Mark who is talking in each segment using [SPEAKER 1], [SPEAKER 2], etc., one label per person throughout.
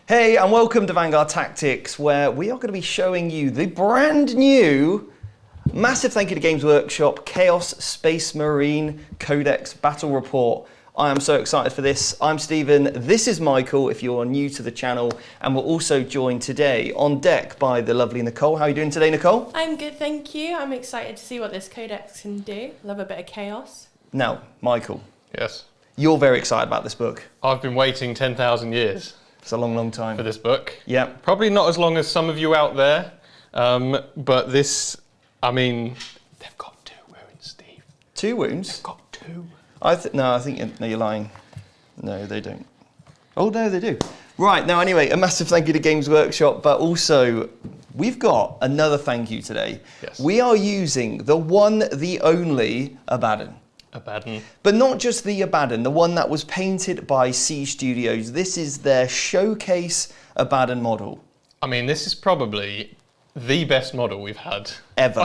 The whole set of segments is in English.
[SPEAKER 1] Hey, and welcome to Vanguard Tactics, where we are going to be showing you the brand new, massive thank you to Games Workshop, Chaos Space Marine Codex Battle Report. I am so excited for this. I'm Stephen, this is Michael, if you're new to the channel, and we're also joined today on deck by the lovely Nicole. How are you doing today, Nicole?
[SPEAKER 2] I'm good, thank you. I'm excited to see what this codex can do. Love a bit of chaos.
[SPEAKER 1] Now, Michael.
[SPEAKER 3] Yes?
[SPEAKER 1] You're very excited about this book.
[SPEAKER 3] I've been waiting 10,000 years.
[SPEAKER 1] It's a long, long time.
[SPEAKER 3] For this book.
[SPEAKER 1] Yeah.
[SPEAKER 3] Probably not as long as some of you out there, but this, I mean, they've got 2 wounds, Steve.
[SPEAKER 1] 2 wounds?
[SPEAKER 3] They've got 2.
[SPEAKER 1] No, I think you're lying. No, they don't. Oh, no, they do. Right, now anyway, a massive thank you to Games Workshop, but also we've got another thank you today.
[SPEAKER 3] Yes.
[SPEAKER 1] We are using the one, the only Abandon.
[SPEAKER 3] Abandon.
[SPEAKER 1] But not just the Abandon, the one that was painted by Siege Studios. This is their showcase Abandon model.
[SPEAKER 3] I mean, this is probably the best model we've had
[SPEAKER 1] ever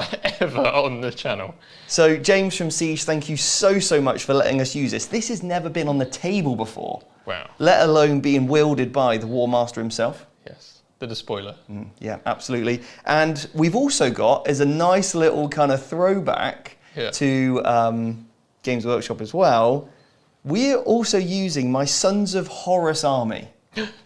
[SPEAKER 3] on the channel.
[SPEAKER 1] So James from Siege, thank you so much for letting us use this. This has never been on the table before.
[SPEAKER 3] Wow.
[SPEAKER 1] Let alone being wielded by the War Master himself.
[SPEAKER 3] Yes, the Despoiler.
[SPEAKER 1] Yeah, absolutely. And we've also got, as a nice little kind of throwback to Games Workshop as well, we're also using my Sons of Horus army.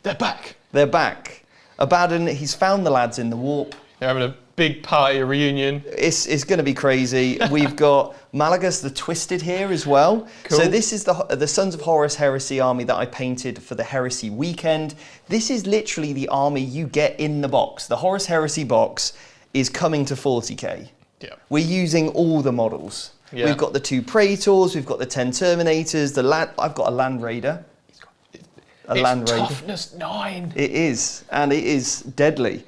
[SPEAKER 3] They're back.
[SPEAKER 1] They're back. Abaddon, he's found the lads in the warp.
[SPEAKER 3] They're having a big party reunion.
[SPEAKER 1] It's going to be crazy. We've got Malagas the Twisted here as well.
[SPEAKER 3] Cool.
[SPEAKER 1] So this is the Sons of Horus Heresy army that I painted for the Heresy weekend. This is literally the army you get in the box. The Horus Heresy box is coming to 40k.
[SPEAKER 3] Yeah.
[SPEAKER 1] We're using all the models.
[SPEAKER 3] Yeah.
[SPEAKER 1] We've got the 2 Praetors, we've got the 10 Terminators, I've got a Land Raider.
[SPEAKER 3] It's toughness 9.
[SPEAKER 1] It is, and it is deadly.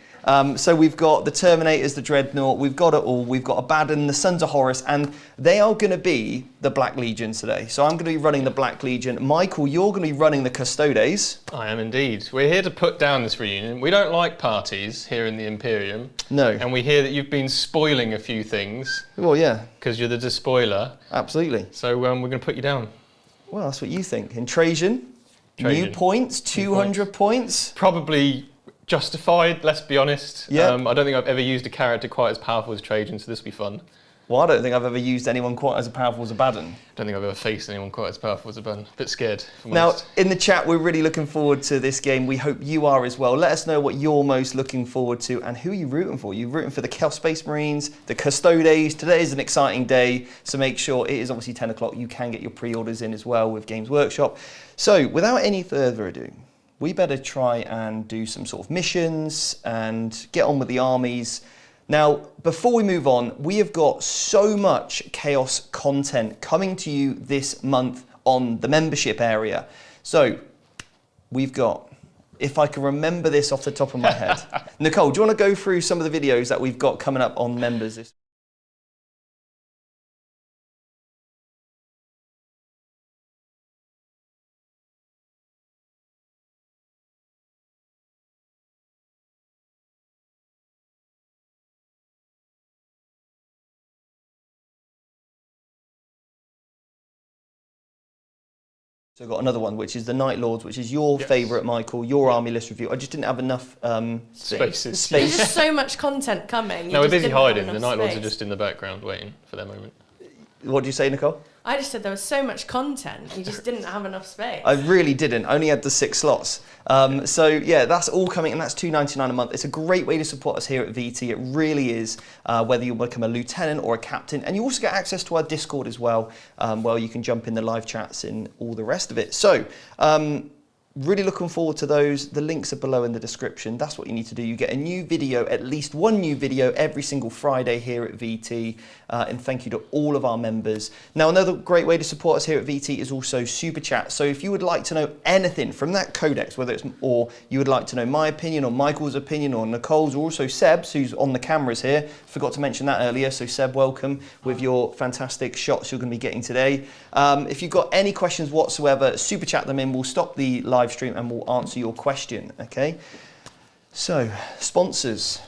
[SPEAKER 1] So we've got the Terminators, the Dreadnought, we've got it all. We've got Abaddon, the Sons of Horus, and they are going to be the Black Legion today. So I'm going to be running the Black Legion. Michael, you're going to be running the Custodes.
[SPEAKER 3] I am indeed. We're here to put down this reunion. We don't like parties here in the Imperium.
[SPEAKER 1] No.
[SPEAKER 3] And we hear that you've been spoiling a few things.
[SPEAKER 1] Well, yeah.
[SPEAKER 3] Because you're the Despoiler.
[SPEAKER 1] Absolutely.
[SPEAKER 3] So we're going to put you down.
[SPEAKER 1] Well, that's what you think. In Trajan, new points, 200 points.
[SPEAKER 3] Probably justified, let's be honest.
[SPEAKER 1] Yeah.
[SPEAKER 3] I don't think I've ever used a character quite as powerful as Trajan, so this will be fun.
[SPEAKER 1] Well, I don't think I've ever used anyone quite as powerful as Abaddon.
[SPEAKER 3] I don't think I've ever faced anyone quite as powerful as Abaddon. A bit scared.
[SPEAKER 1] Now, in the chat, we're really looking forward to this game. We hope you are as well. Let us know what you're most looking forward to and who you're rooting for. You're rooting for the Chaos Space Marines, the Custodes. Today is an exciting day, so make sure it is obviously 10 o'clock. You can get your pre-orders in as well with Games Workshop. So, without any further ado, we better try and do some sort of missions and get on with the armies. Now, before we move on, we have got so much Chaos content coming to you this month on the membership area. So, we've got, if I can remember this off the top of my head. Nicole, do you want to go through some of the videos that we've got coming up on members this So I've got another one, which is the Night Lords, which is your favourite, Michael, your army list review. I just didn't have enough
[SPEAKER 3] spaces.
[SPEAKER 2] There's just so much content coming.
[SPEAKER 3] No, we're busy hiding. The Night Lords are just in the background waiting for their moment.
[SPEAKER 1] What do you say, Nicole?
[SPEAKER 2] I just said there was so much content, you just didn't have enough space.
[SPEAKER 1] I really didn't. Only had the 6 slots. So yeah, that's all coming, and that's $2.99 a month. It's a great way to support us here at VT. It really is. Whether you become a lieutenant or a captain, and you also get access to our Discord as well. Where you can jump in the live chats and all the rest of it. So. Really looking forward to those. The links are below in the description. That's what you need to do. You get a new video, at least one new video every single Friday here at VT. And thank you to all of our members. Now, another great way to support us here at VT is also Super Chat. So if you would like to know anything from that codex, whether it's, or you would like to know my opinion or Michael's opinion or Nicole's, or also Seb's, who's on the cameras here. Forgot to mention that earlier. So Seb, welcome with your fantastic shots you're going to be getting today. If you've got any questions whatsoever, Super Chat them in. We'll stop the live stream and we'll answer your question, okay? So, sponsors.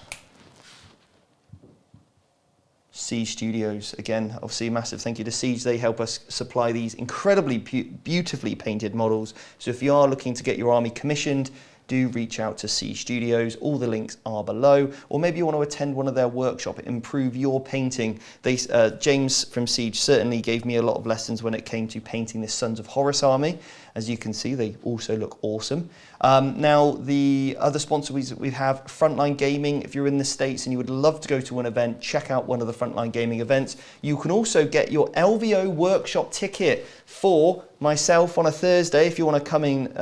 [SPEAKER 1] Siege Studios, again, obviously a massive thank you to Siege. They help us supply these incredibly beautifully painted models. So if you are looking to get your army commissioned, do reach out to Siege Studios. All the links are below. Or maybe you want to attend one of their workshops, improve your painting. James from Siege certainly gave me a lot of lessons when it came to painting this Sons of Horus army. As you can see, they also look awesome. Now, the other sponsors we have, Frontline Gaming. If you're in the States and you would love to go to an event, check out one of the Frontline Gaming events. You can also get your LVO workshop ticket for myself on a Thursday if you want to come in,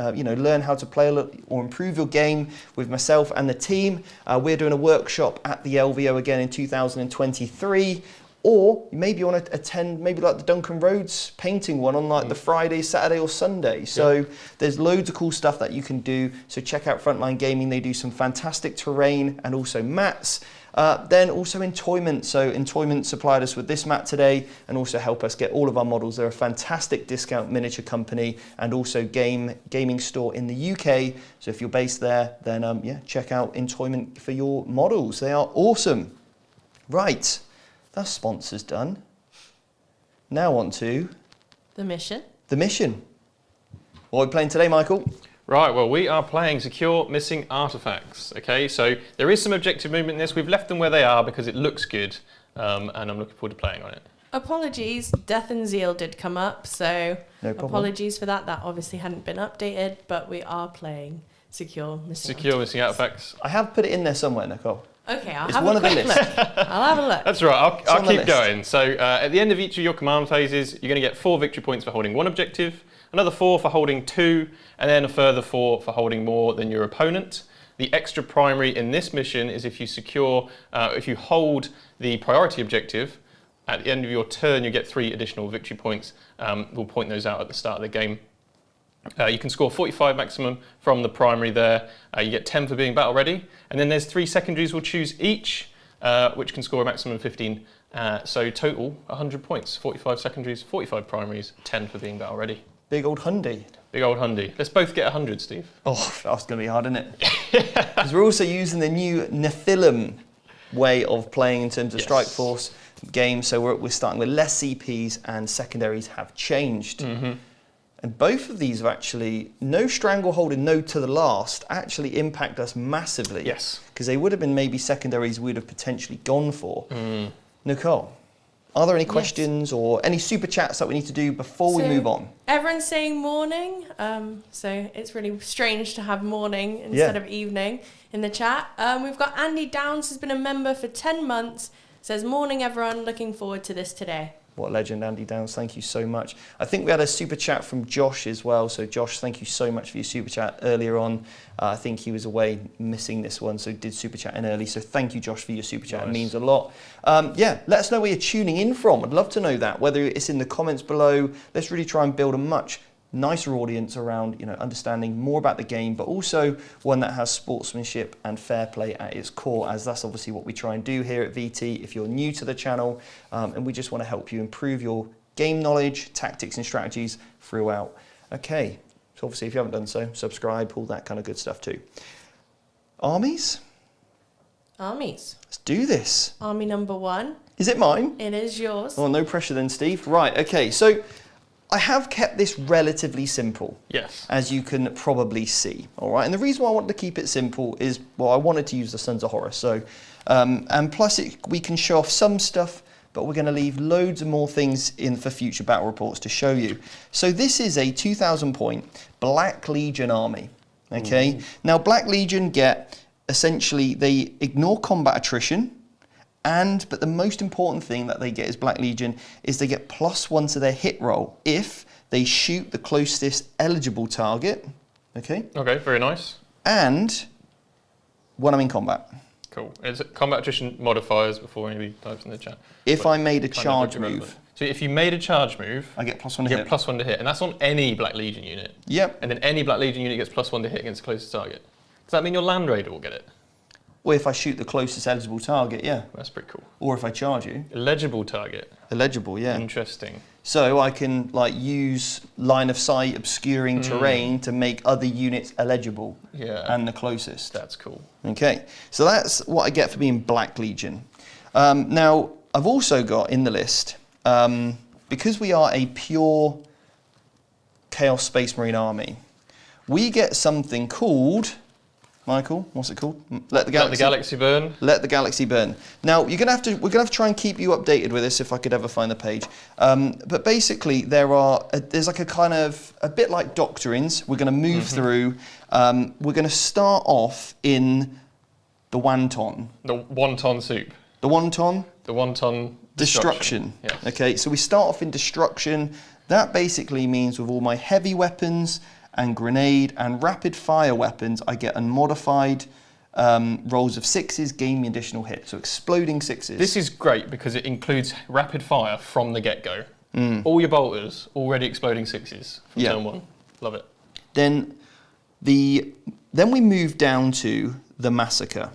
[SPEAKER 1] learn how to play or improve your game with myself and the team. We're doing a workshop at the LVO again in 2023. Or maybe you want to attend maybe like the Duncan Rhodes painting one on like the Friday, Saturday or Sunday. So there's loads of cool stuff that you can do. So check out Frontline Gaming. They do some fantastic terrain and also mats. Then also Entoyment. So Entoyment supplied us with this mat today and also help us get all of our models. They're a fantastic discount miniature company and also gaming store in the UK. So if you're based there, then check out Entoyment for your models. They are awesome. Right. That's sponsors done. Now on to
[SPEAKER 2] the mission.
[SPEAKER 1] The mission. What are we playing today, Michael?
[SPEAKER 3] Right, well, we are playing Secure Missing Artifacts. Okay, so there is some objective movement in this. We've left them where they are because it looks good, and I'm looking forward to playing on it.
[SPEAKER 2] Apologies, Death and Zeal did come up, so
[SPEAKER 1] no problem.
[SPEAKER 2] Apologies for that. That obviously hadn't been updated, but we are playing Secure Missing
[SPEAKER 3] Artifacts.
[SPEAKER 1] I have put it in there somewhere, Nicole.
[SPEAKER 2] Okay, I'll have a quick look. I'll have a look.
[SPEAKER 3] That's right, I'll keep going. So at the end of each of your command phases, you're going to get 4 victory points for holding 1 objective, another 4 for holding 2, and then a further 4 for holding more than your opponent. The extra primary in this mission is if you hold the priority objective, at the end of your turn you get 3 additional victory points. We'll point those out at the start of the game. You can score 45 maximum from the primary there. You get 10 for being battle ready. And then there's 3 secondaries we'll choose each, which can score a maximum of 15. So total 100 points, 45 secondaries, 45 primaries, 10 for being battle ready.
[SPEAKER 1] Big old hundy.
[SPEAKER 3] Big old hundy. Let's both get 100, Steve.
[SPEAKER 1] Oh, that's going to be hard, isn't it? Because we're also using the new Nephilim way of playing in terms of Strike Force games. So we're starting with less CPs and secondaries have changed. Mm-hmm. And both of these are actually, no stranglehold and no to the last, actually impact us massively.
[SPEAKER 3] Yes.
[SPEAKER 1] Because they would have been maybe secondaries we'd have potentially gone for. Nicole, are there any questions or any super chats that we need to do before we move on?
[SPEAKER 2] Everyone's saying morning, so it's really strange to have morning instead of evening in the chat. We've got Andy Downs has been a member for 10 months, says morning everyone, looking forward to this today.
[SPEAKER 1] What a legend, Andy Downs. Thank you so much. I think we had a super chat from Josh as well. So Josh, thank you so much for your super chat earlier on. I think he was away missing this one, so did super chat in early. So thank you, Josh, for your super chat. Nice. It means a lot. Let us know where you're tuning in from. I'd love to know that, whether it's in the comments below. Let's really try and build a much nicer audience around, understanding more about the game, but also one that has sportsmanship and fair play at its core, as that's obviously what we try and do here at VT if you're new to the channel, and we just want to help you improve your game knowledge, tactics and strategies throughout. Okay, so obviously if you haven't done so, subscribe, all that kind of good stuff too. Armies?
[SPEAKER 2] Armies.
[SPEAKER 1] Let's do this.
[SPEAKER 2] Army number 1.
[SPEAKER 1] Is it mine?
[SPEAKER 2] It is yours.
[SPEAKER 1] Oh, no pressure then, Steve. Right, okay, so I have kept this relatively simple, as you can probably see, all right? And the reason why I wanted to keep it simple is, well, I wanted to use the Sons of Horus, so, and plus we can show off some stuff, but we're going to leave loads of more things in for future battle reports to show you. So this is a 2,000 point Black Legion army, okay? Now, Black Legion get, essentially, they ignore combat attrition, but the most important thing that they get as Black Legion is they get +1 to their hit roll if they shoot the closest eligible target. Okay?
[SPEAKER 3] Okay, very nice.
[SPEAKER 1] And when I'm in combat.
[SPEAKER 3] Cool. Is it combat attrition modifiers before anybody types in the chat?
[SPEAKER 1] If I made a charge move.
[SPEAKER 3] So if you made a charge move,
[SPEAKER 1] I get +1 to hit.
[SPEAKER 3] You get +1 to hit, and that's on any Black Legion unit.
[SPEAKER 1] Yep.
[SPEAKER 3] And then any Black Legion unit gets +1 to hit against the closest target. Does that mean your Land Raider will get it?
[SPEAKER 1] Well, if I shoot the closest eligible target, yeah.
[SPEAKER 3] That's pretty cool.
[SPEAKER 1] Or if I charge you.
[SPEAKER 3] Eligible target.
[SPEAKER 1] Eligible, yeah.
[SPEAKER 3] Interesting.
[SPEAKER 1] So I can use line of sight, obscuring terrain to make other units eligible.
[SPEAKER 3] Yeah.
[SPEAKER 1] And the closest.
[SPEAKER 3] That's cool.
[SPEAKER 1] Okay, so that's what I get for being Black Legion. Now, I've also got in the list, because we are a pure Chaos Space Marine army, we get something called Michael, what's it called?
[SPEAKER 3] Let the galaxy burn.
[SPEAKER 1] Let the galaxy burn. Now we're gonna have to try and keep you updated with this if I could ever find the page. But basically, there's like a bit like doctrines. We're gonna move through. We're gonna start off in the wonton.
[SPEAKER 3] The wonton soup.
[SPEAKER 1] The wonton.
[SPEAKER 3] The wonton
[SPEAKER 1] Destruction.
[SPEAKER 3] Yes.
[SPEAKER 1] Okay, so we start off in destruction. That basically means with all my heavy weapons and grenade and rapid fire weapons, I get unmodified rolls of 6s, gain me additional hit. So exploding 6s.
[SPEAKER 3] This is great because it includes rapid fire from the get-go. All your bolters already exploding 6s from turn 1. Love it.
[SPEAKER 1] Then we move down to the massacre.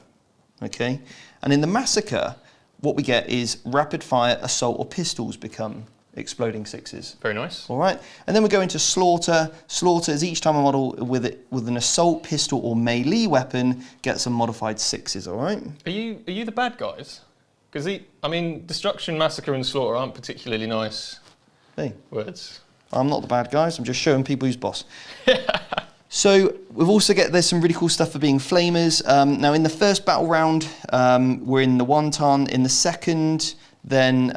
[SPEAKER 1] Okay, and in the massacre, what we get is rapid fire, assault, or pistols become exploding 6s.
[SPEAKER 3] Very nice.
[SPEAKER 1] All right, and then we go into slaughter. Slaughter is each time a model with an assault, pistol, or melee weapon gets some modified 6s. All right.
[SPEAKER 3] Are you the bad guys? Because destruction, massacre, and slaughter aren't particularly nice words.
[SPEAKER 1] I'm not the bad guys. I'm just showing people who's boss. So we've also there's some really cool stuff for being flamers. Now in the first battle round, we're in the wonton. In the second, then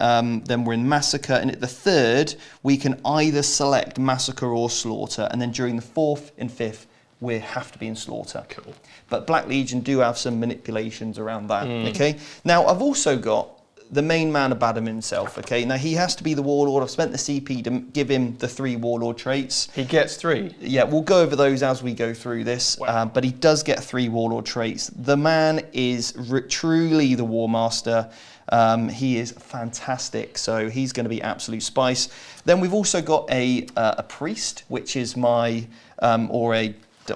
[SPEAKER 1] we're in massacre, and at the third, we can either select massacre or slaughter, and then during the fourth and fifth, we have to be in slaughter.
[SPEAKER 3] Cool.
[SPEAKER 1] But Black Legion do have some manipulations around that. Okay. Now I've also got the main man, Abandon himself. Okay. Now he has to be the warlord. I've spent the CP to give him the 3 warlord traits.
[SPEAKER 3] He gets 3.
[SPEAKER 1] Yeah, we'll go over those as we go through this.
[SPEAKER 3] Wow.
[SPEAKER 1] But he does get 3 warlord traits. The man is truly the war master. He is fantastic, so he's going to be absolute spice. Then we've also got a priest, which is my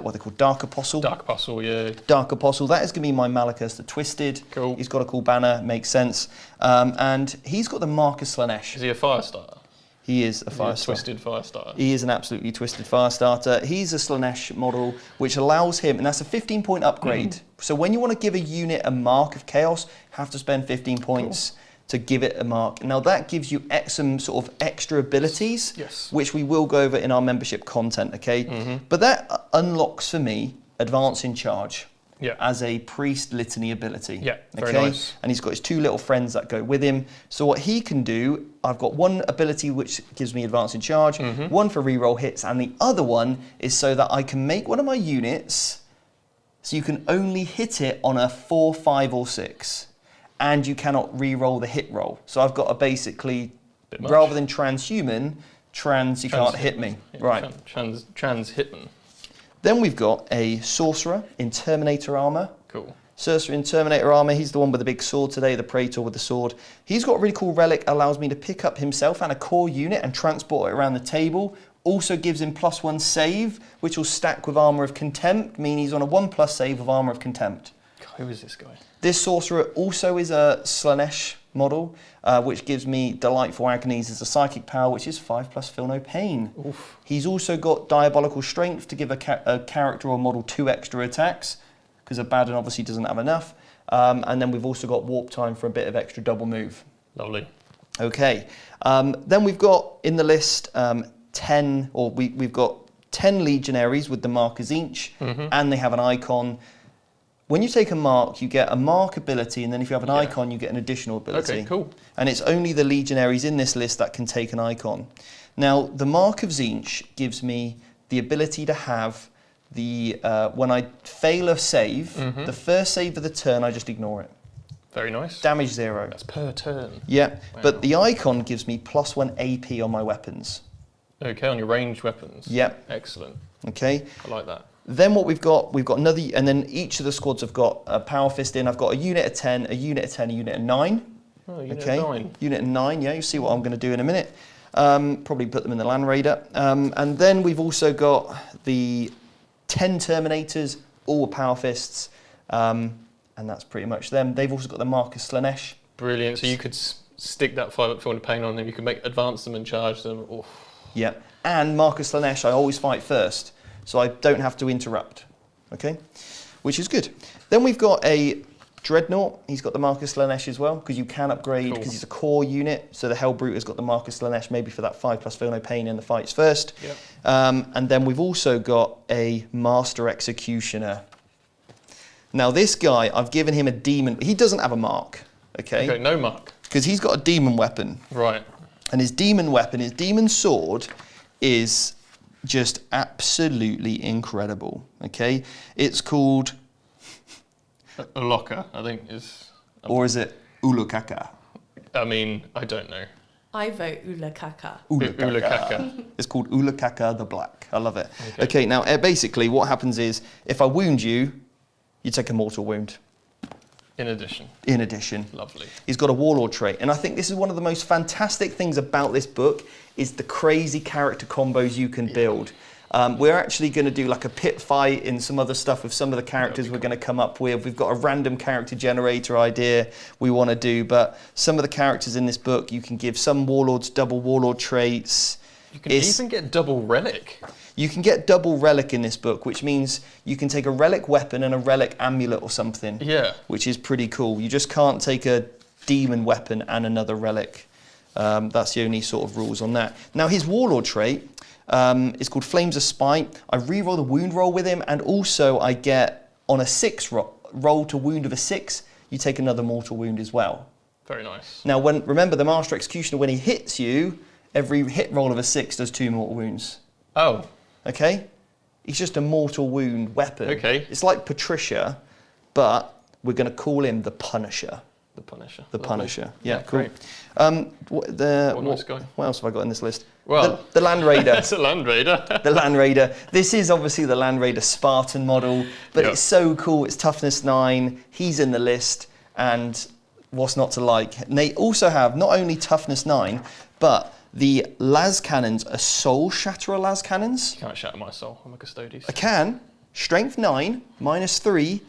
[SPEAKER 1] what they call Dark Apostle.
[SPEAKER 3] Dark Apostle, yeah.
[SPEAKER 1] Dark Apostle. That is going to be my Malachus the Twisted.
[SPEAKER 3] Cool.
[SPEAKER 1] He's got a cool banner, makes sense. And he's got the Marcus Slanesh.
[SPEAKER 3] Is he a fire starter?
[SPEAKER 1] He is a fire starter.
[SPEAKER 3] Twisted fire starter.
[SPEAKER 1] He is an absolutely twisted fire starter. He's a Slanesh model, which allows him, and that's a 15-point upgrade. So when you want to give a unit a mark of chaos, have to spend 15 points to give it a mark. Now that gives you some sort of extra abilities, which we will go over in our membership content, okay? But that unlocks for me Advance in Charge as a priest litany ability.
[SPEAKER 3] Yeah, very nice.
[SPEAKER 1] And he's got his 2 little friends that go with him. So what he can do, I've got one ability which gives me Advance in Charge, one for reroll hits, and the other one is so that I can make one of my units so you can only hit it on a 4, 5, or 6. And you cannot re-roll the hit roll. So I've got to basically, rather than transhuman, you can't hit me.
[SPEAKER 3] Yeah,
[SPEAKER 1] right.
[SPEAKER 3] Trans hitman.
[SPEAKER 1] Then we've got a sorcerer in Terminator armor.
[SPEAKER 3] Cool.
[SPEAKER 1] Sorcerer in Terminator armor, he's the one with the big sword today, the Praetor with the sword. He's got a really cool relic, allows me to pick up himself and a core unit and transport it around the table. Also gives him +1 save, which will stack with Armor of Contempt, meaning he's on a 1+ save of Armor of Contempt.
[SPEAKER 3] God, who is this guy?
[SPEAKER 1] This sorcerer also is a Slanesh model, which gives me Delightful Agonies as a psychic power, which is 5+ Feel No Pain.
[SPEAKER 3] Oof.
[SPEAKER 1] He's also got Diabolical Strength to give a character or model 2 extra attacks, because Abaddon obviously doesn't have enough. And then we've also got Warp Time for a bit of extra double move.
[SPEAKER 3] Lovely.
[SPEAKER 1] Okay. Then we've got in the list 10, or we've got 10 legionaries with the markers each, and they have an icon. When you take a mark, you get a mark ability, and then if you have an icon, you get an additional ability.
[SPEAKER 3] Okay, cool.
[SPEAKER 1] And it's only the legionaries in this list that can take an icon. Now, the Mark of Tzeentch gives me the ability to have the, when I fail a save, the first save of the turn, I just ignore it.
[SPEAKER 3] Very nice.
[SPEAKER 1] Damage 0.
[SPEAKER 3] That's per turn.
[SPEAKER 1] Yeah,
[SPEAKER 3] Wow.
[SPEAKER 1] but the icon gives me +1 AP on my weapons.
[SPEAKER 3] Okay, on your ranged weapons.
[SPEAKER 1] Yep.
[SPEAKER 3] Excellent.
[SPEAKER 1] Okay.
[SPEAKER 3] I like that.
[SPEAKER 1] Then what we've got another, and then each of the squads have got a power fist in. I've got a unit of 10, a unit of 10, a unit of 9.
[SPEAKER 3] Oh, unit of 9.
[SPEAKER 1] Unit of 9, yeah, you'll see what I'm going to do in a minute. Probably put them in the Land Raider. And then we've also got the 10 Terminators, all with power fists, and that's pretty much them. They've also got the Marcus Slanesh.
[SPEAKER 3] Brilliant, so you could stick that 5 Feel No Pain on them, you could advance them and charge them. Oof.
[SPEAKER 1] Yeah, and Marcus Slanesh I always fight first, so I don't have to interrupt, okay? Which is good. Then we've got a Dreadnought. He's got the Marcus Slanesh as well, because you can upgrade, because he's a core unit. So the Hellbrute has got the Marcus Slanesh, maybe for that 5+ Feel No Pain in the fights first.
[SPEAKER 3] Yep.
[SPEAKER 1] And then we've also got a Master Executioner. Now this guy, I've given him a demon. He doesn't have a mark, okay?
[SPEAKER 3] Okay, no mark.
[SPEAKER 1] Because he's got a demon weapon.
[SPEAKER 3] Right.
[SPEAKER 1] And his demon weapon, his demon sword, is just absolutely incredible, okay? It's called...
[SPEAKER 3] A locker, I think, is...
[SPEAKER 1] Or is it Ulukaka?
[SPEAKER 3] I mean, I don't know.
[SPEAKER 2] I vote Ulukaka.
[SPEAKER 3] Ulukaka.
[SPEAKER 1] It's called Ulukaka the Black. I love it. Okay, now basically what happens is, if I wound you, you take a mortal wound.
[SPEAKER 3] In addition.
[SPEAKER 1] In addition.
[SPEAKER 3] Lovely.
[SPEAKER 1] He's got a warlord trait. And I think this is one of the most fantastic things about this book, is the crazy character combos you can build. We're actually going to do like a pit fight in some other stuff with some of the characters we're going to come up with. We've got a random character generator idea we want to do, but some of the characters in this book, you can give some warlords double warlord traits.
[SPEAKER 3] You can even get double relic.
[SPEAKER 1] You can get double relic in this book, which means you can take a relic weapon and a relic amulet or something.
[SPEAKER 3] Yeah. Which
[SPEAKER 1] Which is pretty cool. You just can't take a demon weapon and another relic. That's the only sort of rules on that. Now his warlord trait is called Flames of Spite. I reroll the wound roll with him, and also I get on a 6 roll to wound of a 6, you take another mortal wound as well.
[SPEAKER 3] Very nice.
[SPEAKER 1] Now remember the Master Executioner, when he hits you, every hit roll of a 6 does 2 mortal wounds.
[SPEAKER 3] Oh.
[SPEAKER 1] Okay? He's just a mortal wound weapon.
[SPEAKER 3] Okay.
[SPEAKER 1] It's like Patricia, but we're going to call him the Punisher.
[SPEAKER 3] The Punisher.
[SPEAKER 1] The
[SPEAKER 3] Lovely.
[SPEAKER 1] Punisher. Yeah, cool.
[SPEAKER 3] Great.
[SPEAKER 1] What
[SPEAKER 3] nice guy.
[SPEAKER 1] What else have I got in this list?
[SPEAKER 3] Well,
[SPEAKER 1] the Land Raider.
[SPEAKER 3] It's a Land Raider.
[SPEAKER 1] The Land Raider. This is obviously the Land Raider Spartan model, but
[SPEAKER 3] Yep.
[SPEAKER 1] it's so cool. It's toughness 9. He's in the list, and what's not to like? And they also have not only toughness 9, but the las cannons are soul shatterer las cannons.
[SPEAKER 3] You can't shatter my soul. I'm a Custodes.
[SPEAKER 1] I can. Strength 9, -3,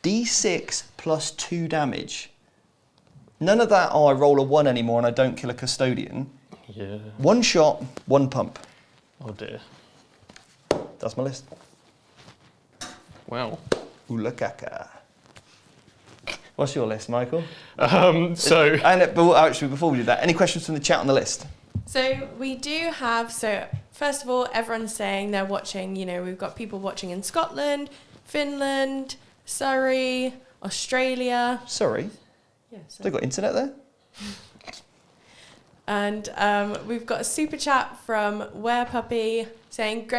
[SPEAKER 1] D6 plus 2 damage. None of that, I roll a 1 anymore and I don't kill a custodian.
[SPEAKER 3] Yeah.
[SPEAKER 1] 1 shot, 1 pump.
[SPEAKER 3] Oh dear.
[SPEAKER 1] That's my list.
[SPEAKER 3] Wow.
[SPEAKER 1] Ulukaka. What's your list, Michael?
[SPEAKER 3] But
[SPEAKER 1] Actually, before we do that, any questions from the chat on the list?
[SPEAKER 2] So we do have, first of all, everyone's saying they're watching, we've got people watching in Scotland, Finland, Surrey, Australia.
[SPEAKER 1] Sorry,
[SPEAKER 2] Yes.
[SPEAKER 1] they got internet there?
[SPEAKER 2] And we've got a super chat from Werepuppy saying,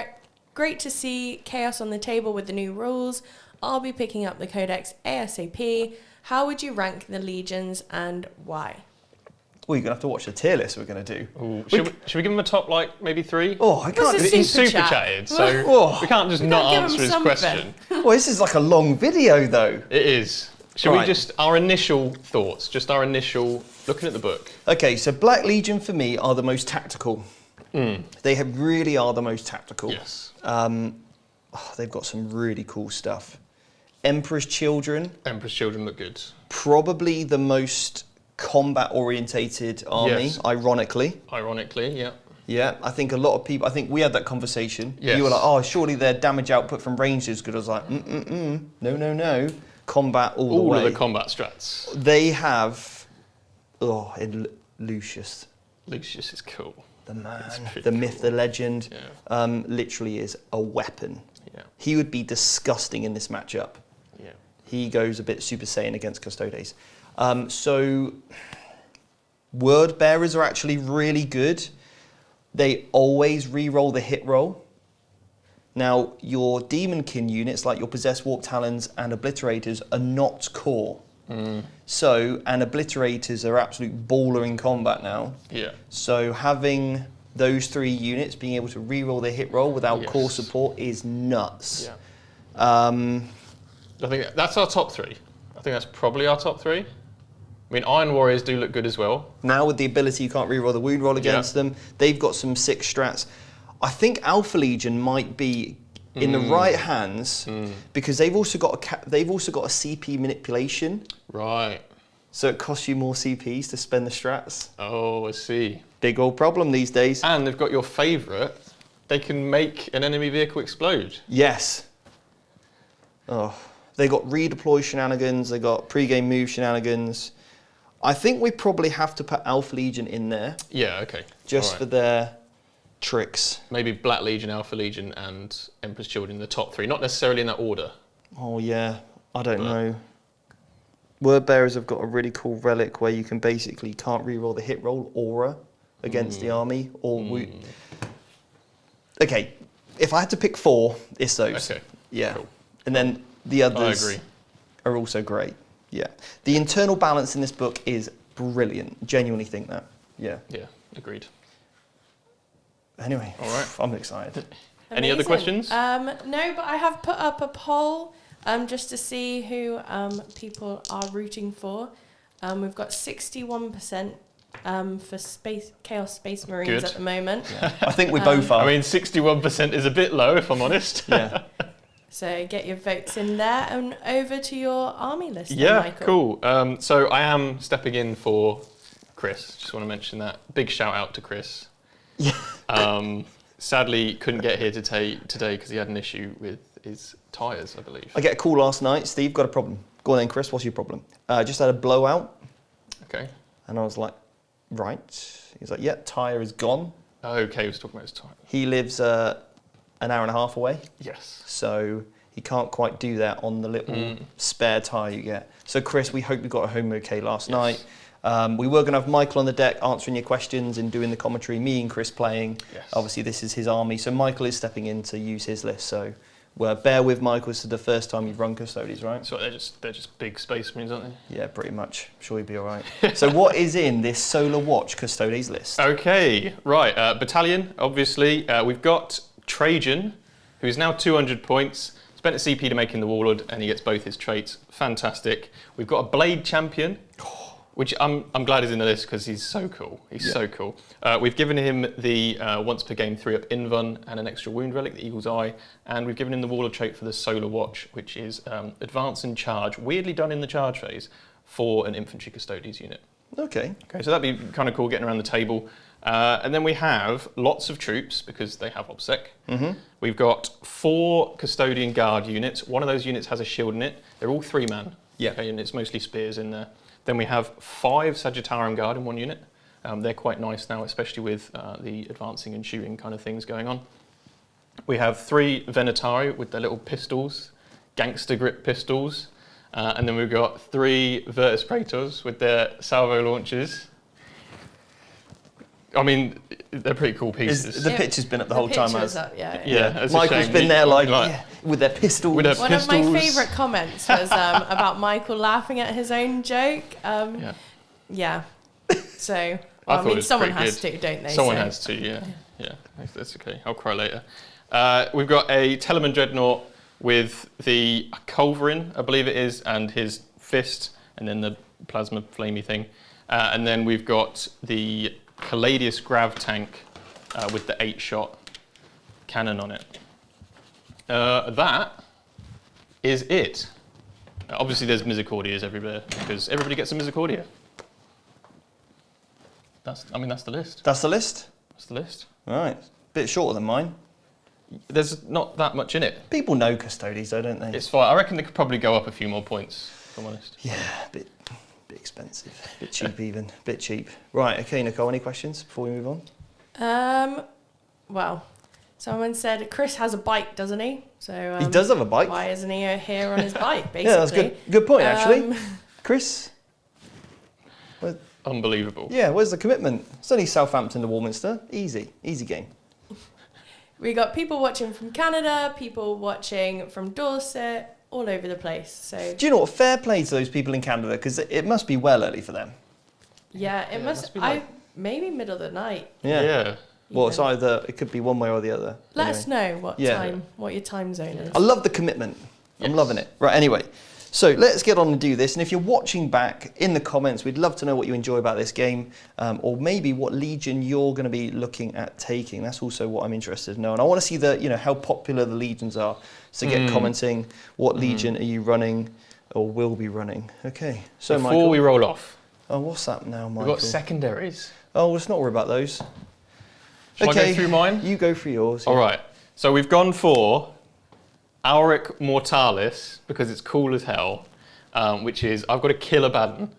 [SPEAKER 2] great to see chaos on the table with the new rules. I'll be picking up the Codex ASAP. How would you rank the legions and why?
[SPEAKER 1] Well, you're going to have to watch the tier list we're going to do.
[SPEAKER 3] Ooh, should we give him a top, maybe 3?
[SPEAKER 1] Oh, I can't.
[SPEAKER 2] What's
[SPEAKER 3] He's
[SPEAKER 2] super
[SPEAKER 3] super
[SPEAKER 2] chat.
[SPEAKER 3] chatted, so
[SPEAKER 1] Oh.
[SPEAKER 3] we can't just
[SPEAKER 2] We
[SPEAKER 3] not
[SPEAKER 2] gotta give
[SPEAKER 3] answer
[SPEAKER 2] him
[SPEAKER 3] his
[SPEAKER 2] something.
[SPEAKER 3] question.
[SPEAKER 1] Well, this is like a long video, though.
[SPEAKER 3] It is. Should
[SPEAKER 1] Right.
[SPEAKER 3] we just, our initial thoughts, just our initial, looking at the book.
[SPEAKER 1] Okay, so Black Legion for me are the most tactical. They really are the most tactical.
[SPEAKER 3] Yes.
[SPEAKER 1] They've got some really cool stuff. Emperor's Children,
[SPEAKER 3] Emperor's Children look good.
[SPEAKER 1] probably the most combat-orientated army,
[SPEAKER 3] Yes.
[SPEAKER 1] ironically.
[SPEAKER 3] Ironically, yeah.
[SPEAKER 1] Yeah, I think a lot of people, I think we had that conversation.
[SPEAKER 3] Yes.
[SPEAKER 1] You were like, oh, surely their damage output from range is good. I was like, no. Combat all the way.
[SPEAKER 3] All of the combat strats.
[SPEAKER 1] They have, Lucius,
[SPEAKER 3] Lucius is cool.
[SPEAKER 1] the man,
[SPEAKER 3] pretty
[SPEAKER 1] the myth, the legend,
[SPEAKER 3] Yeah.
[SPEAKER 1] literally is a weapon.
[SPEAKER 3] Yeah.
[SPEAKER 1] He would be disgusting in this matchup.
[SPEAKER 3] Yeah.
[SPEAKER 1] He goes a bit Super Saiyan against Custodes. So word bearers are actually really good. They always re-roll the hit roll. Now, your Demonkin units, like your Possessed Warp Talons and Obliterators, are not core. So, and Obliterators are absolute baller in combat now.
[SPEAKER 3] Yeah.
[SPEAKER 1] So having those 3 units being able to re-roll their hit roll without
[SPEAKER 3] Yes.
[SPEAKER 1] core support is nuts.
[SPEAKER 3] Yeah.
[SPEAKER 1] Um,
[SPEAKER 3] I think that's our top 3. I think that's probably our top 3. I mean, Iron Warriors do look good as well.
[SPEAKER 1] Now with the ability you can't re-roll the wound roll against them, they've got some sick strats. I think Alpha Legion might be in the right hands because they've also got a CP manipulation.
[SPEAKER 3] Right.
[SPEAKER 1] So it costs you more CPs to spend the strats.
[SPEAKER 3] Oh, I see.
[SPEAKER 1] Big old problem these days.
[SPEAKER 3] And they've got your favourite. They can make an enemy vehicle explode.
[SPEAKER 1] Yes. Oh, they got redeploy shenanigans. They got pre-game move shenanigans. I think we probably have to put Alpha Legion in there
[SPEAKER 3] Yeah, okay.
[SPEAKER 1] just
[SPEAKER 3] All
[SPEAKER 1] for
[SPEAKER 3] right.
[SPEAKER 1] their tricks.
[SPEAKER 3] Maybe Black Legion, Alpha Legion, and Emperor's Children in the top 3. Not necessarily in that order.
[SPEAKER 1] Oh yeah. I don't know. Word bearers have got a really cool relic where you can basically can't reroll the hit roll aura against the army or Okay, if I had to pick 4, it's those.
[SPEAKER 3] Okay.
[SPEAKER 1] Yeah.
[SPEAKER 3] Cool.
[SPEAKER 1] And then the others
[SPEAKER 3] I agree.
[SPEAKER 1] are also great. Yeah. The internal balance in this book is brilliant. Genuinely think that. Yeah.
[SPEAKER 3] Yeah, agreed.
[SPEAKER 1] Anyway,
[SPEAKER 3] All right.
[SPEAKER 1] I'm excited.
[SPEAKER 3] Any other questions?
[SPEAKER 2] No, but I have put up a poll just to see who people are rooting for. We've got 61% for Chaos Space Marines
[SPEAKER 3] Good.
[SPEAKER 2] at the moment.
[SPEAKER 1] Yeah. I think we both are.
[SPEAKER 3] I mean, 61% is a bit low, if I'm honest.
[SPEAKER 1] Yeah.
[SPEAKER 2] So get your votes in there and over to your army list. then,
[SPEAKER 3] Yeah,
[SPEAKER 2] Michael.
[SPEAKER 3] cool. So I am stepping in for Chris. Just want to mention that. Big shout out to Chris.
[SPEAKER 1] Yeah.
[SPEAKER 3] Sadly, couldn't get here today because he had an issue with his tyres, I believe.
[SPEAKER 1] I get a call last night. Steve, got a problem. Go on then, Chris. What's your problem? Just had a blowout.
[SPEAKER 3] Okay.
[SPEAKER 1] And I was like, right. He's like, yeah, tyre is gone.
[SPEAKER 3] Okay, he was talking about his tyre.
[SPEAKER 1] He lives an hour and a half away.
[SPEAKER 3] Yes.
[SPEAKER 1] So he can't quite do that on the little spare tyre you get. So Chris, we hope you got home okay last night. We were going to have Michael on the deck answering your questions and doing the commentary, me and Chris playing.
[SPEAKER 3] Yes.
[SPEAKER 1] Obviously, this is his army. So Michael is stepping in to use his list. So bear with Michael. This is the first time you've run Custodes, right?
[SPEAKER 3] So they're just big space marines, aren't they?
[SPEAKER 1] Yeah, pretty much. I'm sure you'll be all right. So what is in this Solar Watch Custodes list?
[SPEAKER 3] Okay, right. Battalion, obviously. We've got Trajan, who's now 200 points. Spent a CP to make him the Warlord, and he gets both his traits. Fantastic. We've got a Blade Champion, which I'm glad is in the list because he's so cool. He's so cool. We've given him the once per game 3-up Invuln and an extra wound relic, the Eagle's Eye, and we've given him the Warlord trait for the Solar Watch, which is advance and charge, weirdly done in the charge phase, for an infantry Custodes unit.
[SPEAKER 1] Okay.
[SPEAKER 3] Okay, so that'd be kind of cool getting around the table. And then we have lots of troops because they have OBSEC. We've got 4 Custodian Guard units. One of those units has a shield in it. They're all 3-man.
[SPEAKER 1] Yeah.
[SPEAKER 3] Okay, and it's mostly spears in there. Then we have 5 Sagittarium Guard in one unit. They're quite nice now, especially with the advancing and shooting kind of things going on. We have 3 Venatari with their little pistols, gangster grip pistols. And then we've got 3 Virtus Praetors with their salvo launchers. I mean, they're pretty cool pieces.
[SPEAKER 1] The picture's been up the whole time.
[SPEAKER 3] Yeah, it's a
[SPEAKER 1] Michael's
[SPEAKER 3] shame.
[SPEAKER 1] been there with their pistols.
[SPEAKER 3] With their
[SPEAKER 2] One of my favourite comments was about Michael laughing at his own joke. Yeah. So, I mean, someone has to, don't they?
[SPEAKER 3] Someone has to, yeah. That's okay. I'll cry later. We've got a Telemann Dreadnought with the Culverin, I believe it is, and his fist, and then the plasma flamey thing. And then we've got the Caladius Grav tank with the 8-shot cannon on it. That is it. Obviously, there's Misericordias everywhere because everybody gets a Misericordia. That's the list.
[SPEAKER 1] That's the list?
[SPEAKER 3] That's the list.
[SPEAKER 1] Right. Bit shorter than mine.
[SPEAKER 3] There's not that much in it.
[SPEAKER 1] People know Custodes, though, don't they?
[SPEAKER 3] It's fine. I reckon they could probably go up a few more points, if I'm honest.
[SPEAKER 1] Yeah, bit expensive. Bit cheap even. Bit cheap. Right, okay, Nicole, any questions before we move on?
[SPEAKER 2] Well, someone said Chris has a bike, doesn't he? So
[SPEAKER 1] he does have a bike.
[SPEAKER 2] Why isn't he here on his bike, basically?
[SPEAKER 1] Yeah, that's good point, actually. Chris?
[SPEAKER 3] Unbelievable.
[SPEAKER 1] Yeah, where's the commitment? It's only Southampton to Warminster. Easy game.
[SPEAKER 2] We got people watching from Canada, people watching from Dorset, all over the place. So
[SPEAKER 1] do you know what? Fair play to those people in Canada because it must be well early for them.
[SPEAKER 2] Yeah, it must be maybe middle of the night.
[SPEAKER 3] Yeah.
[SPEAKER 1] Well, it's either it could be one way or the other.
[SPEAKER 2] Let us know what your time zone is.
[SPEAKER 1] I love the commitment. I'm loving it. Right, anyway. So let's get on and do this. And if you're watching back in the comments, we'd love to know what you enjoy about this game, or maybe what legion you're going to be looking at taking. That's also what I'm interested to know. And I want to see how popular the legions are. So get commenting. What legion are you running, or will be running? Okay. So
[SPEAKER 3] before
[SPEAKER 1] Michael,
[SPEAKER 3] we roll off.
[SPEAKER 1] Oh, what's that now, Michael?
[SPEAKER 3] We've got secondaries.
[SPEAKER 1] Oh, let's not worry about those.
[SPEAKER 3] Shall I go through mine?
[SPEAKER 1] You go through yours.
[SPEAKER 3] All right. So we've gone for Auric Mortalis because it's cool as hell, which is I've got to kill Abaddon.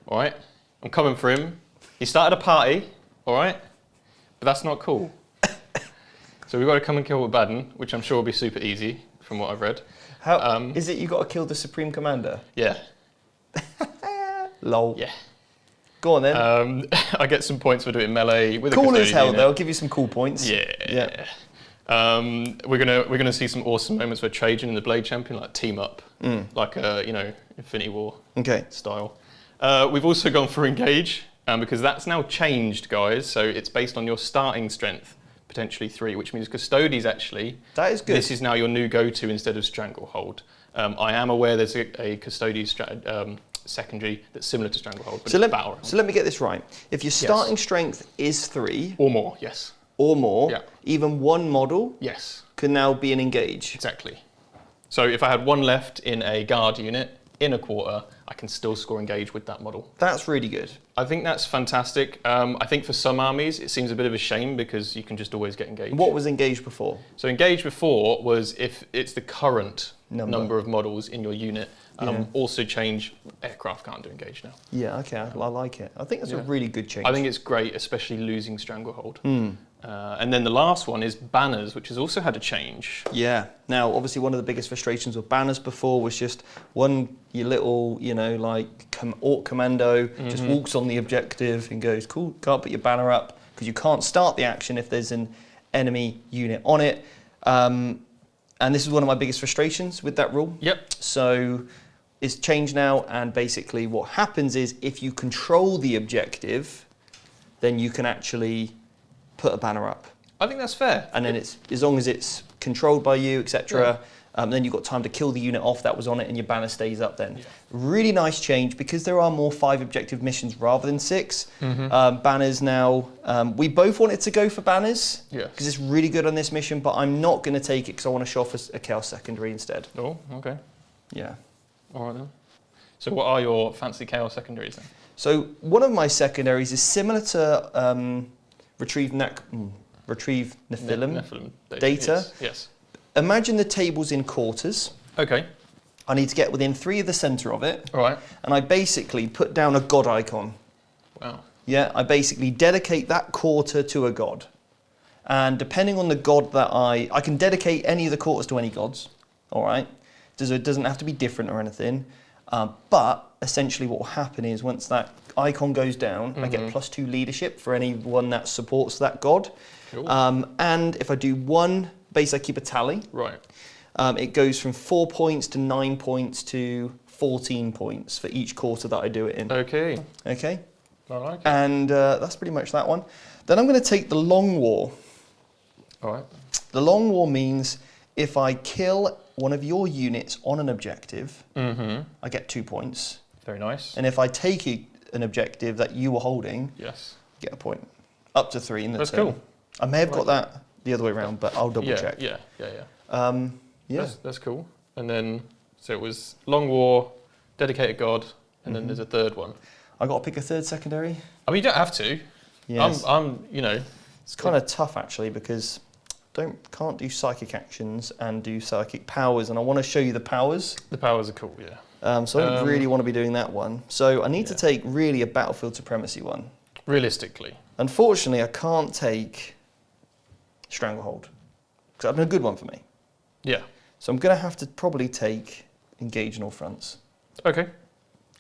[SPEAKER 3] All right. I'm coming for him. He started a party. All right. But that's not cool. So we've got to come and kill Abaddon, which I'm sure will be super easy from what I've read.
[SPEAKER 1] How is it? You got to kill the Supreme Commander.
[SPEAKER 3] Yeah.
[SPEAKER 1] Lol.
[SPEAKER 3] Yeah.
[SPEAKER 1] Go on then.
[SPEAKER 3] I get some points for doing melee with
[SPEAKER 1] Cool
[SPEAKER 3] a
[SPEAKER 1] as hell,
[SPEAKER 3] unit.
[SPEAKER 1] though. I'll give you some cool points.
[SPEAKER 3] Yeah. We're gonna see some awesome moments where Trajan and the Blade Champion like team up, like Infinity War style. We've also gone for engage because that's now changed, guys. So it's based on your starting strength, potentially 3, which means Custodes actually.
[SPEAKER 1] That is good.
[SPEAKER 3] This is now your new go-to instead of Stranglehold. I am aware there's a Custodes secondary that's similar to Stranglehold, but it's battle round.
[SPEAKER 1] So let me get this right. If your starting strength is 3
[SPEAKER 3] or more, yes.
[SPEAKER 1] Or more,
[SPEAKER 3] Yeah.
[SPEAKER 1] even one model
[SPEAKER 3] Yes.
[SPEAKER 1] can now be an engage.
[SPEAKER 3] Exactly. So if I had 1 left in a guard unit in a quarter, I can still score engage with that model.
[SPEAKER 1] That's really good.
[SPEAKER 3] I think that's fantastic. I think for some armies, it seems a bit of a shame because you can just always get engaged.
[SPEAKER 1] What was engaged before?
[SPEAKER 3] So engage before was if it's the current number of models in your unit. Also change, aircraft can't do engage now.
[SPEAKER 1] Yeah, okay, I like it. I think that's a really good change.
[SPEAKER 3] I think it's great, especially losing Stranglehold. And then the last one is banners, which has also had a change.
[SPEAKER 1] Yeah. Now, obviously, one of the biggest frustrations with banners before was just your little, Orc Commando just walks on the objective and goes, cool, can't put your banner up because you can't start the action if there's an enemy unit on it. And this is one of my biggest frustrations with that rule.
[SPEAKER 3] Yep.
[SPEAKER 1] So it's changed now, and basically what happens is if you control the objective, then you can actually put a banner up.
[SPEAKER 3] I think that's fair.
[SPEAKER 1] And then it's as long as it's controlled by you, etc. Then you've got time to kill the unit off that was on it, and your banner stays up then. Really nice change because there are more 5 objective missions rather than 6. Banners now, we both wanted to go for banners because it's really good on this mission, but I'm not going to take it because I want to show off a Chaos Secondary instead.
[SPEAKER 3] Oh, okay.
[SPEAKER 1] Yeah.
[SPEAKER 3] All right then. So what are your fancy Chaos Secondaries then?
[SPEAKER 1] So one of my secondaries is similar to Retrieve Nephilim data.
[SPEAKER 3] Yes.
[SPEAKER 1] Imagine the table's in quarters.
[SPEAKER 3] Okay.
[SPEAKER 1] I need to get within 3 of the centre of it.
[SPEAKER 3] All right.
[SPEAKER 1] And I basically put down a god icon.
[SPEAKER 3] Wow.
[SPEAKER 1] Yeah, I basically dedicate that quarter to a god. And depending on the god that I can dedicate any of the quarters to any gods. All right. It doesn't have to be different or anything. But essentially what will happen is once that icon goes down, I get +2 leadership for anyone that supports that god.
[SPEAKER 3] Cool.
[SPEAKER 1] And if I do 1 base, I keep a tally.
[SPEAKER 3] Right.
[SPEAKER 1] It goes from 4 points to 9 points to 14 points for each quarter that I do it in.
[SPEAKER 3] Okay.
[SPEAKER 1] Okay?
[SPEAKER 3] I like it.
[SPEAKER 1] And that's pretty much that one. Then I'm going to take the Long War.
[SPEAKER 3] All right.
[SPEAKER 1] The Long War means if I kill one of your units on an objective, I get 2 points.
[SPEAKER 3] Very nice.
[SPEAKER 1] And if I take an objective that you were holding,
[SPEAKER 3] Yes.
[SPEAKER 1] get a point. Up to 3 in the
[SPEAKER 3] That's
[SPEAKER 1] turn.
[SPEAKER 3] cool.
[SPEAKER 1] I may have got that the other way around, but I'll double check.
[SPEAKER 3] Yeah.
[SPEAKER 1] That's
[SPEAKER 3] cool. And then, so it was Long War, Dedicated God, and then there's a third one.
[SPEAKER 1] I got to pick a third secondary.
[SPEAKER 3] I mean, you don't have to.
[SPEAKER 1] Yes.
[SPEAKER 3] It's
[SPEAKER 1] It's kind of tough actually because can't do psychic actions and do psychic powers, and I want to show you the powers.
[SPEAKER 3] The powers are cool, yeah.
[SPEAKER 1] So I don't really want to be doing that one. So I need to take really a battlefield supremacy one.
[SPEAKER 3] Realistically.
[SPEAKER 1] Unfortunately, I can't take Stranglehold because that'd been a good one for me.
[SPEAKER 3] Yeah.
[SPEAKER 1] So I'm going to have to probably take Engage in all fronts.
[SPEAKER 3] Okay.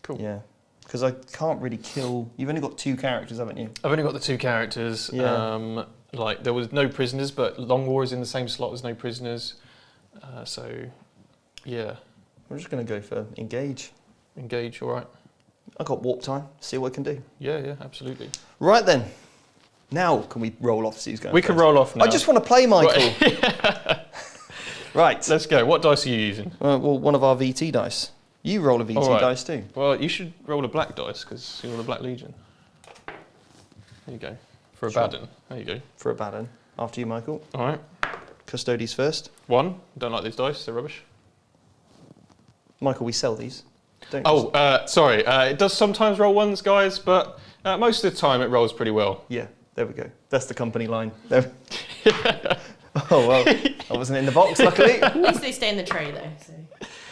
[SPEAKER 3] Cool.
[SPEAKER 1] Yeah. Because I can't really kill. You've only got 2 characters, haven't you?
[SPEAKER 3] I've only got the 2 characters.
[SPEAKER 1] Yeah.
[SPEAKER 3] There was no prisoners, but Long War is in the same slot as no prisoners. Yeah.
[SPEAKER 1] I'm just going to go for Engage.
[SPEAKER 3] Engage, all right.
[SPEAKER 1] I've got warp time. See what I can do.
[SPEAKER 3] Yeah, absolutely.
[SPEAKER 1] Right then. Now can we roll off? See who's going
[SPEAKER 3] We can
[SPEAKER 1] first?
[SPEAKER 3] roll off now.
[SPEAKER 1] I just want to play, Michael. Right.
[SPEAKER 3] Let's go. What dice are you using?
[SPEAKER 1] Well, one of our VT dice. You roll a VT dice too.
[SPEAKER 3] Well, you should roll a black dice because you're the Black Legion. There you go. For Abandon. There you go.
[SPEAKER 1] For Abandon. After you, Michael.
[SPEAKER 3] All right.
[SPEAKER 1] Custodes first.
[SPEAKER 3] 1. Don't like these dice. They're rubbish.
[SPEAKER 1] Michael, we sell these. Don't
[SPEAKER 3] Sorry. It does sometimes roll 1s, guys, but most of the time it rolls pretty well.
[SPEAKER 1] Yeah, there we go. That's the company line. There. Oh, well, I wasn't in the box, luckily.
[SPEAKER 2] At least they stay in the tray though. So.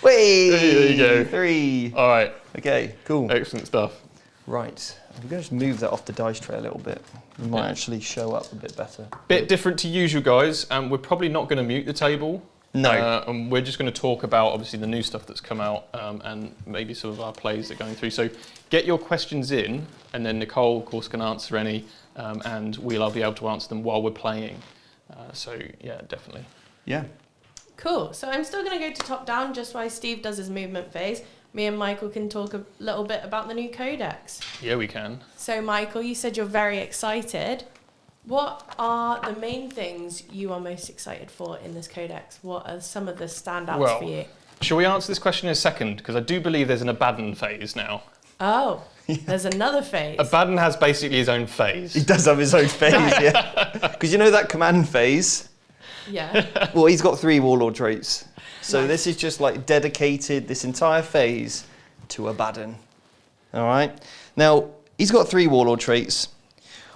[SPEAKER 1] Whee!
[SPEAKER 3] There you go.
[SPEAKER 1] 3.
[SPEAKER 3] All right.
[SPEAKER 1] Okay, cool.
[SPEAKER 3] Excellent stuff.
[SPEAKER 1] Right. I'm going to just move that off the dice tray a little bit. It might actually show up a bit better.
[SPEAKER 3] Bit different to usual, guys. We're probably not going to mute the table
[SPEAKER 1] No.
[SPEAKER 3] And we're just going to talk about, obviously, the new stuff that's come out and maybe some of our plays that are going through. So get your questions in, and then Nicole, of course, can answer any, and we'll be able to answer them while we're playing. So, yeah, definitely.
[SPEAKER 1] Yeah.
[SPEAKER 2] Cool. So I'm still going to go to top down just while Steve does his movement phase. Me and Michael can talk a little bit about the new codex.
[SPEAKER 3] Yeah, we can.
[SPEAKER 2] So, Michael, you said you're very excited. What are the main things you are most excited for in this codex? What are some of the standouts for you?
[SPEAKER 3] Shall we answer this question in a second? Because I do believe there's an Abandon phase now.
[SPEAKER 2] Oh, there's another phase.
[SPEAKER 3] Abandon has basically his own phase.
[SPEAKER 1] He does have his own phase, yeah. Because you know that command phase?
[SPEAKER 2] Yeah.
[SPEAKER 1] Well, he's got 3 warlord traits. So
[SPEAKER 2] Nice.
[SPEAKER 1] this is just like dedicated, this entire phase, to Abandon. All right? Now, he's got 3 warlord traits.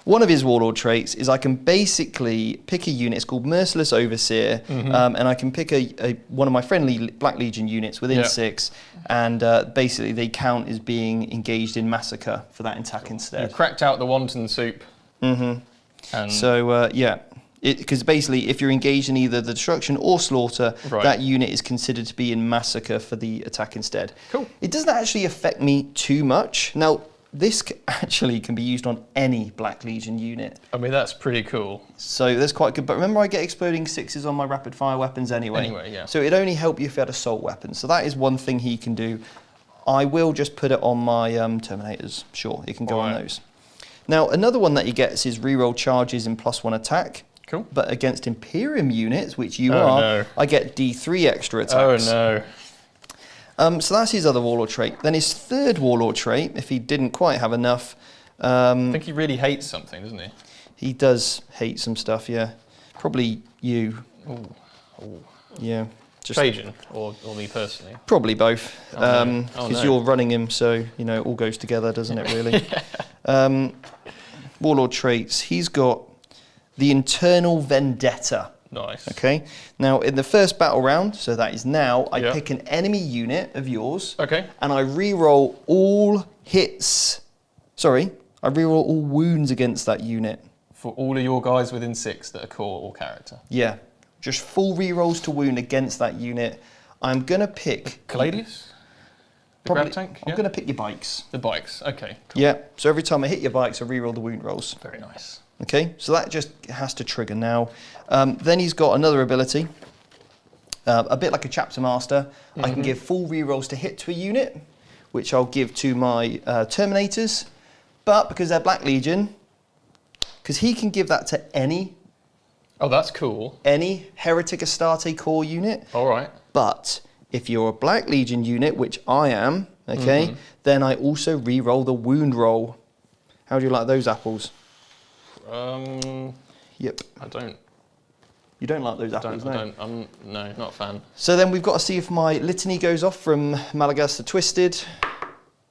[SPEAKER 1] One of his warlord traits is I can basically pick a unit, it's called Merciless Overseer, and I can pick one of my friendly Black Legion units within 6, and basically they count as being engaged in massacre for that attack instead.
[SPEAKER 3] You cracked out the wonton soup. And
[SPEAKER 1] So, yeah, because basically if you're engaged in either the destruction or slaughter, that unit is considered to be in massacre for the attack instead.
[SPEAKER 3] Cool.
[SPEAKER 1] It doesn't actually affect me too much. Now, this actually can be used on any Black Legion unit.
[SPEAKER 3] I mean, that's pretty cool.
[SPEAKER 1] So that's quite good. But remember, I get exploding 6s on my rapid fire weapons anyway.
[SPEAKER 3] Yeah.
[SPEAKER 1] So it'd only help you if you had assault weapons. So that is one thing he can do. I will just put it on my Terminators. Sure, it can go on those. Now, another one that he gets is reroll charges in +1 attack.
[SPEAKER 3] Cool.
[SPEAKER 1] But against Imperium units, which you are, I get D3 extra attacks.
[SPEAKER 3] Oh, no.
[SPEAKER 1] So that's his other warlord trait. Then his 3rd warlord trait, if he didn't quite have enough...
[SPEAKER 3] I think he really hates something, doesn't he?
[SPEAKER 1] He does hate some stuff, yeah. Probably you.
[SPEAKER 3] Ooh.
[SPEAKER 1] Yeah. Just
[SPEAKER 3] Trajan, or me personally?
[SPEAKER 1] probably both.
[SPEAKER 3] no.
[SPEAKER 1] Because you're running him, so, you know, it all goes together, doesn't it, really? Warlord traits. He's got the Internal Vendetta.
[SPEAKER 3] Nice.
[SPEAKER 1] Okay. Now, in the first battle round, so that is now, I pick an enemy unit of yours.
[SPEAKER 3] Okay.
[SPEAKER 1] And I reroll all hits. Sorry, I reroll all wounds against that unit.
[SPEAKER 3] For all of your guys within 6 that are core or character.
[SPEAKER 1] Yeah. Just full rerolls to wound against that unit. I'm going to pick...
[SPEAKER 3] Caladius? The
[SPEAKER 1] Probably,
[SPEAKER 3] grab tank?
[SPEAKER 1] I'm going to pick your bikes.
[SPEAKER 3] The bikes, okay. Cool.
[SPEAKER 1] Yeah, so every time I hit your bikes, I reroll the wound rolls.
[SPEAKER 3] Very nice.
[SPEAKER 1] Okay, so that just has to trigger now. Then he's got another ability, a bit like a chapter master. I can give full rerolls to hit to a unit, which I'll give to my Terminators. But because they're Black Legion, because he can give that to any
[SPEAKER 3] that's cool.
[SPEAKER 1] Any Heretic Astarte core unit.
[SPEAKER 3] All right.
[SPEAKER 1] But if you're a Black Legion unit, which I am, okay, then I also re-roll the wound roll. How do you like those apples? Yep.
[SPEAKER 3] I don't.
[SPEAKER 1] You don't like those apples, no?
[SPEAKER 3] I'm not a fan.
[SPEAKER 1] So then we've got to see if my litany goes off from Malagas to Twisted.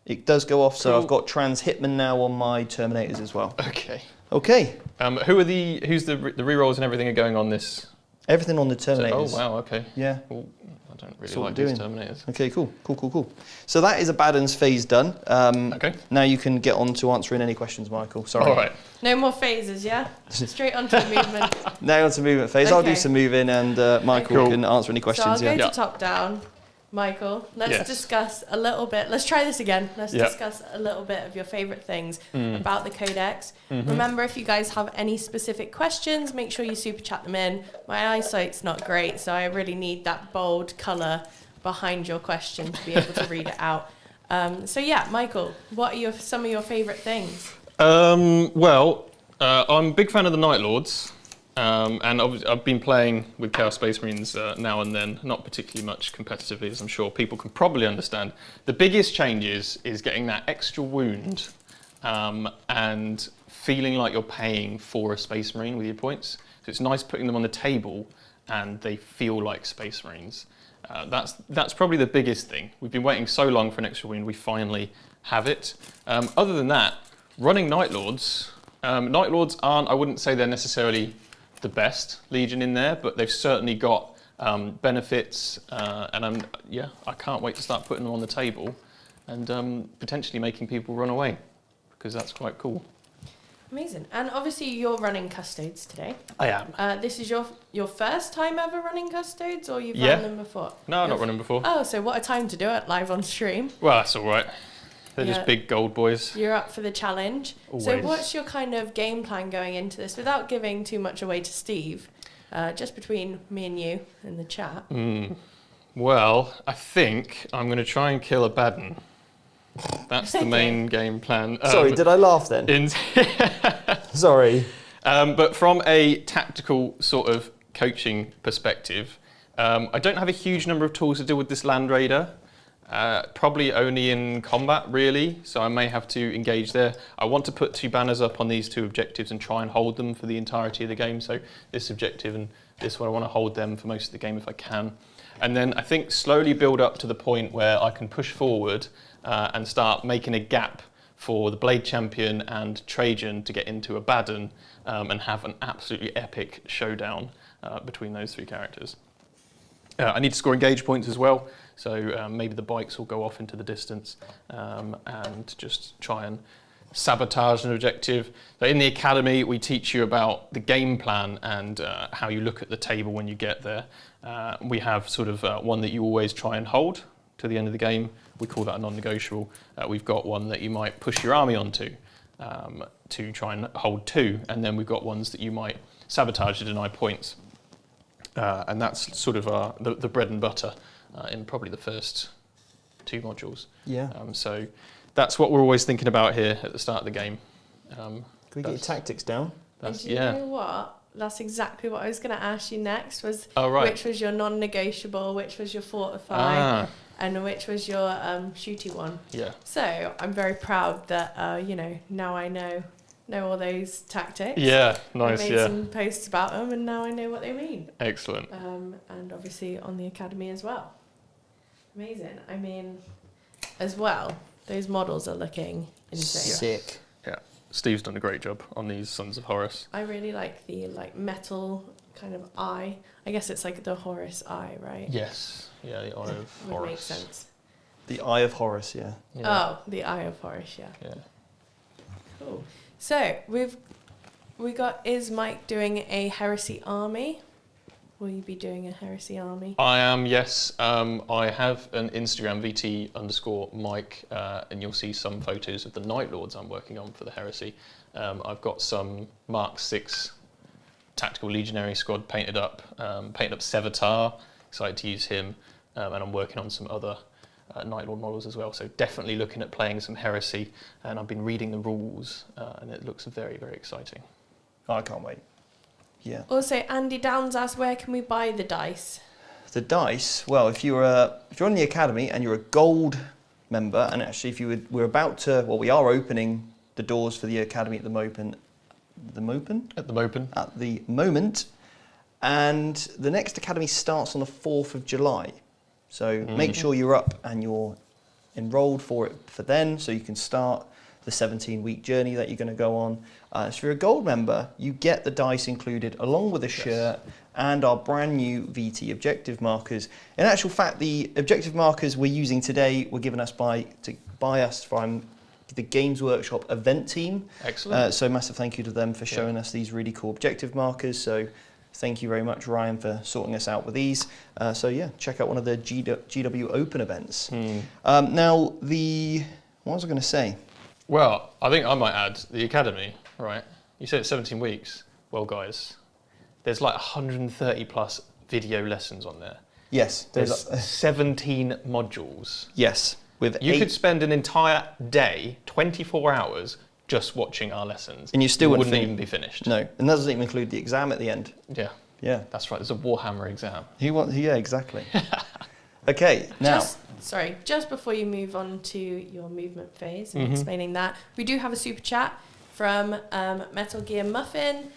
[SPEAKER 1] It does go off, so I've got Trans Hitman now on my Terminators as well.
[SPEAKER 3] Okay.
[SPEAKER 1] Okay.
[SPEAKER 3] Who's the rerolls and everything are going on this?
[SPEAKER 1] Everything on the Terminators.
[SPEAKER 3] Oh wow, okay.
[SPEAKER 1] Yeah.
[SPEAKER 3] Well, I don't really
[SPEAKER 1] That's what
[SPEAKER 3] like
[SPEAKER 1] we're
[SPEAKER 3] these
[SPEAKER 1] doing.
[SPEAKER 3] Terminators.
[SPEAKER 1] Okay, cool. So that is Abaddon's phase done.
[SPEAKER 3] Okay.
[SPEAKER 1] Now you can get on to answering any questions, Michael. Sorry.
[SPEAKER 3] All right.
[SPEAKER 2] No more phases, yeah? Straight onto the movement.
[SPEAKER 1] Now on to movement phase. I'll do
[SPEAKER 2] Okay.
[SPEAKER 1] some moving and Michael
[SPEAKER 3] Cool.
[SPEAKER 1] can answer any
[SPEAKER 2] So
[SPEAKER 1] questions.
[SPEAKER 2] I'll go
[SPEAKER 1] Yeah.
[SPEAKER 2] to top down. Michael, let's
[SPEAKER 3] Yes.
[SPEAKER 2] discuss a little bit. Let's try this again. Let's
[SPEAKER 3] Yeah.
[SPEAKER 2] discuss a little bit of your favourite things about the Codex. Remember, if you guys have any specific questions, make sure you super chat them in. My eyesight's not great, so I really need that bold colour behind your question to be able to read it out. So yeah, Michael, what are some of your favourite things?
[SPEAKER 3] I'm a big fan of the Night Lords. And obviously I've been playing with Chaos Space Marines now and then, not particularly much competitively, as I'm sure people can probably understand. The biggest changes is getting that extra wound and feeling like you're paying for a Space Marine with your points. So it's nice putting them on the table and they feel like Space Marines. That's probably the biggest thing. We've been waiting so long for an extra wound, we finally have it. Other than that, running Night Lords aren't, I wouldn't say they're necessarily the best Legion in there, but they've certainly got benefits, and I can't wait to start putting them on the table and potentially making people run away, because that's quite cool.
[SPEAKER 2] Amazing. And obviously you're running Custodes today.
[SPEAKER 3] I am.
[SPEAKER 2] This is your first time ever running Custodes, or you've
[SPEAKER 3] Yeah.
[SPEAKER 2] run them before?
[SPEAKER 3] No, I've not run them before.
[SPEAKER 2] Oh, so what a time to do it live on stream.
[SPEAKER 3] Well, that's all right. They're
[SPEAKER 2] Yeah.
[SPEAKER 3] just big gold boys.
[SPEAKER 2] You're up for the challenge. So
[SPEAKER 3] Always.
[SPEAKER 2] what's your kind of game plan going into this, without giving too much away to Steve, just between me and you in the chat?
[SPEAKER 3] Well, I think I'm going to try and kill Abaddon. That's the main game plan.
[SPEAKER 1] Sorry, did I laugh then? Sorry.
[SPEAKER 3] But from a tactical sort of coaching perspective, I don't have a huge number of tools to deal with this Land Raider. Probably only in combat, really, so I may have to engage there. I want to put 2 banners up on these 2 objectives and try and hold them for the entirety of the game. So this objective and this one, I want to hold them for most of the game if I can. And then I think slowly build up to the point where I can push forward and start making a gap for the Blade Champion and Trajan to get into Abaddon and have an absolutely epic showdown between those 3 characters. I need to score engage points as well, so maybe the bikes will go off into the distance and just try and sabotage an objective. So in the academy, we teach you about the game plan and how you look at the table when you get there. We have sort of one that you always try and hold to the end of the game. We call that a non-negotiable. We've got one that you might push your army onto to try and hold 2, and then we've got ones that you might sabotage to deny points. And that's sort of the bread and butter in probably the first 2 modules.
[SPEAKER 1] Yeah.
[SPEAKER 3] So that's what we're always thinking about here at the start of the game.
[SPEAKER 1] Can we get your tactics down?
[SPEAKER 2] And do you know what? That's exactly what I was going to ask you next, was which was your non-negotiable, which was your fortify, and which was your shooty one.
[SPEAKER 3] Yeah.
[SPEAKER 2] So I'm very proud that, now I know all those tactics.
[SPEAKER 3] Yeah, nice,
[SPEAKER 2] I made some posts about them, and now I know what they mean.
[SPEAKER 3] Excellent.
[SPEAKER 2] And obviously on the academy as well. Amazing. I mean, as well, those models are looking insane.
[SPEAKER 1] Sick.
[SPEAKER 3] Yeah, Steve's done a great job on these Sons of Horus.
[SPEAKER 2] I really like the metal kind of eye. I guess it's like the Horus eye, right?
[SPEAKER 3] Yes. Yeah, the Eye of
[SPEAKER 2] Would
[SPEAKER 3] Horus.
[SPEAKER 2] make sense.
[SPEAKER 1] The Eye of Horus, yeah.
[SPEAKER 2] Oh, the Eye of Horus, yeah.
[SPEAKER 3] Yeah.
[SPEAKER 2] Cool. So we got, is Mike doing a heresy army? Will you be doing a heresy army?
[SPEAKER 3] I am, yes. I have an Instagram VT_Mike, and you'll see some photos of the Night Lords I'm working on for the heresy. I've got some Mark 6 Tactical Legionary squad painted up Sevatar, excited to use him, and I'm working on some other Night Lord models as well, so definitely looking at playing some heresy, and I've been reading the rules, and it looks very, very exciting.
[SPEAKER 1] Oh, I can't wait. Yeah.
[SPEAKER 2] Also, Andy Downs asked, where can we buy the dice?
[SPEAKER 1] The dice, well, if you're on the academy and you're a gold member, and actually if we're about to, well, we are opening the doors for the academy at the moment, and the next academy starts on the 4th of July. So make sure you're up and you're enrolled for then, so you can start the 17-week journey that you're going to go on. So if you're a gold member, you get the dice included along with a shirt and our brand new VT objective markers. In actual fact, the objective markers we're using today were given us by us from the Games Workshop event team.
[SPEAKER 3] Excellent.
[SPEAKER 1] So massive thank you to them for showing us these really cool objective markers. So thank you very much, Ryan, for sorting us out with these. So yeah, check out one of the GW Open events. Now, what was I going to say?
[SPEAKER 3] Well, I think I might add the academy, right? You said it's 17 weeks. Well, guys, there's like 130 plus video lessons on there.
[SPEAKER 1] Yes.
[SPEAKER 3] There's 17 modules.
[SPEAKER 1] Yes.
[SPEAKER 3] You could spend an entire day, 24 hours, just watching our lessons.
[SPEAKER 1] And you still
[SPEAKER 3] wouldn't even be finished.
[SPEAKER 1] No, and that doesn't even include the exam at the end.
[SPEAKER 3] Yeah.
[SPEAKER 1] Yeah.
[SPEAKER 3] That's right, there's a Warhammer exam.
[SPEAKER 1] Yeah, exactly. Okay, now.
[SPEAKER 2] Just before you move on to your movement phase and explaining that, we do have a super chat from Metal Gear Muffin.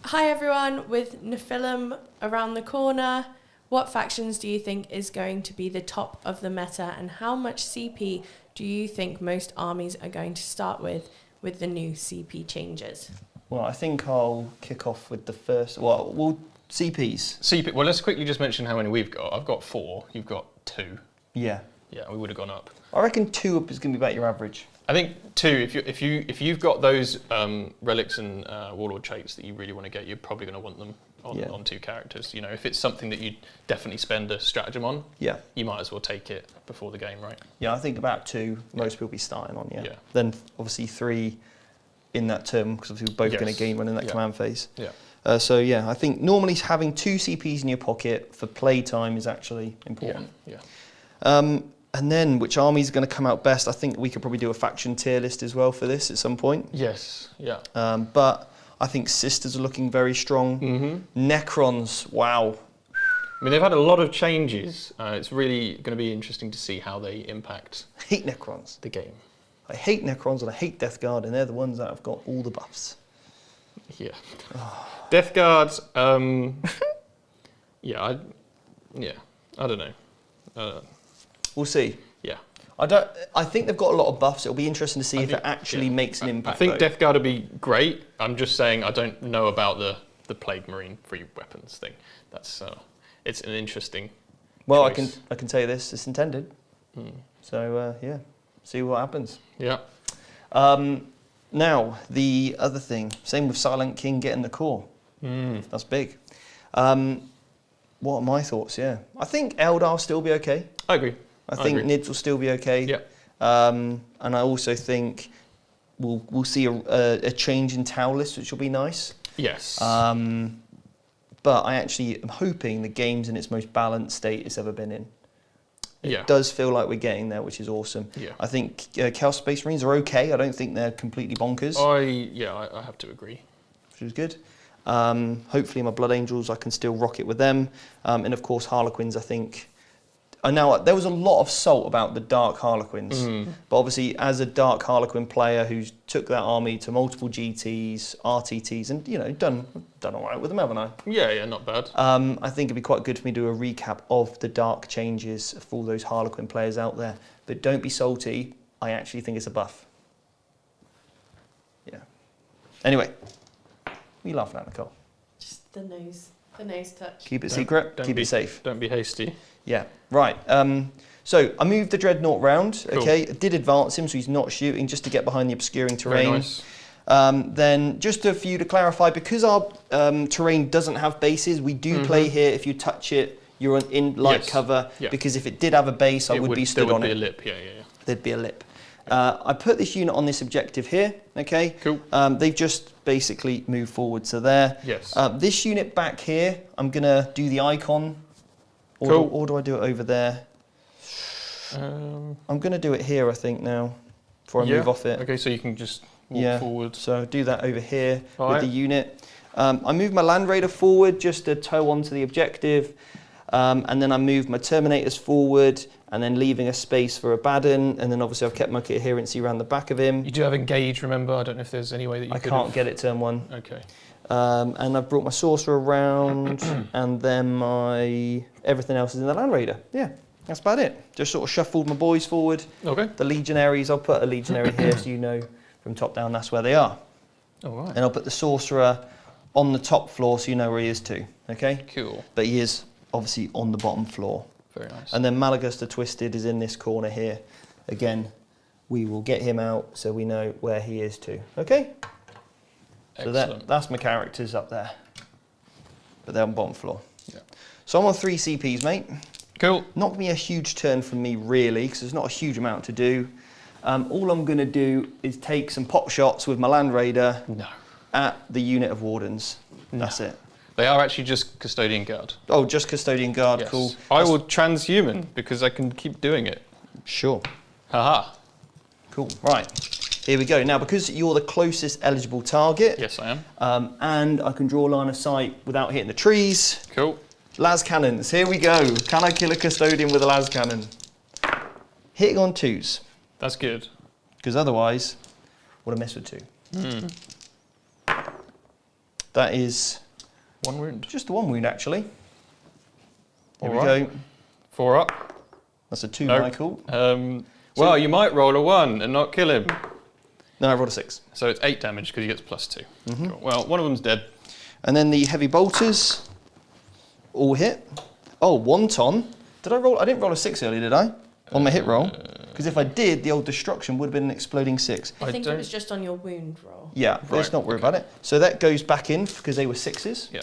[SPEAKER 2] Hi everyone, with Nephilim around the corner, what factions do you think is going to be the top of the meta, and how much CP do you think most armies are going to start with the new CP changes?
[SPEAKER 1] Well, I think I'll kick off with the first. Well, CPs.
[SPEAKER 3] Well, let's quickly just mention how many we've got. I've got 4. You've got 2.
[SPEAKER 1] Yeah.
[SPEAKER 3] Yeah, we would have gone up.
[SPEAKER 1] I reckon 2 up is going to be about your average.
[SPEAKER 3] I think too, if you've got those relics and warlord traits that you really want to get, you're probably going to want them on 2 characters. You know, if it's something that you definitely spend a stratagem on, you might as well take it before the game, right?
[SPEAKER 1] Yeah, I think about 2 most people be starting on. Then obviously 3 in that term, because obviously we're both going to gain one in that command phase. So yeah, I think normally having 2 CPs in your pocket for play time is actually important. And then, which army is going to come out best? I think we could probably do a faction tier list as well for this at some point.
[SPEAKER 3] Yes, yeah.
[SPEAKER 1] But I think Sisters are looking very strong. Necrons, wow.
[SPEAKER 3] I mean, they've had a lot of changes. It's really going to be interesting to see how they impact
[SPEAKER 1] I hate Necrons.
[SPEAKER 3] The game.
[SPEAKER 1] I hate Necrons and I hate Death Guard, and they're the ones that have got all the buffs.
[SPEAKER 3] Yeah. Death Guards, I don't know.
[SPEAKER 1] We'll see.
[SPEAKER 3] Yeah.
[SPEAKER 1] I think they've got a lot of buffs. It'll be interesting to see if it actually makes an impact.
[SPEAKER 3] I think Death Guard would be great. I'm just saying I don't know about the Plague Marine free weapons thing. That's it's an interesting choice.
[SPEAKER 1] I can tell you this, it's intended. So yeah, see what happens.
[SPEAKER 3] Yeah.
[SPEAKER 1] Now, the other thing, same with Silent King getting the core. That's big. What are my thoughts? Yeah, I think Eldar will still be okay.
[SPEAKER 3] I agree.
[SPEAKER 1] I think Nids will still be okay.
[SPEAKER 3] Yeah.
[SPEAKER 1] And I also think we'll see a change in Tau list, which will be nice.
[SPEAKER 3] Yes.
[SPEAKER 1] But I actually am hoping the game's in its most balanced state it's ever been in. It does feel like we're getting there, which is awesome.
[SPEAKER 3] Yeah.
[SPEAKER 1] I think Chaos Space Marines are okay. I don't think they're completely bonkers.
[SPEAKER 3] I have to agree.
[SPEAKER 1] Which is good. Hopefully my Blood Angels, I can still rock it with them. And of course Harlequins, I think. Now, there was a lot of salt about the Dark Harlequins, but obviously as a Dark Harlequin player who's took that army to multiple GTs, RTTs, and you know done all right with them, haven't I?
[SPEAKER 3] Yeah, not bad.
[SPEAKER 1] I think it'd be quite good for me to do a recap of the Dark changes for all those Harlequin players out there. But don't be salty, I actually think it's a buff. Yeah. Anyway, what are you laughing at, Nicole?
[SPEAKER 2] Just the nose touch.
[SPEAKER 1] Keep it secret, keep it safe.
[SPEAKER 3] Don't be hasty.
[SPEAKER 1] Yeah, right. So I moved the Dreadnought round,
[SPEAKER 3] Cool.
[SPEAKER 1] okay? I did advance him so he's not shooting, just to get behind the obscuring terrain.
[SPEAKER 3] Very nice.
[SPEAKER 1] Then just a few to clarify, because our terrain doesn't have bases, we do play here. If you touch it, you're in light cover, because if it did have a base, I would be stood on it.
[SPEAKER 3] There would be a lip, yeah.
[SPEAKER 1] There'd be a lip. I put this unit on this objective here, okay?
[SPEAKER 3] Cool.
[SPEAKER 1] They've just basically moved forward to there.
[SPEAKER 3] Yes.
[SPEAKER 1] This unit back here, I'm going to do the icon. Or do I do it over there? I'm going to do it here, I think, now, before I move off it.
[SPEAKER 3] Okay, so you can just walk forward.
[SPEAKER 1] So do that over here
[SPEAKER 3] All
[SPEAKER 1] with the unit. I move my Land Raider forward just to tow onto the objective. And then I move my Terminators forward, and then leaving a space for Abaddon. And then obviously I've kept my coherency around the back of him.
[SPEAKER 3] You do have Engage, remember? I don't know if there's any way that you could.
[SPEAKER 1] I can't get it turn 1.
[SPEAKER 3] Okay.
[SPEAKER 1] And I've brought my Sorcerer around, and then everything else is in the Land Raider. Yeah, that's about it. Just sort of shuffled my boys forward.
[SPEAKER 3] Okay.
[SPEAKER 1] The Legionaries, I'll put a Legionary here so you know from top down that's where they are.
[SPEAKER 3] All right.
[SPEAKER 1] And I'll put the Sorcerer on the top floor so you know where he is too, okay?
[SPEAKER 3] Cool.
[SPEAKER 1] But he is obviously on the bottom floor.
[SPEAKER 3] Very nice.
[SPEAKER 1] And then Malagus the Twisted is in this corner here. Again, we will get him out so we know where he is too, okay?
[SPEAKER 3] Excellent.
[SPEAKER 1] So that's my characters up there. But they're on bottom floor.
[SPEAKER 3] Yeah.
[SPEAKER 1] So I'm on 3 CPs, mate.
[SPEAKER 3] Cool.
[SPEAKER 1] Not going to be a huge turn from me, really, because there's not a huge amount to do. All I'm going to do is take some pop shots with my Land Raider at the unit of Wardens. That's it.
[SPEAKER 3] They are actually just Custodian Guard.
[SPEAKER 1] Oh, just Custodian Guard,
[SPEAKER 3] Yes.
[SPEAKER 1] cool.
[SPEAKER 3] I will transhuman because I can keep doing it.
[SPEAKER 1] Sure.
[SPEAKER 3] Haha.
[SPEAKER 1] Cool, right. Here we go. Now, because you're the closest eligible target,
[SPEAKER 3] Yes, I am.
[SPEAKER 1] and I can draw line of sight without hitting the trees,
[SPEAKER 3] Cool.
[SPEAKER 1] las cannons, here we go. Can I kill a Custodian with a las cannon? Hitting on 2s,
[SPEAKER 3] That's good.
[SPEAKER 1] because otherwise, what a miss with 2. That is
[SPEAKER 3] 1 wound.
[SPEAKER 1] just the 1 wound, actually. Here we
[SPEAKER 3] Alright.
[SPEAKER 1] go.
[SPEAKER 3] 4 up.
[SPEAKER 1] That's a 2,
[SPEAKER 3] Nope.
[SPEAKER 1] Michael.
[SPEAKER 3] Well, you might roll a 1 and not kill him.
[SPEAKER 1] No, I rolled a 6.
[SPEAKER 3] So it's 8 damage because he gets +2. Cool. Well, one of them's dead.
[SPEAKER 1] And then the heavy bolters, all hit. Oh, 1 ton. Did I roll? I didn't roll a 6 earlier, did I? on my hit roll? Because if I did, the old destruction would have been an exploding 6.
[SPEAKER 2] I think it was just on your wound roll.
[SPEAKER 1] Yeah, let's not worry about it. So that goes back in because they were 6s.
[SPEAKER 3] Yeah.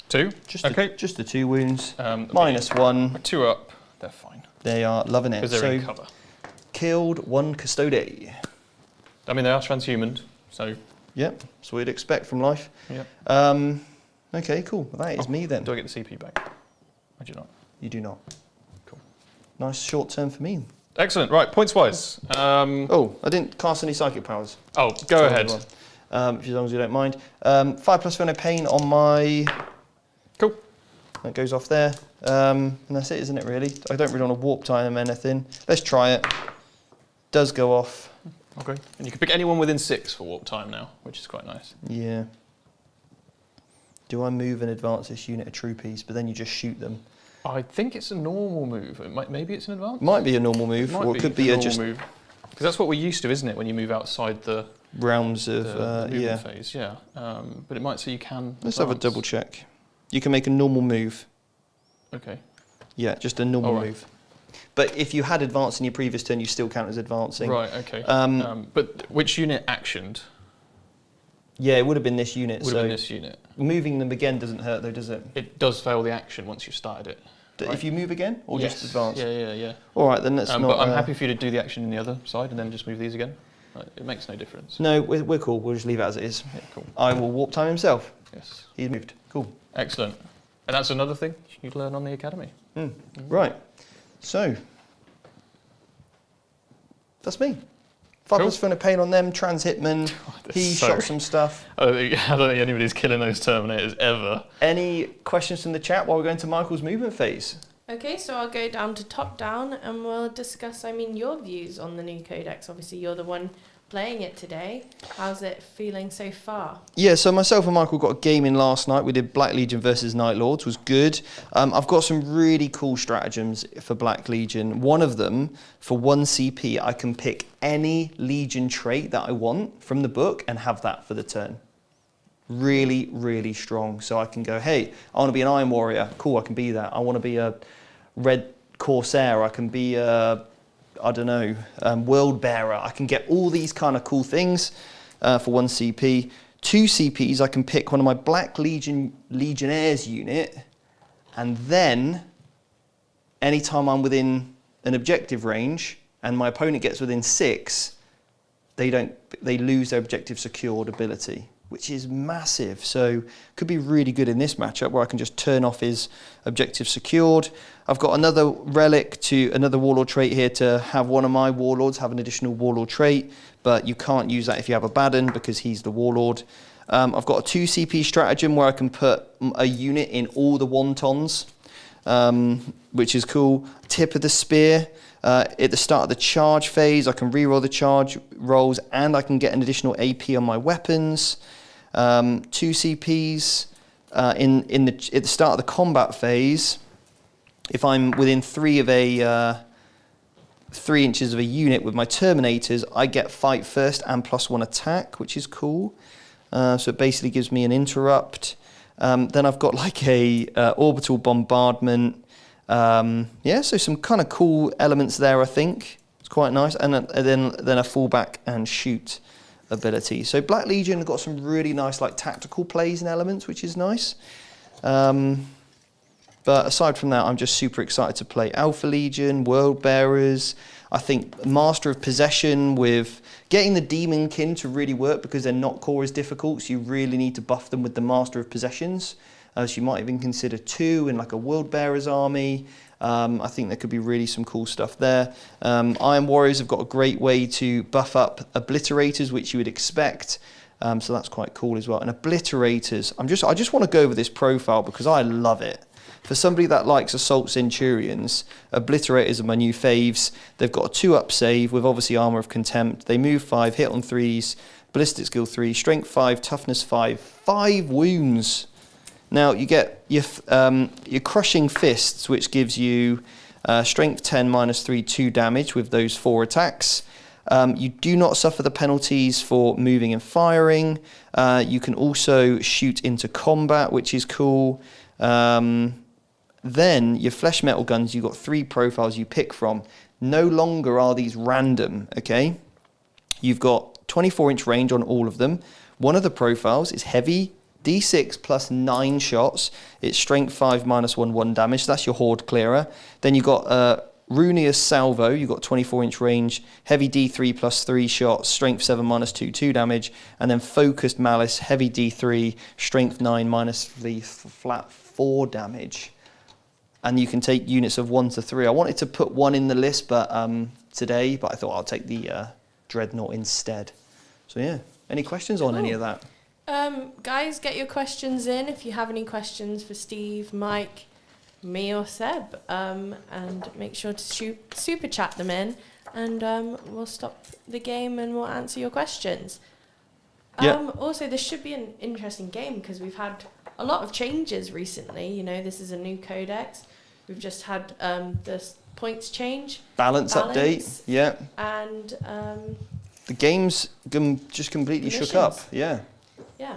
[SPEAKER 3] 2.
[SPEAKER 1] Just the 2 wounds.
[SPEAKER 3] -1.
[SPEAKER 1] 1.
[SPEAKER 3] 2 up. They're fine.
[SPEAKER 1] They are loving it.
[SPEAKER 3] Because they're in cover.
[SPEAKER 1] Killed 1 Custode.
[SPEAKER 3] I mean, they are transhumaned, so...
[SPEAKER 1] Yep, that's what you'd expect from life.
[SPEAKER 3] Yep.
[SPEAKER 1] Okay, cool. That is me then.
[SPEAKER 3] Do I get the CP back? I do not.
[SPEAKER 1] You do not.
[SPEAKER 3] Cool.
[SPEAKER 1] Nice short term for me.
[SPEAKER 3] Excellent. Right, points-wise.
[SPEAKER 1] Oh, I didn't cast any psychic powers.
[SPEAKER 3] Oh, go ahead.
[SPEAKER 1] As long as you don't mind. 5+ for no pain on my...
[SPEAKER 3] Cool.
[SPEAKER 1] That goes off there. And that's it, isn't it, really? I don't really want to warp time anything. Let's try it. Does go off.
[SPEAKER 3] Okay. And you can pick anyone within 6 for warp time now, which is quite nice.
[SPEAKER 1] Yeah. Do I move and advance this unit of troopies, but then you just shoot them?
[SPEAKER 3] I think it's a normal move. Maybe it's an advance?
[SPEAKER 1] Might be a normal move, or it could be a just...
[SPEAKER 3] move. Because that's what we're used to, isn't it, when you move outside the...
[SPEAKER 1] realms of,
[SPEAKER 3] the movement phase, yeah. But it might say you can
[SPEAKER 1] Let's have a double check. You can make a normal move.
[SPEAKER 3] Okay.
[SPEAKER 1] Yeah, just a normal move. But if you had advanced in your previous turn, you still count as advancing.
[SPEAKER 3] Right, okay. But which unit actioned?
[SPEAKER 1] Yeah, it would have been this unit.
[SPEAKER 3] Would have been this unit.
[SPEAKER 1] Moving them again doesn't hurt though, does it?
[SPEAKER 3] It does fail the action once you've started it. Right?
[SPEAKER 1] If you move again, or just advance?
[SPEAKER 3] Yeah.
[SPEAKER 1] All right, then let's not...
[SPEAKER 3] But I'm happy for you to do the action in the other side and then just move these again. It makes no difference.
[SPEAKER 1] No, we're cool. We'll just leave it as it is.
[SPEAKER 3] Yeah, cool.
[SPEAKER 1] I will warp time himself.
[SPEAKER 3] Yes.
[SPEAKER 1] He's moved. Cool.
[SPEAKER 3] Excellent. And that's another thing you'd learn on the academy.
[SPEAKER 1] Right. So... that's me. 5+ for no pain on them, trans hitman. He shot some stuff.
[SPEAKER 3] I don't think anybody's killing those Terminators ever.
[SPEAKER 1] Any questions from the chat while we're going to Michael's movement phase?
[SPEAKER 2] Okay, so I'll go down to top down and we'll discuss, your views on the new Codex. Obviously, you're the one playing it today. How's it feeling so far?
[SPEAKER 1] Yeah, so myself and Michael got a game in last night. We did Black Legion versus Night Lords, was good. I've got some really cool stratagems for Black Legion. One of them, for 1 CP, I can pick any Legion trait that I want from the book and have that for the turn. Really, really strong. So I can go, hey, I want to be an Iron Warrior. Cool, I can be that. I want to be a Red Corsair. I can be a... World Bearer. I can get all these kind of cool things for 1 CP. 2 CPs, I can pick one of my Black Legionnaires unit, and then anytime I'm within an objective range and my opponent gets within 6, they lose their objective secured ability, which is massive. So could be really good in this matchup where I can just turn off his objective secured. I've got another relic another warlord trait here to have one of my warlords have an additional warlord trait, but you can't use that if you have Abaddon because he's the warlord. I've got a 2 CP stratagem where I can put a unit in all the wontons, which is cool. Tip of the spear. At the start of the charge phase, I can reroll the charge rolls and I can get an additional AP on my weapons. 2 CPs at the start of the combat phase. If I'm within 3 inches of a unit with my Terminators, I get fight first and +1 attack, which is cool. So it basically gives me an interrupt. Then I've got like a orbital bombardment. So some kind of cool elements there, I think. It's quite nice. And then a fallback and shoot ability. So Black Legion have got some really nice like tactical plays and elements, which is nice. But aside from that, I'm just super excited to play Alpha Legion, World Bearers. I think Master of Possession with getting the Demonkin to really work because their not core is difficult, so you really need to buff them with the Master of Possessions. So you might even consider 2 in like a World Bearers army. I think there could be really some cool stuff there. Iron Warriors have got a great way to buff up Obliterators, which you would expect. So that's quite cool as well. And Obliterators, I just want to go over this profile because I love it. For somebody that likes Assault Centurions, Obliterators are my new faves. They've got a 2-up save with obviously Armour of Contempt. They move 5, hit on 3s, Ballistic Skill 3, Strength 5, Toughness 5, 5 wounds. Now you get your Crushing Fists, which gives you Strength 10 -3, 2 damage with those 4 attacks. You do not suffer the penalties for moving and firing. You can also shoot into combat, which is cool. Then your flesh metal guns, you've got 3 profiles you pick from. No longer are these random, okay? You've got 24-inch range on all of them. One of the profiles is heavy, D6 plus 9 shots. It's strength 5 minus 1 damage. That's your horde clearer. Then you've got Runeous Salvo. You've got 24-inch range, heavy D3 plus 3 shots, strength 7 minus 2 damage. And then Focused Malice, heavy D3, strength 9 minus the flat 4 damage. And you can take units of 1 to 3. I wanted to put 1 in the list today, but I thought I'll take the Dreadnought instead. So yeah, any questions on any of that?
[SPEAKER 2] Guys, get your questions in if you have any questions for Steve, Mike, me or Seb. And make sure to super chat them in, and we'll stop the game and we'll answer your questions. Also, this should be an interesting game because we've had a lot of changes recently. You know, this is a new codex. We've just had the points change. Balance
[SPEAKER 1] update, yeah.
[SPEAKER 2] And
[SPEAKER 1] the game's just completely shook up, yeah.
[SPEAKER 2] Yeah.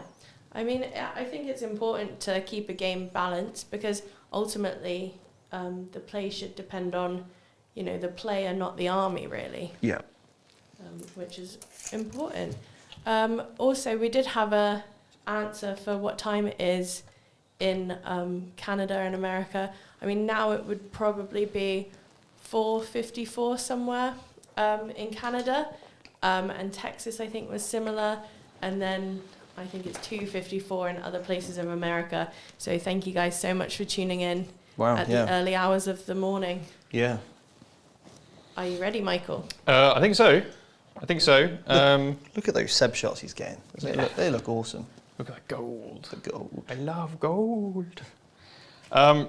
[SPEAKER 2] I mean, I think it's important to keep a game balanced because ultimately the play should depend on, you know, the player, not the army, really.
[SPEAKER 1] Yeah.
[SPEAKER 2] Which is important. Also, we did have a answer for what time it is in Canada and America. I mean, now it would probably be 4:54 somewhere in Canada, and Texas I think was similar, and then I think it's 2:54 in other places of America. So thank you guys so much for tuning in at the early hours of the morning.
[SPEAKER 1] Yeah.
[SPEAKER 2] Are you ready, Michael?
[SPEAKER 3] I think so.
[SPEAKER 1] Look at those Seb shots he's getting. They look awesome.
[SPEAKER 3] Look at that gold.
[SPEAKER 1] The gold.
[SPEAKER 3] I love gold.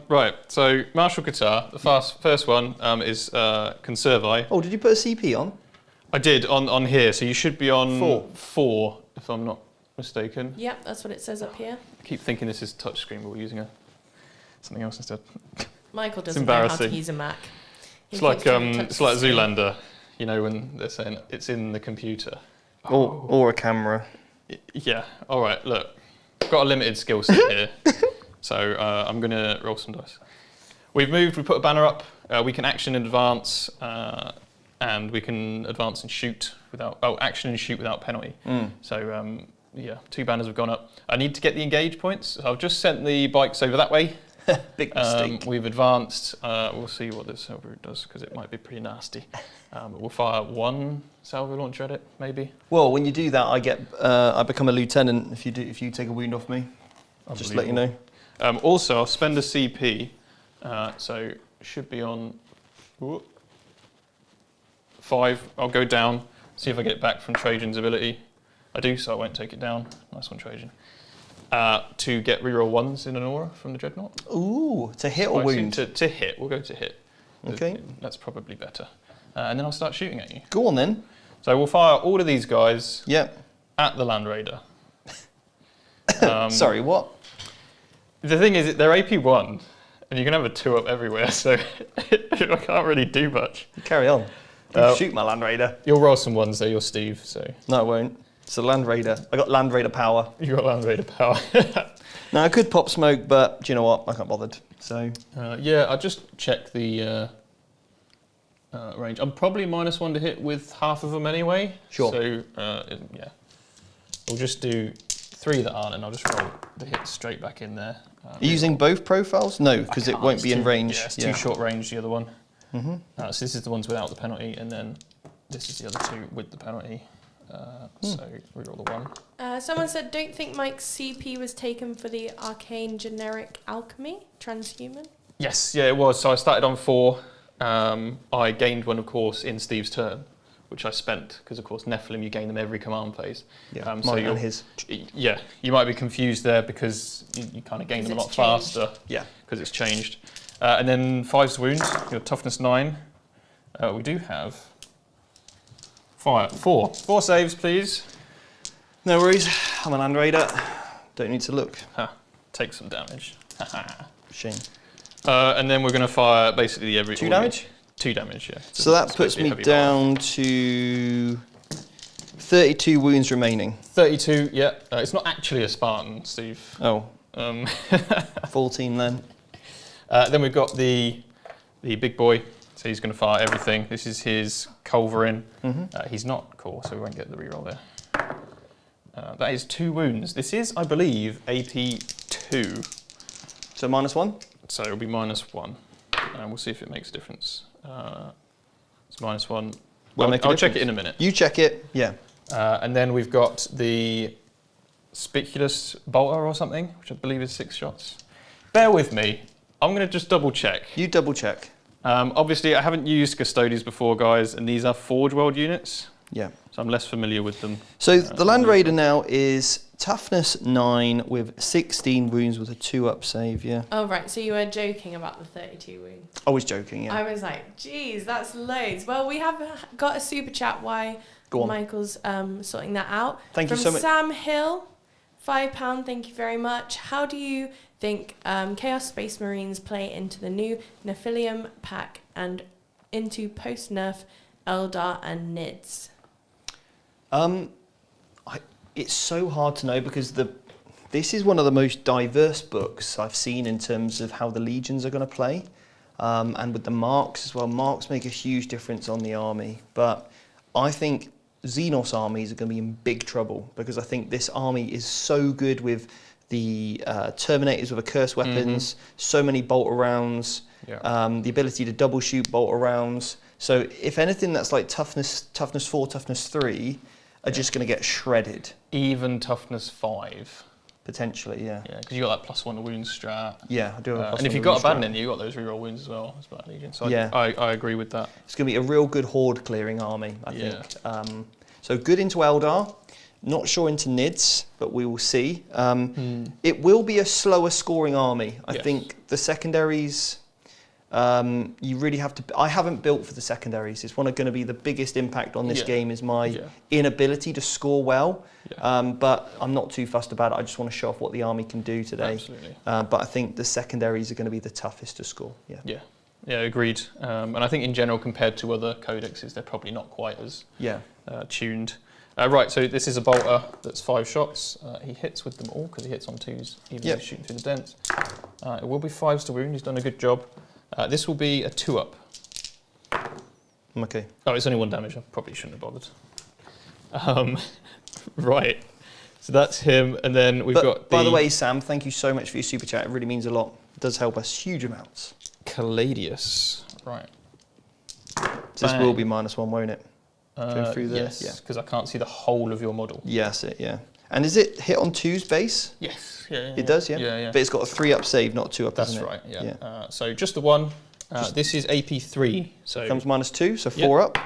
[SPEAKER 3] Right, so Martial Guitar, the first one is Conservi.
[SPEAKER 1] Oh, did you put a CP on?
[SPEAKER 3] I did, on here, so you should be on 4, if I'm not mistaken.
[SPEAKER 2] Yep, that's what it says up here.
[SPEAKER 3] I keep thinking this is touchscreen, but we're using something else instead.
[SPEAKER 2] Michael doesn't know how to use a Mac.
[SPEAKER 3] It's like Zoolander, you know, when they're saying it's in the computer.
[SPEAKER 1] Or a camera.
[SPEAKER 3] Yeah, all right, look, I've got a limited skill set here, so I'm going to roll some dice. We put a banner up, we can action and advance, and we can advance and shoot action and shoot without penalty. So, yeah, 2 banners have gone up. I need to get the engage points, so I've just sent the bikes over that way.
[SPEAKER 1] Big mistake.
[SPEAKER 3] We've advanced, we'll see what this salvo does, because it might be pretty nasty. We'll fire 1 salvo launcher at it, maybe.
[SPEAKER 1] Well, when you do that, I become a lieutenant if you take a wound off me. Just to let you know.
[SPEAKER 3] Also, I'll spend a CP, so should be on 5. I'll go down, see if I get back from Trajan's ability. I do, so I won't take it down. Nice one, Trajan. To get reroll 1s in an aura from the Dreadnought.
[SPEAKER 1] Ooh, to hit or wound?
[SPEAKER 3] To hit, we'll go to hit.
[SPEAKER 1] Okay.
[SPEAKER 3] That's probably better. And then I'll start shooting at you.
[SPEAKER 1] Go on then.
[SPEAKER 3] So we'll fire all of these guys
[SPEAKER 1] Yep.
[SPEAKER 3] at the Land Raider.
[SPEAKER 1] Sorry, what?
[SPEAKER 3] The thing is, they're AP1, and you can have a 2-up everywhere, so I can't really do much.
[SPEAKER 1] Carry on. Shoot my Land Raider.
[SPEAKER 3] You'll roll some 1s though, you're Steve, so...
[SPEAKER 1] No, I won't. It's a Land Raider. I got Land Raider power.
[SPEAKER 3] You got Land Raider power.
[SPEAKER 1] Now, I could pop smoke, but do you know what? I can't bothered. So...
[SPEAKER 3] yeah, I'll just check the range. I'm probably -1 to hit with half of them anyway.
[SPEAKER 1] Sure.
[SPEAKER 3] So, yeah. We'll just do 3 that aren't, and I'll just roll the hit straight back in there.
[SPEAKER 1] Are you using both profiles? No, because it won't be in range.
[SPEAKER 3] Yeah, it's too short range, the other one. So this is the ones without the penalty, and then this is the other 2 with the penalty. So reroll the 1.
[SPEAKER 2] Someone said, don't think Mike's CP was taken for the arcane generic alchemy transhuman?
[SPEAKER 3] Yes, yeah, it was. So I started on 4. I gained 1, of course, in Steve's turn, which I spent, because, of course, Nephilim, you gain them every command phase.
[SPEAKER 1] Yeah,
[SPEAKER 3] mine and his. Yeah, you might be confused there because you kind of gain them a lot faster.
[SPEAKER 1] Yeah.
[SPEAKER 3] Because it's changed. And then 5's wounds, your toughness 9. We do have 4 saves, please.
[SPEAKER 1] No worries. I'm a Land Raider. Don't need to look.
[SPEAKER 3] Take some damage.
[SPEAKER 1] Shame.
[SPEAKER 3] And then we're going to fire basically every...
[SPEAKER 1] 2 damage?
[SPEAKER 3] 2 damage, yeah.
[SPEAKER 1] So that puts me down to 32 wounds remaining.
[SPEAKER 3] 32, yeah. It's not actually a Spartan, Steve.
[SPEAKER 1] Oh. 14 then.
[SPEAKER 3] Then we've got the big boy. So he's going to fire everything. This is his culverin. He's not cool, so we won't get the reroll there. That is 2 wounds. This is, I believe, AP 2.
[SPEAKER 1] So -1?
[SPEAKER 3] So it'll be -1. And we'll see if it makes a difference. It's -1. I'll check it in a minute.
[SPEAKER 1] You check it, yeah.
[SPEAKER 3] And then we've got the Spiculous Bolter or something, which I believe is 6 shots. Bear with me. I'm going to just double check.
[SPEAKER 1] You double check.
[SPEAKER 3] Obviously, I haven't used Custodes before, guys, and these are Forge World units.
[SPEAKER 1] Yeah.
[SPEAKER 3] So I'm less familiar with them.
[SPEAKER 1] So the Land Raider now is toughness 9 with 16 wounds with a 2-up save, yeah.
[SPEAKER 2] Oh, right. So you were joking about the 32 wounds.
[SPEAKER 1] I was joking, yeah.
[SPEAKER 2] I was like, geez, that's loads. Well, we have got a super chat while Michael's sorting that out.
[SPEAKER 1] Thank you so much.
[SPEAKER 2] From Sam Hill, £5, thank you very much. How do you think Chaos Space Marines play into the new Nephilim pack and into post-nerf Eldar and Nids?
[SPEAKER 1] It's so hard to know because this is one of the most diverse books I've seen in terms of how the legions are going to play, and with the marks as well. Marks make a huge difference on the army, but I think Xenos armies are going to be in big trouble because I think this army is so good with the Terminators with accursed weapons, so many bolter rounds, the ability to double shoot bolter rounds. So if anything, that's like toughness 4, toughness 3 are just going to get shredded.
[SPEAKER 3] Even toughness 5.
[SPEAKER 1] Potentially, yeah.
[SPEAKER 3] Yeah, because you got that +1 wounds strat.
[SPEAKER 1] Yeah, I do have a +1
[SPEAKER 3] and if you've got Abandon, you got those reroll wounds as well as Black Legion. So
[SPEAKER 1] yeah.
[SPEAKER 3] I agree with that.
[SPEAKER 1] It's going to be a real good horde clearing army, I think. So good into Eldar, not sure into Nids, but we will see. It will be a slower scoring army. I think the secondaries, you really have to... I haven't built for the secondaries. It's one of going to be the biggest impact on this game is my inability to score well. But I'm not too fussed about it. I just want to show off what the army can do today.
[SPEAKER 3] Absolutely.
[SPEAKER 1] But I think the secondaries are going to be the toughest to score.
[SPEAKER 3] Yeah, agreed. And I think in general, compared to other codexes, they're probably not quite as tuned. Right, so this is a bolter that's 5 shots. He hits with them all because he hits on 2s, even though he's shooting through the dents. It will be 5s to wound. He's done a good job. This will be a 2-up.
[SPEAKER 1] Okay.
[SPEAKER 3] Oh, it's only 1 damage. I probably shouldn't have bothered. Right. So that's him, and then we've got
[SPEAKER 1] By the way, Sam, thank you so much for your super chat. It really means a lot. It does help us huge amounts.
[SPEAKER 3] Caladius. Right.
[SPEAKER 1] So this will be -1, won't it? Go through there?
[SPEAKER 3] Yes, because I can't see the whole of your model.
[SPEAKER 1] Yes, And is it hit on 2's base?
[SPEAKER 3] Yes.
[SPEAKER 1] It does, yeah? But it's got a 3-up save, not 2-up,
[SPEAKER 3] That's right, yeah. So just the 1. This is AP 3. So
[SPEAKER 1] comes -2, so 4-up.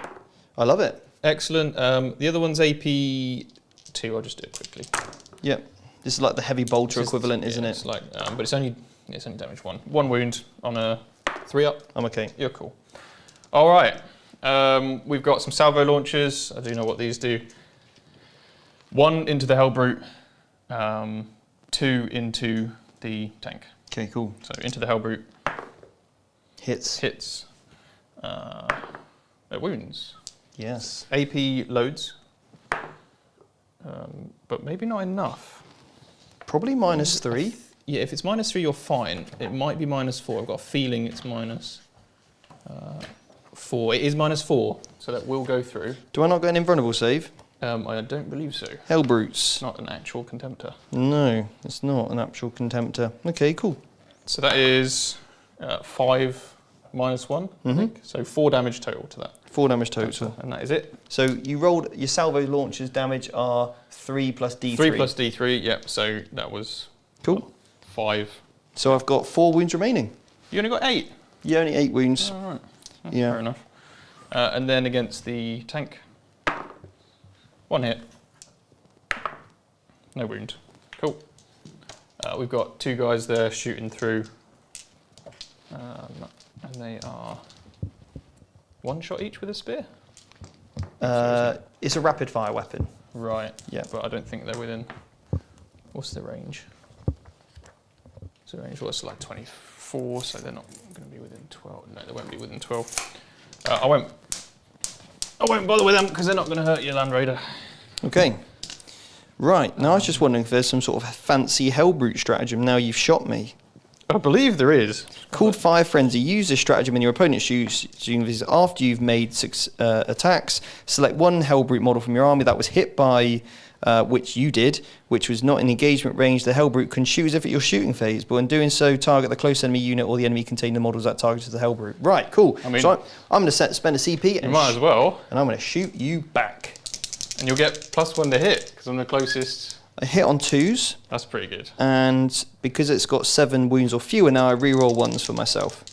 [SPEAKER 1] I love it.
[SPEAKER 3] Excellent. The other one's AP 2. I'll just do it quickly.
[SPEAKER 1] Yep. This is like the heavy bolter equivalent, isn't it?
[SPEAKER 3] It's like, but it's only damage 1. 1 wound on a 3-up.
[SPEAKER 1] I'm okay.
[SPEAKER 3] You're cool. All right. We've got some salvo launchers. I do know what these do. 1 into the Hellbrute, 2 into the tank.
[SPEAKER 1] Okay, cool.
[SPEAKER 3] So into the Hellbrute.
[SPEAKER 1] Hits.
[SPEAKER 3] Wounds.
[SPEAKER 1] Yes.
[SPEAKER 3] AP loads. But maybe not enough.
[SPEAKER 1] Probably -3.
[SPEAKER 3] Yeah, if it's -3, you're fine. It might be -4. I've got a feeling it's -4. It is -4, so that will go through.
[SPEAKER 1] Do I not get an invulnerable save?
[SPEAKER 3] I don't believe so.
[SPEAKER 1] Hellbrutes.
[SPEAKER 3] It's not an actual contemptor.
[SPEAKER 1] No, it's not an actual contemptor. Okay, cool.
[SPEAKER 3] So that is 5 -1, I think. So 4 damage total to that.
[SPEAKER 1] 4 damage total.
[SPEAKER 3] And that is it.
[SPEAKER 1] So you rolled, your salvo launches damage are 3 plus D3.
[SPEAKER 3] 3 plus D3, yep. So that was
[SPEAKER 1] cool.
[SPEAKER 3] 5.
[SPEAKER 1] So I've got 4 wounds remaining.
[SPEAKER 3] You only got 8?
[SPEAKER 1] You only 8 wounds.
[SPEAKER 3] All right. Fair enough. And then against the tank, 1 hit. No wound. Cool. We've got 2 guys there shooting through. And they are 1 shot each with a spear?
[SPEAKER 1] It's a rapid fire weapon.
[SPEAKER 3] Right.
[SPEAKER 1] Yeah.
[SPEAKER 3] But I don't think they're within... What's the range? So the range was like 24, so they're not going to be within 12. No, they won't be within 12. I won't bother with them because they're not going to hurt your Land Raider.
[SPEAKER 1] Okay. Right, now I was just wondering if there's some sort of fancy Hellbrute stratagem now you've shot me.
[SPEAKER 3] I believe there is.
[SPEAKER 1] Called Fire Frenzy. Use this stratagem in your opponent's shooting visits after you've made 6 attacks. Select one Hellbrute model from your army that was hit by, which you did, which was not in engagement range. The Hellbrute can shoot as if at your shooting phase, but when doing so, target the close enemy unit or the enemy containing the models that targeted the Hellbrute. Right, cool. I mean, so I'm going to spend a CP.
[SPEAKER 3] You might as well.
[SPEAKER 1] And I'm going to shoot you back.
[SPEAKER 3] And you'll get +1 to hit, because I'm the closest.
[SPEAKER 1] I hit on 2s.
[SPEAKER 3] That's pretty good.
[SPEAKER 1] And because it's got 7 wounds or fewer now, I reroll 1s for myself.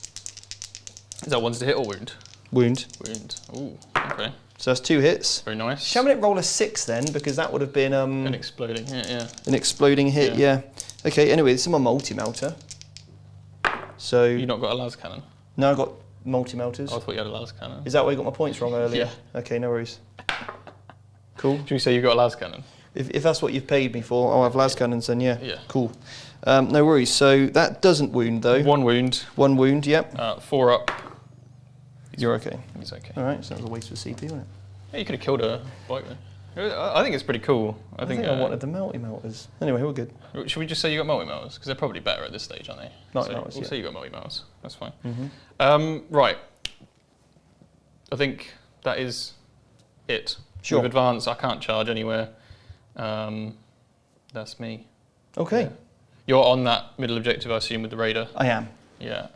[SPEAKER 3] Is that 1s to hit or wound?
[SPEAKER 1] Wound.
[SPEAKER 3] Wound. Ooh, okay.
[SPEAKER 1] So that's 2 hits.
[SPEAKER 3] Very nice.
[SPEAKER 1] Shall we roll a 6 then? Because that would have been...
[SPEAKER 3] an exploding hit, yeah.
[SPEAKER 1] An exploding hit, yeah. Okay, anyway, this is my multi-melter. So...
[SPEAKER 3] You not got a las cannon?
[SPEAKER 1] No, I got multi-melters.
[SPEAKER 3] I thought you had a las cannon.
[SPEAKER 1] Is that why you got my points wrong earlier?
[SPEAKER 3] Yeah.
[SPEAKER 1] Okay, no worries. Cool.
[SPEAKER 3] Should we say you got a las cannon?
[SPEAKER 1] If that's what you've paid me for, I'll have las cannons then, yeah.
[SPEAKER 3] Yeah.
[SPEAKER 1] Cool. No worries. So that doesn't wound though.
[SPEAKER 3] 1 wound.
[SPEAKER 1] 1 wound, yep.
[SPEAKER 3] 4 up.
[SPEAKER 1] You're okay.
[SPEAKER 3] He's okay.
[SPEAKER 1] All right, so that was a waste of CP, wasn't it?
[SPEAKER 3] Yeah, you could have killed a bike then. I think it's pretty cool.
[SPEAKER 1] I think I wanted the multi-melters. Anyway, we're good.
[SPEAKER 3] Should we just say you got multi-melters? Because they're probably better at this stage, aren't they?
[SPEAKER 1] Multi-melters,
[SPEAKER 3] We'll
[SPEAKER 1] yeah.
[SPEAKER 3] say you got multi-melters. That's fine.
[SPEAKER 1] Mm-hmm.
[SPEAKER 3] Right. I think that is it.
[SPEAKER 1] Sure.
[SPEAKER 3] With advance, I can't charge anywhere. That's me.
[SPEAKER 1] Okay.
[SPEAKER 3] Yeah. You're on that middle objective, I assume, with the Raider.
[SPEAKER 1] I am.
[SPEAKER 3] Yeah.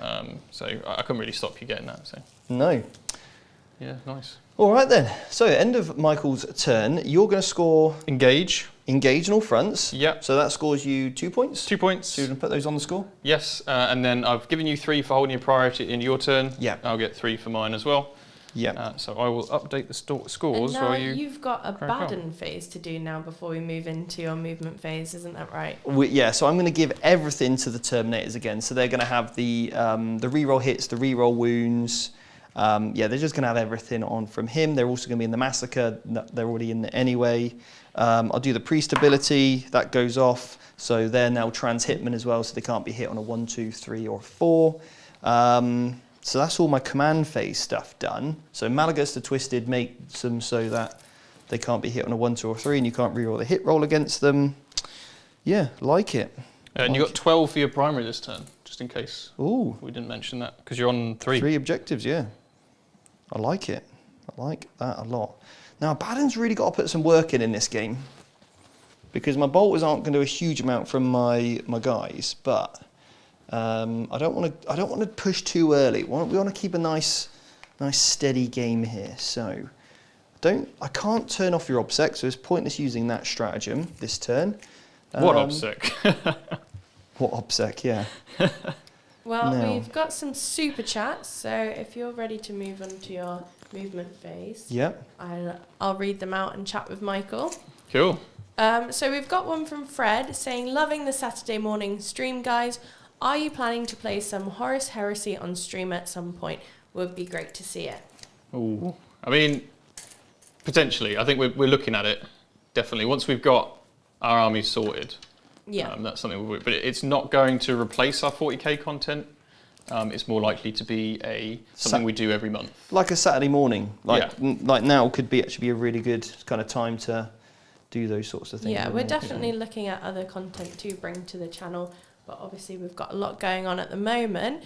[SPEAKER 3] So I couldn't really stop you getting that. So.
[SPEAKER 1] No.
[SPEAKER 3] Yeah. Nice.
[SPEAKER 1] All right then. So end of Michael's turn. You're going to score
[SPEAKER 3] Engage
[SPEAKER 1] on all fronts.
[SPEAKER 3] Yep.
[SPEAKER 1] So that scores you 2 points.
[SPEAKER 3] 2 points.
[SPEAKER 1] So you're going to put those on the score.
[SPEAKER 3] Yes. And then I've given you 3 for holding your priority in your turn.
[SPEAKER 1] Yeah.
[SPEAKER 3] I'll get 3 for mine as well.
[SPEAKER 1] Yeah.
[SPEAKER 3] So I will update the scores
[SPEAKER 2] And now
[SPEAKER 3] while you.
[SPEAKER 2] you've got a
[SPEAKER 3] crack on.
[SPEAKER 2] Abandon phase to do now before we move into your movement phase, isn't that right?
[SPEAKER 1] Yeah, so I'm going to give everything to the Terminators again. So they're going to have the reroll hits, the reroll wounds. Yeah, they're just going to have everything on from him. They're also going to be in the Massacre. They're already in there anyway. I'll do the Priest ability. That goes off. So they're now trans hitmen as well, so they can't be hit on a 1, 2, 3, or 4. So that's all my command phase stuff done. So Malagas the Twisted makes them so that they can't be hit on a 1, 2, or 3, and you can't reroll the hit roll against them. Yeah, like it.
[SPEAKER 3] And you got 12 for your primary this turn, just in case.
[SPEAKER 1] Ooh.
[SPEAKER 3] We didn't mention that, because you're on 3.
[SPEAKER 1] 3 objectives, yeah. I like it. I like that a lot. Now, Abaddon's really got to put some work in this game, because my bolters aren't going to do a huge amount from my guys, but I don't want to push too early. We want to keep a nice steady game here. So I can't turn off your obsec, so it's pointless using that stratagem this turn.
[SPEAKER 3] What obsec?
[SPEAKER 1] What obsec? Yeah.
[SPEAKER 2] Well,
[SPEAKER 1] No.
[SPEAKER 2] we've got some super chats, so if you're ready to move on to your movement phase,
[SPEAKER 1] Yep.
[SPEAKER 2] I'll read them out and chat with Michael.
[SPEAKER 3] Cool.
[SPEAKER 2] So we've got one from Fred saying, loving the Saturday morning stream, guys. Are you planning to play some Horus Heresy on stream at some point? Would be great to see it.
[SPEAKER 3] Ooh. I mean, potentially. I think we're looking at it, definitely. Once we've got our armies sorted,
[SPEAKER 2] Yeah.
[SPEAKER 3] that's something we'll do. But it's not going to replace our 40k content. It's more likely to be something we do every month.
[SPEAKER 1] Like a Saturday morning, like now could actually be a really good kind of time to do those sorts of things.
[SPEAKER 2] Yeah, we're definitely looking at other content to bring to the channel, but obviously we've got a lot going on at the moment,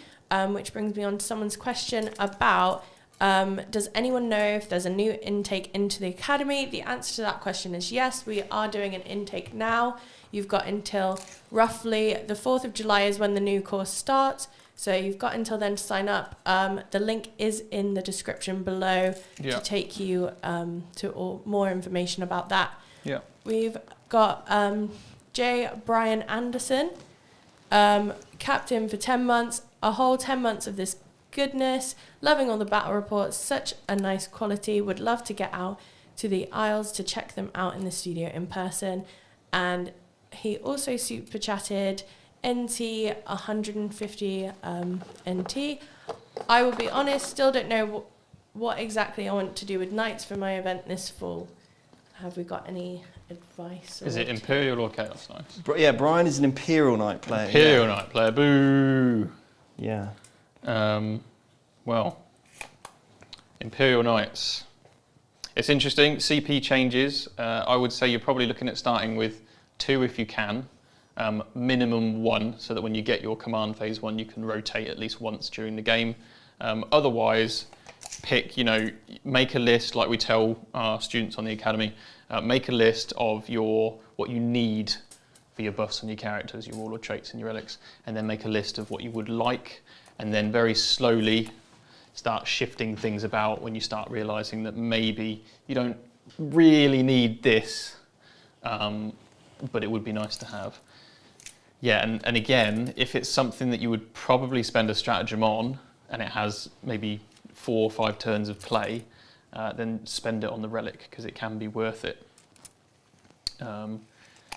[SPEAKER 2] which brings me on to someone's question about does anyone know if there's a new intake into the academy? The answer to that question is yes, we are doing an intake now. You've got until roughly the 4th of July is when the new course starts. So you've got until then to sign up. The link is in the description below to take you to more information about that.
[SPEAKER 3] Yeah.
[SPEAKER 2] We've got J. Brian Anderson, captain for 10 months, a whole 10 months of this goodness, loving all the battle reports, such a nice quality, would love to get out to the Isles to check them out in the studio in person. And he also super chatted NT 150 NT. I will be honest, still don't know what exactly I want to do with knights for my event this fall. Have we got any advice?
[SPEAKER 3] Is it Imperial or Chaos Knights?
[SPEAKER 1] Yeah, Brian is an Imperial Knight player.
[SPEAKER 3] Imperial Knight player, boo!
[SPEAKER 1] Yeah.
[SPEAKER 3] Well, Imperial Knights. It's interesting, CP changes. I would say you're probably looking at starting with 2 if you can. minimum 1, so that when you get your command phase 1, you can rotate at least once during the game. Otherwise, pick, make a list, like we tell our students on the academy, make a list of what you need for your buffs and your characters, your warlord traits and your relics, and then make a list of what you would like, and then very slowly start shifting things about when you start realizing that maybe you don't really need this, but it would be nice to have. Yeah, and again, if it's something that you would probably spend a stratagem on, and it has maybe 4 or 5 turns of play, then spend it on the relic, because it can be worth it.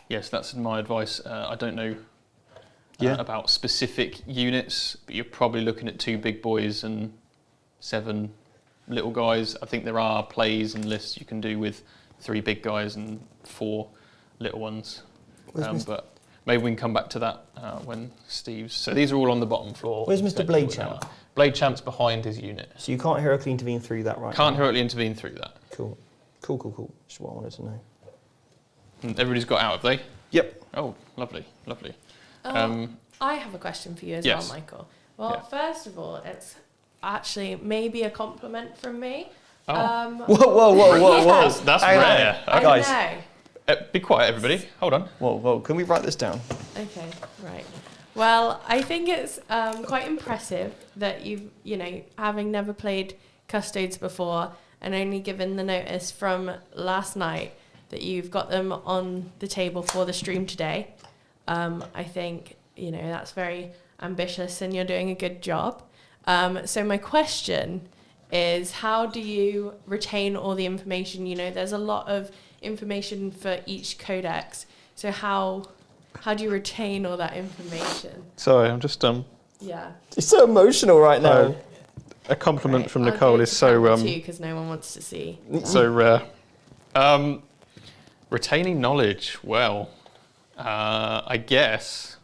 [SPEAKER 3] Yes, that's my advice. I don't know about specific units, but you're probably looking at 2 big boys and 7 little guys. I think there are plays and lists you can do with 3 big guys and 4 little ones. But maybe we can come back to that when Steve's... So these are all on the bottom floor.
[SPEAKER 1] Where's Mr. Blade Champ?
[SPEAKER 3] Blade Champ's behind his unit.
[SPEAKER 1] So you can't heroically intervene through that right
[SPEAKER 3] Can't
[SPEAKER 1] now?
[SPEAKER 3] heroically intervene through that.
[SPEAKER 1] Cool. That's what I wanted to know.
[SPEAKER 3] And everybody's got out, have they?
[SPEAKER 1] Yep.
[SPEAKER 3] Oh, lovely, lovely.
[SPEAKER 2] I have a question for you as
[SPEAKER 3] yes.
[SPEAKER 2] well, Michael. Well, first of all, it's actually maybe a compliment from me.
[SPEAKER 3] Oh.
[SPEAKER 1] Whoa.
[SPEAKER 3] That's rare.
[SPEAKER 2] I
[SPEAKER 1] Guys.
[SPEAKER 2] know.
[SPEAKER 3] Be quiet, everybody. Hold on.
[SPEAKER 1] Whoa. Can we write this down?
[SPEAKER 2] Okay, right. Well, I think it's quite impressive that you've, having never played Custodes before and only given the notice from last night, that you've got them on the table for the stream today. I think, that's very ambitious and you're doing a good job. So my question is, how do you retain all the information? There's a lot of information for each codex. So how do you retain all that information?
[SPEAKER 3] Sorry, I'm just
[SPEAKER 2] Yeah.
[SPEAKER 1] It's so emotional right now.
[SPEAKER 3] a compliment
[SPEAKER 2] Right.
[SPEAKER 3] from
[SPEAKER 2] I'll
[SPEAKER 3] Nicole
[SPEAKER 2] do
[SPEAKER 3] is so
[SPEAKER 2] because no one wants to see.
[SPEAKER 3] so rare. Retaining knowledge. Well, I guess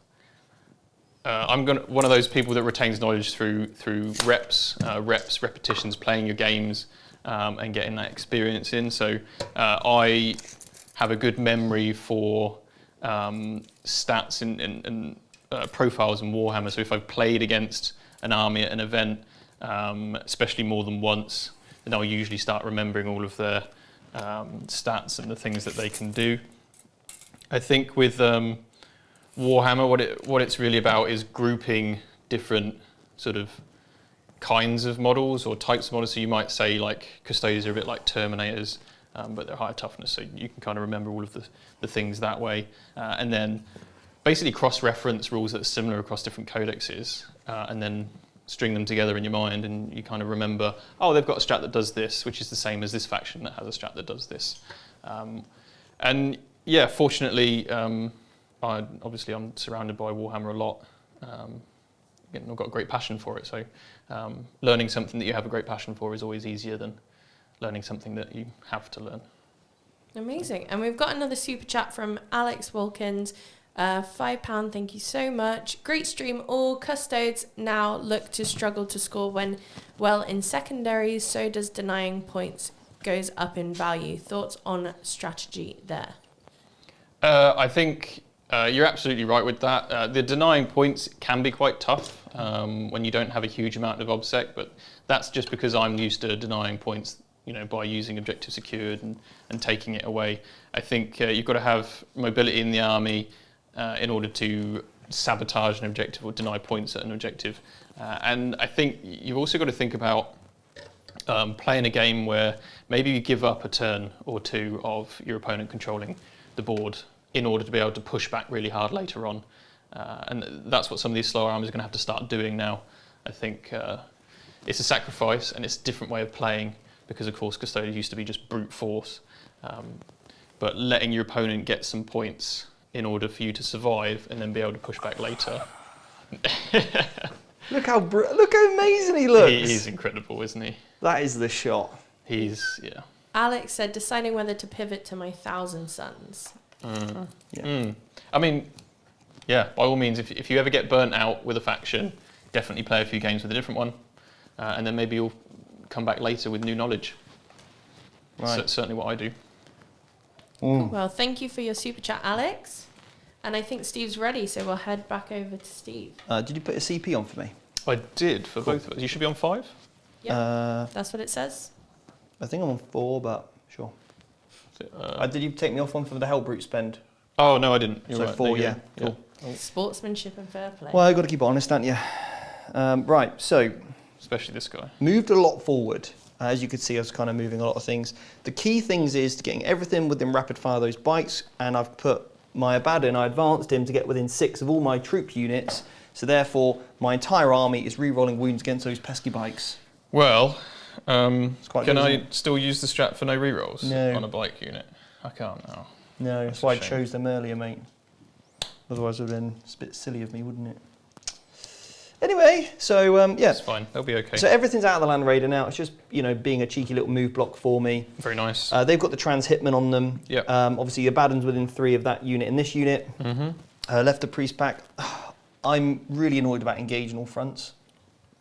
[SPEAKER 3] I'm one of those people that retains knowledge through repetitions, playing your games, and getting that experience in. So I have a good memory for stats and profiles in Warhammer. So if I've played against an army at an event, especially more than once, then I'll usually start remembering all of their stats and the things that they can do. I think with Warhammer, what it's really about is grouping different sort of kinds of models or types of models. So you might say like Custodes are a bit like Terminators, but they're higher toughness, so you can kind of remember all of the things that way. And then basically cross-reference rules that are similar across different codexes, and then string them together in your mind, and you kind of remember, oh, they've got a strat that does this, which is the same as this faction that has a strat that does this. And yeah, fortunately, obviously I'm surrounded by Warhammer a lot. I've got a great passion for it, so learning something that you have a great passion for is always easier than learning something that you have to learn.
[SPEAKER 2] Amazing. And we've got another super chat from Alex Wilkins. £5, thank you so much. Great stream. All Custodes now look to struggle to score when well in secondaries, so does denying points goes up in value. Thoughts on strategy there?
[SPEAKER 3] I think you're absolutely right with that. The denying points can be quite tough when you don't have a huge amount of obsec, but that's just because I'm used to denying points, by using objective secured and taking it away. I think you've got to have mobility in the army in order to sabotage an objective or deny points at an objective. And I think you've also got to think about playing a game where maybe you give up a turn or two of your opponent controlling the board in order to be able to push back really hard later on. And that's what some of these slower armies are going to have to start doing now. I think it's a sacrifice and it's a different way of playing because, of course, Custodes used to be just brute force. But letting your opponent get some points in order for you to survive and then be able to push back later.
[SPEAKER 1] Look how amazing he looks.
[SPEAKER 3] He's incredible, isn't he?
[SPEAKER 1] That is the shot.
[SPEAKER 3] Yeah.
[SPEAKER 2] Alex said, deciding whether to pivot to my 1,000 Sons.
[SPEAKER 3] I mean, yeah, by all means, if you ever get burnt out with a faction, definitely play a few games with a different one, and then maybe you'll come back later with new knowledge. Right. So, certainly what I do.
[SPEAKER 2] Well, thank you for your super chat, Alex. And I think Steve's ready, so we'll head back over to Steve.
[SPEAKER 1] Did you put a CP on for me?
[SPEAKER 3] I did for both of us. You should be on 5.
[SPEAKER 2] Yeah, that's what it says.
[SPEAKER 1] I think I'm on 4, but sure. Did you take me off one for the Hellbrute spend?
[SPEAKER 3] Oh, no, I didn't. You're
[SPEAKER 1] So
[SPEAKER 3] right.
[SPEAKER 1] 4,
[SPEAKER 3] There you
[SPEAKER 1] yeah.
[SPEAKER 3] go.
[SPEAKER 1] Cool.
[SPEAKER 2] Sportsmanship and fair play.
[SPEAKER 1] Well, I've got to keep it honest, haven't you? Right, so
[SPEAKER 3] Especially this guy.
[SPEAKER 1] moved a lot forward. As you could see, I was kind of moving a lot of things. The key things is getting everything within rapid fire of those bikes, and I've put my Abaddon, I advanced him to get within 6 of all my troop units, so therefore my entire army is re-rolling wounds against those pesky bikes.
[SPEAKER 3] Well,
[SPEAKER 1] quite
[SPEAKER 3] can
[SPEAKER 1] good,
[SPEAKER 3] I
[SPEAKER 1] isn't it?
[SPEAKER 3] still use the strat for no rerolls
[SPEAKER 1] No.
[SPEAKER 3] on a bike unit? I can't now.
[SPEAKER 1] No,
[SPEAKER 3] That's
[SPEAKER 1] that's why
[SPEAKER 3] a
[SPEAKER 1] I
[SPEAKER 3] shame.
[SPEAKER 1] chose them earlier, mate. Otherwise it would have been a bit silly of me, wouldn't it? Anyway, so yeah.
[SPEAKER 3] It's fine. They'll be okay.
[SPEAKER 1] So everything's out of the Land Raider now. It's just, being a cheeky little move block for me.
[SPEAKER 3] Very nice.
[SPEAKER 1] They've got the Trans Hitman on them.
[SPEAKER 3] Yep.
[SPEAKER 1] Obviously, Abaddon's within 3 of that unit and this unit. Left the Priest Pack. I'm really annoyed about engaging all fronts.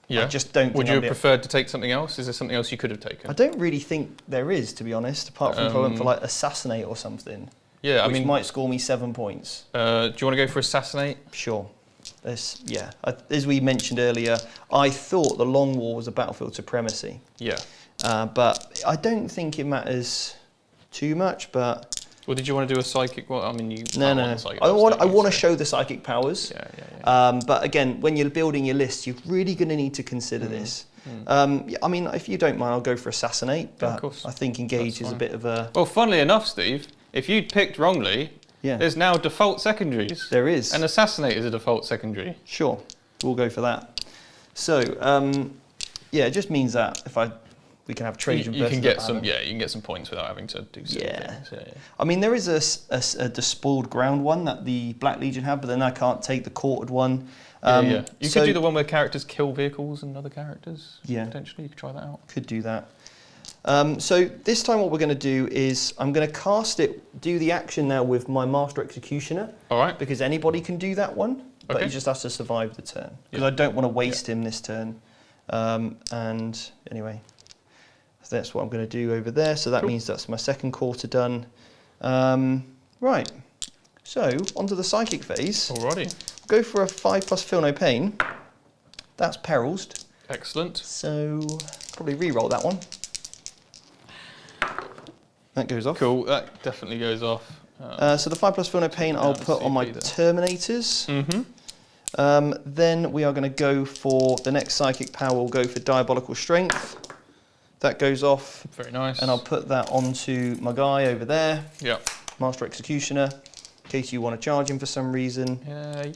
[SPEAKER 3] Yeah.
[SPEAKER 1] I just don't
[SPEAKER 3] Would
[SPEAKER 1] think
[SPEAKER 3] you
[SPEAKER 1] I'd
[SPEAKER 3] have
[SPEAKER 1] be-
[SPEAKER 3] preferred to take something else? Is there something else you could have taken?
[SPEAKER 1] I don't really think there is, to be honest, apart from if I went for like Assassinate or something.
[SPEAKER 3] Yeah, I
[SPEAKER 1] which
[SPEAKER 3] mean,
[SPEAKER 1] might score me 7 points.
[SPEAKER 3] do you want to go for Assassinate?
[SPEAKER 1] Sure. As we mentioned earlier, I thought the Long War was a battlefield supremacy.
[SPEAKER 3] Yeah.
[SPEAKER 1] But I don't think it matters too much, but...
[SPEAKER 3] Or did you want to do a psychic? Well, I mean, you.
[SPEAKER 1] No. I want to show the psychic powers.
[SPEAKER 3] Yeah.
[SPEAKER 1] But again, when you're building your list, you're really going to need to consider this. I mean, if you don't mind, I'll go for Assassinate, but
[SPEAKER 3] of course.
[SPEAKER 1] I think Engage is a bit of a...
[SPEAKER 3] Well, funnily enough, Steve, if you'd picked wrongly, there's now default secondaries.
[SPEAKER 1] There is.
[SPEAKER 3] And Assassinate is a default secondary.
[SPEAKER 1] Sure, we'll go for that. So, it just means that if we can have Trajan
[SPEAKER 3] You
[SPEAKER 1] versus
[SPEAKER 3] can get
[SPEAKER 1] Abaddon.
[SPEAKER 3] you can get some points without having to do certain things. Yeah.
[SPEAKER 1] I mean, there is a despoiled ground one that the Black Legion have, but then I can't take the quartered one.
[SPEAKER 3] You could do the one where characters kill vehicles and other characters.
[SPEAKER 1] Yeah.
[SPEAKER 3] Potentially, you could try that out.
[SPEAKER 1] Could do that. So this time what we're going to do is I'm going to do the action now with my Master Executioner.
[SPEAKER 3] All right.
[SPEAKER 1] Because anybody can do that one, but
[SPEAKER 3] Okay.
[SPEAKER 1] he just has to survive the turn. Because I don't want to waste him this turn. And anyway, that's what I'm going to do over there. So that means that's my second quarter done. Right. So onto the Psychic phase.
[SPEAKER 3] Alrighty.
[SPEAKER 1] Go for a 5+ Feel No Pain. That's Perils.
[SPEAKER 3] Excellent.
[SPEAKER 1] So probably re-roll that one. That goes off.
[SPEAKER 3] Cool. That definitely goes off.
[SPEAKER 1] So the 5+ Feel No Pain I'll put on my
[SPEAKER 3] CP there.
[SPEAKER 1] Terminators. Then we are going to go for the next Psychic Power. We'll go for Diabolical Strength. That goes off.
[SPEAKER 3] Very nice.
[SPEAKER 1] And I'll put that onto my guy over there.
[SPEAKER 3] Yeah.
[SPEAKER 1] Master Executioner. In case you want to charge him for some reason.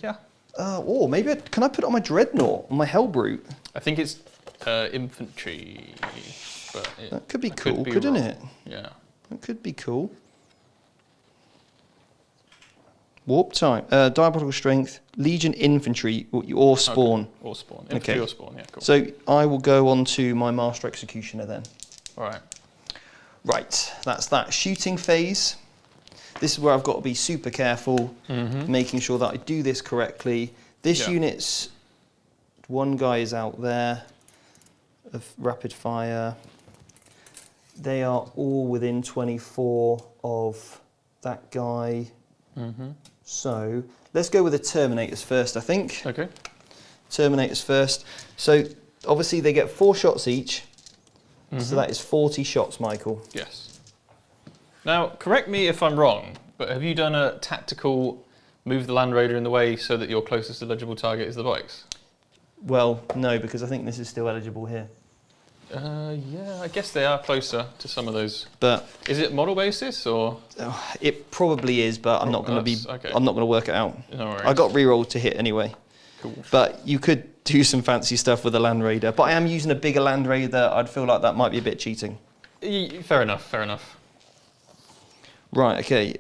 [SPEAKER 3] Yeah.
[SPEAKER 1] Or maybe, can I put it on my Dreadnought, on my Hellbrute?
[SPEAKER 3] I think it's infantry. But
[SPEAKER 1] That could be cool, couldn't
[SPEAKER 3] wrong.
[SPEAKER 1] it?
[SPEAKER 3] Yeah.
[SPEAKER 1] That could be cool. Warp Time, Diabolical Strength, Legion Infantry, or Spawn.
[SPEAKER 3] Okay. Or Spawn. Infantry
[SPEAKER 1] Okay.
[SPEAKER 3] or Spawn, yeah, cool.
[SPEAKER 1] So I will go on to my Master Executioner then.
[SPEAKER 3] All right.
[SPEAKER 1] Right, that's that shooting phase. This is where I've got to be super careful, making sure that I do this correctly. This unit's, one guy is out there of rapid fire. They are all within 24 of that guy. So let's go with the Terminators first, I think.
[SPEAKER 3] Okay.
[SPEAKER 1] Terminators first. So obviously they get 4 shots each. So that is 40 shots, Michael.
[SPEAKER 3] Yes. Now, correct me if I'm wrong, but have you done a tactical move the Land Raider in the way so that your closest eligible target is the bikes?
[SPEAKER 1] Well, no, because I think this is still eligible here.
[SPEAKER 3] Yeah, I guess they are closer to some of those.
[SPEAKER 1] But
[SPEAKER 3] Is it model basis or?
[SPEAKER 1] it probably is, but I'm not going to be.
[SPEAKER 3] Okay.
[SPEAKER 1] I'm not going to work it out.
[SPEAKER 3] No worries.
[SPEAKER 1] I got reroll to hit anyway.
[SPEAKER 3] Cool.
[SPEAKER 1] But you could do some fancy stuff with the Land Raider. But I am using a bigger Land Raider. I'd feel like that might be a bit cheating.
[SPEAKER 3] Fair enough. Fair enough.
[SPEAKER 1] Right. Okay.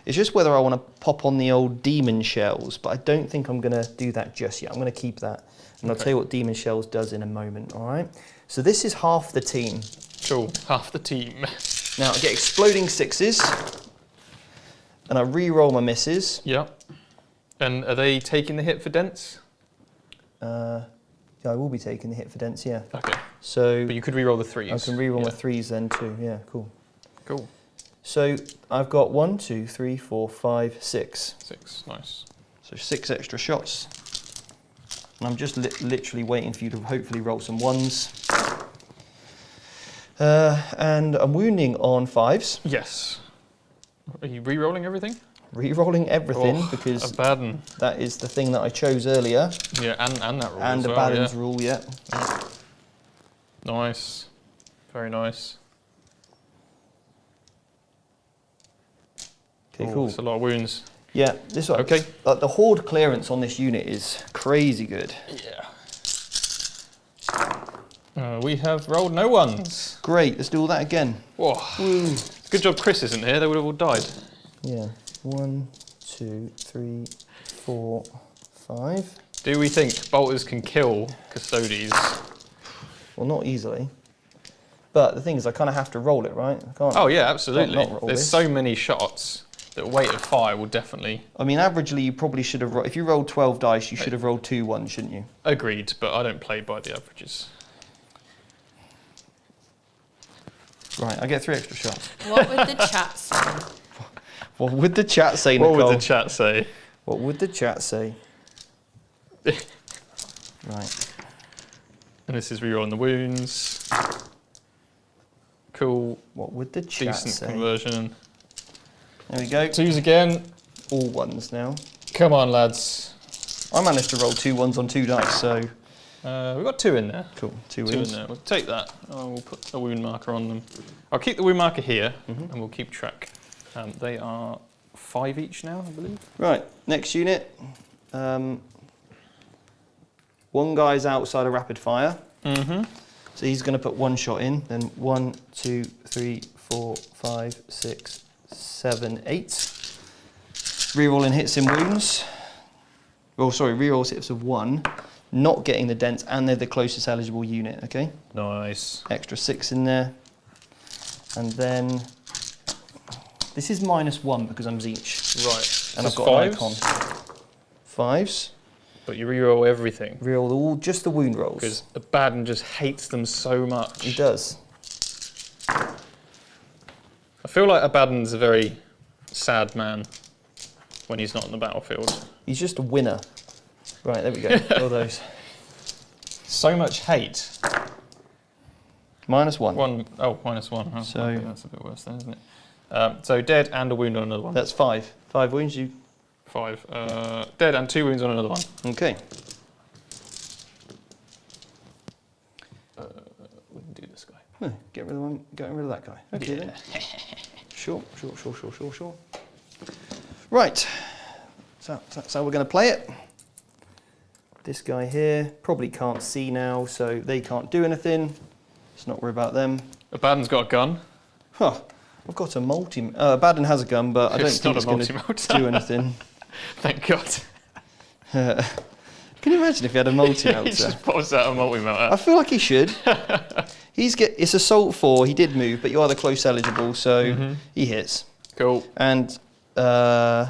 [SPEAKER 1] It's just whether I want to pop on the old Demon Shells, but I don't think I'm going to do that just yet. I'm going to keep that. And I'll tell you what Demon Shells does in a moment, all right? So this is half the team.
[SPEAKER 3] Cool. Half the team.
[SPEAKER 1] Now I get exploding 6s, and I re-roll my misses.
[SPEAKER 3] Yeah. And are they taking the hit for dents?
[SPEAKER 1] Yeah, I will be taking the hit for dents, yeah.
[SPEAKER 3] Okay.
[SPEAKER 1] So
[SPEAKER 3] But you could re-roll the 3s.
[SPEAKER 1] I can re-roll my 3s then too, yeah, cool.
[SPEAKER 3] Cool.
[SPEAKER 1] So I've got 1, 2, 3, 4, 5, 6.
[SPEAKER 3] 6, nice.
[SPEAKER 1] So 6 extra shots. And I'm just literally waiting for you to hopefully roll some 1s. And I'm wounding on 5s.
[SPEAKER 3] Yes. Are you re-rolling everything?
[SPEAKER 1] Re-rolling everything because
[SPEAKER 3] Abaddon.
[SPEAKER 1] that is the thing that I chose earlier.
[SPEAKER 3] Yeah, and that rule
[SPEAKER 1] And
[SPEAKER 3] as well,
[SPEAKER 1] Abaddon's
[SPEAKER 3] yeah.
[SPEAKER 1] rule, yeah.
[SPEAKER 3] Nice. Very nice.
[SPEAKER 1] Okay, cool.
[SPEAKER 3] That's a lot of wounds.
[SPEAKER 1] Yeah, this one.
[SPEAKER 3] Okay.
[SPEAKER 1] Like the horde clearance on this unit is crazy good.
[SPEAKER 3] Yeah. We have rolled no ones.
[SPEAKER 1] Great, let's do all that again.
[SPEAKER 3] Whoa.
[SPEAKER 1] Woo.
[SPEAKER 3] Good job Chris isn't here, they would have all died.
[SPEAKER 1] Yeah, 1, 2, 3, 4, 5.
[SPEAKER 3] Do we think bolters can kill Custodes?
[SPEAKER 1] Well, not easily. But the thing is, I kind of have to roll it, right? I can't.
[SPEAKER 3] Oh yeah, absolutely.
[SPEAKER 1] Not roll
[SPEAKER 3] There's
[SPEAKER 1] this.
[SPEAKER 3] so many shots that weight of fire will definitely...
[SPEAKER 1] I mean, averagely, you probably should have... If you rolled 12 dice, you should have rolled 2 1s, shouldn't you?
[SPEAKER 3] Agreed, but I don't play by the averages.
[SPEAKER 1] Right, I get 3 extra shots.
[SPEAKER 2] What would the chat say?
[SPEAKER 1] What would the chat say, Nicole?
[SPEAKER 3] What would the chat say?
[SPEAKER 1] What would the chat say? Right.
[SPEAKER 3] And this is rerolling the wounds. Cool.
[SPEAKER 1] What would the chat
[SPEAKER 3] Decent
[SPEAKER 1] say?
[SPEAKER 3] conversion.
[SPEAKER 1] There we go.
[SPEAKER 3] 2s again.
[SPEAKER 1] All 1s now.
[SPEAKER 3] Come on, lads.
[SPEAKER 1] I managed to roll 2 1s on 2 dice, so...
[SPEAKER 3] We've got 2 in there.
[SPEAKER 1] Cool, 2
[SPEAKER 3] 2 in
[SPEAKER 1] wins.
[SPEAKER 3] there. We'll take that. We'll put a wound marker on them. I'll keep the wound marker here, and we'll keep track. They are 5 each now, I believe.
[SPEAKER 1] Right, next unit. 1 guy's outside of rapid fire.
[SPEAKER 3] Mm-hmm.
[SPEAKER 1] So he's going to put 1 shot in. Then 1, 2, 3, 4, 5, 6, 7, 8. Rerolling hits and wounds. Oh, sorry, rerolls hits of 1. Not getting the dents, and they're the closest eligible unit, okay?
[SPEAKER 3] Nice.
[SPEAKER 1] Extra 6 in there. And then... This is -1 because I'm Zeech.
[SPEAKER 3] Right.
[SPEAKER 1] And I've
[SPEAKER 3] Just
[SPEAKER 1] got
[SPEAKER 3] 5s?
[SPEAKER 1] an icon. 5s.
[SPEAKER 3] But you reroll everything.
[SPEAKER 1] Reroll just the wound rolls.
[SPEAKER 3] Because Abaddon just hates them so much.
[SPEAKER 1] He does.
[SPEAKER 3] I feel like Abaddon's a very sad man when he's not on the battlefield.
[SPEAKER 1] He's just a winner. Right, there we go. All those.
[SPEAKER 3] So much hate.
[SPEAKER 1] -1.
[SPEAKER 3] -1. Oh.
[SPEAKER 1] So-
[SPEAKER 3] Okay, that's a bit worse then, isn't it? So dead and a wound on another one.
[SPEAKER 1] That's 5. 5 wounds, you...
[SPEAKER 3] 5. Dead and 2 wounds on another one.
[SPEAKER 1] Okay.
[SPEAKER 3] We can do this guy.
[SPEAKER 1] No, get rid of that guy. Okay then. Sure. Right. So that's how we're going to play it. This guy here probably can't see now, so they can't do anything. Let's not worry about them.
[SPEAKER 3] Abaddon's got a gun.
[SPEAKER 1] Huh. I've got a Abaddon has a gun, but I don't
[SPEAKER 3] It's
[SPEAKER 1] think
[SPEAKER 3] not
[SPEAKER 1] it's
[SPEAKER 3] a
[SPEAKER 1] going to
[SPEAKER 3] multi-motor.
[SPEAKER 1] do anything.
[SPEAKER 3] Thank God.
[SPEAKER 1] Can you imagine if he had a
[SPEAKER 3] He
[SPEAKER 1] multi-melter?
[SPEAKER 3] just pops out a multi-motor.
[SPEAKER 1] I feel like he should. It's assault 4. He did move, but you are the close eligible, so he hits.
[SPEAKER 3] Cool.
[SPEAKER 1] And no,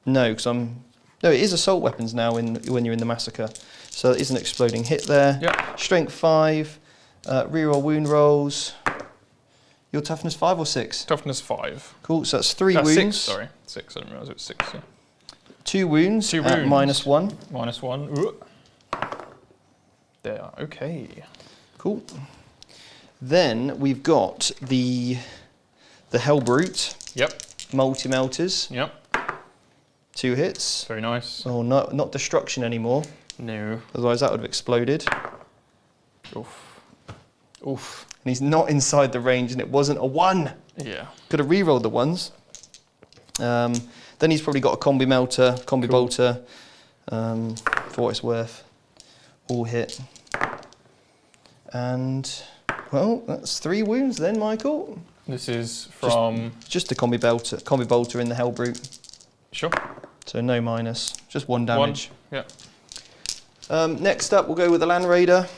[SPEAKER 1] because no, it is assault weapons now when you're in the massacre. So it is an exploding hit there.
[SPEAKER 3] Yep.
[SPEAKER 1] Strength 5, reroll wound rolls. Your toughness 5 or 6?
[SPEAKER 3] Toughness 5.
[SPEAKER 1] Cool. So that's 3 wounds.
[SPEAKER 3] 6, sorry. 6, I didn't realise it was 6. Yeah.
[SPEAKER 1] 2 wounds.
[SPEAKER 3] 2
[SPEAKER 1] at
[SPEAKER 3] wounds.
[SPEAKER 1] -1.
[SPEAKER 3] -1. Ooh. There. Okay.
[SPEAKER 1] Cool. Then we've got the Hellbrute
[SPEAKER 3] Yep.
[SPEAKER 1] multi-melters.
[SPEAKER 3] Yep.
[SPEAKER 1] 2 hits.
[SPEAKER 3] Very nice.
[SPEAKER 1] Oh, not destruction anymore.
[SPEAKER 3] No.
[SPEAKER 1] Otherwise that would have exploded.
[SPEAKER 3] Oof. Oof.
[SPEAKER 1] And he's not inside the range, and it wasn't a 1.
[SPEAKER 3] Yeah.
[SPEAKER 1] Could have re-rolled the 1s. Then he's probably got a combi melter, combi bolter, for what it's worth. All hit. And, well, that's 3 wounds then, Michael.
[SPEAKER 3] This is from...
[SPEAKER 1] Just a combi bolter in the Hellbrute.
[SPEAKER 3] Sure.
[SPEAKER 1] So no minus, just 1 damage.
[SPEAKER 3] 1. Yeah.
[SPEAKER 1] Next up, we'll go with the Land Raider.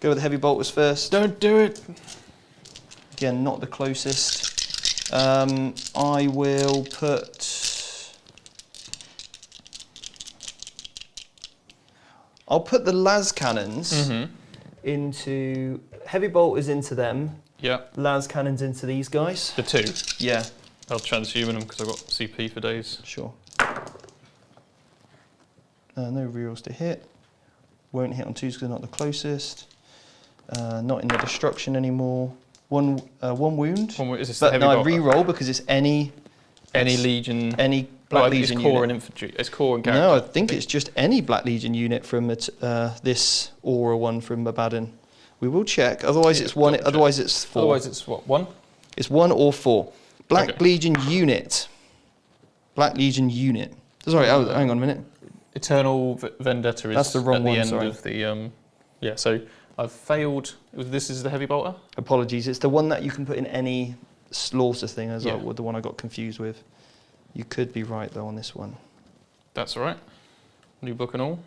[SPEAKER 1] Go with the heavy bolters first.
[SPEAKER 3] Don't do it.
[SPEAKER 1] Again, not the closest. I will put... I'll put the las cannons into heavy bolters into them.
[SPEAKER 3] Yeah.
[SPEAKER 1] Las cannons into these guys.
[SPEAKER 3] The 2.
[SPEAKER 1] Yeah.
[SPEAKER 3] I'll transhuman them because I've got CP for days.
[SPEAKER 1] Sure. No rerolls to hit. Won't hit on 2s because they're not the closest. Not in the destruction anymore. One wound.
[SPEAKER 3] Is this the
[SPEAKER 1] But
[SPEAKER 3] heavy
[SPEAKER 1] no, I
[SPEAKER 3] bolter?
[SPEAKER 1] re-roll because it's any
[SPEAKER 3] Legion.
[SPEAKER 1] Any Black
[SPEAKER 3] Oh,
[SPEAKER 1] Legion
[SPEAKER 3] it's core
[SPEAKER 1] unit.
[SPEAKER 3] and infantry. It's core and character.
[SPEAKER 1] No, I think it's just any Black Legion unit from this Aura one from Abaddon. We will check. Otherwise, it's one.
[SPEAKER 3] double check.
[SPEAKER 1] Otherwise, it's 4.
[SPEAKER 3] Otherwise, it's what, 1?
[SPEAKER 1] It's 1 or 4. Black
[SPEAKER 3] Okay.
[SPEAKER 1] Legion unit. Black Legion unit. Sorry, hang on a minute.
[SPEAKER 3] Eternal Vendetta is
[SPEAKER 1] That's the wrong
[SPEAKER 3] at the
[SPEAKER 1] one,
[SPEAKER 3] end
[SPEAKER 1] sorry.
[SPEAKER 3] of the. Yeah, so I've failed. This is the heavy bolter?
[SPEAKER 1] Apologies. It's the one that you can put in any slaughter thing, as
[SPEAKER 3] Yeah.
[SPEAKER 1] the one I got confused with. You could be right though on this one.
[SPEAKER 3] That's all right. New book and all.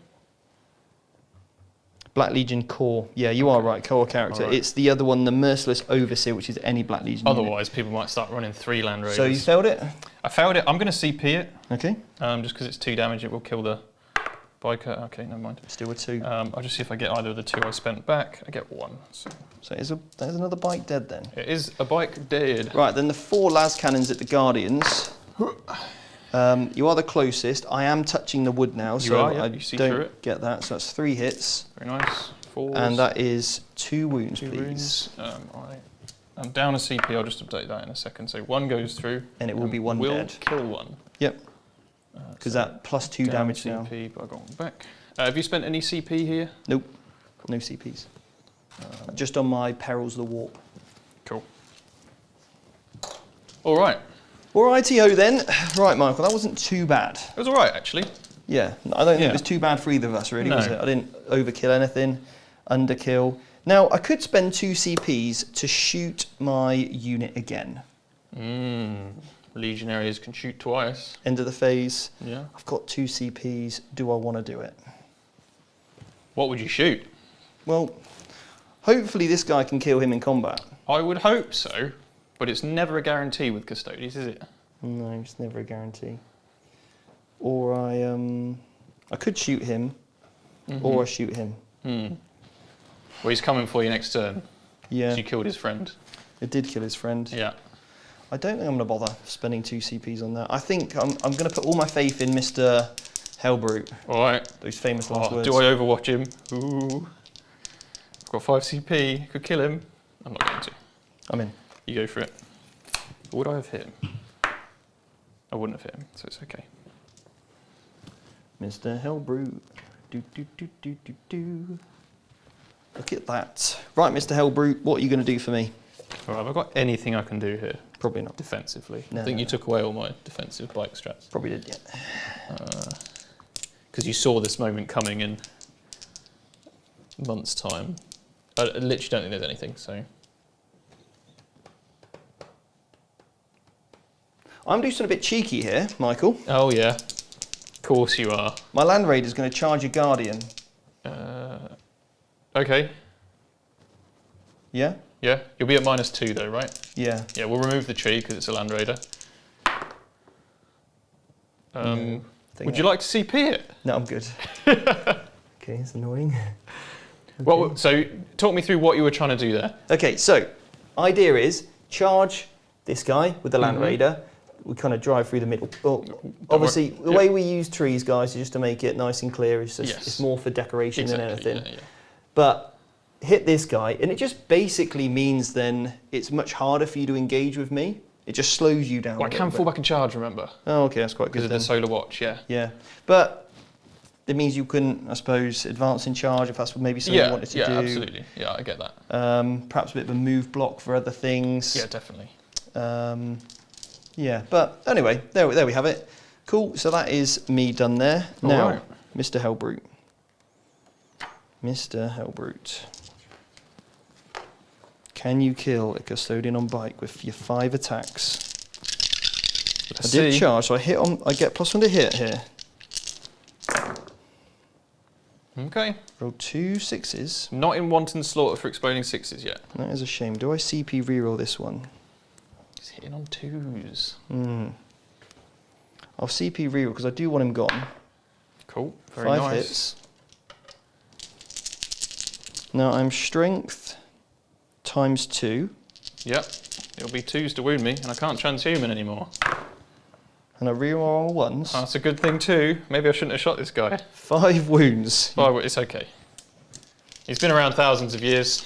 [SPEAKER 1] Black Legion core. Yeah, you are right. Core character.
[SPEAKER 3] All right.
[SPEAKER 1] It's the other one, the Merciless Overseer, which is any Black Legion unit.
[SPEAKER 3] Otherwise, people might start running 3 Land Raiders.
[SPEAKER 1] So you failed it?
[SPEAKER 3] I failed it. I'm going to CP it.
[SPEAKER 1] Okay.
[SPEAKER 3] Just because it's 2 damage, it will kill the biker. Okay, never mind.
[SPEAKER 1] Still a 2.
[SPEAKER 3] I'll just see if I get either of the 2 I spent back. I get 1. So
[SPEAKER 1] So there's another bike dead then.
[SPEAKER 3] it is a bike dead.
[SPEAKER 1] Right, then the 4 las cannons at the Guardians. You are the closest. I am touching the wood now,
[SPEAKER 3] You
[SPEAKER 1] so
[SPEAKER 3] are, yeah,
[SPEAKER 1] I
[SPEAKER 3] you see through
[SPEAKER 1] don't
[SPEAKER 3] it.
[SPEAKER 1] get that. So that's 3 hits.
[SPEAKER 3] Very nice. 4s.
[SPEAKER 1] And that is 2 wounds,
[SPEAKER 3] 2
[SPEAKER 1] please.
[SPEAKER 3] wounds. I'm down a CP. I'll just update that in a second. So 1 goes through.
[SPEAKER 1] And it will be 1
[SPEAKER 3] will
[SPEAKER 1] dead.
[SPEAKER 3] kill 1.
[SPEAKER 1] Yep. Because that plus 2
[SPEAKER 3] Down
[SPEAKER 1] damage now.
[SPEAKER 3] CP, but I got 1 back. Have you spent any CP here?
[SPEAKER 1] Nope. No CPs. Just on my Perils of the Warp.
[SPEAKER 3] Cool. All right.
[SPEAKER 1] Alrighty-o then. Right, Michael, that wasn't too bad.
[SPEAKER 3] It was all right, actually.
[SPEAKER 1] Yeah, I don't think
[SPEAKER 3] Yeah.
[SPEAKER 1] it was too bad for either of us, really,
[SPEAKER 3] No.
[SPEAKER 1] was it? I didn't overkill anything, underkill. Now, I could spend 2 CPs to shoot my unit again.
[SPEAKER 3] Legionaries can shoot twice.
[SPEAKER 1] End of the phase.
[SPEAKER 3] Yeah.
[SPEAKER 1] I've got 2 CPs. Do I want to do it?
[SPEAKER 3] What would you shoot?
[SPEAKER 1] Well, hopefully this guy can kill him in combat.
[SPEAKER 3] I would hope so, but it's never a guarantee with Custodes, is it?
[SPEAKER 1] No, it's never a guarantee. Or I could shoot him, or I shoot him.
[SPEAKER 3] Well, he's coming for you next turn.
[SPEAKER 1] Yeah,
[SPEAKER 3] 'Cause you killed his friend.
[SPEAKER 1] it did kill his friend.
[SPEAKER 3] Yeah.
[SPEAKER 1] I don't think I'm going to bother spending 2 CPs on that. I think I'm going to put all my faith in Mr. Hellbrute.
[SPEAKER 3] All right.
[SPEAKER 1] Those famous last words.
[SPEAKER 3] Do I overwatch him? Ooh. I've got 5 CP. Could kill him. I'm not going to.
[SPEAKER 1] I'm in.
[SPEAKER 3] You go for it. Would I have hit him? I wouldn't have hit him, so it's okay.
[SPEAKER 1] Mr. Hellbrute. Do, do, do, do, do, do. Look at that. Right, Mr. Hellbrute, what are you going to do for me?
[SPEAKER 3] All right, have I got anything I can do here
[SPEAKER 1] Probably not.
[SPEAKER 3] defensively?
[SPEAKER 1] No,
[SPEAKER 3] I think
[SPEAKER 1] no,
[SPEAKER 3] you
[SPEAKER 1] no.
[SPEAKER 3] took away all my defensive bike strats.
[SPEAKER 1] Probably did, yeah.
[SPEAKER 3] Because you saw this moment coming in months' time. I literally don't think there's anything, so...
[SPEAKER 1] I'm doing something a bit cheeky here, Michael.
[SPEAKER 3] Oh, yeah. Of course you are.
[SPEAKER 1] My Land Raider's going to charge a Guardian.
[SPEAKER 3] Okay.
[SPEAKER 1] Yeah?
[SPEAKER 3] Yeah, you'll be at -2 though, right?
[SPEAKER 1] Yeah.
[SPEAKER 3] Yeah, we'll remove the tree because it's a Land Raider. Would you like to CP it?
[SPEAKER 1] No, I'm good. Okay, it's annoying.
[SPEAKER 3] Well, so talk me through what you were trying to do there.
[SPEAKER 1] Okay, so idea is charge this guy with the Land Raider. We kind of drive through the middle. Well, obviously, the way we use trees, guys, is just to make it nice and clear. It's just it's more for decoration than anything.
[SPEAKER 3] Yeah.
[SPEAKER 1] But hit this guy, and it just basically means then it's much harder for you to engage with me. It just slows you down.
[SPEAKER 3] Well, I can fall back and charge, remember?
[SPEAKER 1] Oh, okay, that's quite
[SPEAKER 3] Because
[SPEAKER 1] good
[SPEAKER 3] of the
[SPEAKER 1] then.
[SPEAKER 3] solar watch, yeah.
[SPEAKER 1] Yeah, but it means you couldn't, I suppose, advance in charge if that's what maybe something you wanted to do.
[SPEAKER 3] Yeah, absolutely. Yeah, I get that.
[SPEAKER 1] Perhaps a bit of a move block for other things.
[SPEAKER 3] Yeah, definitely.
[SPEAKER 1] Yeah, but anyway, there we have it. Cool, so that is me done there.
[SPEAKER 3] All
[SPEAKER 1] Now,
[SPEAKER 3] right.
[SPEAKER 1] Mr. Hellbrute. Mr. Hellbrute. Can you kill a Custodian on bike with your 5 attacks? I did charge, so I get +1 to hit here.
[SPEAKER 3] Okay.
[SPEAKER 1] Roll 2 6s.
[SPEAKER 3] Not in wanton slaughter for exploding 6s yet.
[SPEAKER 1] That is a shame. Do I CP reroll this one?
[SPEAKER 3] He's hitting on 2s.
[SPEAKER 1] I'll CP reroll because I do want him gone.
[SPEAKER 3] Cool. Very
[SPEAKER 1] 5
[SPEAKER 3] nice.
[SPEAKER 1] hits. Now I'm strength ×2.
[SPEAKER 3] Yep. It'll be 2s to wound me, and I can't transhuman anymore.
[SPEAKER 1] And I reroll 1s.
[SPEAKER 3] That's a good thing too. Maybe I shouldn't have shot this guy.
[SPEAKER 1] 5 wounds.
[SPEAKER 3] Oh, it's okay. He's been around thousands of years.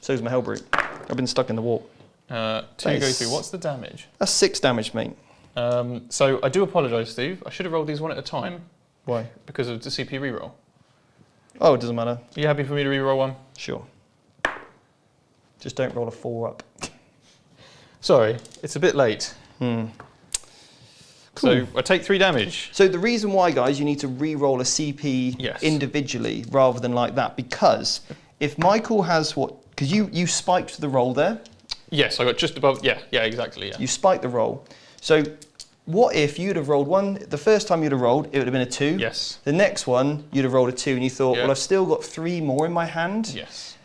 [SPEAKER 1] So's my Hellbrute. I've been stuck in the warp.
[SPEAKER 3] 2 go through. What's the damage?
[SPEAKER 1] That's 6 damage, mate.
[SPEAKER 3] So I do apologise, Steve. I should have rolled these one at a time.
[SPEAKER 1] Why?
[SPEAKER 3] Because of the CP reroll.
[SPEAKER 1] Oh, it doesn't matter.
[SPEAKER 3] Are you happy for me to reroll one?
[SPEAKER 1] Sure. Just don't roll a 4 up.
[SPEAKER 3] Sorry, it's a bit late.
[SPEAKER 1] Cool.
[SPEAKER 3] So I take 3 damage.
[SPEAKER 1] So the reason why, guys, you need to re-roll a CP individually rather than like that, because if Michael has because you spiked the roll there.
[SPEAKER 3] Yes, I got just above. Yeah, exactly. Yeah.
[SPEAKER 1] You spiked the roll. So what if you'd have rolled 1? The first time you'd have rolled, it would have been a 2.
[SPEAKER 3] Yes.
[SPEAKER 1] The next one, you'd have rolled a 2, and you thought,
[SPEAKER 3] Yeah.
[SPEAKER 1] well, I've still got 3 more in my hand.
[SPEAKER 3] Yes.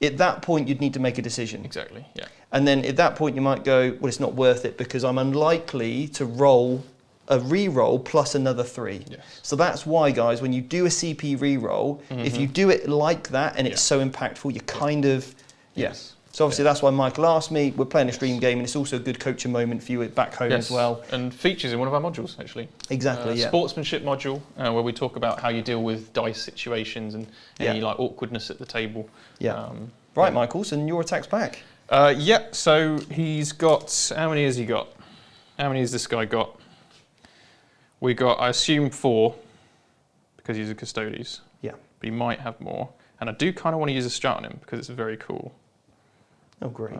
[SPEAKER 1] At that point, you'd need to make a decision.
[SPEAKER 3] Exactly. Yeah.
[SPEAKER 1] And then at that point, you might go, well, it's not worth it because I'm unlikely to roll a re-roll plus another 3.
[SPEAKER 3] Yes.
[SPEAKER 1] So that's why, guys, when you do a CP re-roll, if you do it like that and it's so impactful, you kind of,
[SPEAKER 3] Yes.
[SPEAKER 1] So obviously that's why Michael asked me. We're playing a stream game, and it's also a good coaching moment for you back home as well.
[SPEAKER 3] And features in one of our modules, actually.
[SPEAKER 1] Exactly, yeah.
[SPEAKER 3] Sportsmanship module, where we talk about how you deal with dice situations and any like awkwardness at the table.
[SPEAKER 1] Yeah. Right, Michael, so your attack's back.
[SPEAKER 3] So he's got, how many has he got? How many has this guy got? We got, I assume 4, because he's a Custodes.
[SPEAKER 1] Yeah.
[SPEAKER 3] But he might have more. And I do kind of want to use a strat on him, because it's very cool.
[SPEAKER 1] Oh, great.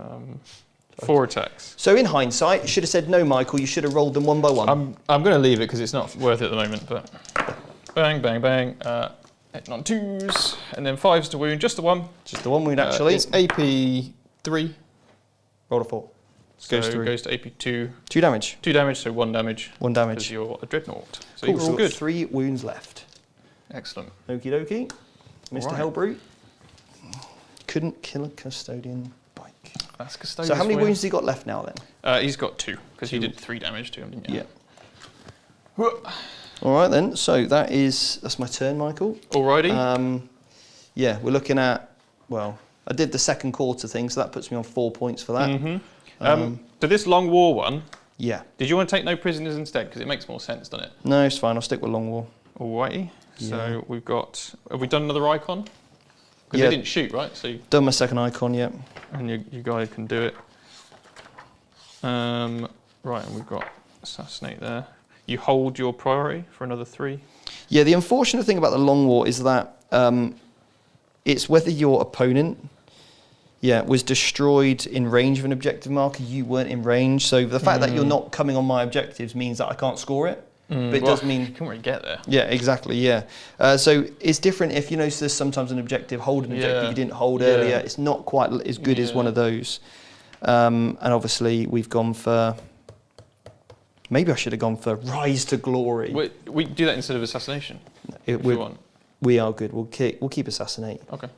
[SPEAKER 3] 4 attacks.
[SPEAKER 1] So in hindsight, you should have said no, Michael. You should have rolled them 1 by 1.
[SPEAKER 3] I'm going to leave it because it's not worth it at the moment. But bang, bang, bang. 8 on 2s, and then 5s to wound. Just the 1.
[SPEAKER 1] Just the 1 wound, actually.
[SPEAKER 3] It's AP 3.
[SPEAKER 1] Roll a 4.
[SPEAKER 3] So it goes to AP 2.
[SPEAKER 1] 2 damage.
[SPEAKER 3] 2 damage, so 1 damage.
[SPEAKER 1] 1 damage.
[SPEAKER 3] Because you're a dreadnought. So
[SPEAKER 1] Cool,
[SPEAKER 3] you're all
[SPEAKER 1] so
[SPEAKER 3] good.
[SPEAKER 1] 3 wounds left.
[SPEAKER 3] Excellent.
[SPEAKER 1] Okie dokie. Mr.
[SPEAKER 3] Right.
[SPEAKER 1] Hellbrute. Couldn't kill a custodian bike.
[SPEAKER 3] That's Custodes.
[SPEAKER 1] So how many wounds has he got left now then?
[SPEAKER 3] He's got 2, because you did 3 damage to him, didn't you?
[SPEAKER 1] Yeah. All right then, so that's my turn, Michael.
[SPEAKER 3] Alrighty.
[SPEAKER 1] Yeah, we're looking at, well, I did the second quarter thing, so that puts me on 4 points for that.
[SPEAKER 3] So this long war one,
[SPEAKER 1] Yeah.
[SPEAKER 3] did you want to take no prisoners instead? Because it makes more sense, doesn't it?
[SPEAKER 1] No, it's fine, I'll stick with long war.
[SPEAKER 3] Alrighty.
[SPEAKER 1] Yeah.
[SPEAKER 3] So we've got, have we done another icon? Because
[SPEAKER 1] Yeah.
[SPEAKER 3] they didn't shoot, right? So
[SPEAKER 1] Done my second icon yet.
[SPEAKER 3] and you guys can do it. Right, and we've got assassinate there. You hold your priority for another 3.
[SPEAKER 1] Yeah, the unfortunate thing about the long war is that it's whether your opponent was destroyed in range of an objective marker, you weren't in range. So the fact that you're not coming on my objectives means that I can't score it. But it does mean...
[SPEAKER 3] You can't really get there.
[SPEAKER 1] Yeah, exactly, yeah. So it's different if you notice there's sometimes an objective, hold an objective you didn't hold earlier. It's not quite as good as one of those. And obviously we've gone for... Maybe I should have gone for Rise to Glory.
[SPEAKER 3] We do that instead of assassination, if you want.
[SPEAKER 1] We are good. We'll keep Assassinate.
[SPEAKER 3] Okay.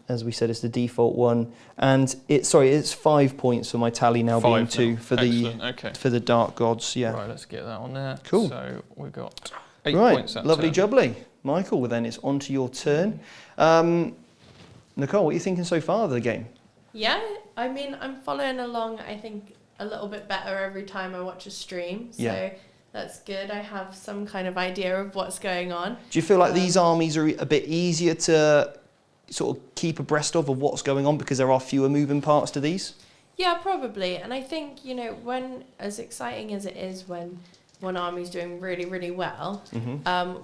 [SPEAKER 1] As we said, it's the default one, and it's 5 points for my tally now, being 2 for the Dark Gods. Yeah.
[SPEAKER 3] Right, let's get that on there.
[SPEAKER 1] Cool.
[SPEAKER 3] So we've got 8 points.
[SPEAKER 1] Right, lovely jubbly, Michael. Well, then it's on to your turn. Nicole, what are you thinking so far of the game?
[SPEAKER 2] Yeah, I mean, I'm following along, I think, a little bit better every time I watch a stream. So that's good. I have some kind of idea of what's going on.
[SPEAKER 1] Do you feel like these armies are a bit easier to sort of keep abreast of what's going on because there are fewer moving parts to these?
[SPEAKER 2] Yeah, probably. And I think, when, as exciting as it is when one army's doing really, really well,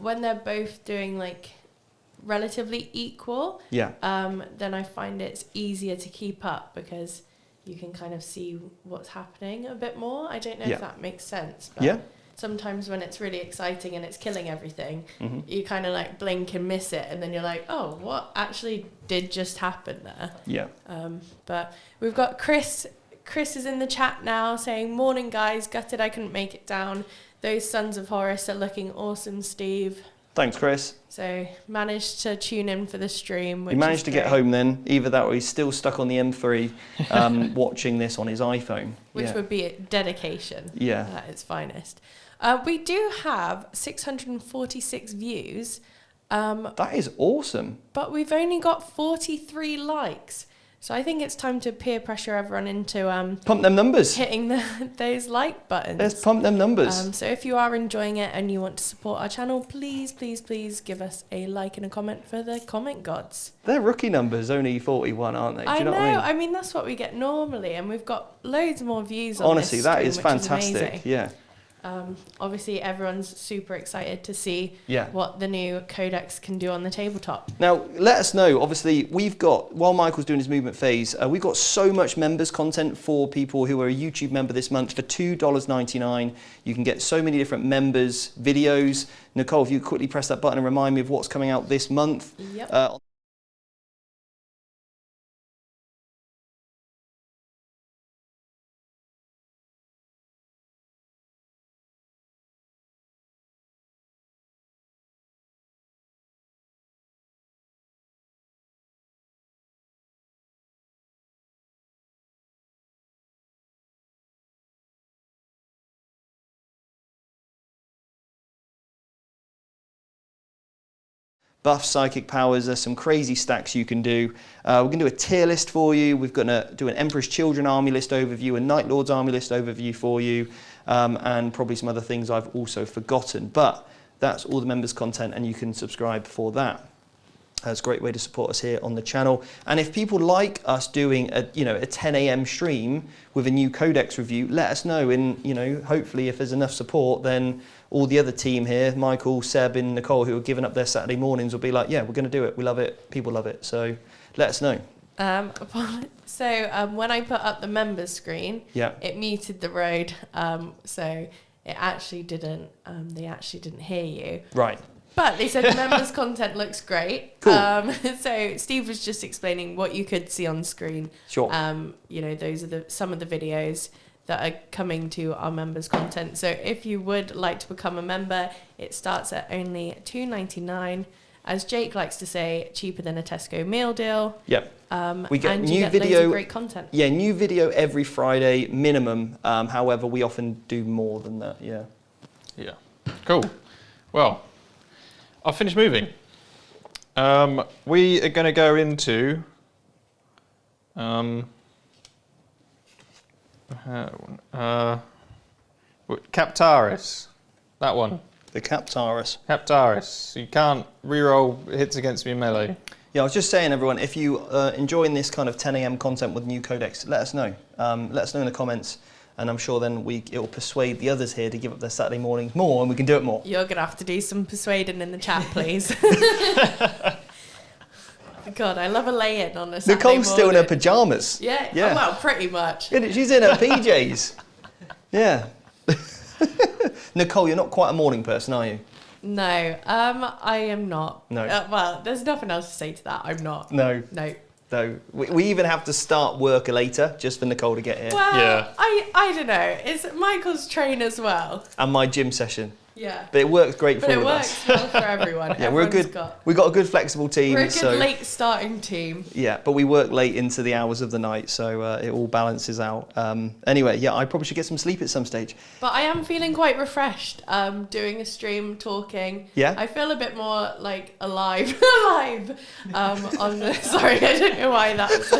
[SPEAKER 2] when they're both doing like relatively equal, then I find it's easier to keep up because you can kind of see what's happening a bit more. I don't know if that makes sense. But sometimes when it's really exciting and it's killing everything, you kind of like blink and miss it. And then you're like, oh, what actually did just happen there?
[SPEAKER 1] Yeah.
[SPEAKER 2] But we've got Chris. Chris is in the chat now saying, morning guys, gutted I couldn't make it down. Those Sons of Horus are looking awesome, Steve.
[SPEAKER 1] Thanks, Chris.
[SPEAKER 2] So managed to tune in for the stream.
[SPEAKER 1] He managed to get home then. Either that or he's still stuck on the M3 watching this on his iPhone.
[SPEAKER 2] Which would be dedication at its finest. We do have 646 views.
[SPEAKER 1] That is awesome.
[SPEAKER 2] But we've only got 43 likes. So I think it's time to peer pressure everyone into
[SPEAKER 1] Pump them numbers.
[SPEAKER 2] hitting those like buttons.
[SPEAKER 1] Let's pump them numbers.
[SPEAKER 2] So if you are enjoying it and you want to support our channel, please give us a like and a comment for the comment gods.
[SPEAKER 1] Their rookie numbers only 41, aren't they? Do you know what I mean?
[SPEAKER 2] That's what we get normally, and we've got loads more views on
[SPEAKER 1] Honestly,
[SPEAKER 2] this
[SPEAKER 1] that
[SPEAKER 2] stream,
[SPEAKER 1] is
[SPEAKER 2] which
[SPEAKER 1] fantastic.
[SPEAKER 2] amazing.
[SPEAKER 1] Yeah.
[SPEAKER 2] Obviously, everyone's super excited to see
[SPEAKER 1] Yeah.
[SPEAKER 2] what the new Codex can do on the tabletop.
[SPEAKER 1] Now, let us know. Obviously, we've got, while Michael's doing his movement phase, we've got so much members content for people who are a YouTube member this month for $2.99. You can get so many different members videos. Nicole, if you could quickly press that button and remind me of what's coming out this month.
[SPEAKER 2] Yep.
[SPEAKER 1] Buff, psychic powers, there's some crazy stacks you can do. We're going to do a tier list for you. We're going to do an Emperor's Children army list overview, a Night Lord's army list overview for you, and probably some other things I've also forgotten. But that's all the members content, and you can subscribe for that. That's a great way to support us here on the channel. And if people like us doing a 10 a.m. stream with a new Codex review, let us know. And hopefully, if there's enough support, then all the other team here, Michael, Seb, and Nicole, who are giving up their Saturday mornings, will be like, yeah, we're going to do it. We love it. People love it. So let us know.
[SPEAKER 2] When I put up the members screen,
[SPEAKER 1] Yeah.
[SPEAKER 2] it muted the road, so it actually didn't. They actually didn't hear you.
[SPEAKER 1] Right.
[SPEAKER 2] But they said the members content looks great.
[SPEAKER 1] Cool.
[SPEAKER 2] So Steve was just explaining what you could see on screen.
[SPEAKER 1] Sure.
[SPEAKER 2] Those are some of the videos that are coming to our members content. So if you would like to become a member, it starts at only $2.99. As Jake likes to say, cheaper than a Tesco meal deal.
[SPEAKER 1] Yep. We get
[SPEAKER 2] and
[SPEAKER 1] new
[SPEAKER 2] you get
[SPEAKER 1] video.
[SPEAKER 2] loads of great content.
[SPEAKER 1] Yeah, new video every Friday minimum. However, we often do more than that. Yeah.
[SPEAKER 3] Yeah. Cool. Well, I'll finish moving. We are going to go into Captaris. That one.
[SPEAKER 1] The Captaris.
[SPEAKER 3] Captaris. You can't reroll hits against me in melee.
[SPEAKER 1] Yeah, I was just saying, everyone, if you are enjoying this kind of 10 a.m. content with new Codex, let us know. Let us know in the comments, and I'm sure then it will persuade the others here to give up their Saturday mornings more, and we can do it more.
[SPEAKER 2] You're going to have to do some persuading in the chat, please. God, I love a lay-in on a Saturday
[SPEAKER 1] Nicole's still in her
[SPEAKER 2] morning.
[SPEAKER 1] pyjamas.
[SPEAKER 2] Yeah,
[SPEAKER 1] Yeah.
[SPEAKER 2] well, pretty much.
[SPEAKER 1] She's in her PJs. Yeah. Nicole, you're not quite a morning person, are you?
[SPEAKER 2] No, I am not.
[SPEAKER 1] No.
[SPEAKER 2] Well, there's nothing else to say to that. I'm not.
[SPEAKER 1] No.
[SPEAKER 2] No.
[SPEAKER 1] No. We even have to start work later just for Nicole to get here.
[SPEAKER 2] Well,
[SPEAKER 3] Yeah.
[SPEAKER 2] I don't know. It's Michael's train as well.
[SPEAKER 1] And my gym session.
[SPEAKER 2] Yeah.
[SPEAKER 1] But it works great for
[SPEAKER 2] But
[SPEAKER 1] all
[SPEAKER 2] it
[SPEAKER 1] of
[SPEAKER 2] works
[SPEAKER 1] us.
[SPEAKER 2] well for everyone.
[SPEAKER 1] Yeah, we've got a good flexible team.
[SPEAKER 2] We're a good
[SPEAKER 1] so,
[SPEAKER 2] late starting team.
[SPEAKER 1] Yeah, but we work late into the hours of the night, so it all balances out. Anyway, yeah, I probably should get some sleep at some stage.
[SPEAKER 2] But I am feeling quite refreshed doing a stream, talking.
[SPEAKER 1] Yeah?
[SPEAKER 2] I feel a bit more like alive. Alive. On the, sorry, I don't know why that's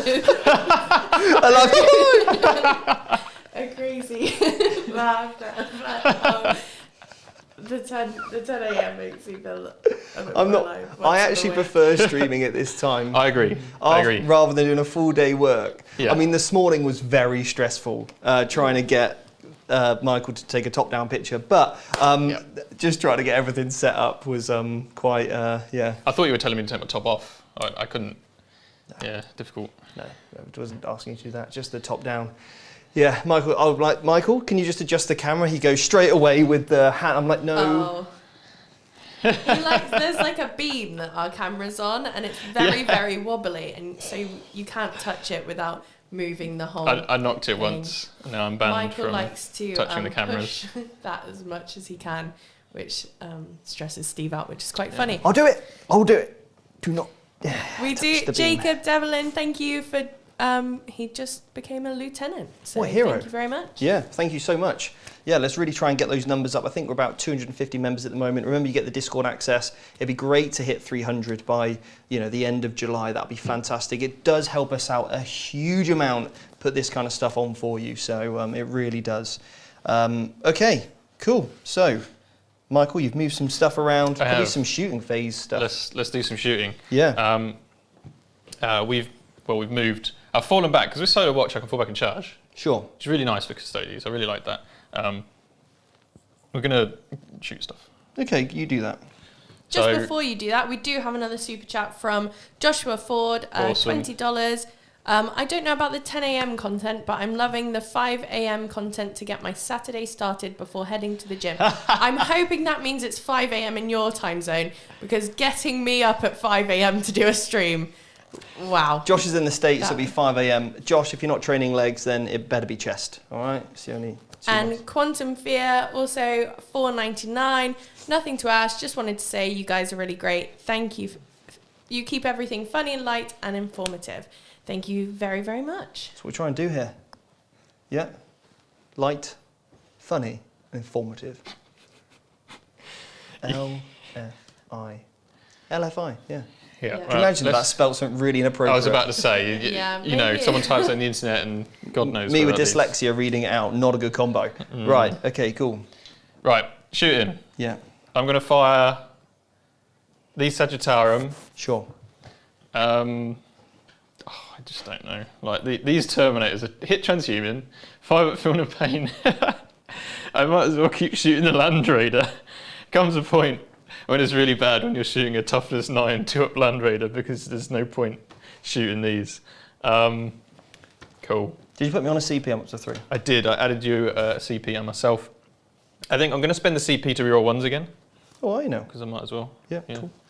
[SPEAKER 2] a crazy laughter. The 10 a.m. makes me feel a bit more alive.
[SPEAKER 1] I actually prefer streaming at this time.
[SPEAKER 3] I agree.
[SPEAKER 1] Rather than doing a full day work.
[SPEAKER 3] Yeah.
[SPEAKER 1] I mean, this morning was very stressful trying to get Michael to take a top-down picture, but just trying to get everything set up was quite, yeah.
[SPEAKER 3] I thought you were telling me to take my top off. I couldn't. No. Yeah, difficult.
[SPEAKER 1] No, I wasn't asking you to do that, just the top-down. Yeah, Michael, I was like, Michael, can you just adjust the camera? He goes straight away with the hand. I'm like, no.
[SPEAKER 2] Oh. There's like a beam that our camera's on, and it's very, very wobbly, and so you can't touch it without moving the whole
[SPEAKER 3] I knocked it
[SPEAKER 2] thing.
[SPEAKER 3] Once. Now I'm banned
[SPEAKER 2] Michael
[SPEAKER 3] from
[SPEAKER 2] likes to
[SPEAKER 3] touching the cameras.
[SPEAKER 2] push that as much as he can, which stresses Steve out, which is quite funny.
[SPEAKER 1] I'll do it. Do not.
[SPEAKER 2] We do.
[SPEAKER 1] the beam.
[SPEAKER 2] Jacob Devlin, thank you for he just became a lieutenant. So
[SPEAKER 1] what a hero.
[SPEAKER 2] thank you very much.
[SPEAKER 1] Yeah, thank you so much. Yeah, let's really try and get those numbers up. I think we're about 250 members at the moment. Remember, you get the Discord access. It'd be great to hit 300 by, the end of July. That'd be fantastic. It does help us out a huge amount, put this kind of stuff on for you. So it really does. Okay, cool. So, Michael, you've moved some stuff around. Probably some shooting phase stuff.
[SPEAKER 3] Let's do some shooting.
[SPEAKER 1] Yeah.
[SPEAKER 3] We've moved. I've fallen back because with Solo Watch I can fall back and charge.
[SPEAKER 1] Sure.
[SPEAKER 3] Which is really nice for Custodes. I really like that. We're gonna shoot stuff.
[SPEAKER 1] Okay, you do that.
[SPEAKER 2] Just before you do that, we do have another super chat from Joshua Ford,
[SPEAKER 3] awesome.
[SPEAKER 2] $20. I don't know about the 10 a.m. content, but I'm loving the 5 a.m. content to get my Saturday started before heading to the gym. I'm hoping that means it's 5 a.m. in your time zone, because getting me up at 5 a.m. to do a stream, wow.
[SPEAKER 1] Josh is in the States, it'll be 5 a.m. Josh, if you're not training legs, then it better be chest, all right? It's the only...
[SPEAKER 2] And Quantum Fear, also $4.99. Nothing to ask, just wanted to say you guys are really great. Thank you. You keep everything funny and light and informative. Thank you very, very much.
[SPEAKER 1] That's what we try and do here. Yeah. Light, funny, informative. L-F-I. L-F-I, yeah.
[SPEAKER 3] Yeah.
[SPEAKER 1] Can you imagine that spelled something really inappropriate?
[SPEAKER 3] I was about to say,
[SPEAKER 2] maybe.
[SPEAKER 3] someone types it on the internet and God knows.
[SPEAKER 1] Me with dyslexia reading it out, not a good combo. Right, okay, cool.
[SPEAKER 3] Right, shooting.
[SPEAKER 1] Yeah.
[SPEAKER 3] I'm going to fire the Sagittarium.
[SPEAKER 1] Sure.
[SPEAKER 3] I just don't know. Like these Terminators are hit transhuman, 5 at Film of Pain. I might as well keep shooting the Land Raider. Comes a point when it's really bad when you're shooting a toughness 9 2-up Land Raider, because there's no point shooting these. Cool.
[SPEAKER 1] Did you put me on a CP up to 3?
[SPEAKER 3] I did. I added you a CP and myself. I think I'm going to spend the CP to reroll 1s again.
[SPEAKER 1] Oh, I know.
[SPEAKER 3] Because I might as well.
[SPEAKER 1] Yeah,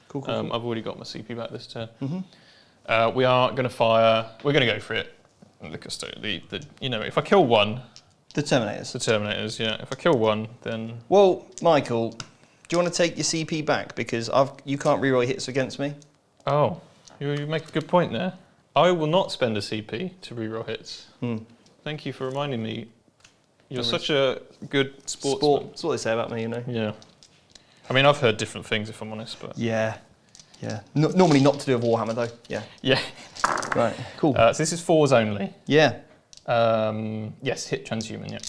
[SPEAKER 1] cool.
[SPEAKER 3] I've already got my CP back this turn. We are going to fire. We're going to go for it. If I kill 1.
[SPEAKER 1] The Terminators.
[SPEAKER 3] The Terminators, yeah. If I kill 1, then...
[SPEAKER 1] Well, Michael, do you want to take your CP back? Because you can't reroll hits against me.
[SPEAKER 3] Oh, you make a good point there. I will not spend a CP to reroll hits. Thank you for reminding me. You're such a good sportsman.
[SPEAKER 1] That's what they say about me,
[SPEAKER 3] Yeah. I mean, I've heard different things, if I'm honest, but...
[SPEAKER 1] Yeah. Normally not to do with Warhammer, though. Yeah. Right, cool.
[SPEAKER 3] So this is 4s only.
[SPEAKER 1] Yeah.
[SPEAKER 3] Yes, hit transhuman, yeah.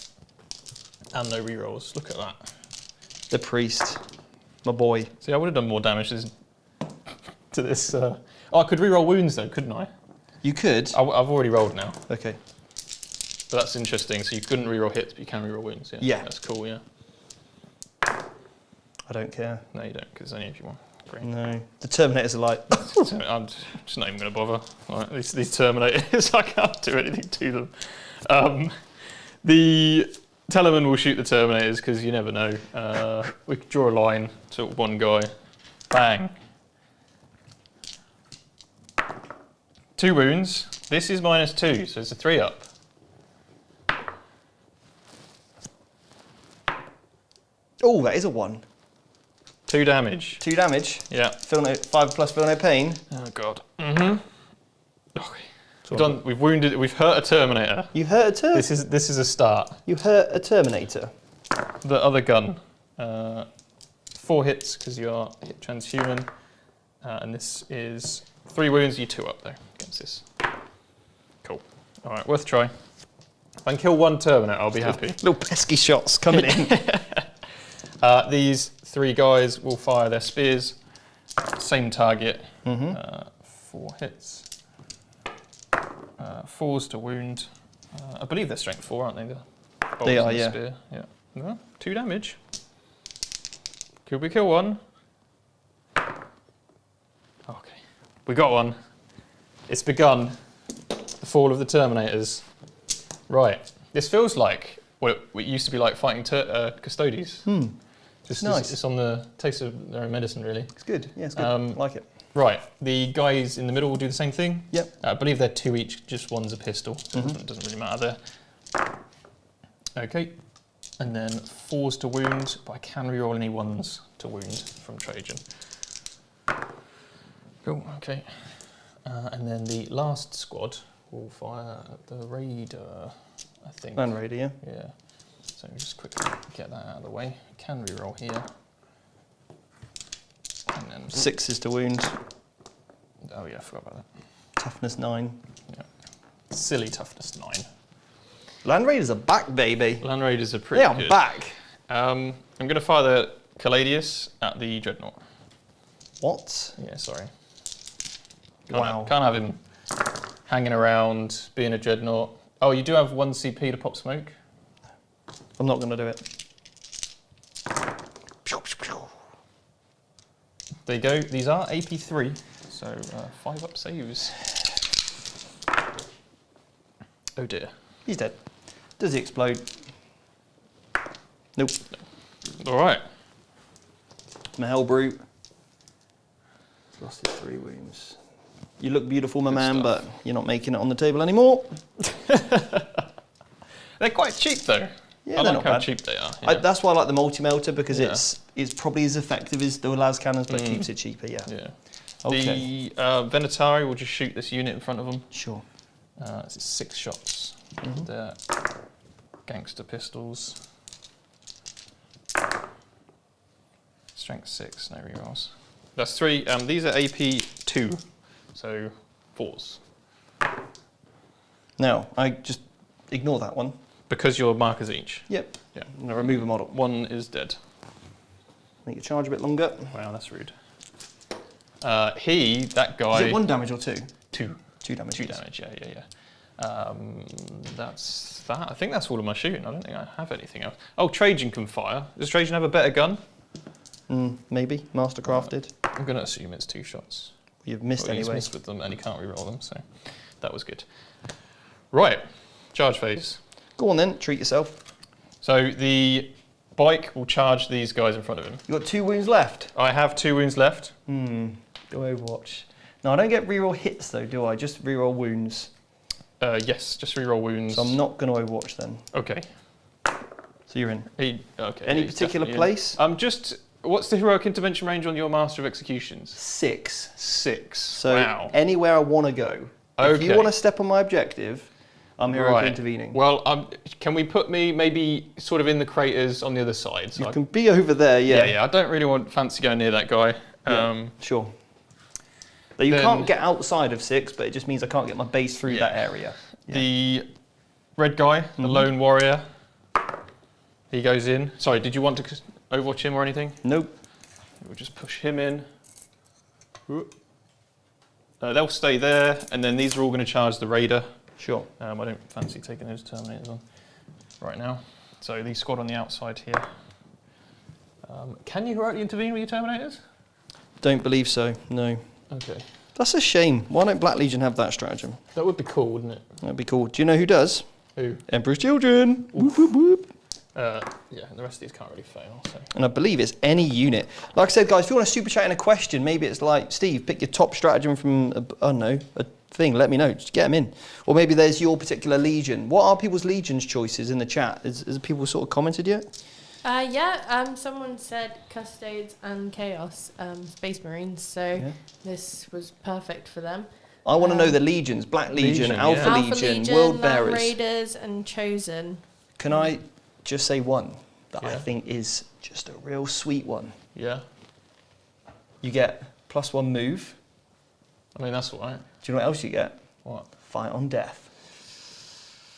[SPEAKER 3] And no rerolls. Look at that.
[SPEAKER 1] The priest. My boy.
[SPEAKER 3] See, I would have done more damage to this. I could reroll wounds, though, couldn't I?
[SPEAKER 1] You could.
[SPEAKER 3] I've already rolled now.
[SPEAKER 1] Okay.
[SPEAKER 3] But that's interesting. So you couldn't reroll hits, but you can reroll wounds. Yeah. That's cool. Yeah.
[SPEAKER 1] I don't care.
[SPEAKER 3] No, you don't, because only if you want. Great.
[SPEAKER 1] No. The Terminators are like...
[SPEAKER 3] I'm just not even going to bother. Right, these Terminators, I can't do anything to them. The Telemann will shoot the Terminators, because you never know. We could draw a line to one guy. Bang. 2 wounds. This is -2, so it's a 3-up.
[SPEAKER 1] Oh, that is a 1.
[SPEAKER 3] 2 damage.
[SPEAKER 1] 2 damage.
[SPEAKER 3] Yeah.
[SPEAKER 1] 5 plus feel no pain.
[SPEAKER 3] Oh god. Okay. We've wounded. We've hurt a Terminator.
[SPEAKER 1] You hurt a Terminator.
[SPEAKER 3] This is a start.
[SPEAKER 1] You hurt a Terminator.
[SPEAKER 3] The other gun. 4 hits because you are hit transhuman, and this is 3 wounds. You 2 up though against this. Cool. All right, worth a try. If I can kill 1 Terminator, I'll be happy.
[SPEAKER 1] Little pesky shots coming in.
[SPEAKER 3] These 3 guys will fire their spears. Same target. 4 hits. 4s to wound. I believe they're strength 4, aren't they?
[SPEAKER 1] They are, yeah.
[SPEAKER 3] Spear. Yeah. No, 2 damage. Could we kill 1? Okay. We got 1. It's begun. The fall of the Terminators. Right. This feels like what it used to be like fighting Custodes.
[SPEAKER 1] Nice.
[SPEAKER 3] It's on the taste of their own medicine, really.
[SPEAKER 1] It's good. Yeah, it's good. I like it.
[SPEAKER 3] Right. The guys in the middle will do the same thing.
[SPEAKER 1] Yep.
[SPEAKER 3] I believe they're 2 each, just 1's a pistol. So it doesn't really matter there. Okay. And then 4s to wound, but I can reroll any 1s to wound from Trajan. Cool, okay. And then the last squad will fire at the raider, I think.
[SPEAKER 1] Land Raider, yeah.
[SPEAKER 3] Yeah. So just quickly get that out of the way. Can reroll here. And then
[SPEAKER 1] 6 to wound.
[SPEAKER 3] Oh yeah, I forgot about that.
[SPEAKER 1] Toughness 9.
[SPEAKER 3] Yeah. Silly toughness 9.
[SPEAKER 1] Land Raiders are back, baby.
[SPEAKER 3] Land Raiders are pretty
[SPEAKER 1] They are
[SPEAKER 3] good.
[SPEAKER 1] back.
[SPEAKER 3] I'm going to fire the Caladius at the Dreadnought.
[SPEAKER 1] What?
[SPEAKER 3] Yeah, sorry.
[SPEAKER 1] Wow.
[SPEAKER 3] Can't have him hanging around, being a Dreadnought. Oh, you do have 1 CP to pop smoke?
[SPEAKER 1] I'm not going to do it.
[SPEAKER 3] There you go. These are AP3, so 5 up saves. Oh dear.
[SPEAKER 1] He's dead. Does he explode? Nope.
[SPEAKER 3] All right.
[SPEAKER 1] My hell brute. He's lost his 3 wounds. You look beautiful, my man,
[SPEAKER 3] stuff.
[SPEAKER 1] but you're not making it on the table anymore.
[SPEAKER 3] They're quite cheap though.
[SPEAKER 1] Yeah,
[SPEAKER 3] I
[SPEAKER 1] they're
[SPEAKER 3] like
[SPEAKER 1] not
[SPEAKER 3] how
[SPEAKER 1] bad.
[SPEAKER 3] cheap they are.
[SPEAKER 1] That's why I like the multi-melter, because
[SPEAKER 3] Yeah.
[SPEAKER 1] it's probably as effective as the las cannons, but keeps it cheaper, yeah.
[SPEAKER 3] Yeah.
[SPEAKER 1] Okay.
[SPEAKER 3] The Venatari will just shoot this unit in front of them.
[SPEAKER 1] Sure.
[SPEAKER 3] This is 6 shots. They're gangster pistols. Strength 6, no rerolls. That's 3. These are AP 2, so 4s.
[SPEAKER 1] Now, I just ignore that one.
[SPEAKER 3] Because your markers each.
[SPEAKER 1] Yep.
[SPEAKER 3] Yeah.
[SPEAKER 1] I'm going to remove a model.
[SPEAKER 3] 1 is dead.
[SPEAKER 1] Make your charge a bit longer.
[SPEAKER 3] Wow, that's rude. That guy.
[SPEAKER 1] Is it 1 damage or 2?
[SPEAKER 3] 2.
[SPEAKER 1] 2 damage.
[SPEAKER 3] 2 damage, yeah. That's that. I think that's all of my shooting. I don't think I have anything else. Oh, Trajan can fire. Does Trajan have a better gun?
[SPEAKER 1] Maybe. Mastercrafted.
[SPEAKER 3] I'm going to assume it's 2 shots.
[SPEAKER 1] You've missed
[SPEAKER 3] Well, he's
[SPEAKER 1] anyway.
[SPEAKER 3] missed with them and he can't reroll them, so that was good. Right, charge phase.
[SPEAKER 1] Go on then, treat yourself.
[SPEAKER 3] So the bike will charge these guys in front of him.
[SPEAKER 1] You've got 2 wounds left.
[SPEAKER 3] I have 2 wounds left.
[SPEAKER 1] Go Overwatch. No, I don't get reroll hits though, do I? Just reroll wounds.
[SPEAKER 3] Yes, just reroll wounds.
[SPEAKER 1] So I'm not going to Overwatch then.
[SPEAKER 3] Okay.
[SPEAKER 1] So you're in.
[SPEAKER 3] Okay.
[SPEAKER 1] Any
[SPEAKER 3] he's
[SPEAKER 1] particular
[SPEAKER 3] definitely in.
[SPEAKER 1] place?
[SPEAKER 3] Just what's the heroic intervention range on your Master of Executions?
[SPEAKER 1] 6.
[SPEAKER 3] 6.
[SPEAKER 1] So
[SPEAKER 3] wow.
[SPEAKER 1] anywhere I want to go. If you
[SPEAKER 3] Okay.
[SPEAKER 1] want to step on my objective, I'm heroically
[SPEAKER 3] Right.
[SPEAKER 1] intervening.
[SPEAKER 3] Well, can we put me maybe sort of in the craters on the other side? So
[SPEAKER 1] You can be over there, yeah.
[SPEAKER 3] yeah. I don't really want fancy going near that guy.
[SPEAKER 1] Sure. But you
[SPEAKER 3] then-
[SPEAKER 1] can't get outside of 6, but it just means I can't get my base through
[SPEAKER 3] Yeah.
[SPEAKER 1] that area.
[SPEAKER 3] The red guy, the lone warrior, he goes in. Sorry, did you want to Overwatch him or anything?
[SPEAKER 1] Nope.
[SPEAKER 3] We'll just push him in. They'll stay there, and then these are all going to charge the raider.
[SPEAKER 1] Sure.
[SPEAKER 3] I don't fancy taking those Terminators on right now. So the squad on the outside here. Can you heroically intervene with your Terminators?
[SPEAKER 1] Don't believe so, no.
[SPEAKER 3] Okay.
[SPEAKER 1] That's a shame. Why don't Black Legion have that stratagem?
[SPEAKER 3] That would be cool, wouldn't it?
[SPEAKER 1] That'd be cool. Do you know who does?
[SPEAKER 3] Who?
[SPEAKER 1] Emperor's Children. Whoop, whoop, whoop.
[SPEAKER 3] Yeah, the rest of these can't really fail. So.
[SPEAKER 1] And I believe it's any unit. Like I said, guys, if you want to super chat in a question, maybe it's like, Steve, pick your top stratagem from, I don't know, a thing, let me know. Just get them in. Or maybe there's your particular legion. What are people's legions choices in the chat? Has people sort of commented yet?
[SPEAKER 2] Someone said Custodes and Chaos, Space Marines, so this was perfect for them.
[SPEAKER 1] I want to know the legions. Black Legion, Alpha Legion, World Bearers.
[SPEAKER 2] Raiders and Chosen.
[SPEAKER 1] Can I just say one that I
[SPEAKER 3] Yeah.
[SPEAKER 1] think is just a real sweet one?
[SPEAKER 3] Yeah.
[SPEAKER 1] You get +1 move.
[SPEAKER 3] I mean, that's all right.
[SPEAKER 1] Do you know what else you get?
[SPEAKER 3] What?
[SPEAKER 1] Fight on death.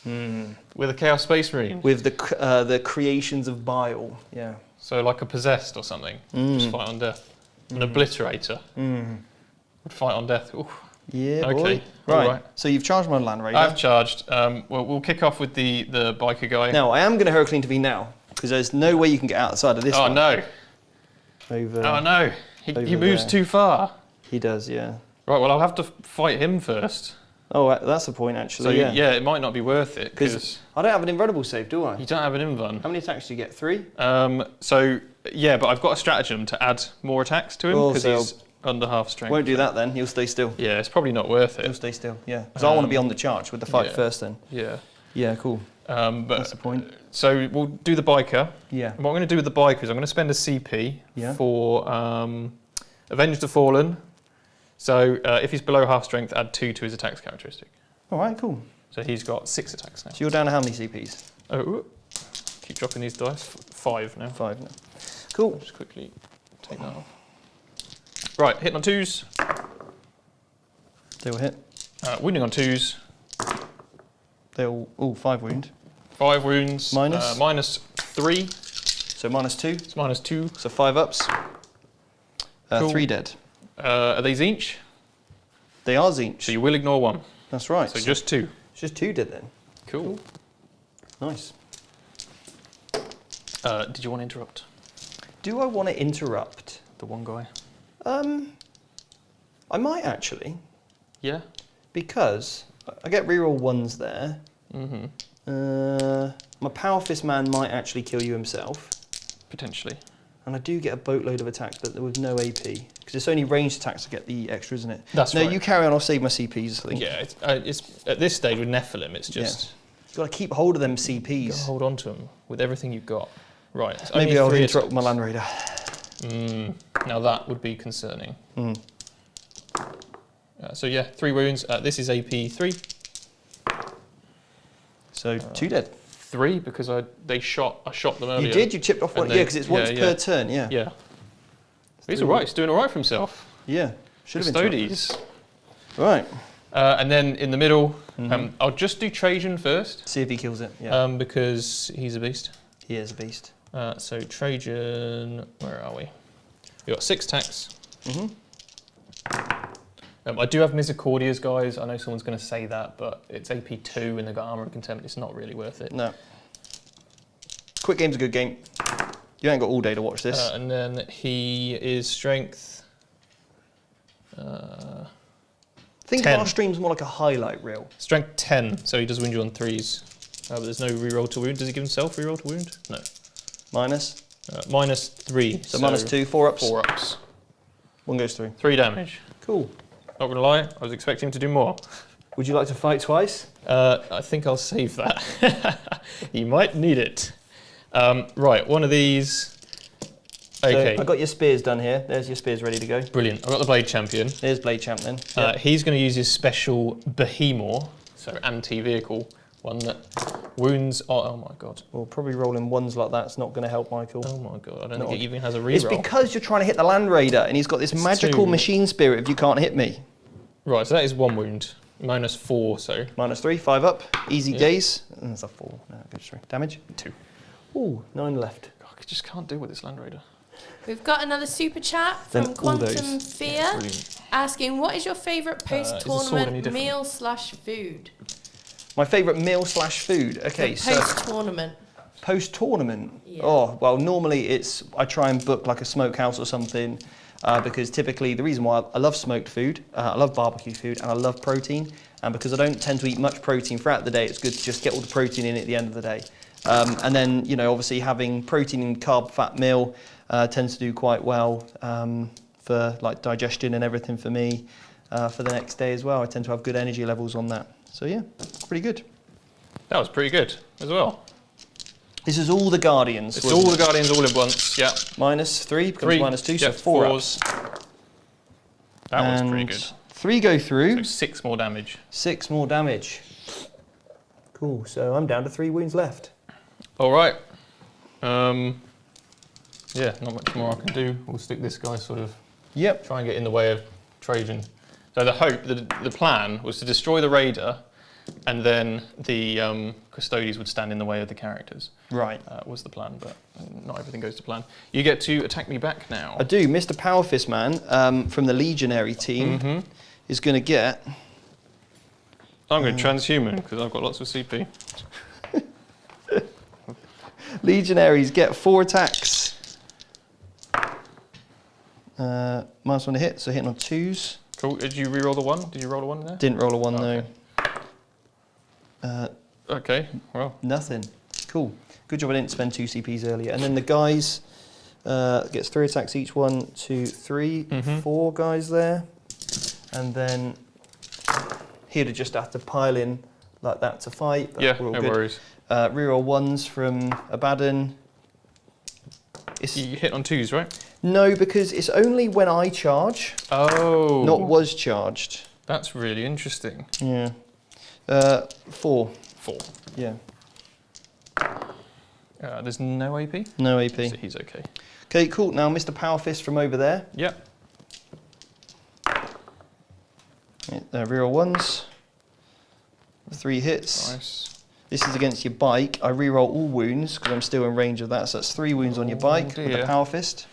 [SPEAKER 3] With a Chaos Space Marine?
[SPEAKER 1] With the creations of bile. Yeah.
[SPEAKER 3] So like a Possessed or something? Just fight on death. An Obliterator? Would fight on death. Ooh.
[SPEAKER 1] Yeah,
[SPEAKER 3] Okay,
[SPEAKER 1] boy.
[SPEAKER 3] all
[SPEAKER 1] Right.
[SPEAKER 3] right.
[SPEAKER 1] So you've charged my Land Raider.
[SPEAKER 3] I've charged. Well, we'll kick off with the biker guy.
[SPEAKER 1] Now, I am going to heroically intervene now, because there's no way you can get outside of this
[SPEAKER 3] Oh
[SPEAKER 1] one.
[SPEAKER 3] no.
[SPEAKER 1] Over.
[SPEAKER 3] Oh no. He
[SPEAKER 1] over
[SPEAKER 3] moves
[SPEAKER 1] there.
[SPEAKER 3] too far.
[SPEAKER 1] He does, yeah.
[SPEAKER 3] Right, well, I'll have to fight him first.
[SPEAKER 1] Oh, that's the point, actually,
[SPEAKER 3] So
[SPEAKER 1] yeah.
[SPEAKER 3] it might not be worth it, because
[SPEAKER 1] Because I don't have an invulnerable save, do I?
[SPEAKER 3] you don't have an invuln.
[SPEAKER 1] How many attacks do you get? 3?
[SPEAKER 3] So, yeah, but I've got a stratagem to add more attacks to him,
[SPEAKER 1] Oh,
[SPEAKER 3] because
[SPEAKER 1] so
[SPEAKER 3] he's under half strength.
[SPEAKER 1] Won't do that then. He'll stay still.
[SPEAKER 3] Yeah, it's probably not worth
[SPEAKER 1] He'll
[SPEAKER 3] it.
[SPEAKER 1] stay still, yeah. Because I want to be on the charge with the fight
[SPEAKER 3] yeah.
[SPEAKER 1] first then.
[SPEAKER 3] Yeah.
[SPEAKER 1] Yeah, cool.
[SPEAKER 3] But
[SPEAKER 1] That's the point.
[SPEAKER 3] So we'll do the biker.
[SPEAKER 1] Yeah.
[SPEAKER 3] What I'm going to do with the biker is I'm going to spend a CP
[SPEAKER 1] Yeah.
[SPEAKER 3] for Avenge the Fallen. So if he's below half strength, add 2 to his attacks characteristic.
[SPEAKER 1] All right, cool.
[SPEAKER 3] So he's got 6 attacks now.
[SPEAKER 1] So you're down to how many CPs?
[SPEAKER 3] Oh, keep dropping these dice. 5 now.
[SPEAKER 1] 5 now. Cool.
[SPEAKER 3] Just quickly take that off. Right, hitting on 2s.
[SPEAKER 1] They will hit.
[SPEAKER 3] Wounding on 2s.
[SPEAKER 1] They'll 5 wound.
[SPEAKER 3] 5 wounds.
[SPEAKER 1] Minus?
[SPEAKER 3] Minus 3.
[SPEAKER 1] So -2.
[SPEAKER 3] It's minus 2.
[SPEAKER 1] So 5 ups.
[SPEAKER 3] Cool.
[SPEAKER 1] 3 dead.
[SPEAKER 3] Are they Zinch?
[SPEAKER 1] They are Zinch.
[SPEAKER 3] So you will ignore 1.
[SPEAKER 1] That's right.
[SPEAKER 3] So just 2.
[SPEAKER 1] It's just 2 dead then.
[SPEAKER 3] Cool.
[SPEAKER 1] Nice.
[SPEAKER 3] Did you want to interrupt?
[SPEAKER 1] Do I want to interrupt?
[SPEAKER 3] The one guy.
[SPEAKER 1] I might actually,
[SPEAKER 3] Yeah.
[SPEAKER 1] because I get reroll 1s there.
[SPEAKER 3] Mm-hmm.
[SPEAKER 1] My Power Fist man might actually kill you himself.
[SPEAKER 3] Potentially.
[SPEAKER 1] And I do get a boatload of attacks, but there was no AP. Because it's only ranged attacks to get the extra, isn't it?
[SPEAKER 3] That's
[SPEAKER 1] no,
[SPEAKER 3] right.
[SPEAKER 1] you carry on, I'll save my CPs, I think.
[SPEAKER 3] Yeah, it's at this stage with Nephilim, it's just...
[SPEAKER 1] You've got to keep hold of them
[SPEAKER 3] You've got to
[SPEAKER 1] CPs.
[SPEAKER 3] hold on to them with everything you've got. Right. It's
[SPEAKER 1] Maybe
[SPEAKER 3] only
[SPEAKER 1] I'll
[SPEAKER 3] 3
[SPEAKER 1] interrupt
[SPEAKER 3] attacks.
[SPEAKER 1] my Land Raider.
[SPEAKER 3] Now that would be concerning.
[SPEAKER 1] Mm.
[SPEAKER 3] So yeah, 3 wounds. This is AP 3.
[SPEAKER 1] So 2 dead.
[SPEAKER 3] 3 because I shot them earlier.
[SPEAKER 1] You did? You chipped off one?
[SPEAKER 3] And
[SPEAKER 1] Yeah, because it's once
[SPEAKER 3] yeah,
[SPEAKER 1] per
[SPEAKER 3] yeah.
[SPEAKER 1] turn, yeah.
[SPEAKER 3] Yeah. He's all right. He's doing all right for himself.
[SPEAKER 1] Yeah. Should have been
[SPEAKER 3] Custodes.
[SPEAKER 1] Right.
[SPEAKER 3] And then in the middle, I'll just do Trajan first.
[SPEAKER 1] See if he kills it. Yeah.
[SPEAKER 3] Because he's a beast.
[SPEAKER 1] He is a beast.
[SPEAKER 3] So Trajan, where are we? We've got 6 attacks. I do have Misericordias, guys. I know someone's going to say that, but it's AP 2 and they've got Armour of Contempt. It's not really worth it.
[SPEAKER 1] No. Quick game's a good game. You ain't got all day to watch this.
[SPEAKER 3] And then he is Strength.
[SPEAKER 1] Think
[SPEAKER 3] 10.
[SPEAKER 1] of our streams more like a highlight reel.
[SPEAKER 3] Strength 10, so he does wound you on 3s. But there's no reroll to wound. Does he give himself reroll to wound? No.
[SPEAKER 1] Minus?
[SPEAKER 3] Minus 3.
[SPEAKER 1] So -2, 4 ups.
[SPEAKER 3] 4 ups.
[SPEAKER 1] 1 goes through.
[SPEAKER 3] 3 damage.
[SPEAKER 1] Cool.
[SPEAKER 3] Not gonna lie, I was expecting him to do more.
[SPEAKER 1] Would you like to fight twice?
[SPEAKER 3] I think I'll save that. You might need it. Right, one of these. Okay.
[SPEAKER 1] So I got your spears done here. There's your spears ready to go.
[SPEAKER 3] Brilliant. I've got the Blade Champion.
[SPEAKER 1] There's Blade Champ then. Yep.
[SPEAKER 3] He's going to use his special Behemoth, so anti-vehicle, one that wounds. Oh my god.
[SPEAKER 1] Well, probably rolling 1s like that's not going to help Michael.
[SPEAKER 3] Oh my god. I don't think it even has a
[SPEAKER 1] It's
[SPEAKER 3] reroll.
[SPEAKER 1] because you're trying to hit the Land Raider and he's got this magical
[SPEAKER 3] 2.
[SPEAKER 1] machine spirit if you can't hit me.
[SPEAKER 3] Right, so that is 1 wound. Minus 4, so.
[SPEAKER 1] -3, 5 up. Easy gaze. And that's a 4. No, it goes through. Damage?
[SPEAKER 3] 2.
[SPEAKER 1] Ooh, 9 left.
[SPEAKER 3] God, I just can't deal with this Land Raider.
[SPEAKER 2] We've got another super chat
[SPEAKER 1] Then
[SPEAKER 2] from
[SPEAKER 1] all those.
[SPEAKER 2] Quantum Fear
[SPEAKER 3] Brilliant.
[SPEAKER 2] asking, what is your favourite
[SPEAKER 3] Is the sword any
[SPEAKER 2] post-tournament
[SPEAKER 3] different?
[SPEAKER 2] meal/food?
[SPEAKER 1] My favourite meal/food. Okay, so
[SPEAKER 2] Post-tournament.
[SPEAKER 1] post-tournament.
[SPEAKER 2] Yeah.
[SPEAKER 1] Oh, well, normally it's I try and book like a smokehouse or something because typically the reason why I love smoked food, I love barbecue food, and I love protein. And because I don't tend to eat much protein throughout the day, it's good to just get all the protein in at the end of the day. And then, you know, obviously having protein and carb fat meal tends to do quite well for like digestion and everything for me for the next day as well. I tend to have good energy levels on that. So yeah, pretty good.
[SPEAKER 3] That was pretty good as well.
[SPEAKER 1] This is all the Guardians.
[SPEAKER 3] It's all the Guardians all in once, yeah.
[SPEAKER 1] -3 becomes
[SPEAKER 3] 3,
[SPEAKER 1] -2, so
[SPEAKER 3] yeah,
[SPEAKER 1] 4
[SPEAKER 3] 4s.
[SPEAKER 1] ups.
[SPEAKER 3] That was pretty
[SPEAKER 1] And
[SPEAKER 3] good.
[SPEAKER 1] 3 go through,
[SPEAKER 3] So 6 more damage.
[SPEAKER 1] 6 more damage. Cool, so I'm down to 3 wounds left.
[SPEAKER 3] All right. Yeah, not much more I can do. We'll stick this guy sort of,
[SPEAKER 1] Yep.
[SPEAKER 3] try and get in the way of Trajan. So the plan was to destroy the Raider, and then the Custodes would stand in the way of the characters.
[SPEAKER 1] Right.
[SPEAKER 3] Was the plan, but not everything goes to plan. You get to attack me back now.
[SPEAKER 1] I do. Mr. Powerfist Man from the Legionary team is going to get...
[SPEAKER 3] I'm going to transhuman because I've got lots of CP.
[SPEAKER 1] Legionaries get 4 attacks. -1 to hit, so hitting on 2s.
[SPEAKER 3] Cool. Did you re-roll the 1? Did you roll a 1 in there?
[SPEAKER 1] Didn't roll a 1
[SPEAKER 3] Okay.
[SPEAKER 1] though.
[SPEAKER 3] Okay, well.
[SPEAKER 1] Nothing. Cool. Good job I didn't spend 2 CPs earlier. And then the guys gets 3 attacks each. 1, 2, 3, 4 guys there. And then he'd have just have to pile in like that to fight. But
[SPEAKER 3] Yeah,
[SPEAKER 1] we're all
[SPEAKER 3] no
[SPEAKER 1] good.
[SPEAKER 3] worries.
[SPEAKER 1] Reroll 1s from Abandon.
[SPEAKER 3] You hit on 2s, right?
[SPEAKER 1] No, because it's only when I charge,
[SPEAKER 3] Oh.
[SPEAKER 1] not was charged.
[SPEAKER 3] That's really interesting.
[SPEAKER 1] Yeah. 4.
[SPEAKER 3] 4.
[SPEAKER 1] Yeah.
[SPEAKER 3] There's no AP?
[SPEAKER 1] No AP.
[SPEAKER 3] So he's okay.
[SPEAKER 1] Okay, cool. Now, Mr. Power Fist from over there.
[SPEAKER 3] Yep.
[SPEAKER 1] Reroll 1s. 3 hits.
[SPEAKER 3] Nice.
[SPEAKER 1] This is against your bike. I reroll all wounds because I'm still in range of that. So that's 3 wounds on your bike with the Power Fist.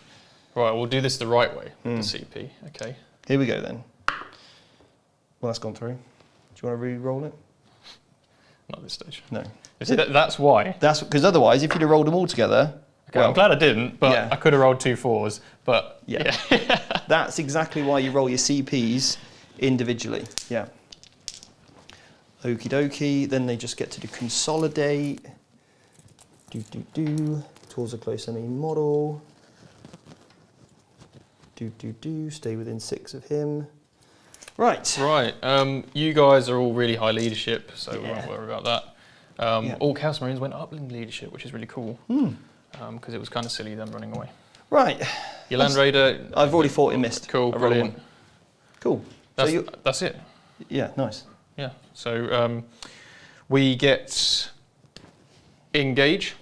[SPEAKER 3] Right, we'll do this the right way with the CP. Okay.
[SPEAKER 1] Here we go then. Well, that's gone through. Do you want to re-roll it?
[SPEAKER 3] Not at this stage.
[SPEAKER 1] No.
[SPEAKER 3] You see, that's why.
[SPEAKER 1] That's because otherwise, if you'd have rolled them all together,
[SPEAKER 3] Okay, I'm glad I didn't, but
[SPEAKER 1] Yeah.
[SPEAKER 3] I could have rolled 2 4s. But
[SPEAKER 1] yeah, that's exactly why you roll your CPs individually. Yeah. Okie dokie. Then they just get to do consolidate. Towards a close enemy model. Stay within 6 of him. Right.
[SPEAKER 3] Right. You guys are all really high leadership, so we
[SPEAKER 1] Yeah.
[SPEAKER 3] won't worry about that. All Chaos Marines went up in leadership, which is really cool. Because it was kind of silly them running away.
[SPEAKER 1] Right.
[SPEAKER 3] Your Land Raider.
[SPEAKER 1] I've already fought in mist.
[SPEAKER 3] Cool.
[SPEAKER 1] I rolled
[SPEAKER 3] Brilliant.
[SPEAKER 1] one. Cool.
[SPEAKER 3] That's it.
[SPEAKER 1] Yeah. Nice.
[SPEAKER 3] Yeah. So we get engage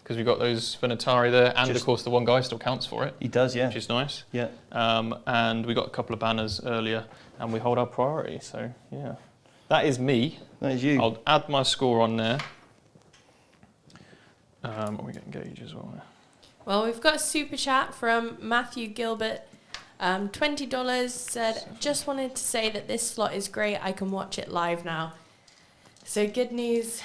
[SPEAKER 3] because we've got those Venatari there, and of course the one guy still counts for it.
[SPEAKER 1] He does. Yeah.
[SPEAKER 3] Which is nice.
[SPEAKER 1] Yeah.
[SPEAKER 3] And we got a couple of banners earlier, and we hold our priority. So yeah, that is me.
[SPEAKER 1] That is you.
[SPEAKER 3] I'll add my score on there. And we get engage as well.
[SPEAKER 2] Well, we've got a super chat from Matthew Gilbert. $20 said, just wanted to say that this slot is great. I can watch it live now. So good news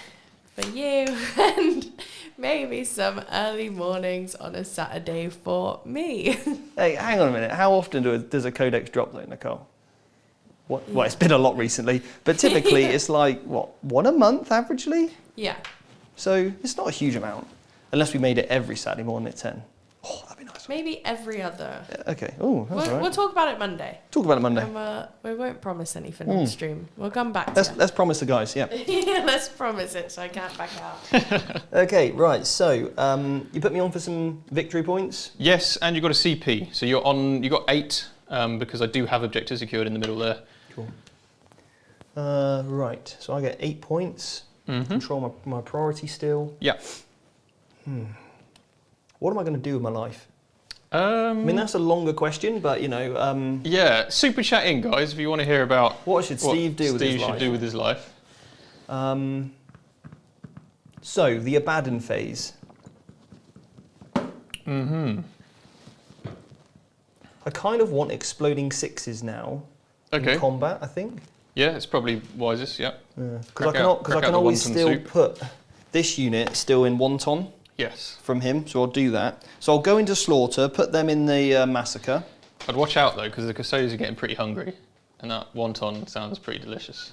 [SPEAKER 2] for you and maybe some early mornings on a Saturday for me.
[SPEAKER 1] Hey, hang on a minute. How often does a Codex drop though, Nicole? What? Well, it's been a lot recently, but typically it's like, what, 1 a month averagely?
[SPEAKER 2] Yeah.
[SPEAKER 1] So it's not a huge amount, unless we made it every Saturday morning at 10. Oh, that'd be nice.
[SPEAKER 2] Maybe every other.
[SPEAKER 1] Okay. Oh, that's all right.
[SPEAKER 2] We'll talk about it Monday.
[SPEAKER 1] Talk about it Monday.
[SPEAKER 2] We won't promise anything on stream. We'll come back to
[SPEAKER 1] Let's promise the guys, yeah.
[SPEAKER 2] yeah, let's promise it so I can't back out.
[SPEAKER 1] Okay, right. So you put me on for some victory points.
[SPEAKER 3] Yes, and you've got a CP. So you're on. You got 8 because I do have objectives secured in the middle there.
[SPEAKER 1] Cool. Right. So I get 8 points. Control my priority still.
[SPEAKER 3] Yeah.
[SPEAKER 1] What am I going to do with my life? I mean, that's a longer question, but you know.
[SPEAKER 3] Yeah, super chat in, guys, if you want to hear about
[SPEAKER 1] what should Steve do with his life?
[SPEAKER 3] Steve should do with his life.
[SPEAKER 1] So the Abandon phase. I kind of want exploding 6s now.
[SPEAKER 3] Okay.
[SPEAKER 1] In combat, I think.
[SPEAKER 3] Yeah, it's probably wisest. Yeah.
[SPEAKER 1] Because I can always still put this unit still in Wonton.
[SPEAKER 3] Yes.
[SPEAKER 1] From him, so I'll do that. So I'll go into Slaughter, put them in the Massacre.
[SPEAKER 3] I'd watch out though, because the Custodes are getting pretty hungry, and that wonton sounds pretty delicious.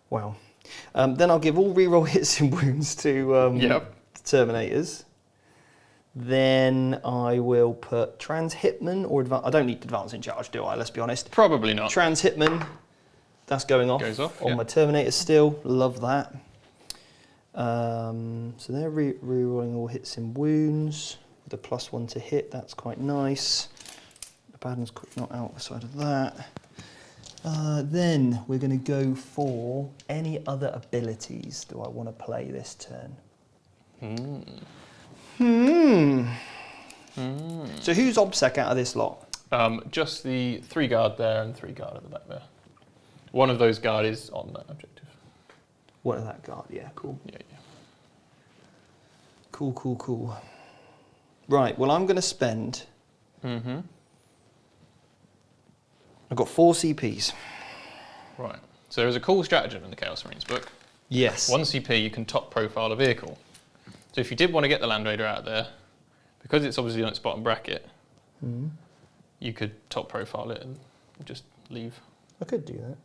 [SPEAKER 1] Wow. Then I'll give all reroll hits and wounds to Terminators. Then I will put Trans Hitman or I don't need Advance in Charge, do I? Let's be honest.
[SPEAKER 3] Probably not.
[SPEAKER 1] Trans Hitman, that's going off.
[SPEAKER 3] Goes off
[SPEAKER 1] on my Terminators still. Love that. So they're rerolling all hits and wounds with a +1 to hit. That's quite nice. Abandon's not outside of that. Then we're going to go for any other abilities do I want to play this turn. So who's OBSEC out of this lot?
[SPEAKER 3] Just the 3 guard there and 3 guard at the back there. One of those guard is on that objective.
[SPEAKER 1] One of that guard, yeah, cool.
[SPEAKER 3] Yeah.
[SPEAKER 1] Cool. Right, well I'm going to spend... I've got 4 CPs.
[SPEAKER 3] Right. So there's a cool stratagem in the Chaos Marines book.
[SPEAKER 1] Yes.
[SPEAKER 3] 1 CP, you can top profile a vehicle. So if you did want to get the Land Raider out there, because it's obviously on its bottom bracket, you could top profile it and just leave.
[SPEAKER 1] I could do that.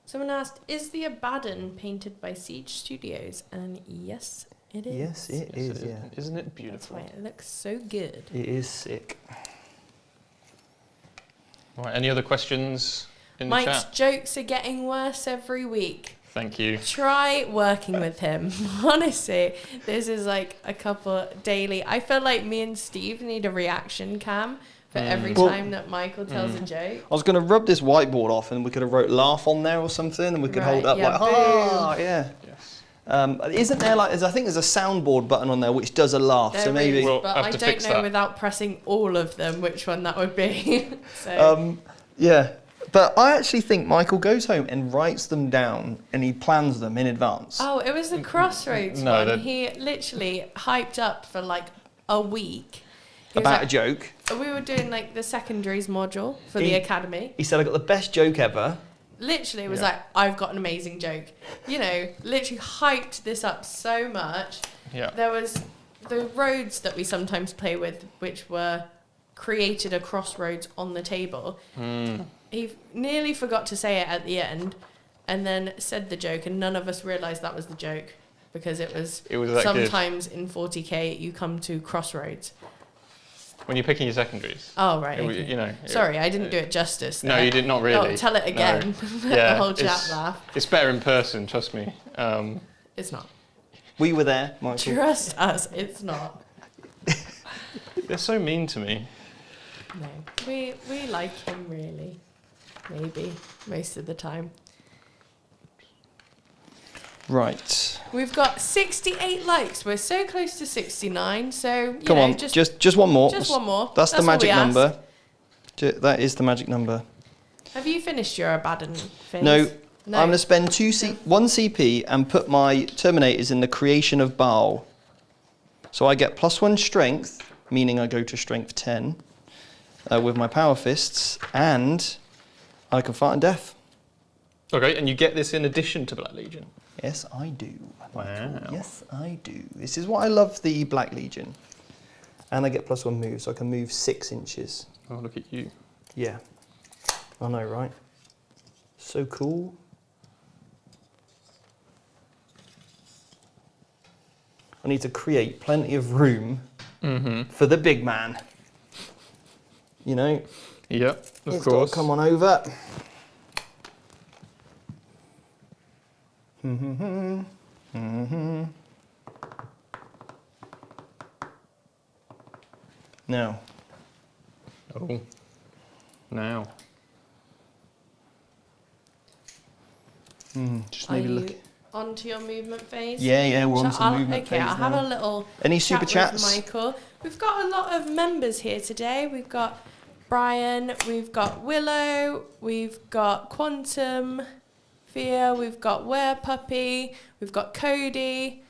[SPEAKER 2] Someone asked, is the Abaddon painted by Siege Studios? And yes, it is.
[SPEAKER 1] Yes, it is, yeah.
[SPEAKER 3] Isn't it
[SPEAKER 2] That's
[SPEAKER 3] beautiful?
[SPEAKER 2] why it looks so good.
[SPEAKER 1] It is sick.
[SPEAKER 3] Right, any other questions in the
[SPEAKER 2] Mike's
[SPEAKER 3] chat?
[SPEAKER 2] jokes are getting worse every week.
[SPEAKER 3] Thank you.
[SPEAKER 2] Try working with him. Honestly, this is like a couple daily. I feel like me and Steve need a reaction cam for every time that Michael tells a joke.
[SPEAKER 1] I was going to rub this whiteboard off and we could have wrote laugh on there or something and we could hold up like, ah, yeah.
[SPEAKER 3] Yes.
[SPEAKER 1] Isn't there I think there's a soundboard button on there which does a laugh, so maybe...
[SPEAKER 2] Is,
[SPEAKER 3] We'll
[SPEAKER 2] but
[SPEAKER 3] have
[SPEAKER 2] I
[SPEAKER 3] to
[SPEAKER 2] don't
[SPEAKER 3] fix
[SPEAKER 2] know
[SPEAKER 3] that.
[SPEAKER 2] without pressing all of them which one that would be. So.
[SPEAKER 1] Yeah, but I actually think Michael goes home and writes them down and he plans them in advance.
[SPEAKER 2] Oh, it was the Crossroads
[SPEAKER 3] No,
[SPEAKER 2] one. He literally hyped up for like a week. He was
[SPEAKER 1] About
[SPEAKER 2] like,
[SPEAKER 1] a joke.
[SPEAKER 2] We were doing like the secondaries module for the academy.
[SPEAKER 1] He said, I got the best joke ever.
[SPEAKER 2] Literally, it was like, I've got an amazing joke. You know, literally hyped this up so much.
[SPEAKER 3] Yeah.
[SPEAKER 2] There was the roads that we sometimes play with, which were created a crossroads on the table. He nearly forgot to say it at the end and then said the joke, and none of us realised that was the joke because it was
[SPEAKER 3] that
[SPEAKER 2] sometimes in 40k you come to crossroads.
[SPEAKER 3] When you're picking your secondaries.
[SPEAKER 2] Oh, right.
[SPEAKER 3] It,
[SPEAKER 2] Okay.
[SPEAKER 3] you know.
[SPEAKER 2] Sorry, I didn't do it justice.
[SPEAKER 3] No,
[SPEAKER 2] there.
[SPEAKER 3] you did not really.
[SPEAKER 2] Oh, tell it again.
[SPEAKER 3] No.
[SPEAKER 2] Let
[SPEAKER 3] Yeah,
[SPEAKER 2] the whole chat laugh.
[SPEAKER 3] It's better in person, trust me.
[SPEAKER 2] It's not.
[SPEAKER 1] We were there, Michael.
[SPEAKER 2] Trust us, it's not.
[SPEAKER 3] They're so mean to me.
[SPEAKER 2] No. We like him, really. Maybe. Most of the time.
[SPEAKER 1] Right.
[SPEAKER 2] We've got 68 likes. We're so close to 69. So,
[SPEAKER 1] Come on, just one more.
[SPEAKER 2] Just one more.
[SPEAKER 1] That's the
[SPEAKER 2] all
[SPEAKER 1] magic
[SPEAKER 2] we ask.
[SPEAKER 1] number. That is the magic number.
[SPEAKER 2] Have you finished your Abandon phase?
[SPEAKER 1] No, I'm going to spend 1 CP and put my Terminators in the creation of Baal. So I get +1 strength, meaning I go to strength 10 with my power fists, and I can fight on death.
[SPEAKER 3] Okay, and you get this in addition to Black Legion?
[SPEAKER 1] Yes, I do.
[SPEAKER 3] Wow.
[SPEAKER 1] Yes, I do. This is why I love the Black Legion. And I get +1 move, so I can move 6 inches.
[SPEAKER 3] Oh, look at you.
[SPEAKER 1] Yeah. I know, right? So cool. I need to create plenty of room for the big man. You know?
[SPEAKER 3] Yep, of
[SPEAKER 1] He's
[SPEAKER 3] course.
[SPEAKER 1] got to come on over. Now.
[SPEAKER 3] Oh. Now.
[SPEAKER 1] Just
[SPEAKER 2] Are
[SPEAKER 1] maybe
[SPEAKER 2] you
[SPEAKER 1] look.
[SPEAKER 2] onto your movement phase?
[SPEAKER 1] Yeah, we're on some
[SPEAKER 2] I'll-
[SPEAKER 1] movement
[SPEAKER 2] Okay,
[SPEAKER 1] phase
[SPEAKER 2] I'll have
[SPEAKER 1] now.
[SPEAKER 2] a little
[SPEAKER 1] Any
[SPEAKER 2] chat
[SPEAKER 1] super
[SPEAKER 2] with
[SPEAKER 1] chats?
[SPEAKER 2] Michael. We've got a lot of members here today. We've got Brian, we've got Willow, we've got Quantum, Fear, we've got Werepuppy, we've got Cody,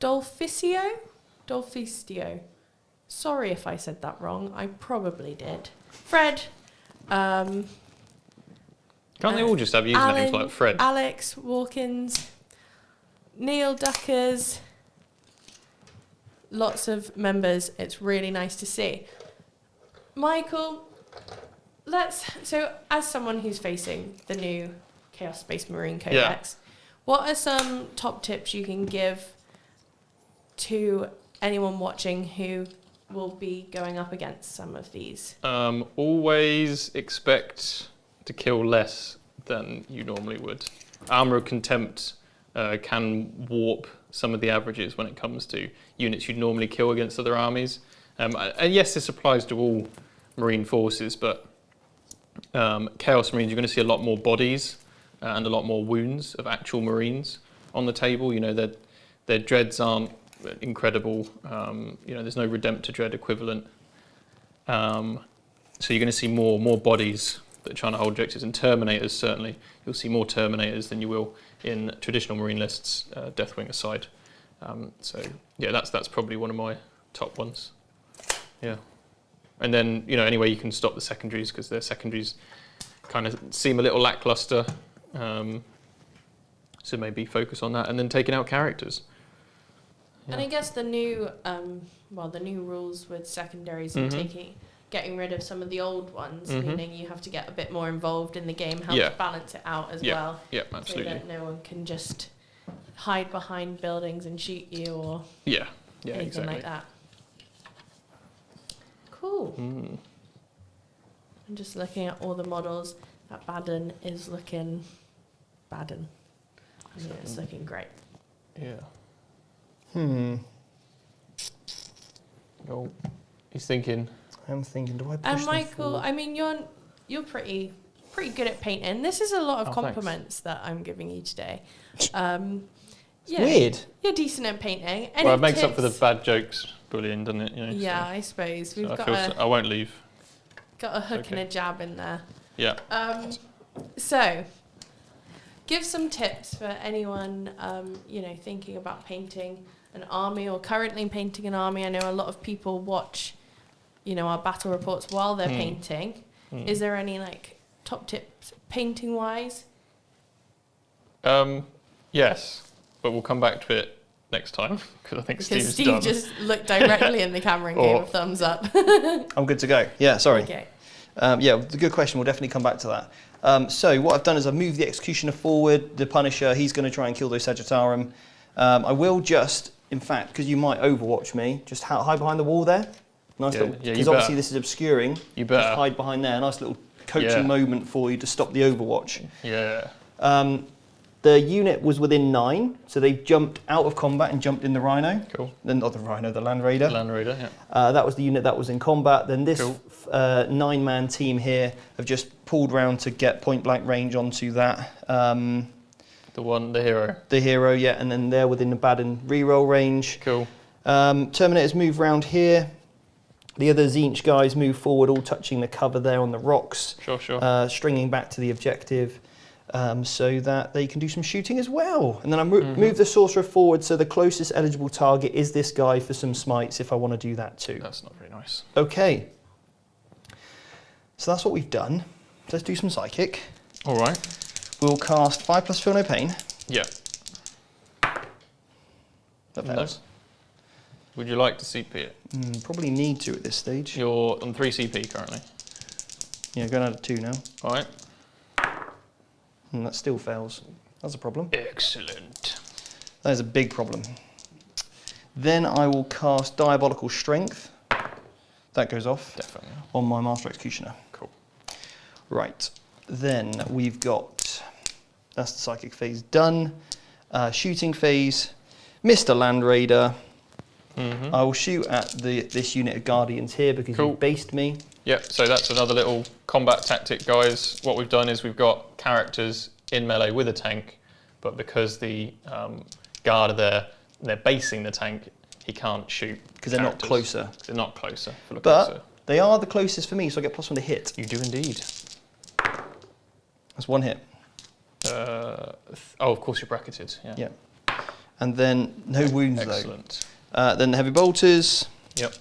[SPEAKER 2] Dolfistio. Sorry if I said that wrong. I probably did. Fred.
[SPEAKER 3] Can't they all just have usernames like Fred?
[SPEAKER 2] Alex Walkins, Neil Duckers, lots of members. It's really nice to see. Michael, so as someone who's facing the new Chaos Space Marine Codex, what are some top tips you can give to anyone watching who will be going up against some of these?
[SPEAKER 3] Always expect to kill less than you normally would. Armour of Contempt can warp some of the averages when it comes to units you'd normally kill against other armies. And yes, this applies to all Marine forces, but Chaos Marines, you're going to see a lot more bodies and a lot more wounds of actual Marines on the table. You know, their dreads aren't incredible. You know, there's no Redemptor dread equivalent. So you're going to see more bodies that are trying to hold objectives, and Terminators certainly. You'll see more Terminators than you will in traditional Marine lists, Deathwing aside. So yeah, that's probably one of my top ones. Yeah. And then, you know, anyway, you can stop the secondaries because their secondaries kind of seem a little lackluster. So maybe focus on that, and then taking out characters. Yeah.
[SPEAKER 2] And I guess the new, the new rules with secondaries and getting rid of some of the old ones, meaning you have to get a bit more involved in the game, help to balance it out as well.
[SPEAKER 3] Yeah, absolutely.
[SPEAKER 2] So that no one can just hide behind buildings and shoot you or anything
[SPEAKER 3] exactly.
[SPEAKER 2] like that. Cool. I'm just looking at all the models. That Baden is looking Baden. I mean, it's looking great.
[SPEAKER 3] Yeah. Oh. He's thinking.
[SPEAKER 1] I'm thinking, do I push
[SPEAKER 2] And
[SPEAKER 1] them
[SPEAKER 2] Michael,
[SPEAKER 1] forward?
[SPEAKER 2] I mean, you're pretty good at painting. This is a lot of
[SPEAKER 3] Oh,
[SPEAKER 2] compliments that I'm giving you today.
[SPEAKER 1] Weird.
[SPEAKER 2] You're decent at painting. Any
[SPEAKER 3] Well, it makes up for the
[SPEAKER 2] tips?
[SPEAKER 3] bad jokes bullying, doesn't it? You know,
[SPEAKER 2] Yeah,
[SPEAKER 3] so
[SPEAKER 2] I suppose
[SPEAKER 3] so
[SPEAKER 2] we've
[SPEAKER 3] I won't leave.
[SPEAKER 2] got a hook
[SPEAKER 3] Okay.
[SPEAKER 2] and a jab in there.
[SPEAKER 3] Yeah.
[SPEAKER 2] So, give some tips for anyone, thinking about painting an army or currently painting an army. I know a lot of people watch, our battle reports while they're painting. Is there any top tips painting wise?
[SPEAKER 3] Yes, but we'll come back to it next time because I think
[SPEAKER 2] Because
[SPEAKER 3] Steve's
[SPEAKER 2] Steve
[SPEAKER 3] done.
[SPEAKER 2] just looked directly in the camera and gave a thumbs up.
[SPEAKER 1] I'm good to go. Yeah, sorry.
[SPEAKER 2] Okay.
[SPEAKER 1] It's a good question. We'll definitely come back to that. So what I've done is I've moved the Executioner forward. The Punisher, he's going to try and kill those Sagittarum. I will just, in fact, because you might overwatch me, just hide behind the wall there. Nice
[SPEAKER 3] Yeah,
[SPEAKER 1] little,
[SPEAKER 3] yeah, you
[SPEAKER 1] because obviously
[SPEAKER 3] better.
[SPEAKER 1] this is obscuring.
[SPEAKER 3] You better.
[SPEAKER 1] Just hide behind there. Nice little coaching
[SPEAKER 3] Yeah.
[SPEAKER 1] moment for you to stop the overwatch.
[SPEAKER 3] Yeah.
[SPEAKER 1] The unit was within 9, so they jumped out of combat and jumped in the Rhino.
[SPEAKER 3] Cool.
[SPEAKER 1] Then not the Rhino, the Land Raider.
[SPEAKER 3] Land Raider, yeah.
[SPEAKER 1] That was the unit that was in combat. Then this
[SPEAKER 3] Cool.
[SPEAKER 1] 9-man team here have just pulled round to get point blank range onto that.
[SPEAKER 3] The hero.
[SPEAKER 1] The hero, yeah, and then they're within the Abandon reroll range.
[SPEAKER 3] Cool.
[SPEAKER 1] Terminators move round here. The other Zinch guys move forward, all touching the cover there on the rocks.
[SPEAKER 3] Sure.
[SPEAKER 1] Stringing back to the objective. So that they can do some shooting as well. And then I move the Sorcerer forward, so the closest eligible target is this guy for some smites if I want to do that too.
[SPEAKER 3] That's not very nice.
[SPEAKER 1] Okay. So that's what we've done. Let's do some Psychic.
[SPEAKER 3] All right.
[SPEAKER 1] We'll cast 5+ Feel No Pain.
[SPEAKER 3] Yeah.
[SPEAKER 1] That
[SPEAKER 3] No.
[SPEAKER 1] fails.
[SPEAKER 3] Would you like to CP it?
[SPEAKER 1] Probably need to at this stage.
[SPEAKER 3] You're on 3 CP currently.
[SPEAKER 1] Yeah, going out of 2 now.
[SPEAKER 3] All right.
[SPEAKER 1] And that still fails. That's a problem.
[SPEAKER 3] Excellent.
[SPEAKER 1] That is a big problem. Then I will cast Diabolical Strength. That goes off
[SPEAKER 3] Definitely.
[SPEAKER 1] on my Master Executioner.
[SPEAKER 3] Cool.
[SPEAKER 1] Right. Then we've got, that's the Psychic phase done. Shooting phase, Mr. Land Raider. I will shoot at this unit of Guardians here because
[SPEAKER 3] Cool.
[SPEAKER 1] you based me.
[SPEAKER 3] Yeah, so that's another little combat tactic, guys. What we've done is we've got characters in melee with a tank, but because the guard are there, they're basing the tank, he can't shoot.
[SPEAKER 1] Because they're not closer.
[SPEAKER 3] They're not closer. Look
[SPEAKER 1] But
[SPEAKER 3] closer.
[SPEAKER 1] they are the closest for me, so I get +1 to hit.
[SPEAKER 3] You do indeed.
[SPEAKER 1] That's 1 hit.
[SPEAKER 3] Of course you're bracketed. Yeah.
[SPEAKER 1] Yeah. And then no wounds
[SPEAKER 3] Excellent.
[SPEAKER 1] though. Then the Heavy Bolters.
[SPEAKER 3] Yep.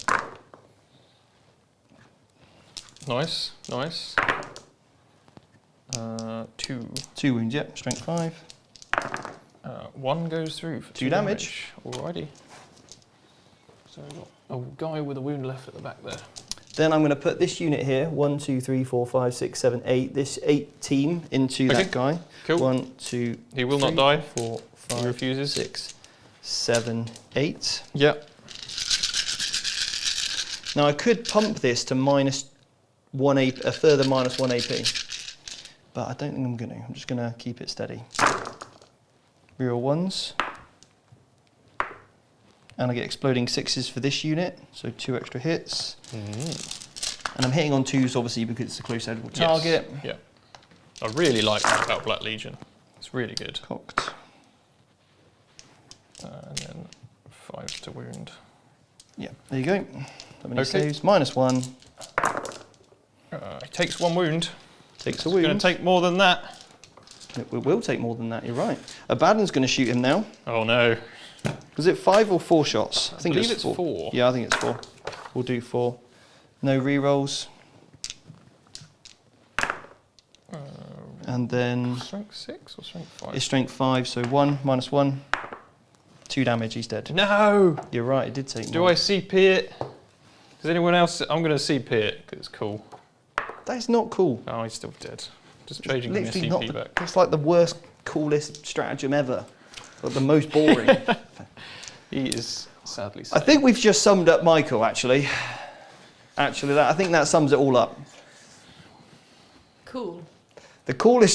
[SPEAKER 3] Nice. 2.
[SPEAKER 1] 2 wounds, yep. Strength 5.
[SPEAKER 3] 1 goes through for
[SPEAKER 1] 2 damage.
[SPEAKER 3] Alrighty. So we've got a guy with a wound left at the back there.
[SPEAKER 1] Then I'm going to put this unit here, 1, 2, 3, 4, 5, 6, 7, 8, this 8 team into
[SPEAKER 3] Okay.
[SPEAKER 1] that guy.
[SPEAKER 3] Cool.
[SPEAKER 1] 1, 2,
[SPEAKER 3] He will not
[SPEAKER 1] 3,
[SPEAKER 3] die.
[SPEAKER 1] 4, 5,
[SPEAKER 3] He refuses.
[SPEAKER 1] 6, 7, 8.
[SPEAKER 3] Yep.
[SPEAKER 1] Now I could pump this to -1 AP, a further -1 AP, but I don't think I'm going to. I'm just going to keep it steady. Real 1s. And I get exploding 6s for this unit, so 2 extra hits. And I'm hitting on 2s obviously because it's a close edible target.
[SPEAKER 3] Yes. Yeah. I really like that about Black Legion. It's really good.
[SPEAKER 1] Cocked.
[SPEAKER 3] And then 5 to wound.
[SPEAKER 1] Yeah, there you go. That many
[SPEAKER 3] Okay.
[SPEAKER 1] saves. -1.
[SPEAKER 3] He takes 1 wound.
[SPEAKER 1] Takes a
[SPEAKER 3] It's going
[SPEAKER 1] wound.
[SPEAKER 3] to take more than that.
[SPEAKER 1] It will take more than that, you're right. Abandon's going to shoot him now.
[SPEAKER 3] Oh no.
[SPEAKER 1] Was it 5 or 4 shots? I think
[SPEAKER 3] believe it's 4.
[SPEAKER 1] Yeah, I think it's 4. We'll do 4. No rerolls. And then
[SPEAKER 3] Strength 6 or strength 5?
[SPEAKER 1] it's strength 5, so 1, -1. 2 damage, he's dead.
[SPEAKER 3] No!
[SPEAKER 1] You're right, it did take
[SPEAKER 3] Do
[SPEAKER 1] more.
[SPEAKER 3] I CP it? Does anyone else? I'm going to CP it because it's cool.
[SPEAKER 1] That is not cool.
[SPEAKER 3] Oh, he's still dead. Just trading me a
[SPEAKER 1] Literally
[SPEAKER 3] CP
[SPEAKER 1] not
[SPEAKER 3] back.
[SPEAKER 1] it's like the worst, coolest stratagem ever. Like the most boring.
[SPEAKER 3] He is sadly
[SPEAKER 1] I
[SPEAKER 3] sad.
[SPEAKER 1] think we've just summed up Michael, actually. I think that sums it all up.
[SPEAKER 2] Cool.
[SPEAKER 1] The coolest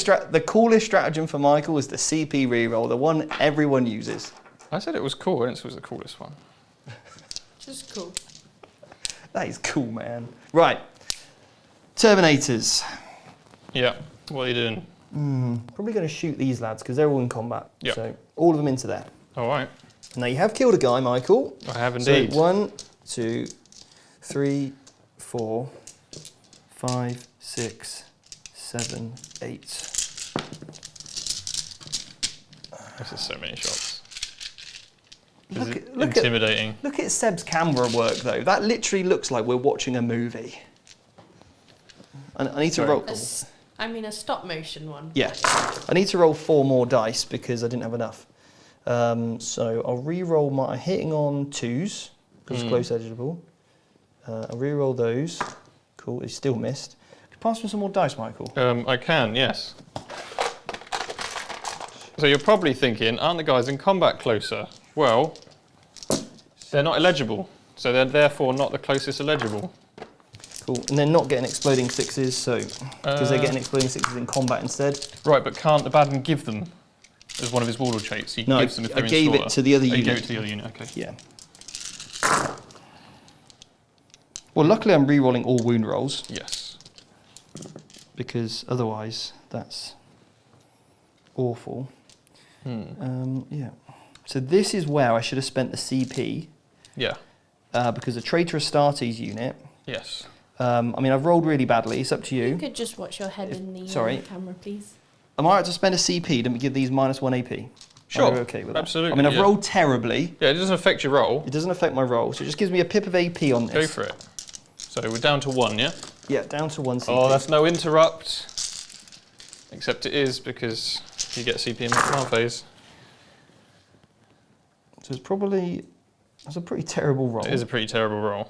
[SPEAKER 1] stratagem for Michael is the CP reroll, the one everyone uses.
[SPEAKER 3] I said it was cool. I didn't say it was the coolest one.
[SPEAKER 2] Just cool.
[SPEAKER 1] That is cool, man. Right. Terminators.
[SPEAKER 3] Yeah. What are you doing?
[SPEAKER 1] Probably going to shoot these lads because they're all in combat.
[SPEAKER 3] Yep.
[SPEAKER 1] So all of them into there.
[SPEAKER 3] All right.
[SPEAKER 1] Now you have killed a guy, Michael.
[SPEAKER 3] I have indeed.
[SPEAKER 1] So 1, 2, 3, 4, 5, 6, 7, 8.
[SPEAKER 3] This is so many shots.
[SPEAKER 1] Look
[SPEAKER 3] This is
[SPEAKER 1] at
[SPEAKER 3] intimidating.
[SPEAKER 1] Look at Seb's camera work though. That literally looks like we're watching a movie. I need to
[SPEAKER 3] Sorry.
[SPEAKER 1] roll.
[SPEAKER 2] A stop motion one.
[SPEAKER 1] Yeah, I need to roll 4 more dice because I didn't have enough. So I'll re-roll my hitting on 2s because it's close eligible. I'll re-roll those. Cool, it's still missed. Could you pass me some more dice, Michael?
[SPEAKER 3] I can, yes. So you're probably thinking, aren't the guys in combat closer? Well, they're not eligible, so they're therefore not the closest eligible.
[SPEAKER 1] Cool, and they're not getting exploding 6s, so because they're getting exploding 6s in combat instead.
[SPEAKER 3] Right, but can't Abaddon give them as one of his warlord traits? He
[SPEAKER 1] No,
[SPEAKER 3] gives them if
[SPEAKER 1] I
[SPEAKER 3] they're in
[SPEAKER 1] gave
[SPEAKER 3] slaughter.
[SPEAKER 1] it to the other
[SPEAKER 3] Oh, you
[SPEAKER 1] unit.
[SPEAKER 3] gave it to the other unit, okay.
[SPEAKER 1] Yeah. Well, luckily I'm re-rolling all wound rolls
[SPEAKER 3] Yes.
[SPEAKER 1] because otherwise that's awful. Yeah. So this is where I should have spent the CP
[SPEAKER 3] Yeah.
[SPEAKER 1] because the Traitor Astartes unit.
[SPEAKER 3] Yes.
[SPEAKER 1] I mean, I've rolled really badly. It's up to
[SPEAKER 2] You
[SPEAKER 1] you.
[SPEAKER 2] could just watch your head in the
[SPEAKER 1] sorry.
[SPEAKER 2] camera, please.
[SPEAKER 1] Am I right to spend a CP to give these -1 AP?
[SPEAKER 3] Sure.
[SPEAKER 1] Are you okay with that?
[SPEAKER 3] Absolutely,
[SPEAKER 1] I mean, I've
[SPEAKER 3] yeah.
[SPEAKER 1] rolled terribly.
[SPEAKER 3] Yeah, it doesn't affect your roll.
[SPEAKER 1] It doesn't affect my roll, so it just gives me a pip of AP on this.
[SPEAKER 3] Go for it. So we're down to 1, yeah?
[SPEAKER 1] Yeah, down to 1 CP.
[SPEAKER 3] Oh, that's no interrupt. Except it is because you get CP in the command phase.
[SPEAKER 1] So it's probably, that's a pretty terrible roll.
[SPEAKER 3] It is a pretty terrible roll.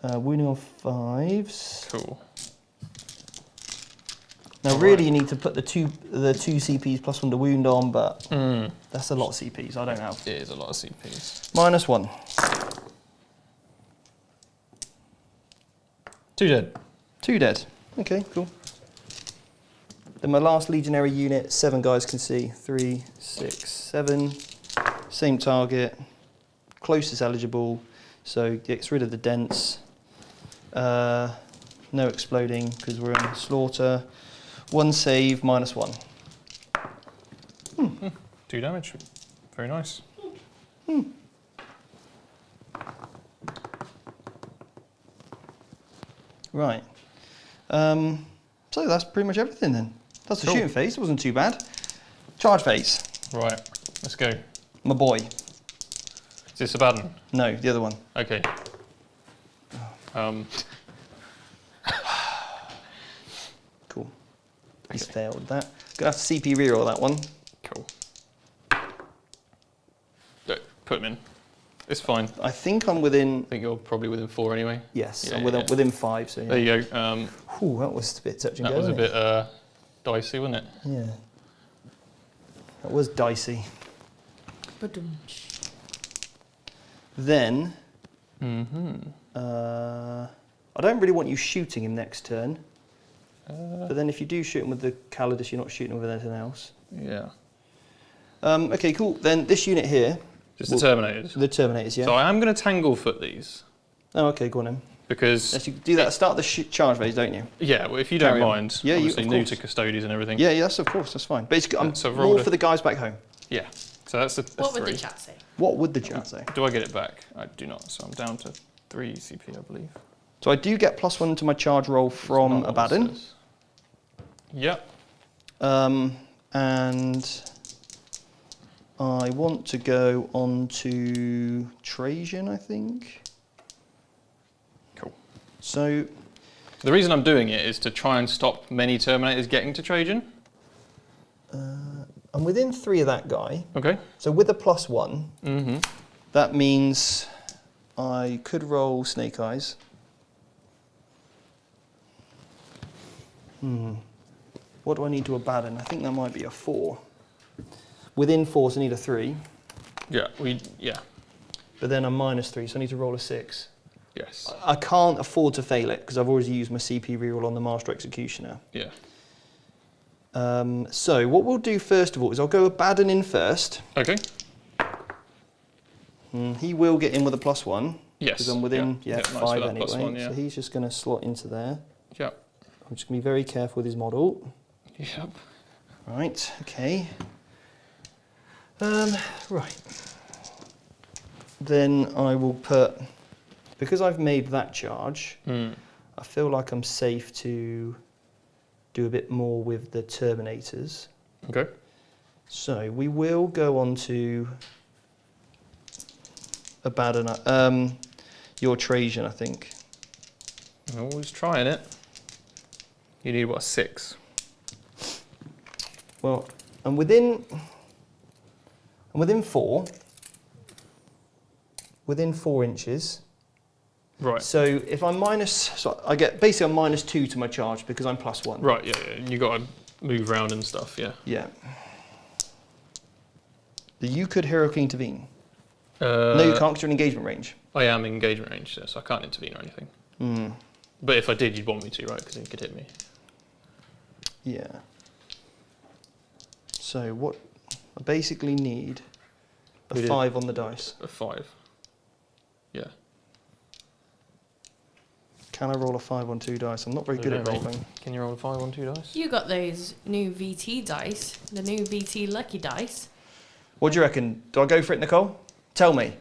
[SPEAKER 1] Wounding on 5s.
[SPEAKER 3] Cool.
[SPEAKER 1] Now,
[SPEAKER 3] All
[SPEAKER 1] really,
[SPEAKER 3] right.
[SPEAKER 1] you need to put the two CPs +1 to wound on, but that's a lot of CPs. I don't have.
[SPEAKER 3] It is a lot of CPs.
[SPEAKER 1] -1.
[SPEAKER 3] 2 dead.
[SPEAKER 1] 2 dead. Okay, cool. Then my last legionary unit, 7 guys can see. 3, 6, 7. Same target. Closest eligible. So gets rid of the dents. No exploding because we're in slaughter. 1 save, -1.
[SPEAKER 3] 2 damage. Very nice.
[SPEAKER 1] Right. So that's pretty much everything then. That's the
[SPEAKER 3] Cool.
[SPEAKER 1] shooting phase. It wasn't too bad. Charge phase.
[SPEAKER 3] Right, let's go.
[SPEAKER 1] My boy.
[SPEAKER 3] Is this Abaddon?
[SPEAKER 1] No, the other one.
[SPEAKER 3] Okay.
[SPEAKER 1] Cool. He's
[SPEAKER 3] Okay.
[SPEAKER 1] failed that. Gonna have to CP reroll that one.
[SPEAKER 3] Cool. Put him in. It's fine.
[SPEAKER 1] I think I'm within.
[SPEAKER 3] I think you're probably within 4 anyway.
[SPEAKER 1] Yes,
[SPEAKER 3] Yeah,
[SPEAKER 1] I'm
[SPEAKER 3] yeah.
[SPEAKER 1] within 5. So yeah.
[SPEAKER 3] There you go.
[SPEAKER 1] Ooh, that was a bit touch and
[SPEAKER 3] That
[SPEAKER 1] go.
[SPEAKER 3] was a
[SPEAKER 1] wasn't
[SPEAKER 3] bit dicey, wasn't it?
[SPEAKER 1] it? Yeah. That was dicey.
[SPEAKER 2] Ba-dum-tsh.
[SPEAKER 1] Then.
[SPEAKER 3] Mm-hmm.
[SPEAKER 1] I don't really want you shooting him next turn. But then if you do shoot him with the Calidus, you're not shooting him with anything else.
[SPEAKER 3] Yeah.
[SPEAKER 1] Okay, cool. Then this unit here.
[SPEAKER 3] Just the Terminators.
[SPEAKER 1] The Terminators, yeah.
[SPEAKER 3] So I am going to Tanglefoot these
[SPEAKER 1] Oh, okay, go on then.
[SPEAKER 3] because
[SPEAKER 1] Yes, you do that at the start of the charge phase, don't you?
[SPEAKER 3] yeah, well, if you don't
[SPEAKER 1] Carry on.
[SPEAKER 3] mind,
[SPEAKER 1] Yeah, you-
[SPEAKER 3] obviously
[SPEAKER 1] of
[SPEAKER 3] new
[SPEAKER 1] course.
[SPEAKER 3] to Custodes and everything.
[SPEAKER 1] Yeah, yes, of course, that's fine. Basically, I'm
[SPEAKER 3] So
[SPEAKER 1] more
[SPEAKER 3] roll a-
[SPEAKER 1] for the guys back home.
[SPEAKER 3] Yeah. So that's a
[SPEAKER 2] What
[SPEAKER 3] 3.
[SPEAKER 2] would the chat say?
[SPEAKER 1] What would the chat say?
[SPEAKER 3] Do I get it back? I do not. So I'm down to 3 CP, I believe.
[SPEAKER 1] So I do get +1 to my charge roll from
[SPEAKER 3] Not what it
[SPEAKER 1] Abaddon.
[SPEAKER 3] says. Yep.
[SPEAKER 1] And I want to go on to Trajan, I think.
[SPEAKER 3] Cool.
[SPEAKER 1] So,
[SPEAKER 3] The reason I'm doing it is to try and stop many Terminators getting to Trajan.
[SPEAKER 1] I'm within 3 of that guy.
[SPEAKER 3] Okay.
[SPEAKER 1] So with a +1,
[SPEAKER 3] Mm-hmm.
[SPEAKER 1] that means I could roll Snake Eyes. What do I need to Abaddon? I think that might be a 4. Within 4, so I need a 3.
[SPEAKER 3] Yeah.
[SPEAKER 1] But then I'm -3, so I need to roll a 6.
[SPEAKER 3] Yes.
[SPEAKER 1] I can't afford to fail it because I've already used my CP reroll on the Master Executioner.
[SPEAKER 3] Yeah.
[SPEAKER 1] So what we'll do first of all is I'll go Abaddon in first.
[SPEAKER 3] Okay.
[SPEAKER 1] He will get in with a +1.
[SPEAKER 3] Yes.
[SPEAKER 1] Because I'm within
[SPEAKER 3] nice
[SPEAKER 1] 5
[SPEAKER 3] for that
[SPEAKER 1] anyway.
[SPEAKER 3] +1, yeah.
[SPEAKER 1] So he's just going to slot into there.
[SPEAKER 3] Yep.
[SPEAKER 1] I'm just going to be very careful with his model.
[SPEAKER 3] Yep.
[SPEAKER 1] Right, okay. Right. Then I will put, because I've made that charge, I feel like I'm safe to do a bit more with the Terminators.
[SPEAKER 3] Okay.
[SPEAKER 1] So we will go on to Abandon your Trajan, I think.
[SPEAKER 3] I'm always trying it. You need what, a 6?
[SPEAKER 1] Well, I'm within 4. Within 4 inches.
[SPEAKER 3] Right.
[SPEAKER 1] So if I'm so I get basically I'm -2 to my charge because I'm +1.
[SPEAKER 3] Right, yeah. And you got to move around and stuff, yeah.
[SPEAKER 1] Yeah. You could heroically intervene. No, you can't because you're in engagement range.
[SPEAKER 3] I am in engagement range, so I can't intervene or anything. But if I did, you'd want me to, right? Because then you could hit me.
[SPEAKER 1] Yeah. So what I basically need a 5 on the dice.
[SPEAKER 3] A 5. Yeah.
[SPEAKER 1] Can I roll a 5 on 2 dice? I'm not very good at rolling.
[SPEAKER 3] Can you roll a 5 on 2 dice?
[SPEAKER 2] You got those new VT dice, the new VT lucky dice.
[SPEAKER 1] What do you reckon? Do I go for it, Nicole? Tell me.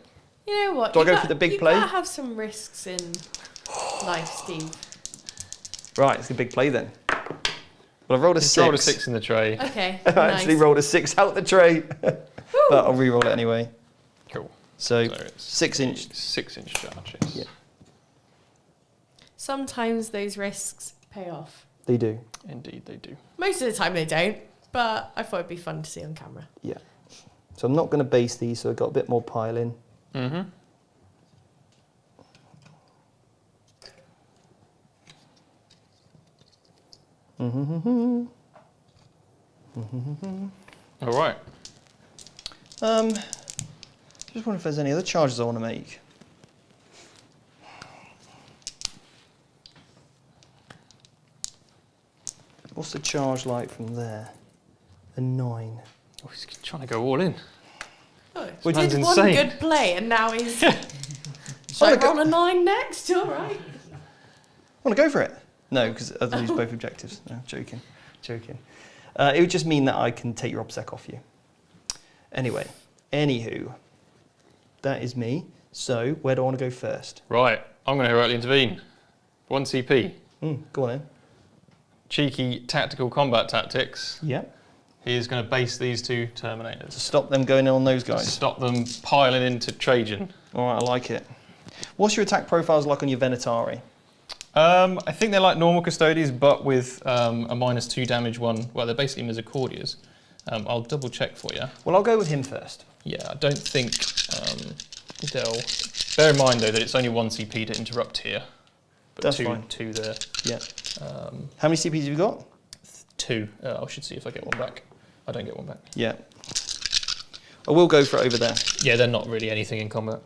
[SPEAKER 2] You know what?
[SPEAKER 1] Do I go for the big play?
[SPEAKER 2] You gotta have some risks in life, Steve.
[SPEAKER 1] Right, it's a big play then. Well, I've rolled a 6.
[SPEAKER 3] Rolled a 6 in the tray.
[SPEAKER 2] Okay.
[SPEAKER 1] I actually rolled a 6 out the tray. But I'll re-roll it anyway.
[SPEAKER 3] Cool.
[SPEAKER 1] So
[SPEAKER 3] it's
[SPEAKER 1] 6-inch.
[SPEAKER 3] 6-inch charge, yes.
[SPEAKER 1] Yeah.
[SPEAKER 2] Sometimes those risks pay off.
[SPEAKER 1] They do.
[SPEAKER 3] Indeed, they do.
[SPEAKER 2] Most of the time they don't, but I thought it'd be fun to see on camera.
[SPEAKER 1] Yeah. So I'm not going to base these, so I've got a bit more pile in.
[SPEAKER 3] Mm-hmm. All right.
[SPEAKER 1] Just wonder if there's any other charges I want to make. What's the charge like from there? A 9.
[SPEAKER 3] Oh, he's trying to go all in.
[SPEAKER 2] Oh,
[SPEAKER 3] Which
[SPEAKER 2] did
[SPEAKER 3] is
[SPEAKER 2] one
[SPEAKER 3] insane.
[SPEAKER 2] good play and now he's... Should I roll a 9 next? All right.
[SPEAKER 1] Want to go for it? No, because I lose both objectives. No, joking. It would just mean that I can take your OBSEC off you. Anyway, anywho, that is me. So, where do I want to go first?
[SPEAKER 3] Right, I'm going to heroically intervene. 1 CP.
[SPEAKER 1] Go on in.
[SPEAKER 3] Cheeky tactical combat tactics.
[SPEAKER 1] Yeah.
[SPEAKER 3] He is going to base these 2 Terminators.
[SPEAKER 1] To stop them going in on those guys.
[SPEAKER 3] Stop them piling into Trajan.
[SPEAKER 1] All right, I like it. What's your attack profiles like on your Venatari?
[SPEAKER 3] I think they're like normal Custodes, but with a -2 damage one. Well, they're basically Misericordias. I'll double check for you.
[SPEAKER 1] Well, I'll go with him first.
[SPEAKER 3] Yeah, I don't think they'll... Bear in mind, though, that it's only 1 CP to interrupt here. But
[SPEAKER 1] That's
[SPEAKER 3] 2,
[SPEAKER 1] fine.
[SPEAKER 3] 2 there.
[SPEAKER 1] Yeah. How many CPs have you got?
[SPEAKER 3] 2. I should see if I get one back. I don't get one back.
[SPEAKER 1] Yeah. I will go for it over there.
[SPEAKER 3] Yeah, they're not really anything in combat.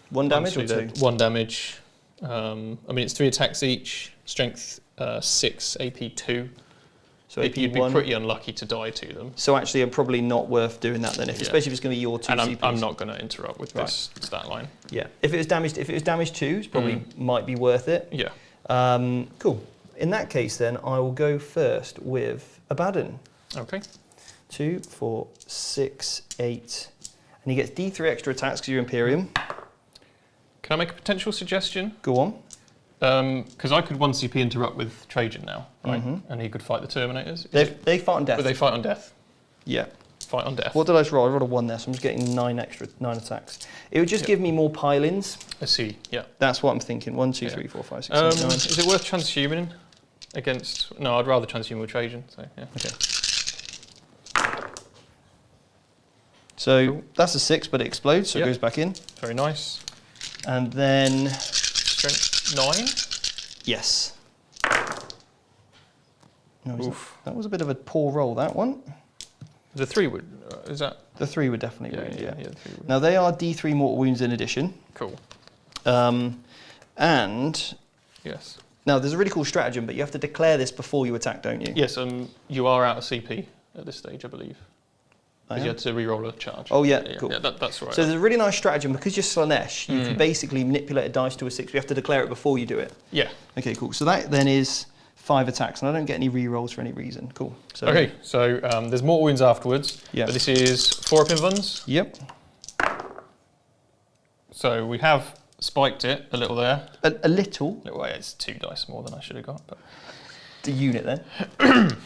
[SPEAKER 1] 1 damage or
[SPEAKER 3] Honestly,
[SPEAKER 1] 2?
[SPEAKER 3] 1 damage. I mean, it's 3 attacks each. Strength 6, AP 2.
[SPEAKER 1] So
[SPEAKER 3] you'd be
[SPEAKER 1] 1.
[SPEAKER 3] pretty unlucky to die to them.
[SPEAKER 1] So actually, I'm probably not worth doing that then, especially if it's going to be your 2
[SPEAKER 3] and
[SPEAKER 1] CPs.
[SPEAKER 3] I'm not going to interrupt with this stat line.
[SPEAKER 1] Yeah. If it was damage 2, it probably might be worth it.
[SPEAKER 3] Yeah.
[SPEAKER 1] Cool. In that case, then I will go first with Abaddon.
[SPEAKER 3] Okay.
[SPEAKER 1] 2, 4, 6, 8, and he gets D3 extra attacks because you're Imperium.
[SPEAKER 3] Can I make a potential suggestion?
[SPEAKER 1] Go on.
[SPEAKER 3] Because I could 1 CP interrupt with Trajan now, right? And he could fight the Terminators.
[SPEAKER 1] They fight on death.
[SPEAKER 3] But they fight on death.
[SPEAKER 1] Yeah.
[SPEAKER 3] Fight on death.
[SPEAKER 1] What did I just roll? I rolled a 1 there, so I'm just getting 9 attacks. It would just give me more pile-ins.
[SPEAKER 3] I see. Yeah.
[SPEAKER 1] That's what I'm thinking. 1, 2, 3, 4, 5, 6, 7, 9.
[SPEAKER 3] Is it worth transhuming against? No, I'd rather transhuman with Trajan. So yeah.
[SPEAKER 1] Okay. So that's a 6, but it explodes, so it goes back in.
[SPEAKER 3] Very nice.
[SPEAKER 1] And then
[SPEAKER 3] Strength 9.
[SPEAKER 1] yes. No, that was a bit of a poor roll. That one.
[SPEAKER 3] The 3 would. Is that?
[SPEAKER 1] The 3 would definitely wound. Yeah.
[SPEAKER 3] 3 would.
[SPEAKER 1] Now they are D3 mortal wounds in addition.
[SPEAKER 3] Cool.
[SPEAKER 1] And
[SPEAKER 3] Yes.
[SPEAKER 1] now there's a really cool stratagem, but you have to declare this before you attack, don't you?
[SPEAKER 3] Yes. You are out of CP at this stage, I believe. Because you had to re-roll a charge.
[SPEAKER 1] Oh yeah, cool.
[SPEAKER 3] Yeah, that's right.
[SPEAKER 1] So there's a really nice stratagem, because you're Slanesh, you can basically manipulate a dice to a 6. We have to declare it before you do it.
[SPEAKER 3] Yeah.
[SPEAKER 1] Okay, cool. So that then is 5 attacks, and I don't get any re-rolls for any reason. Cool. So,
[SPEAKER 3] okay, so there's mortal wounds afterwards.
[SPEAKER 1] Yeah.
[SPEAKER 3] But this is 4 up invulns.
[SPEAKER 1] Yep.
[SPEAKER 3] So we have spiked it a little there.
[SPEAKER 1] A little.
[SPEAKER 3] Well, it's 2 dice more than I should have got. But.
[SPEAKER 1] The unit then.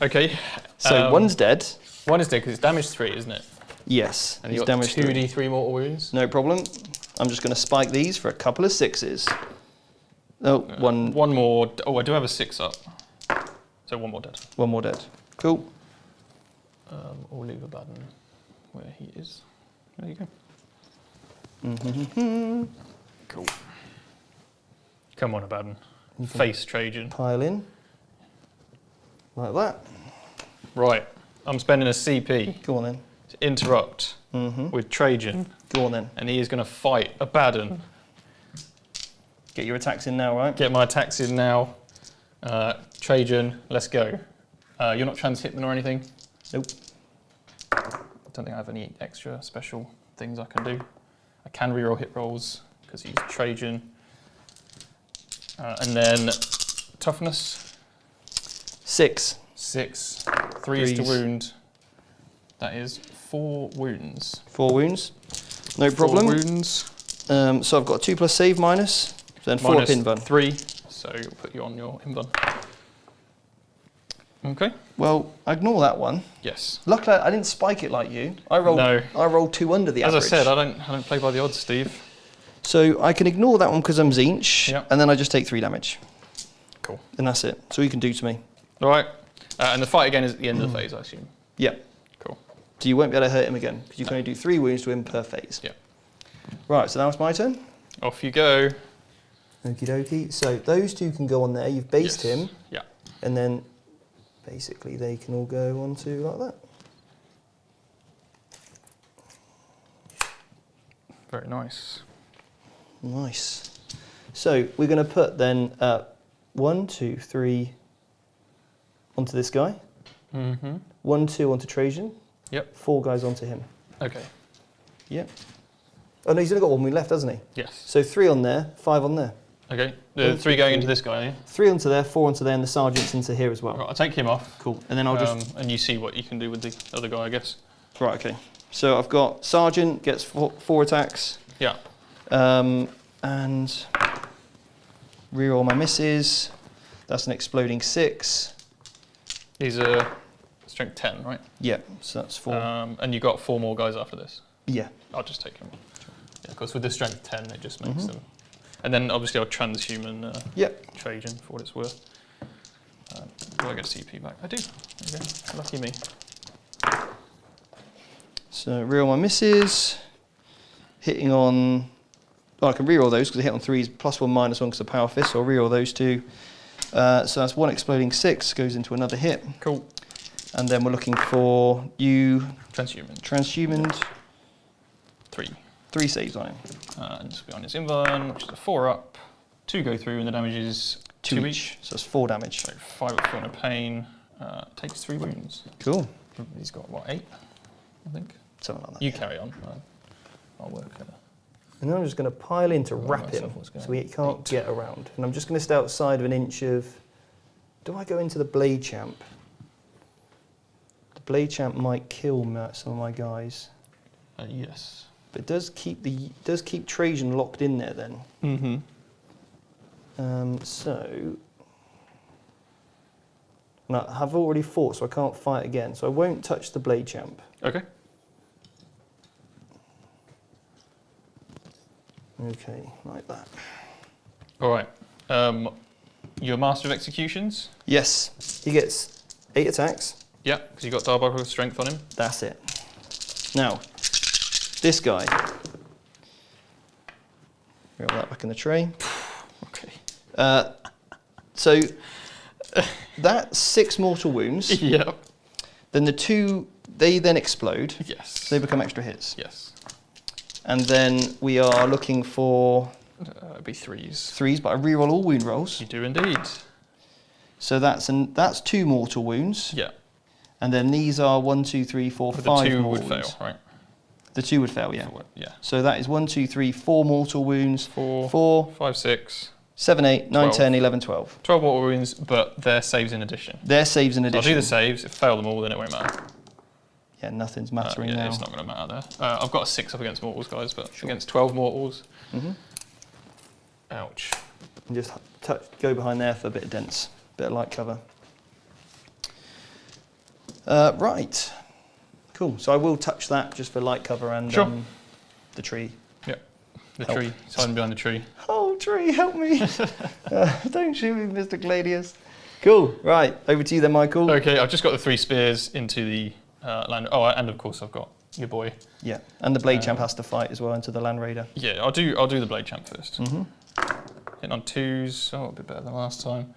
[SPEAKER 3] Okay.
[SPEAKER 1] So one's dead.
[SPEAKER 3] One is dead because it's damage 3, isn't it?
[SPEAKER 1] Yes.
[SPEAKER 3] And
[SPEAKER 1] he's
[SPEAKER 3] you've got
[SPEAKER 1] damaged
[SPEAKER 3] 2d3 mortal wounds.
[SPEAKER 1] No problem. I'm just going to spike these for a couple of 6s. Oh, one.
[SPEAKER 3] One more. Oh, I do have a 6 up. So 1 more dead.
[SPEAKER 1] One more dead. Cool.
[SPEAKER 3] We'll leave Abaddon where he is. There you go. Cool. Come on, Abaddon. Face Trajan.
[SPEAKER 1] Pile in. Like that.
[SPEAKER 3] Right. I'm spending a CP
[SPEAKER 1] Go on then.
[SPEAKER 3] to interrupt with Trajan.
[SPEAKER 1] Go on then.
[SPEAKER 3] And he is going to fight Abaddon.
[SPEAKER 1] Get your attacks in now, right?
[SPEAKER 3] Get my attacks in now. Trajan, let's go. You're not trans-hitman or anything?
[SPEAKER 1] Nope.
[SPEAKER 3] I don't think I have any extra special things I can do. I can reroll hit rolls because he's Trajan. And then toughness.
[SPEAKER 1] 6.
[SPEAKER 3] 6. 3 is to wound. That is 4 wounds.
[SPEAKER 1] 4 wounds. No problem.
[SPEAKER 3] 4 wounds.
[SPEAKER 1] So I've got 2 plus save minus. Then 4 up invuln.
[SPEAKER 3] 3. So you'll put you on your invuln. Okay.
[SPEAKER 1] Well, ignore that one.
[SPEAKER 3] Yes.
[SPEAKER 1] Luckily, I didn't spike it like you. I rolled 2 under the average.
[SPEAKER 3] As I said, I don't play by the odds, Steve.
[SPEAKER 2] So I can ignore that one because I'm Zinch,
[SPEAKER 3] Yep.
[SPEAKER 2] and then I just take 3 damage.
[SPEAKER 3] Cool.
[SPEAKER 2] And that's it. That's all you can do to me.
[SPEAKER 3] All right. And the fight again is at the end of the phase, I assume.
[SPEAKER 2] Yeah.
[SPEAKER 3] Cool.
[SPEAKER 2] So you won't be able to hurt him again, because you can only do 3 wounds to him per phase.
[SPEAKER 3] Yeah.
[SPEAKER 2] Right, so now it's my turn.
[SPEAKER 3] Off you go.
[SPEAKER 2] Okie dokie. So those 2 can go on there. You've based
[SPEAKER 3] Yes.
[SPEAKER 2] him.
[SPEAKER 3] Yeah.
[SPEAKER 2] And then basically they can all go onto like that.
[SPEAKER 3] Very nice.
[SPEAKER 2] Nice. So we're going to put then 1, 2, 3 onto this guy.
[SPEAKER 3] Mm-hmm.
[SPEAKER 2] 1, 2 onto Trajan.
[SPEAKER 3] Yep.
[SPEAKER 2] 4 guys onto him.
[SPEAKER 3] Okay.
[SPEAKER 2] Yep. Oh no, he's only got 1 wound left, hasn't he?
[SPEAKER 3] Yes.
[SPEAKER 2] So 3 on there, 5 on there.
[SPEAKER 3] Okay. The 3 going into this guy, yeah?
[SPEAKER 2] 3 onto there, 4 onto there, and the sergeant's into here as well.
[SPEAKER 3] Right, I'll take him off.
[SPEAKER 2] Cool. And then I'll just...
[SPEAKER 3] And you see what you can do with the other guy, I guess.
[SPEAKER 2] Right, okay. So I've got sergeant gets 4 attacks.
[SPEAKER 3] Yeah.
[SPEAKER 2] And reroll my misses. That's an exploding 6.
[SPEAKER 3] He's a strength 10, right?
[SPEAKER 2] Yeah, so that's 4.
[SPEAKER 3] And you got 4 more guys after this.
[SPEAKER 2] Yeah.
[SPEAKER 3] I'll just take him. Yeah, of course, with the strength 10, it just makes them. And then obviously I'll transhuman
[SPEAKER 2] Yep.
[SPEAKER 3] Trajan for what it's worth. Do I get a CP back? I do. There you go. Lucky me.
[SPEAKER 2] So reroll my misses. Hitting on... Oh, I can reroll those because I hit on 3s, +1, -1 because of power fist, so I'll reroll those 2. So that's 1 exploding 6, goes into another hit.
[SPEAKER 3] Cool.
[SPEAKER 2] And then we're looking for you...
[SPEAKER 3] Transhuman.
[SPEAKER 2] Transhumaned.
[SPEAKER 3] 3.
[SPEAKER 2] 3 saves on him.
[SPEAKER 3] And this will be on his invuln, which is a 4 up. 2 go through, and the damage is 2 each.
[SPEAKER 2] So that's 4 damage.
[SPEAKER 3] So 5 up for a pain. Takes 3 wounds.
[SPEAKER 2] Cool.
[SPEAKER 3] He's got, what, 8? I think.
[SPEAKER 2] Something like that.
[SPEAKER 3] You carry on. I'll work it.
[SPEAKER 2] And then I'm just going to pile in to wrap him
[SPEAKER 3] myself what's going
[SPEAKER 2] so he
[SPEAKER 3] on.
[SPEAKER 2] can't
[SPEAKER 3] 8.
[SPEAKER 2] get around. And I'm just going to stay outside of an inch of... Do I go into the Blade Champ? The Blade Champ might kill some of my guys.
[SPEAKER 3] Yes.
[SPEAKER 2] But it does keep Trajan locked in there then.
[SPEAKER 3] Mm-hmm.
[SPEAKER 2] So... And I've already fought, so I can't fight again. So I won't touch the Blade Champ.
[SPEAKER 3] Okay.
[SPEAKER 2] Okay, like that.
[SPEAKER 3] All right. You're Master of Executions?
[SPEAKER 2] Yes, he gets 8 attacks.
[SPEAKER 3] Yeah, because you got diabolical strength on him.
[SPEAKER 2] That's it. Now, this guy. Roll that back in the tray.
[SPEAKER 3] Okay.
[SPEAKER 2] So that's 6 mortal wounds.
[SPEAKER 3] Yep.
[SPEAKER 2] Then the 2, they then explode.
[SPEAKER 3] Yes.
[SPEAKER 2] So they become extra hits.
[SPEAKER 3] Yes.
[SPEAKER 2] And then we are looking for
[SPEAKER 3] It'd be 3s.
[SPEAKER 2] 3s, but I reroll all wound rolls.
[SPEAKER 3] You do indeed.
[SPEAKER 2] So that's 2 mortal wounds.
[SPEAKER 3] Yeah.
[SPEAKER 1] And then these are 1, 2, 3, 4,
[SPEAKER 3] But
[SPEAKER 1] 5
[SPEAKER 3] the 2
[SPEAKER 1] mortal
[SPEAKER 3] would
[SPEAKER 1] wounds.
[SPEAKER 3] fail, right?
[SPEAKER 1] The 2 would fail, yeah.
[SPEAKER 3] Yeah.
[SPEAKER 1] So that is 1, 2, 3, 4 mortal wounds.
[SPEAKER 3] 4,
[SPEAKER 1] 4,
[SPEAKER 3] 5, 6.
[SPEAKER 1] 7, 8, 9,
[SPEAKER 3] 12.
[SPEAKER 1] 10, 11, 12.
[SPEAKER 3] 12 mortal wounds, but they're saves in addition.
[SPEAKER 1] Their saves in
[SPEAKER 3] So I'll
[SPEAKER 1] addition.
[SPEAKER 3] do the saves. If I fail them all, then it won't matter.
[SPEAKER 1] Yeah, nothing's mattering
[SPEAKER 3] yeah,
[SPEAKER 1] now.
[SPEAKER 3] it's not going to matter there. I've got a 6 up against mortals, guys, but against 12 mortals. Ouch.
[SPEAKER 1] And just go behind there for a bit of dense, bit of light cover. Right. Cool. So I will touch that just for light cover and the tree.
[SPEAKER 3] Yep. The
[SPEAKER 1] Help.
[SPEAKER 3] tree. It's hiding behind the tree.
[SPEAKER 1] Oh, tree, help me. Don't shoot me, Mr. Gladius. Cool. Right. Over to you then, Michael.
[SPEAKER 3] Okay, I've just got the 3 spears into the land. Oh, and of course I've got your boy.
[SPEAKER 1] Yeah. And the Blade Champ has to fight as well into the Land Raider.
[SPEAKER 3] Yeah, I'll do the Blade Champ first. Hitting on 2s, a bit better than last time.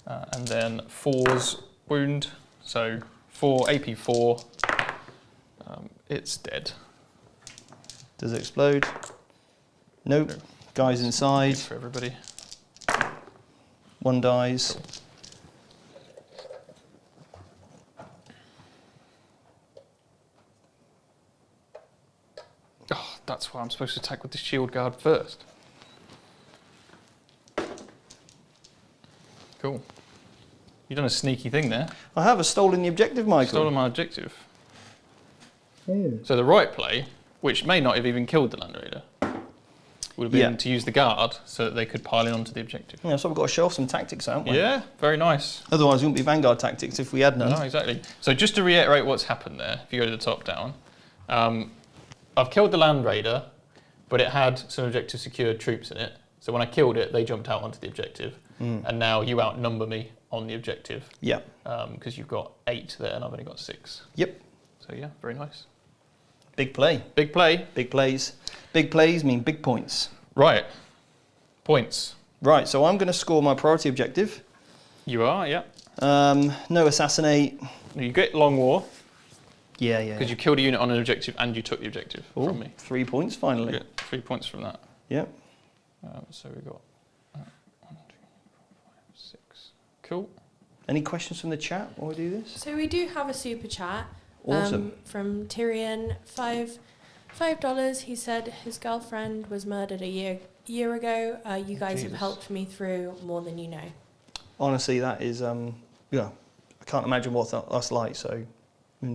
[SPEAKER 3] And then 4's wound. So 4, AP 4. It's dead.
[SPEAKER 1] Does it explode? Nope.
[SPEAKER 3] No.
[SPEAKER 1] Guys inside.
[SPEAKER 3] Good for everybody.
[SPEAKER 1] 1 dies.
[SPEAKER 3] Cool. Oh, that's why I'm supposed to attack with the shield guard first. Cool. You've done a sneaky thing there.
[SPEAKER 1] I have stolen the objective, Michael.
[SPEAKER 3] Stolen my objective. So the right play, which may not have even killed the Land Raider, would have been to use the guard so that they could pile in onto the objective.
[SPEAKER 1] Yeah, so we've got to show off some tactics, haven't we?
[SPEAKER 3] Yeah, very nice.
[SPEAKER 1] Otherwise, it wouldn't be Vanguard tactics if we had none.
[SPEAKER 3] No, exactly. So just to reiterate what's happened there, if you go to the top down, I've killed the Land Raider, but it had some objective secured troops in it. So when I killed it, they jumped out onto the objective. And now you outnumber me on the objective.
[SPEAKER 1] Yeah.
[SPEAKER 3] Because you've got 8 there and I've only got 6.
[SPEAKER 1] Yep.
[SPEAKER 3] So yeah, very nice.
[SPEAKER 1] Big play.
[SPEAKER 3] Big play.
[SPEAKER 1] Big plays. Big plays mean big points.
[SPEAKER 3] Right. Points.
[SPEAKER 1] Right, so I'm going to score my priority objective.
[SPEAKER 3] You are, yeah.
[SPEAKER 1] No assassinate.
[SPEAKER 3] You get long war
[SPEAKER 1] Yeah, yeah.
[SPEAKER 3] because you killed a unit on an objective and you took the objective from me.
[SPEAKER 1] 3 points
[SPEAKER 3] You
[SPEAKER 1] finally.
[SPEAKER 3] get 3 points from that.
[SPEAKER 1] Yep.
[SPEAKER 3] So we got 1, 2, 4, 5, 6. Cool.
[SPEAKER 1] Any questions from the chat while we do this?
[SPEAKER 2] So we do have a super chat.
[SPEAKER 1] Awesome.
[SPEAKER 2] From Tyrion, $5. He said his girlfriend was murdered a year ago. You guys have helped me through more than you know.
[SPEAKER 1] Honestly, that is, I can't imagine what that's like. So,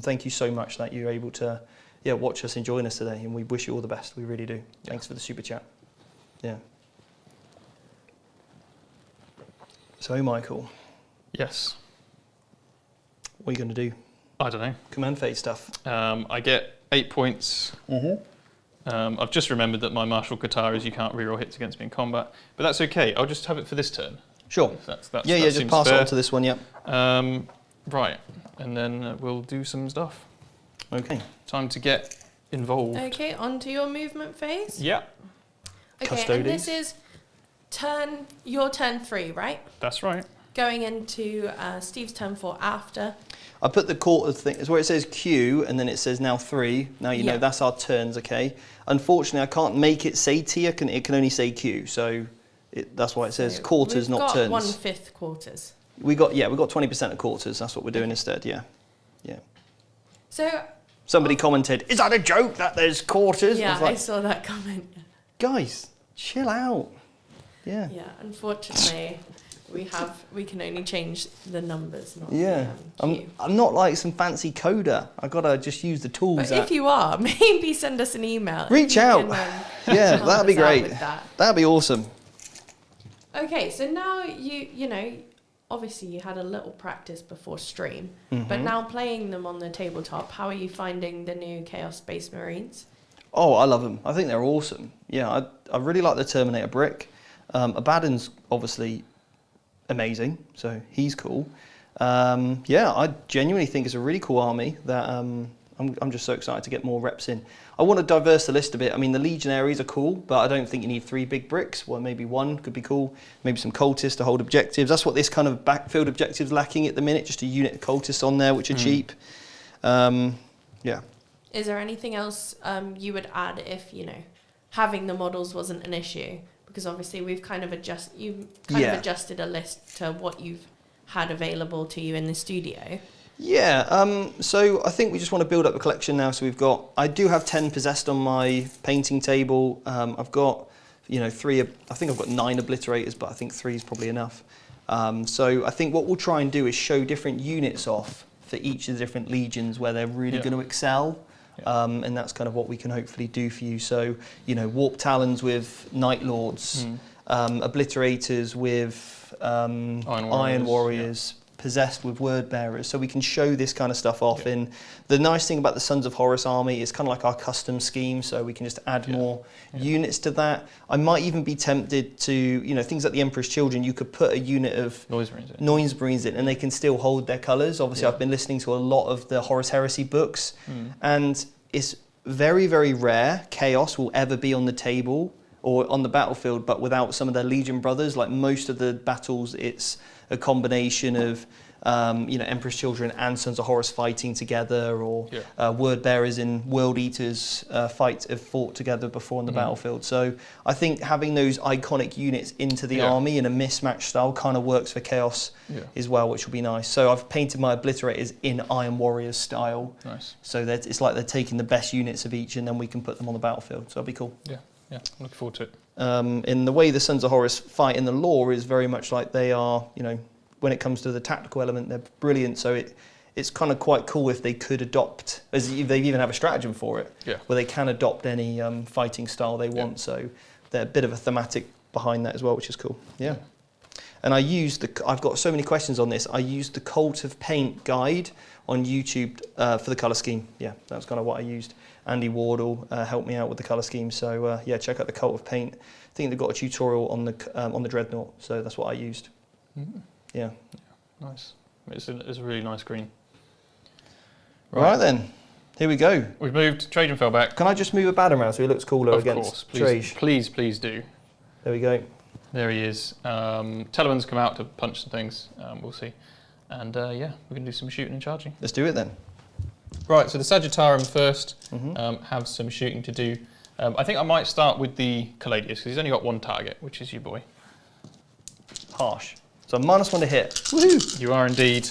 [SPEAKER 1] thank you so much that you're able to, watch us and join us today. And we wish you all the best. We really do. Thanks for the super chat. Yeah. So, Michael.
[SPEAKER 3] Yes.
[SPEAKER 1] What are you going to do?
[SPEAKER 3] I don't know.
[SPEAKER 1] Command phase stuff.
[SPEAKER 3] I get 8 points. I've just remembered that my martial kata is you can't reroll hits against me in combat, but that's okay. I'll just have it for this turn.
[SPEAKER 1] Sure.
[SPEAKER 3] That
[SPEAKER 1] Just
[SPEAKER 3] seems
[SPEAKER 1] pass it
[SPEAKER 3] fair.
[SPEAKER 1] on to this one,
[SPEAKER 3] Right, and then we'll do some stuff.
[SPEAKER 1] Okay.
[SPEAKER 3] Time to get involved.
[SPEAKER 2] Okay, on to your movement phase.
[SPEAKER 3] Yeah,
[SPEAKER 2] Okay,
[SPEAKER 1] Custodes.
[SPEAKER 2] and this is your turn 3, right?
[SPEAKER 3] that's right.
[SPEAKER 2] Going into Steve's turn 4 after.
[SPEAKER 1] I put the quarter thing, it's where it says Q and then it says now 3. Now you know that's our turns, okay? Unfortunately, I can't make it say T, it can only say Q. So that's why it says quarters, not turns.
[SPEAKER 2] We've got 1/5 quarters.
[SPEAKER 1] We got 20% of quarters. That's what we're doing instead. Yeah.
[SPEAKER 2] So
[SPEAKER 1] Somebody commented, "Is that a joke that there's quarters?"
[SPEAKER 2] yeah,
[SPEAKER 1] was like,
[SPEAKER 2] I saw that comment.
[SPEAKER 1] guys, chill out. Yeah.
[SPEAKER 2] Yeah, unfortunately, we can only change the numbers, not
[SPEAKER 1] Yeah.
[SPEAKER 2] the Q.
[SPEAKER 1] I'm not like some fancy coder. I gotta just use the tools.
[SPEAKER 2] But if you are, maybe send us an email.
[SPEAKER 1] Reach out. Yeah,
[SPEAKER 2] help
[SPEAKER 1] that'd be
[SPEAKER 2] us out
[SPEAKER 1] great.
[SPEAKER 2] with that.
[SPEAKER 1] That'd be awesome.
[SPEAKER 2] Okay, so now you know, obviously you had a little practice before stream, but now playing them on the tabletop, how are you finding the new Chaos Space Marines?
[SPEAKER 1] Oh, I love them. I think they're awesome. Yeah, I really like the Terminator brick. Abandon's obviously amazing, so he's cool. I genuinely think it's a really cool army that I'm just so excited to get more reps in. I want to diverse the list a bit. I mean, the Legionaries are cool, but I don't think you need 3 big bricks. Well, maybe 1 could be cool. Maybe some cultists to hold objectives. That's what this kind of backfield objective's lacking at the minute, just a unit of cultists on there, which are cheap. Yeah.
[SPEAKER 2] Is there anything else you would add if, having the models wasn't an issue? Because obviously we've kind of adjusted a list to what you've had available to you in the studio.
[SPEAKER 1] Yeah, so I think we just want to build up the collection now. So I do have 10 possessed on my painting table. I've got, 3, I think I've got 9 obliterators, but I think 3 is probably enough. So I think what we'll try and do is show different units off for each of the different legions where they're really going to excel. And that's kind of what we can hopefully do for you. So, Warp Talons with Night Lords, Obliterators with Iron Warriors, Possessed with Word Bearers. So we can show this kind of stuff off. And the nice thing about the Sons of Horus army is kind of like our custom scheme, so we can just add more units to that. I might even be tempted to, things like the Emperor's Children, you could put a unit of Noise Marines in and they can still hold their colours. Obviously, I've been listening to a lot of the Horus Heresy books, and it's very, very rare Chaos will ever be on the table or on the battlefield, but without some of their Legion brothers. Like most of the battles, it's a combination of Emperor's Children and Sons of Horus fighting together, or Word Bearers and World Eaters have fought together before on the battlefield. So I think having those iconic units into the army in a mismatched style kind of works for Chaos as well, which will be nice. So I've painted my Obliterators in Iron Warriors style.
[SPEAKER 3] Nice.
[SPEAKER 1] So that it's like they're taking the best units of each and then we can put them on the battlefield. So that'll be cool.
[SPEAKER 3] Yeah, I'm looking forward to it.
[SPEAKER 1] In the way the Sons of Horus fight in the lore is very much like they are, when it comes to the tactical element, they're brilliant. So it's kind of quite cool if they could adopt, as they even have a stratagem for it, where they can adopt any fighting style they want. So they're a bit of a thematic behind that as well, which is cool. Yeah. And I've got so many questions on this. I used the Cult of Paint guide on YouTube for the colour scheme. Yeah, that's kind of what I used. Andy Wardle helped me out with the colour scheme. So check out the Cult of Paint. I think they've got a tutorial on the Dreadnought. So that's what I used. Yeah.
[SPEAKER 3] Nice. It's a really nice green.
[SPEAKER 1] Right then, here we go.
[SPEAKER 3] We've moved. Trajan fell back.
[SPEAKER 1] Can I just move Abaddon around so he looks cooler against Traj?
[SPEAKER 3] Please do.
[SPEAKER 1] There we go.
[SPEAKER 3] There he is. Teleman's come out to punch some things. We'll see. And we're going to do some shooting and charging.
[SPEAKER 1] Let's do it then.
[SPEAKER 3] Right, so the Sagittarium first have some shooting to do. I think I might start with the Caladius because he's only got one target, which is you, boy.
[SPEAKER 1] Harsh. So -1 to hit. Woohoo!
[SPEAKER 3] You are indeed.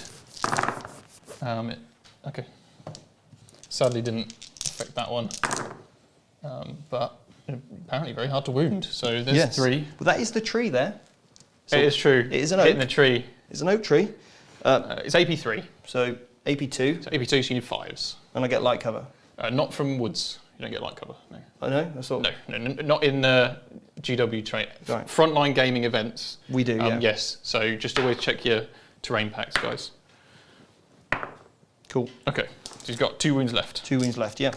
[SPEAKER 3] Okay. Sadly didn't affect that one. But apparently very hard to wound. So there's 3.
[SPEAKER 1] Well, that is the tree there. So
[SPEAKER 3] it is true.
[SPEAKER 1] It is an oak.
[SPEAKER 3] Hitting the tree.
[SPEAKER 1] It's an oak tree.
[SPEAKER 3] It's AP3.
[SPEAKER 1] So AP2.
[SPEAKER 3] So AP2, so you need 5s.
[SPEAKER 1] And I get light cover.
[SPEAKER 3] Not from woods. You don't get light cover. No.
[SPEAKER 1] I know. That's all.
[SPEAKER 3] No, not in GW train.
[SPEAKER 1] Right.
[SPEAKER 3] Frontline gaming events.
[SPEAKER 1] We do. Yeah.
[SPEAKER 3] Yes. So just always check your terrain packs, guys.
[SPEAKER 1] Cool.
[SPEAKER 3] Okay. So he's got 2 wounds left.
[SPEAKER 1] 2 wounds left. Yeah.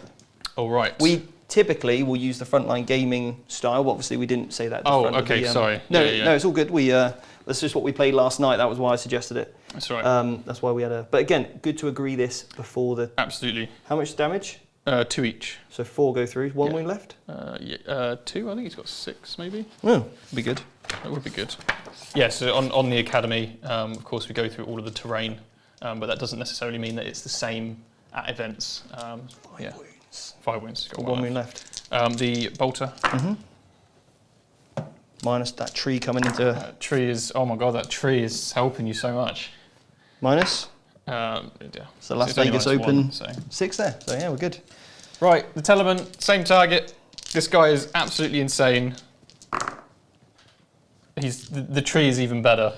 [SPEAKER 3] All right.
[SPEAKER 1] We typically will use the frontline gaming style. Obviously, we didn't say that. At the front of the,
[SPEAKER 3] sorry.
[SPEAKER 1] No, it's all good. That's just what we played last night. That was why I suggested it.
[SPEAKER 3] That's right.
[SPEAKER 1] That's why we had a. But again, good to agree this before the.
[SPEAKER 3] Absolutely.
[SPEAKER 1] How much damage?
[SPEAKER 3] 2 each.
[SPEAKER 1] So 4 go through. 1 wound left.
[SPEAKER 3] 2. I think he's got 6, maybe.
[SPEAKER 1] Oh, be good.
[SPEAKER 3] That would be good. Yeah. So on the academy, of course, we go through all of the terrain, but that doesn't necessarily mean that it's the same at events. 5 wounds. 5 wounds. Got
[SPEAKER 1] 1 wound left.
[SPEAKER 3] The bolter.
[SPEAKER 1] Minus that tree coming into.
[SPEAKER 3] Tree is. Oh my god, that tree is helping you so much.
[SPEAKER 1] Minus. So Las Vegas Open. 6 there. So yeah, we're good.
[SPEAKER 3] Right, the Telemann, same target. This guy is absolutely insane. The tree is even better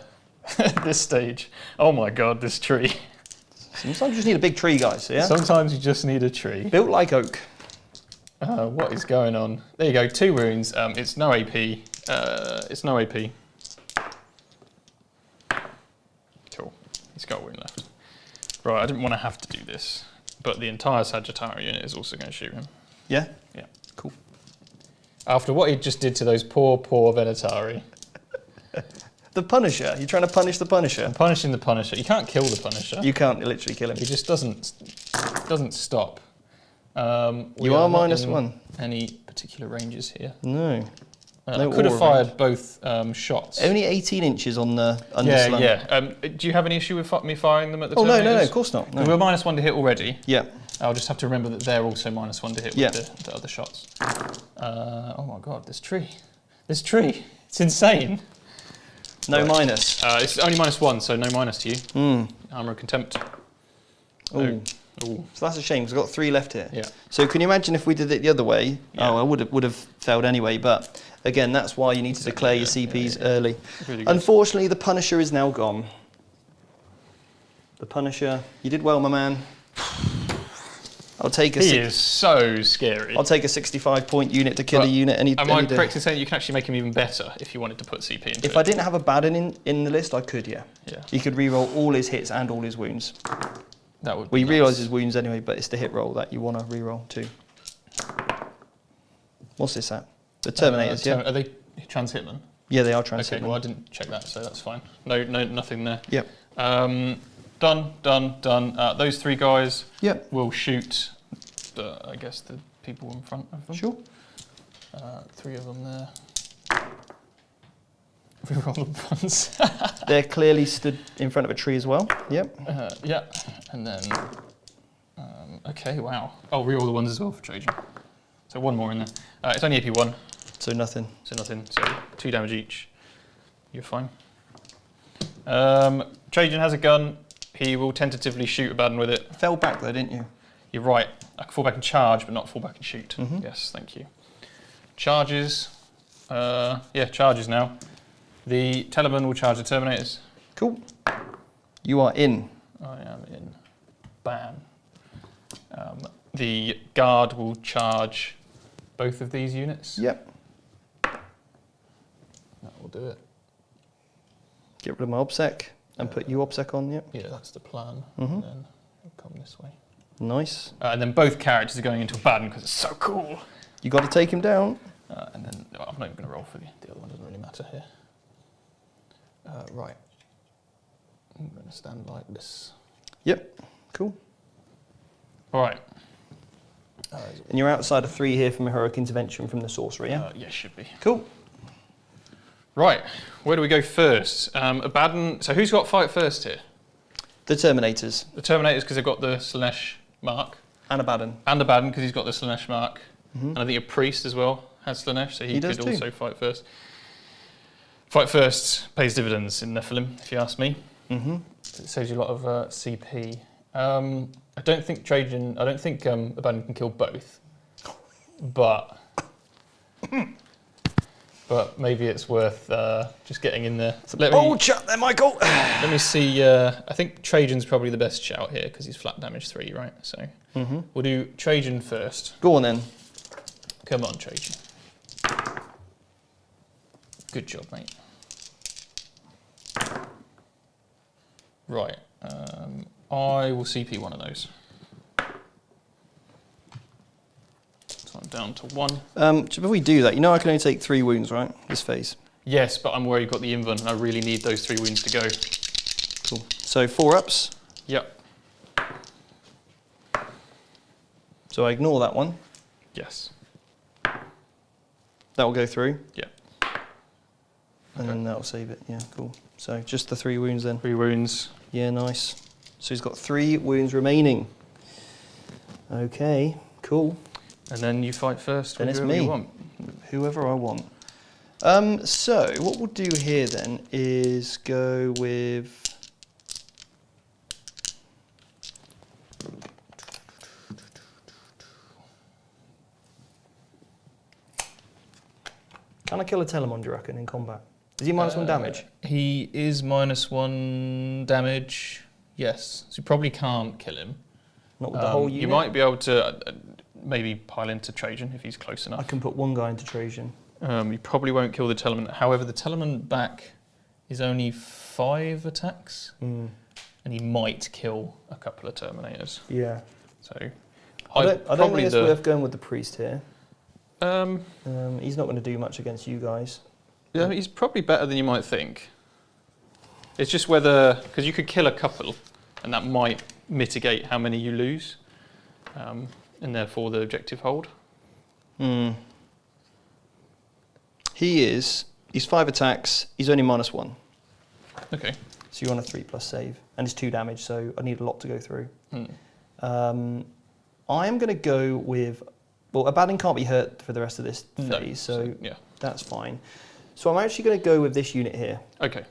[SPEAKER 3] at this stage. Oh my god, this tree.
[SPEAKER 1] Sometimes you just need a big tree, guys. Yeah.
[SPEAKER 3] Sometimes you just need a tree.
[SPEAKER 1] Built like oak.
[SPEAKER 3] What is going on? There you go. 2 wounds. It's no AP. It's no AP. Cool. He's got a wound left. Right, I didn't want to have to do this, but the entire Sagittarius unit is also going to shoot him.
[SPEAKER 1] Yeah?
[SPEAKER 3] Yeah.
[SPEAKER 1] Cool.
[SPEAKER 3] After what he just did to those poor Venatari.
[SPEAKER 1] The Punisher. You're trying to punish the Punisher.
[SPEAKER 3] I'm punishing the Punisher. You can't kill the Punisher.
[SPEAKER 1] You can't literally kill him.
[SPEAKER 3] He just doesn't stop.
[SPEAKER 1] You are -1.
[SPEAKER 3] Any particular ranges here?
[SPEAKER 1] No.
[SPEAKER 3] I could have fired both shots.
[SPEAKER 1] Only 18 inches on the underslung.
[SPEAKER 3] Yeah. Do you have any issue with me firing them at the
[SPEAKER 1] turn?
[SPEAKER 3] No,
[SPEAKER 1] of course not. No.
[SPEAKER 3] We're -1 to hit already.
[SPEAKER 1] Yeah.
[SPEAKER 3] I'll just have to remember that they're also -1 to hit with the other shots. Oh my god, this tree. This tree. It's insane.
[SPEAKER 1] No minus.
[SPEAKER 3] It's only -1, so no minus to you. Armour of Contempt.
[SPEAKER 1] Ooh.
[SPEAKER 3] Ooh.
[SPEAKER 1] So that's a shame, because I've got 3 left here.
[SPEAKER 3] Yeah.
[SPEAKER 1] So can you imagine if we did it the other way?
[SPEAKER 3] Yeah.
[SPEAKER 1] Oh, I would have failed anyway, but again, that's why you need to declare your CPs early.
[SPEAKER 3] Really good.
[SPEAKER 1] Unfortunately, the Punisher is now gone. The Punisher, you did well, my man. I'll take a
[SPEAKER 3] He is so scary.
[SPEAKER 1] I'll take a 65-point unit to kill a unit any day.
[SPEAKER 3] Am I correct in saying you can actually make him even better if you wanted to put CP into it?
[SPEAKER 1] If I didn't have Abandon in the list, I could, yeah.
[SPEAKER 3] Yeah.
[SPEAKER 1] He could reroll all his hits and all his wounds.
[SPEAKER 3] That would
[SPEAKER 1] Well, he
[SPEAKER 3] be
[SPEAKER 1] rerolls
[SPEAKER 3] nice.
[SPEAKER 1] his wounds anyway, but it's the hit roll that you want to reroll too. What's this at? The Terminators, yeah?
[SPEAKER 3] Are they trans hitmen?
[SPEAKER 1] Yeah, they are trans
[SPEAKER 3] Okay, well, I didn't check that, so that's fine. No, nothing there.
[SPEAKER 1] Yep.
[SPEAKER 3] Done. Those 3 guys
[SPEAKER 1] Yep.
[SPEAKER 3] will shoot, I guess, the people in front of them.
[SPEAKER 1] Sure.
[SPEAKER 3] 3 of them there. Reroll the ones.
[SPEAKER 1] They're clearly stood in front of a tree as well. Yep.
[SPEAKER 3] Yeah, and then, okay, wow. Oh, reroll the ones as well for Trajan. So 1 more in there. It's only AP 1,
[SPEAKER 1] So nothing.
[SPEAKER 3] so nothing. So 2 damage each. You're fine. Trajan has a gun. He will tentatively shoot Abaddon with it.
[SPEAKER 1] Fell back though, didn't you?
[SPEAKER 3] You're right. I can fall back and charge, but not fall back and shoot.
[SPEAKER 1] Mhm.
[SPEAKER 3] Yes, thank you. Charges. Charges now. The Telemann will charge the Terminators.
[SPEAKER 1] Cool. You are in.
[SPEAKER 3] I am in. Bam. The Guard will charge both of these units.
[SPEAKER 1] Yep.
[SPEAKER 3] That will do it.
[SPEAKER 1] Get rid of my OBSEC and put you OBSEC on, yep.
[SPEAKER 3] Yeah, that's the plan.
[SPEAKER 1] Mhm.
[SPEAKER 3] And then we'll come this way.
[SPEAKER 1] Nice.
[SPEAKER 3] And then both characters are going into Abaddon because it's so cool.
[SPEAKER 1] You got to take him down.
[SPEAKER 3] And then I'm not even going to roll for the other one, doesn't really matter here. Right. I'm going to stand like this.
[SPEAKER 1] Yep. Cool.
[SPEAKER 3] All right.
[SPEAKER 1] And you're outside of 3 here from a heroic intervention from the sorcerer, yeah?
[SPEAKER 3] Yeah, should be.
[SPEAKER 1] Cool.
[SPEAKER 3] Right. Where do we go first? Abaddon. So who's got fight first here?
[SPEAKER 1] The Terminators.
[SPEAKER 3] The Terminators because they've got the Slanesh mark.
[SPEAKER 1] And Abaddon.
[SPEAKER 3] And Abaddon because he's got the Slanesh mark.
[SPEAKER 1] Mhm.
[SPEAKER 3] And I think a priest as well has Slanesh, so he
[SPEAKER 1] does
[SPEAKER 3] could
[SPEAKER 1] too.
[SPEAKER 3] also fight first. Fight first pays dividends in Nephilim, if you ask me.
[SPEAKER 1] Mm-hmm.
[SPEAKER 3] It saves you a lot of CP. I don't think Abaddon can kill both, but maybe it's worth just getting in there.
[SPEAKER 1] Oh, chat there, Michael!
[SPEAKER 3] Let me see. I think Trajan's probably the best shout here because he's flat damage 3, right? So we'll do Trajan first.
[SPEAKER 1] Go on then.
[SPEAKER 3] Come on, Trajan. Good job, mate. Right. I will CP one of those. So I'm down to 1.
[SPEAKER 1] Before we do that, you know I can only take 3 wounds, right? This phase.
[SPEAKER 3] Yes, but I'm worried you've got the invuln and I really need those 3 wounds to go.
[SPEAKER 1] Cool. So 4 ups.
[SPEAKER 3] Yep.
[SPEAKER 1] So I ignore that one.
[SPEAKER 3] Yes.
[SPEAKER 1] That will go through.
[SPEAKER 3] Yeah.
[SPEAKER 1] And then that'll save it. Yeah, cool. So just the 3 wounds then.
[SPEAKER 3] 3 wounds.
[SPEAKER 1] Yeah, nice. So he's got 3 wounds remaining. Okay, cool.
[SPEAKER 3] And then you fight first.
[SPEAKER 1] Then it's
[SPEAKER 3] whoever
[SPEAKER 1] me.
[SPEAKER 3] you want.
[SPEAKER 1] Whoever I want. So what we'll do here then is go with... Can I kill a Telemon, do you reckon, in combat? Is he -1 damage?
[SPEAKER 3] He is -1 damage. Yes. So you probably can't kill him.
[SPEAKER 1] Not with the whole unit?
[SPEAKER 3] You might be able to maybe pile into Trajan if he's close
[SPEAKER 1] I
[SPEAKER 3] enough.
[SPEAKER 1] can put 1 guy into Trajan.
[SPEAKER 3] You probably won't kill the Telemann. However, the Telemann back is only 5 attacks, and he might kill a couple of Terminators.
[SPEAKER 1] Yeah.
[SPEAKER 3] So
[SPEAKER 1] I don't think it's worth going with the priest here. He's not going to do much against you guys.
[SPEAKER 3] Yeah, he's probably better than you might think. It's just whether, because you could kill a couple, and that might mitigate how many you lose, and therefore the objective hold.
[SPEAKER 1] He's 5 attacks, he's only -1.
[SPEAKER 3] Okay.
[SPEAKER 1] So you're on a 3+ save, and it's 2 damage, so I need a lot to go through. I am going to go with, well, Abaddon can't be hurt for the rest of this phase, so
[SPEAKER 3] yeah,
[SPEAKER 1] that's fine. So I'm actually going to go with this unit here.
[SPEAKER 3] Okay.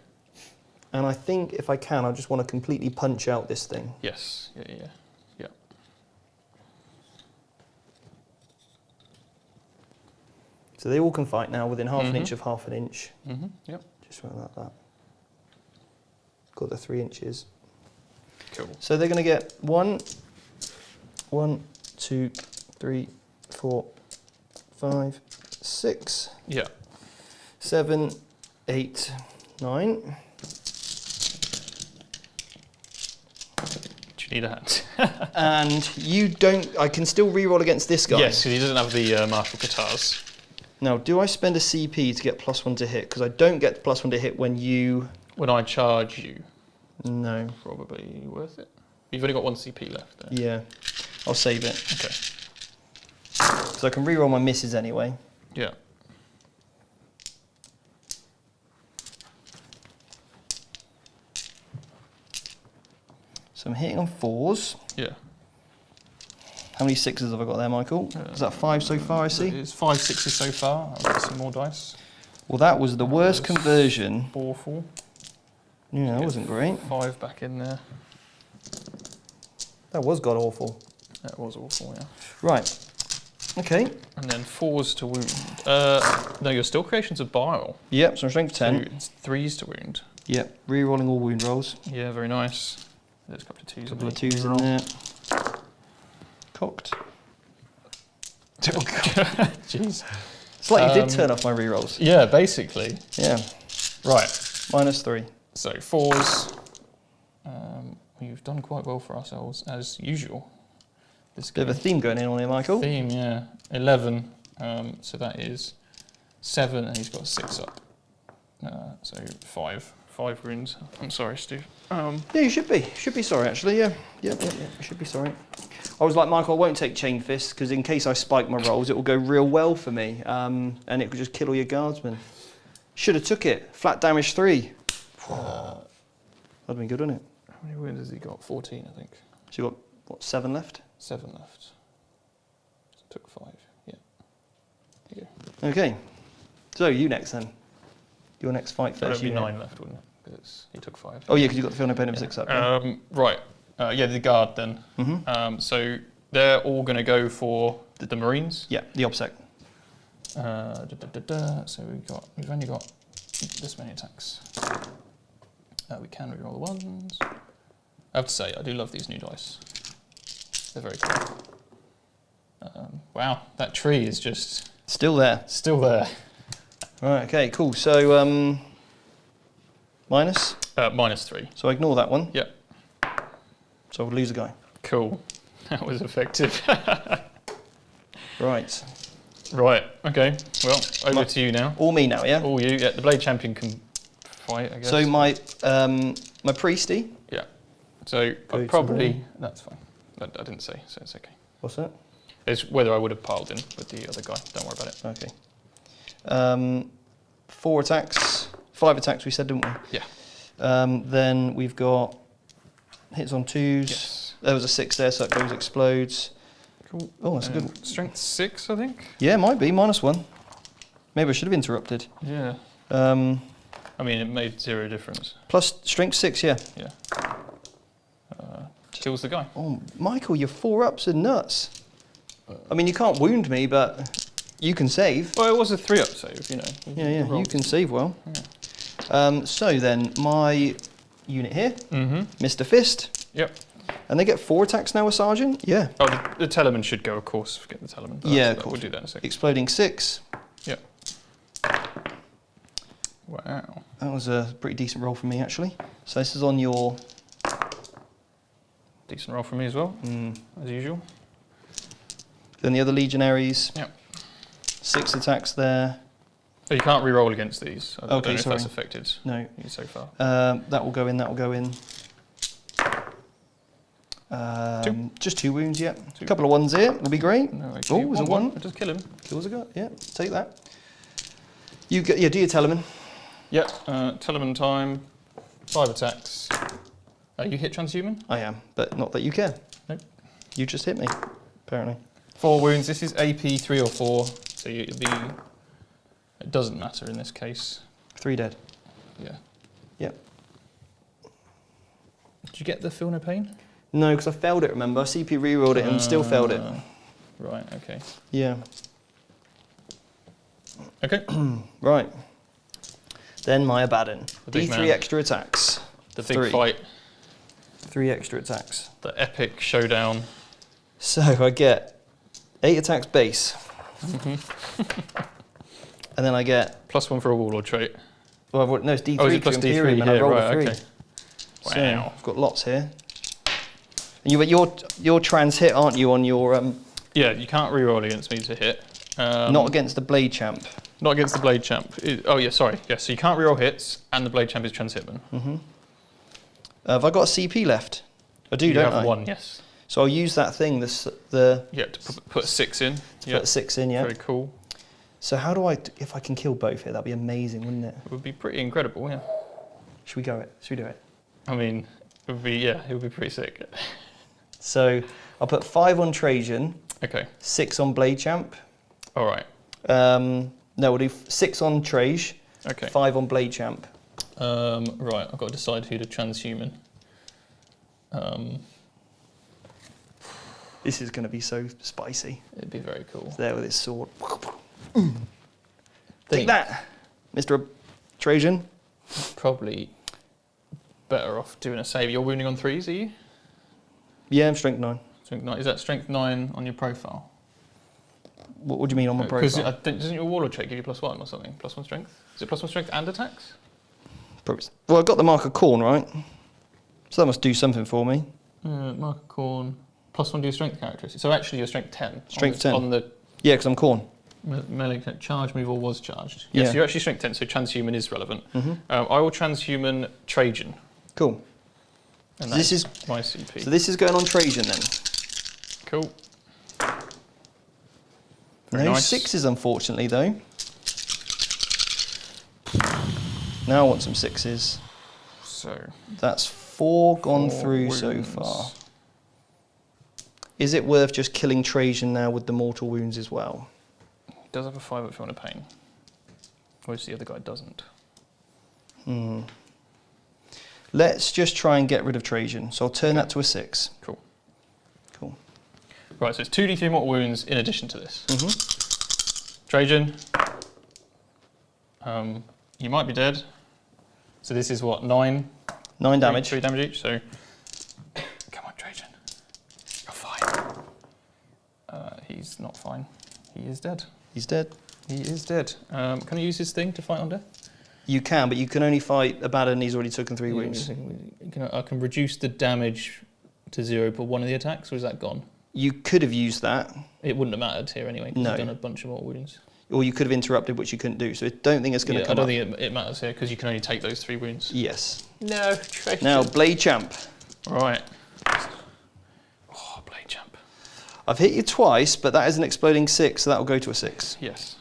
[SPEAKER 1] And I think if I can, I just want to completely punch out this thing.
[SPEAKER 3] Yes. Yeah.
[SPEAKER 1] So they all can fight now within half an inch of half an inch.
[SPEAKER 3] Yep.
[SPEAKER 1] Just like that. Got the 3 inches.
[SPEAKER 3] Cool.
[SPEAKER 1] So they're going to get 1, 2, 3, 4, 5, 6,
[SPEAKER 3] Yeah.
[SPEAKER 1] 7, 8, 9.
[SPEAKER 3] Do you need a hand?
[SPEAKER 1] And you don't. I can still reroll against this guy.
[SPEAKER 3] Yes, because he doesn't have the martial guitars.
[SPEAKER 1] Now, do I spend a CP to get +1 to hit? Because I don't get +1 to hit when you.
[SPEAKER 3] When I charge you,
[SPEAKER 1] No.
[SPEAKER 3] probably worth it. You've only got 1 CP left there.
[SPEAKER 1] Yeah. I'll save it.
[SPEAKER 3] Okay.
[SPEAKER 1] So I can reroll my misses anyway.
[SPEAKER 3] Yeah.
[SPEAKER 1] So I'm hitting on 4s.
[SPEAKER 3] Yeah.
[SPEAKER 1] How many 6s have I got there, Michael? Is that 5 so far, I see?
[SPEAKER 3] It's 5 6s so far. I'll get some more dice.
[SPEAKER 1] Well, that was the worst conversion.
[SPEAKER 3] Awful.
[SPEAKER 1] Yeah, that wasn't great.
[SPEAKER 3] 5 back in there.
[SPEAKER 1] That was god awful.
[SPEAKER 3] That was awful, yeah.
[SPEAKER 1] Right. Okay.
[SPEAKER 3] And then 4s to wound. No, you're still creations of bile.
[SPEAKER 1] Yep, so I'm strength 10.
[SPEAKER 3] So it's 3s to wound.
[SPEAKER 1] Yep, re-rolling all wound rolls.
[SPEAKER 3] Yeah, very nice. There's a couple of 2s.
[SPEAKER 1] Couple of 2s in there. Cocked.
[SPEAKER 3] Jeez.
[SPEAKER 1] It's like you did turn off my re-rolls.
[SPEAKER 3] Yeah, basically.
[SPEAKER 1] Yeah.
[SPEAKER 3] Right.
[SPEAKER 1] -3.
[SPEAKER 3] So 4s. We've done quite well for ourselves, as usual. This
[SPEAKER 1] Bit of a theme going in on here, Michael.
[SPEAKER 3] theme, yeah. 11. So that is 7, and he's got a 6 up. So 5. 5 runes. I'm sorry, Steve.
[SPEAKER 1] Yeah, you should be. Should be sorry, actually, yeah. Yeah, you should be sorry. I was like, Michael, I won't take Chain Fist, because in case I spike my rolls, it will go real well for me, and it could just kill all your guardsmen. Should have took it. Flat damage 3. That'd have been good, wouldn't it?
[SPEAKER 3] How many wounds has he got? 14, I think.
[SPEAKER 1] So you got, what, 7 left?
[SPEAKER 3] 7 left. So took 5. Yeah. Here you go.
[SPEAKER 1] Okay. So you next then. Your next fight
[SPEAKER 3] There'd
[SPEAKER 1] first.
[SPEAKER 3] be
[SPEAKER 1] You
[SPEAKER 3] 9 left, wouldn't it? Because he took 5.
[SPEAKER 1] Oh yeah, because you got the Field No Pain of 6 up. Yeah.
[SPEAKER 3] Right. Yeah, the guard then. So they're all going to go for the Marines.
[SPEAKER 1] Yeah, the OBSEC.
[SPEAKER 3] So we've only got this many attacks. We can reroll the ones. I have to say, I do love these new dice. They're very cool. Wow, that tree is just
[SPEAKER 1] Still there.
[SPEAKER 3] still there.
[SPEAKER 1] Right, okay, cool. So, minus.
[SPEAKER 3] -3.
[SPEAKER 1] So I ignore that one.
[SPEAKER 3] Yeah,
[SPEAKER 1] So I would lose a guy.
[SPEAKER 3] cool. That was effective.
[SPEAKER 1] Right.
[SPEAKER 3] Right, okay. Well, over to you now.
[SPEAKER 1] All me now, yeah?
[SPEAKER 3] All you. Yeah, the Blade Champion can fight, I guess.
[SPEAKER 1] So my priesty.
[SPEAKER 3] Yeah. So
[SPEAKER 1] Go to
[SPEAKER 3] probably...
[SPEAKER 1] me.
[SPEAKER 3] That's fine. I didn't say, so it's okay.
[SPEAKER 1] What's that?
[SPEAKER 3] It's whether I would have piled in with the other guy. Don't worry about it.
[SPEAKER 1] Okay. 4 attacks. 5 attacks we said, didn't we?
[SPEAKER 3] Yeah.
[SPEAKER 1] Then we've got hits on 2s.
[SPEAKER 3] Yes.
[SPEAKER 1] There was a 6 there, so that goes explodes.
[SPEAKER 3] Cool.
[SPEAKER 1] Oh, that's a good one.
[SPEAKER 3] Strength 6, I think.
[SPEAKER 1] Yeah, might be. -1. Maybe I should have interrupted.
[SPEAKER 3] Yeah. I mean, it made 0 difference.
[SPEAKER 1] Plus strength 6, yeah.
[SPEAKER 3] Yeah. Kills the guy.
[SPEAKER 1] Oh, Michael, your 4-ups are nuts. I mean, you can't wound me, but you can save.
[SPEAKER 3] Well, it was a 3-up save, you know.
[SPEAKER 1] Yeah, you can save well.
[SPEAKER 3] Yeah.
[SPEAKER 1] So then, my unit here,
[SPEAKER 3] Mm-hmm.
[SPEAKER 1] Mr. Fist,
[SPEAKER 3] Yep.
[SPEAKER 1] and they get 4 attacks now with Sergeant? Yeah.
[SPEAKER 3] Oh, the Teleman should go, of course. Forget the Teleman.
[SPEAKER 1] Yeah, of course.
[SPEAKER 3] We'll do that in a second.
[SPEAKER 1] Exploding 6.
[SPEAKER 3] Yep. Wow.
[SPEAKER 1] That was a pretty decent roll for me, actually. So this is on your...
[SPEAKER 3] Decent roll for me as well, as usual.
[SPEAKER 1] Then the other Legionaries,
[SPEAKER 3] Yep.
[SPEAKER 1] 6 attacks there.
[SPEAKER 3] Oh, you can't re-roll against these. I don't
[SPEAKER 1] Okay,
[SPEAKER 3] know if that's
[SPEAKER 1] sorry.
[SPEAKER 3] affected
[SPEAKER 1] No.
[SPEAKER 3] you so far.
[SPEAKER 1] That will go in, that will go in.
[SPEAKER 3] 2.
[SPEAKER 1] Just 2 wounds, yeah.
[SPEAKER 3] 2.
[SPEAKER 1] A couple of 1s here, will be great.
[SPEAKER 3] No,
[SPEAKER 1] Oh,
[SPEAKER 3] actually,
[SPEAKER 1] was a 1.
[SPEAKER 3] Just kill him.
[SPEAKER 1] Kills a guy, yeah, take that. You get, yeah, do your Teleman.
[SPEAKER 3] Yep. Teleman time. 5 attacks. You hit transhuman?
[SPEAKER 1] I am, but not that you care.
[SPEAKER 3] Nope.
[SPEAKER 1] You just hit me, apparently.
[SPEAKER 3] 4 wounds. This is AP 3 or 4, so it'd be. It doesn't matter in this case.
[SPEAKER 1] 3 dead.
[SPEAKER 3] Yeah.
[SPEAKER 1] Yep.
[SPEAKER 3] Did you get the Feel No Pain?
[SPEAKER 1] No, because I failed it, remember? I CP rerolled it and still failed it.
[SPEAKER 3] Right, okay.
[SPEAKER 1] Yeah.
[SPEAKER 3] Okay.
[SPEAKER 1] Right. Then my Abaddon.
[SPEAKER 3] The big
[SPEAKER 1] D3
[SPEAKER 3] man.
[SPEAKER 1] extra attacks.
[SPEAKER 3] The big
[SPEAKER 1] 3.
[SPEAKER 3] fight.
[SPEAKER 1] 3 extra attacks.
[SPEAKER 3] The epic showdown.
[SPEAKER 1] So I get 8 attacks base. And then I get...
[SPEAKER 3] +1 for a warlord trait.
[SPEAKER 1] Well, no, it's D3
[SPEAKER 3] Oh, is it
[SPEAKER 1] to
[SPEAKER 3] plus
[SPEAKER 1] Imperium,
[SPEAKER 3] D3?
[SPEAKER 1] and I
[SPEAKER 3] Yeah,
[SPEAKER 1] roll
[SPEAKER 3] right,
[SPEAKER 1] a 3.
[SPEAKER 3] okay.
[SPEAKER 1] So
[SPEAKER 3] Wow.
[SPEAKER 1] I've got lots here. And you're trans hit, aren't you, on your...
[SPEAKER 3] Yeah, you can't reroll against me to hit.
[SPEAKER 1] not against the Blade Champ.
[SPEAKER 3] Not against the Blade Champ. Oh, yeah, sorry. Yeah, so you can't reroll hits, and the Blade Champ is trans hitman.
[SPEAKER 1] Have I got a CP left? I do,
[SPEAKER 3] You
[SPEAKER 1] don't
[SPEAKER 3] have
[SPEAKER 1] I?
[SPEAKER 3] 1, yes.
[SPEAKER 1] So I'll use that thing, the
[SPEAKER 3] Yeah, to put a 6 in. Yeah,
[SPEAKER 1] put a 6 in, yeah.
[SPEAKER 3] very cool.
[SPEAKER 1] So how do I, if I can kill both here, that'd be amazing, wouldn't it?
[SPEAKER 3] It would be pretty incredible, yeah.
[SPEAKER 1] Should we go it? Should we do it?
[SPEAKER 3] I mean, it would be, yeah, it would be pretty sick.
[SPEAKER 1] So I'll put 5 on Trajan,
[SPEAKER 3] Okay,
[SPEAKER 1] 6 on Blade Champ.
[SPEAKER 3] all right.
[SPEAKER 1] No, we'll do 6 on Trage,
[SPEAKER 3] Okay.
[SPEAKER 1] 5 on Blade Champ.
[SPEAKER 3] Right, I've got to decide who to transhuman.
[SPEAKER 1] This is going to be so spicy.
[SPEAKER 3] It'd be very cool.
[SPEAKER 1] There with his sword.
[SPEAKER 3] Think
[SPEAKER 1] Take that, Mr. Trajan.
[SPEAKER 3] Probably better off doing a save. You're wounding on 3s, are you?
[SPEAKER 1] Yeah, I'm strength 9.
[SPEAKER 3] Strength 9. Is that strength 9 on your profile?
[SPEAKER 1] What do you mean on my
[SPEAKER 3] Because
[SPEAKER 1] profile?
[SPEAKER 3] doesn't your warlord trait give you +1 or something? +1 strength? Is it +1 strength and attacks?
[SPEAKER 1] Well, I've got the mark of Khorne, right? So that must do something for me.
[SPEAKER 3] Mark of Khorne. +1 to your strength characteristic. So actually you're strength 10.
[SPEAKER 1] Strength 10.
[SPEAKER 3] On the
[SPEAKER 1] Yeah, because I'm Khorne.
[SPEAKER 3] melee charge move or was charged. Yes,
[SPEAKER 1] Yeah.
[SPEAKER 3] you're actually strength 10, so transhuman is relevant. I will transhuman Trajan.
[SPEAKER 1] Cool.
[SPEAKER 3] And
[SPEAKER 1] So this is
[SPEAKER 3] my CP.
[SPEAKER 1] So this is going on Trajan then.
[SPEAKER 3] Cool. Very
[SPEAKER 1] No
[SPEAKER 3] nice.
[SPEAKER 1] 6s, unfortunately, though. Now I want some 6s.
[SPEAKER 3] So
[SPEAKER 1] That's 4 gone
[SPEAKER 3] 4
[SPEAKER 1] through so
[SPEAKER 3] wounds.
[SPEAKER 1] far. Is it worth just killing Trajan now with the mortal wounds as well?
[SPEAKER 3] He does have a 5 if you want a pain. Whereas the other guy doesn't.
[SPEAKER 1] Let's just try and get rid of Trajan. So I'll turn that to a 6.
[SPEAKER 3] Cool.
[SPEAKER 1] Cool.
[SPEAKER 3] Right, so it's 2d3 mortal wounds in addition to this. Trajan. You might be dead. So this is what, 9?
[SPEAKER 1] 9 damage.
[SPEAKER 3] 3 damage each, so... Come on, Trajan. You're fine. He's not fine. He is dead.
[SPEAKER 1] He's dead.
[SPEAKER 3] He is dead. Can I use his thing to fight on death?
[SPEAKER 1] You can, but you can only fight Abaddon. He's already taken 3 wounds.
[SPEAKER 3] I can reduce the damage to 0 per one of the attacks, or is that gone?
[SPEAKER 1] You could have used that,
[SPEAKER 3] It wouldn't have mattered here anyway, because
[SPEAKER 1] No.
[SPEAKER 3] I've done a bunch of mortal wounds.
[SPEAKER 1] or you could have interrupted, which you couldn't do. So I don't think it's going to
[SPEAKER 3] Yeah, I
[SPEAKER 1] come
[SPEAKER 3] don't
[SPEAKER 1] up.
[SPEAKER 3] think it matters here, because you can only take those 3 wounds.
[SPEAKER 1] Yes.
[SPEAKER 3] No, Trajan.
[SPEAKER 1] Now, Blade Champ.
[SPEAKER 3] Right. Oh, Blade Champ.
[SPEAKER 1] I've hit you twice, but that is an exploding 6, so that will go to a 6.
[SPEAKER 3] Yes.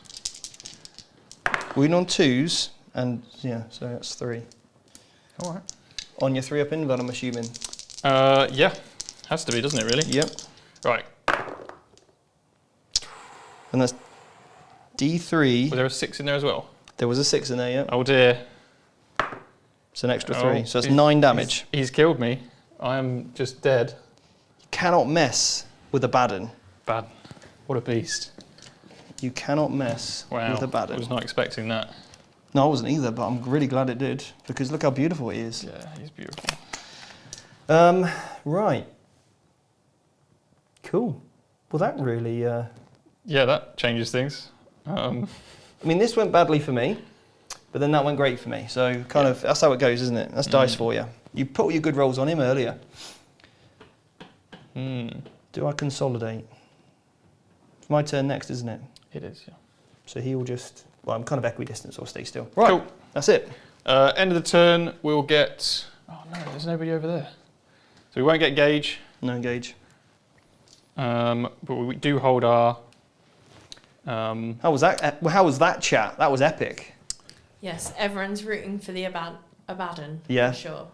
[SPEAKER 1] Wound on 2s, and yeah, so that's 3.
[SPEAKER 3] All right.
[SPEAKER 1] On your 3-up invuln, I'm assuming.
[SPEAKER 3] Yeah. Has to be, doesn't it, really?
[SPEAKER 1] Yep.
[SPEAKER 3] Right.
[SPEAKER 1] And that's D3.
[SPEAKER 3] Was there a 6 in there as well?
[SPEAKER 1] There was a 6 in there, yeah.
[SPEAKER 3] Oh, dear.
[SPEAKER 1] It's an extra
[SPEAKER 3] Oh,
[SPEAKER 1] 3. So that's
[SPEAKER 3] he's-
[SPEAKER 1] 9 damage.
[SPEAKER 3] He's killed me. I am just dead.
[SPEAKER 1] You cannot mess with Abaddon.
[SPEAKER 3] Bad. What a beast.
[SPEAKER 1] You cannot mess
[SPEAKER 3] Wow.
[SPEAKER 1] with
[SPEAKER 3] I
[SPEAKER 1] Abaddon.
[SPEAKER 3] was not expecting that.
[SPEAKER 1] No, I wasn't either, but I'm really glad it did, because look how beautiful he is.
[SPEAKER 3] Yeah, he's beautiful.
[SPEAKER 1] Right. Cool. Well, that really...
[SPEAKER 3] Yeah, that changes things.
[SPEAKER 1] I mean, this went badly for me, but then that went great for me. So kind of, that's how it goes, isn't it? That's dice for you. You put all your good rolls on him earlier. Do I consolidate? It's my turn next, isn't it?
[SPEAKER 3] It is, yeah.
[SPEAKER 1] So he will just... Well, I'm kind of equidistant, so I'll stay still. Right,
[SPEAKER 3] Cool.
[SPEAKER 1] that's it.
[SPEAKER 3] End of the turn, we'll get... Oh, no, there's nobody over there. So we won't get Gauge,
[SPEAKER 1] No engage.
[SPEAKER 3] but we do hold our...
[SPEAKER 1] How was that? How was that chat? That was epic.
[SPEAKER 2] Yes, everyone's rooting for the Abaddon.
[SPEAKER 1] Yeah.
[SPEAKER 2] For sure.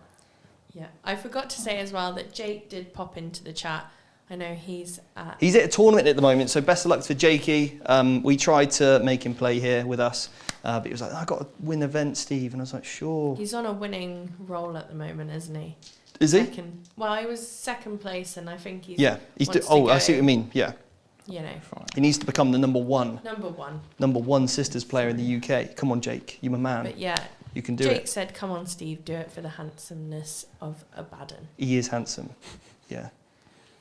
[SPEAKER 2] Yeah. I forgot to say as well that Jake did pop into the chat. I know he's at...
[SPEAKER 1] He's at a tournament at the moment, so best of luck for Jakey. We tried to make him play here with us, but he was like, "I got to win the event, Steve," and I was like, "Sure."
[SPEAKER 2] He's on a winning roll at the moment, isn't he?
[SPEAKER 1] Is he?
[SPEAKER 2] Well, he was second place, and I think he's...
[SPEAKER 1] Yeah.
[SPEAKER 2] wants to
[SPEAKER 1] I see
[SPEAKER 2] go-
[SPEAKER 1] what you mean. Yeah.
[SPEAKER 2] you know.
[SPEAKER 3] Fine.
[SPEAKER 1] He needs to become the number one
[SPEAKER 2] Number one.
[SPEAKER 1] Sisters player in the UK. Come on, Jake. You're my man.
[SPEAKER 2] But yeah,
[SPEAKER 1] You can do
[SPEAKER 2] Jake
[SPEAKER 1] it.
[SPEAKER 2] said, come on, Steve, do it for the handsomeness of Abaddon.
[SPEAKER 1] He is handsome. Yeah.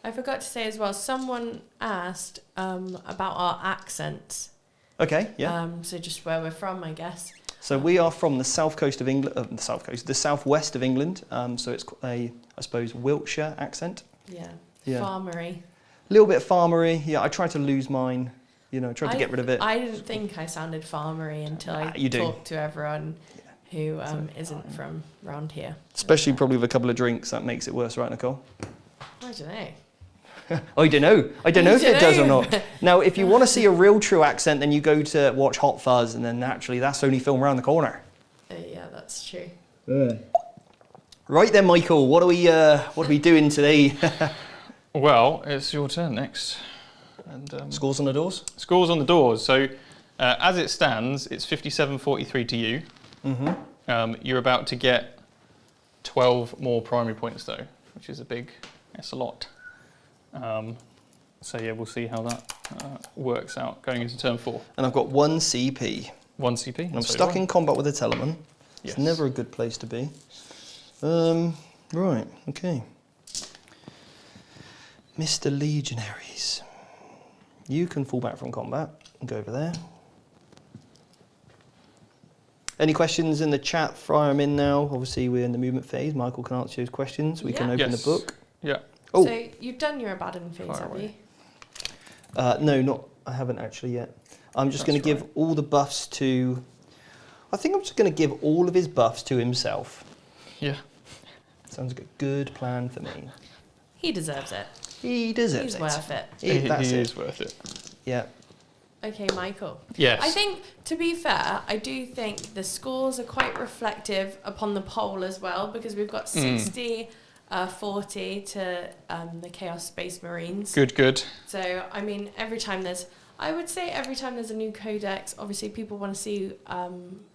[SPEAKER 2] I forgot to say as well, someone asked about our accents.
[SPEAKER 1] Okay, yeah.
[SPEAKER 2] So just where we're from, I guess.
[SPEAKER 1] So we are from the south coast of England, the southwest of England. So it's I suppose, Wiltshire accent.
[SPEAKER 2] Yeah.
[SPEAKER 1] Yeah.
[SPEAKER 2] Farmery.
[SPEAKER 1] A little bit farmery. Yeah, I tried to lose mine. You know, tried to get rid of it.
[SPEAKER 2] I didn't think I sounded farmery until I talked to everyone who isn't from around here.
[SPEAKER 1] Especially probably with a couple of drinks, that makes it worse, right, Nicole?
[SPEAKER 2] I don't know.
[SPEAKER 1] I don't know. I don't know if it does or not. Now, if you want to see a real true accent, then you go to watch Hot Fuzz, and then actually that's only film around the corner.
[SPEAKER 2] Yeah, that's true.
[SPEAKER 1] Right then, Michael, what are we doing today?
[SPEAKER 3] Well, it's your turn next. And
[SPEAKER 1] Scores on the doors?
[SPEAKER 3] scores on the doors. So as it stands, it's 57-43 to you.
[SPEAKER 1] Mm-hmm.
[SPEAKER 3] You're about to get 12 more primary points though, which is that's a lot. So yeah, we'll see how that works out going into turn 4.
[SPEAKER 1] And I've got 1 CP.
[SPEAKER 3] 1 CP.
[SPEAKER 1] And I'm stuck in combat with a Telemann.
[SPEAKER 3] Yes.
[SPEAKER 1] It's never a good place to be. Right, okay. Mr. Legionaries. You can fall back from combat and go over there. Any questions in the chat? Fire them in now. Obviously, we're in the movement phase. Michael can answer those questions. We can open the book.
[SPEAKER 3] Yeah.
[SPEAKER 1] Oh.
[SPEAKER 2] So you've done your Abaddon phase,
[SPEAKER 3] Fire
[SPEAKER 2] have
[SPEAKER 3] away.
[SPEAKER 2] you?
[SPEAKER 1] No, I haven't actually yet. I'm just going to give all the buffs to... I think I'm just going to give all of his buffs to himself.
[SPEAKER 3] Yeah.
[SPEAKER 1] Sounds like a good plan for me.
[SPEAKER 2] He deserves it.
[SPEAKER 1] He deserves
[SPEAKER 2] He's
[SPEAKER 1] it.
[SPEAKER 2] worth it.
[SPEAKER 3] He is worth it.
[SPEAKER 1] Yeah.
[SPEAKER 2] Okay, Michael.
[SPEAKER 3] Yes.
[SPEAKER 2] I think, to be fair, I do think the scores are quite reflective upon the poll as well, because we've got 60, 40 to the Chaos Space Marines.
[SPEAKER 3] Good.
[SPEAKER 2] So, I mean, I would say every time there's a new codex, obviously people want to see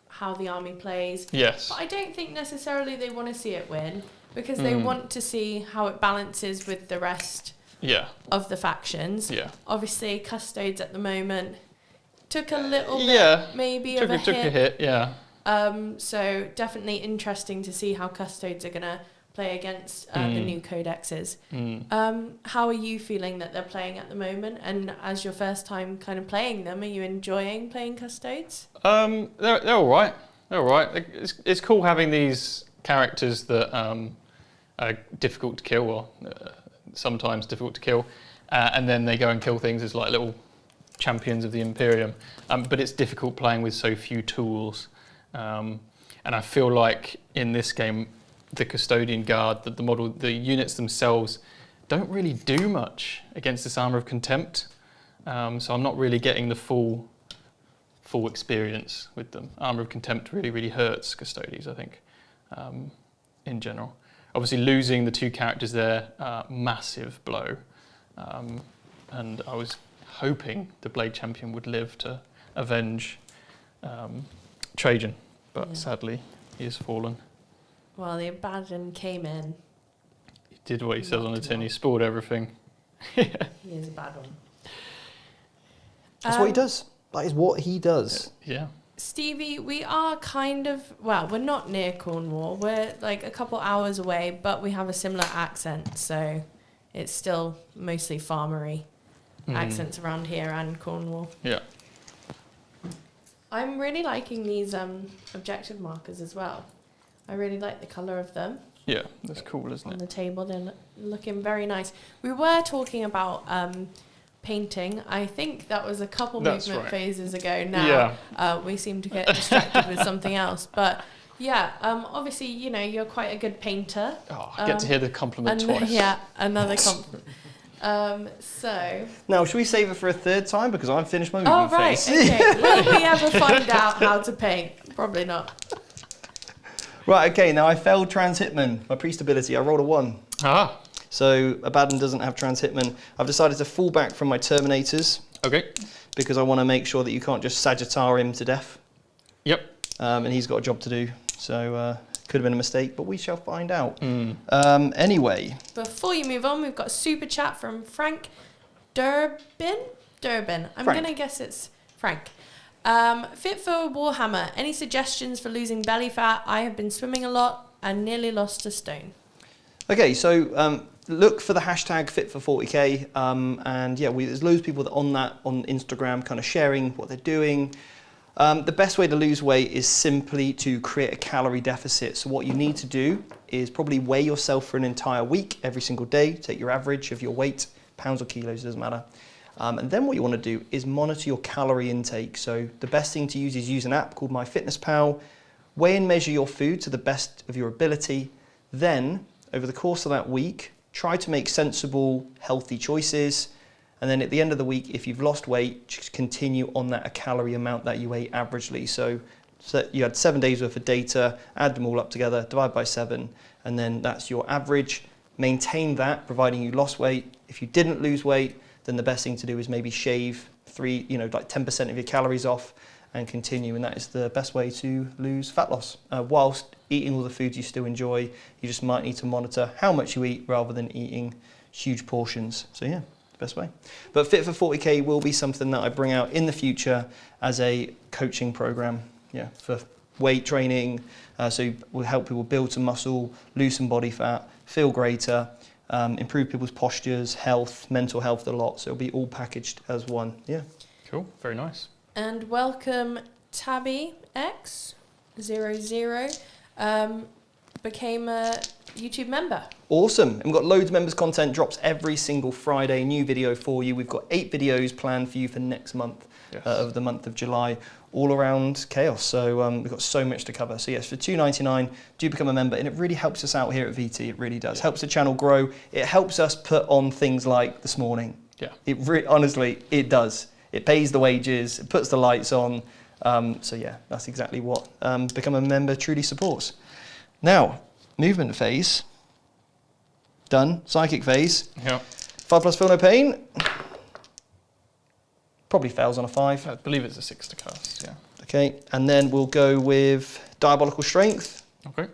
[SPEAKER 2] how the army plays.
[SPEAKER 3] Yes.
[SPEAKER 2] But I don't think necessarily they want to see it win, because they want to see how it balances with the rest of the factions.
[SPEAKER 3] Yeah.
[SPEAKER 2] Obviously, Custodes at the moment took a little bit, maybe, of a hit.
[SPEAKER 3] Took a hit, yeah.
[SPEAKER 2] So definitely interesting to see how Custodes are going to play against the new codexes. How are you feeling that they're playing at the moment? And as your first time kind of playing them, are you enjoying playing Custodes?
[SPEAKER 3] They're all right. They're all right. It's cool having these characters that are difficult to kill, or sometimes difficult to kill, and then they go and kill things as like little champions of the Imperium. But it's difficult playing with so few tools. And I feel like in this game, the Custodian Guard, the units themselves don't really do much against this Armour of Contempt. So I'm not really getting the full experience with them. Armour of Contempt really hurts Custodes, I think, in general. Obviously losing the 2 characters there, massive blow. And I was hoping the Blade Champion would live to avenge Trajan, but sadly he has fallen.
[SPEAKER 2] Well, the Abaddon came in.
[SPEAKER 3] He did what he said on the tin, he spoiled everything.
[SPEAKER 2] He is a bad one.
[SPEAKER 1] That's what he does. That is what he does.
[SPEAKER 3] Yeah.
[SPEAKER 2] Stevie, we are we're not near Cornwall. We're like a couple hours away, but we have a similar accent, so it's still mostly farmery accents around here and Cornwall.
[SPEAKER 3] Yeah.
[SPEAKER 2] I'm really liking these objective markers as well. I really like the colour of them.
[SPEAKER 3] Yeah, that's cool, isn't
[SPEAKER 2] on
[SPEAKER 3] it?
[SPEAKER 2] the table, they're looking very nice. We were talking about painting. I think that was a couple movement phases ago now.
[SPEAKER 3] Yeah.
[SPEAKER 2] We seem to get distracted with something else. But yeah, obviously, you know, you're quite a good painter.
[SPEAKER 3] Oh, I get to hear the compliment twice.
[SPEAKER 2] Yeah, another compliment. So...
[SPEAKER 1] Now, should we save it for a third time? Because I've finished my movement phase.
[SPEAKER 2] Okay. Will we ever find out how to paint? Probably not.
[SPEAKER 1] Right, okay, now I failed Trans-Hitman, my priest ability. I rolled a 1.
[SPEAKER 3] Ah.
[SPEAKER 1] So Abaddon doesn't have Trans-Hitman. I've decided to fall back from my Terminators.
[SPEAKER 3] Okay.
[SPEAKER 1] Because I want to make sure that you can't just Sagittar him to death.
[SPEAKER 3] Yep.
[SPEAKER 1] And he's got a job to do. So could have been a mistake, but we shall find out. Anyway.
[SPEAKER 2] Before you move on, we've got a super chat from Frank Durbin. I'm
[SPEAKER 1] Frank.
[SPEAKER 2] going to guess it's Frank. Fit for Warhammer. Any suggestions for losing belly fat? I have been swimming a lot and nearly lost a stone.
[SPEAKER 1] Okay, so look for the hashtag Fit440K, and yeah, there's loads of people that on Instagram kind of sharing what they're doing. The best way to lose weight is simply to create a calorie deficit. So what you need to do is probably weigh yourself for an entire week, every single day, take your average of your weight, pounds or kilos, doesn't matter. And then what you want to do is monitor your calorie intake. So the best thing to use is use an app called MyFitnessPal, weigh and measure your food to the best of your ability. Then, over the course of that week, try to make sensible, healthy choices. And then at the end of the week, if you've lost weight, just continue on that calorie amount that you ate averagely. So you had 7 days worth of data, add them all up together, divide by 7, and then that's your average. Maintain that, providing you lost weight. If you didn't lose weight, then the best thing to do is maybe shave like 10% of your calories off and continue. And that is the best way to lose fat loss. Whilst eating all the foods you still enjoy, you just might need to monitor how much you eat rather than eating huge portions. So yeah, best way. But Fit for 40K will be something that I bring out in the future as a coaching program, yeah, for weight training. So we'll help people build some muscle, lose some body fat, feel greater, improve people's postures, health, mental health a lot. So it'll be all packaged as one. Yeah.
[SPEAKER 3] Cool. Very nice.
[SPEAKER 2] And welcome Tabby X00. Became a YouTube member.
[SPEAKER 1] Awesome. And we've got loads of members content, drops every single Friday, new video for you. We've got 8 videos planned for you for next month,
[SPEAKER 3] Yes.
[SPEAKER 1] of the month of July, all around chaos. So we've got so much to cover. So yes, for $2.99, do become a member, and it really helps us out here at VT. It really does. Helps the channel grow. It helps us put on things like this morning.
[SPEAKER 3] Yeah.
[SPEAKER 1] Honestly, it does. It pays the wages, it puts the lights on. So yeah, that's exactly what become a member truly supports. Now, movement phase, done. Psychic phase,
[SPEAKER 3] Yeah.
[SPEAKER 1] 5+ feel no pain. Probably fails on a 5.
[SPEAKER 3] I believe it's a 6 to cast. Yeah.
[SPEAKER 1] Okay, and then we'll go with diabolical strength.
[SPEAKER 3] Okay.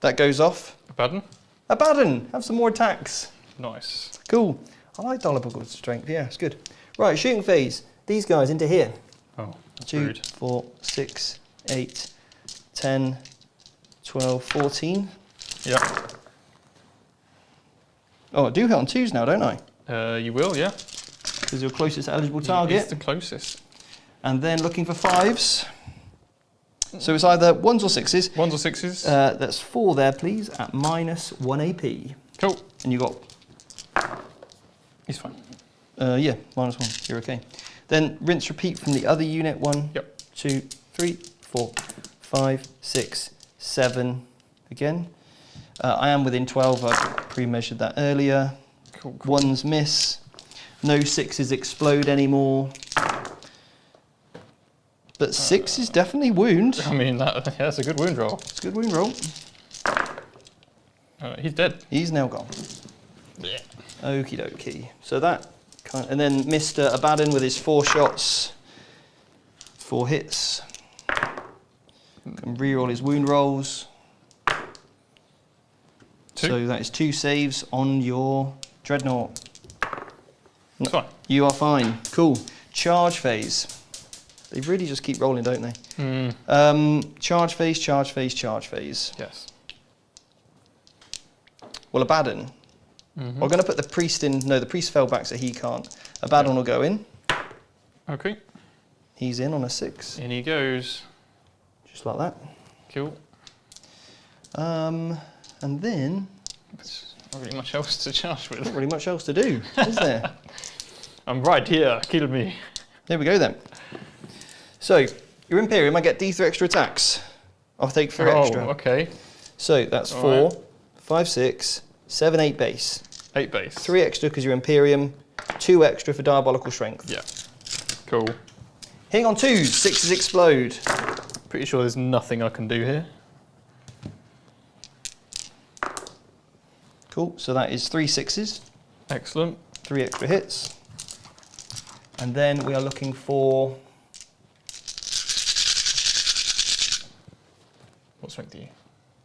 [SPEAKER 1] That goes off.
[SPEAKER 3] Abandon.
[SPEAKER 1] Abandon, have some more attacks.
[SPEAKER 3] Nice.
[SPEAKER 1] Cool. I like diabolical strength. Yeah, it's good. Right, shooting phase. These guys into here.
[SPEAKER 3] Oh, that's
[SPEAKER 1] 2,
[SPEAKER 3] rude.
[SPEAKER 1] 4, 6, 8, 10, 12, 14.
[SPEAKER 3] Yeah.
[SPEAKER 1] Oh, I do hit on 2s now, don't I?
[SPEAKER 3] You will, yeah.
[SPEAKER 1] Because you're closest eligible
[SPEAKER 3] It's
[SPEAKER 1] target.
[SPEAKER 3] the closest.
[SPEAKER 1] And then looking for 5s. So it's either 1s or 6s.
[SPEAKER 3] 1s or 6s.
[SPEAKER 1] That's 4 there, please, at -1 AP.
[SPEAKER 3] Cool.
[SPEAKER 1] And you got,
[SPEAKER 3] He's fine.
[SPEAKER 1] yeah, -1. You're okay. Then rinse, repeat from the other unit. 1,
[SPEAKER 3] Yep.
[SPEAKER 1] 2, 3, 4, 5, 6, 7. Again. I am within 12. I pre-measured that earlier.
[SPEAKER 3] Cool. Cool.
[SPEAKER 1] 1s miss. No 6s explode anymore. But 6s definitely wound.
[SPEAKER 3] I mean, that's a good wound roll.
[SPEAKER 1] It's a good wound roll.
[SPEAKER 3] He's dead.
[SPEAKER 1] He's now gone.
[SPEAKER 3] Yeah.
[SPEAKER 1] Okie dokie. So that kind and then Mr. Abandon with his 4 shots, 4 hits. Can re-roll his wound rolls.
[SPEAKER 3] 2.
[SPEAKER 1] So that is 2 saves on your Dreadnought.
[SPEAKER 3] It's fine.
[SPEAKER 1] You are fine. Cool. Charge phase. They really just keep rolling, don't they? Charge phase, charge phase, charge phase.
[SPEAKER 3] Yes.
[SPEAKER 1] Well, Abaddon. We're going to put the priest in. No, the priest fell back, so he can't. Abaddon will go in.
[SPEAKER 3] Okay.
[SPEAKER 1] He's in on a 6.
[SPEAKER 3] In he goes.
[SPEAKER 1] Just like that.
[SPEAKER 3] Cool.
[SPEAKER 1] And then,
[SPEAKER 3] There's not really much else to charge with.
[SPEAKER 1] not really much else to do, is there?
[SPEAKER 3] I'm right here. Kill me.
[SPEAKER 1] There we go then. So, your Imperium, I get D3 extra attacks. I'll take 3 extra.
[SPEAKER 3] Okay.
[SPEAKER 1] So, that's
[SPEAKER 3] All
[SPEAKER 1] 4,
[SPEAKER 3] right.
[SPEAKER 1] 5, 6, 7, 8 base.
[SPEAKER 3] 8 base.
[SPEAKER 1] 3 extra because you're Imperium, 2 extra for Diabolical Strength.
[SPEAKER 3] Yeah. Cool.
[SPEAKER 1] Hitting on 2s, 6s explode.
[SPEAKER 3] Pretty sure there's nothing I can do here.
[SPEAKER 1] Cool, so that is 3 6s,
[SPEAKER 3] Excellent.
[SPEAKER 1] 3 extra hits. And then we are looking for...
[SPEAKER 3] What strength are you?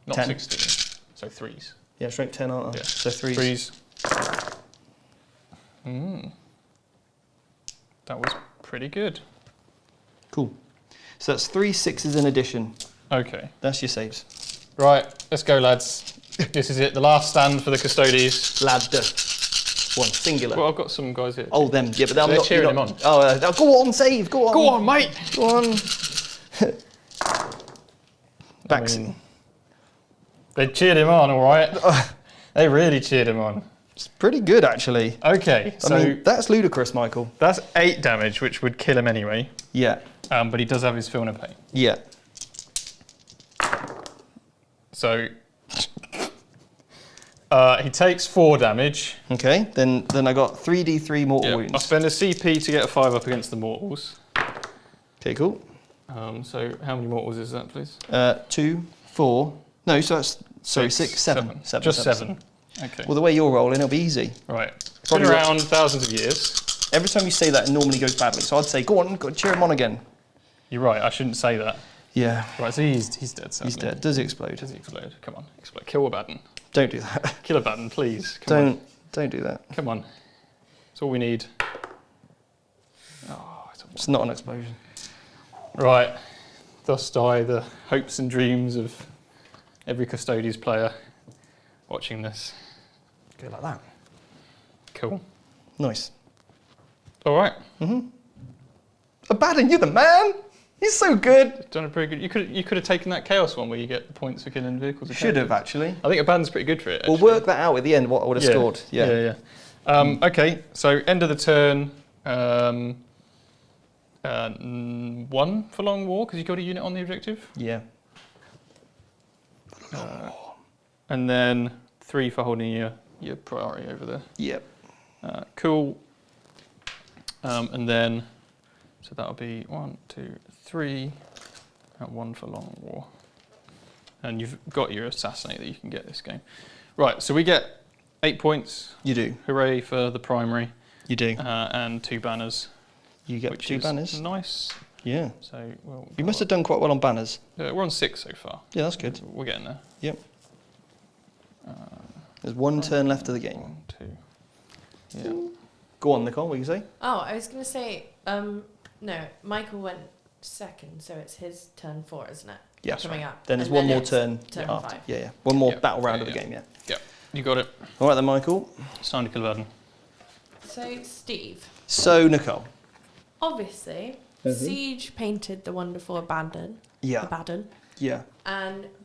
[SPEAKER 3] Not
[SPEAKER 1] 10.
[SPEAKER 3] 16. So 3s.
[SPEAKER 1] Yeah, strength 10, aren't I?
[SPEAKER 3] Yeah.
[SPEAKER 1] So 3s.
[SPEAKER 3] 3s. That was pretty good.
[SPEAKER 1] Cool. So that's 3 6s in addition.
[SPEAKER 3] Okay.
[SPEAKER 1] That's your saves.
[SPEAKER 3] Right, let's go, lads. This is it, the last stand for the Custodes.
[SPEAKER 1] Lad. One, singular.
[SPEAKER 3] Well, I've got some guys here.
[SPEAKER 1] Oh, them. Yeah, but I'm
[SPEAKER 3] They're
[SPEAKER 1] not
[SPEAKER 3] cheering
[SPEAKER 1] you're
[SPEAKER 3] him
[SPEAKER 1] not,
[SPEAKER 3] on.
[SPEAKER 1] Oh, go on, save. Go on.
[SPEAKER 3] Go on, mate.
[SPEAKER 1] Go on.
[SPEAKER 3] I mean, they cheered him on, all right. They really cheered him on.
[SPEAKER 1] It's pretty good, actually.
[SPEAKER 3] Okay, so
[SPEAKER 1] I mean, that's ludicrous, Michael.
[SPEAKER 3] that's 8 damage, which would kill him anyway.
[SPEAKER 1] Yeah.
[SPEAKER 3] But he does have his Feel No Pain.
[SPEAKER 1] Yeah.
[SPEAKER 3] So he takes 4 damage.
[SPEAKER 1] Okay. Then I got 3d3 mortal
[SPEAKER 3] Yeah.
[SPEAKER 1] wounds.
[SPEAKER 3] I'll spend a CP to get a 5 up against the mortals.
[SPEAKER 1] Okay, cool.
[SPEAKER 3] So how many mortals is that, please?
[SPEAKER 1] 2, 4. No, so that's sorry, 6, 7.
[SPEAKER 3] Just 7. Okay.
[SPEAKER 1] Well, the way you're rolling, it'll be easy.
[SPEAKER 3] Right. It's
[SPEAKER 1] Probably
[SPEAKER 3] been around thousands of years.
[SPEAKER 1] Every time you say that, it normally goes badly. So I'd say, go on, cheer him on again.
[SPEAKER 3] You're right. I shouldn't say that.
[SPEAKER 1] Yeah.
[SPEAKER 3] Right. So he's dead. Sadly.
[SPEAKER 1] He's dead. Does he explode?
[SPEAKER 3] Does he explode? Come on, explode. Kill Abaddon.
[SPEAKER 1] Don't do that.
[SPEAKER 3] Kill Abaddon, please. Come on.
[SPEAKER 1] Don't do that.
[SPEAKER 3] Come on. That's all we need. Oh,
[SPEAKER 1] It's not an explosion.
[SPEAKER 3] right. Thus die the hopes and dreams of every Custodes player watching this.
[SPEAKER 1] Go like that.
[SPEAKER 3] Cool.
[SPEAKER 1] Nice.
[SPEAKER 3] All right.
[SPEAKER 1] Abaddon, you're the man. He's so good.
[SPEAKER 3] Done a pretty good. You could have taken that chaos one where you get the points for killing vehicles.
[SPEAKER 1] Should have actually.
[SPEAKER 3] I think Abaddon's pretty good for it.
[SPEAKER 1] We'll
[SPEAKER 3] actually.
[SPEAKER 1] work that out at the end. What I would have scored. Yeah.
[SPEAKER 3] Okay. So end of the turn. 1 for long war because you got a unit on the objective.
[SPEAKER 1] Yeah.
[SPEAKER 3] And then 3 for holding your priority over there.
[SPEAKER 1] Yep.
[SPEAKER 3] Cool. And then, so that'll be 1, 2, 3, and 1 for long war. And you've got your assassinate that you can get this game. Right, so we get 8 points.
[SPEAKER 1] You do.
[SPEAKER 3] Hooray for the primary.
[SPEAKER 1] You do.
[SPEAKER 3] And 2 banners.
[SPEAKER 1] You get
[SPEAKER 3] which
[SPEAKER 1] 2
[SPEAKER 3] is
[SPEAKER 1] banners.
[SPEAKER 3] Nice.
[SPEAKER 1] Yeah.
[SPEAKER 3] So
[SPEAKER 1] You must have done quite well on banners.
[SPEAKER 3] we're on 6 so far.
[SPEAKER 1] Yeah, that's good.
[SPEAKER 3] We're getting there.
[SPEAKER 1] Yep. There's 1 turn left of the game.
[SPEAKER 3] 1, 2. Yeah.
[SPEAKER 1] Go on, Nicole. What do you say?
[SPEAKER 2] Oh, I was going to say, no, Michael went second, so it's his turn 4, isn't it?
[SPEAKER 1] Yeah.
[SPEAKER 2] Coming up.
[SPEAKER 1] Then there's
[SPEAKER 2] And
[SPEAKER 1] 1 more
[SPEAKER 2] it's
[SPEAKER 1] turn.
[SPEAKER 2] turn
[SPEAKER 1] after.
[SPEAKER 2] 5.
[SPEAKER 1] Yeah. One more
[SPEAKER 3] Yeah.
[SPEAKER 1] battle round
[SPEAKER 3] Yeah,
[SPEAKER 1] of the
[SPEAKER 3] yeah.
[SPEAKER 1] game. Yeah.
[SPEAKER 3] Yeah, you got it.
[SPEAKER 1] All right then, Michael.
[SPEAKER 3] It's time to kill Abaddon.
[SPEAKER 2] So, Steve,
[SPEAKER 1] So Nicole.
[SPEAKER 2] obviously, Siege painted the wonderful Abaddon.
[SPEAKER 1] Yeah.
[SPEAKER 2] Abaddon.
[SPEAKER 1] Yeah.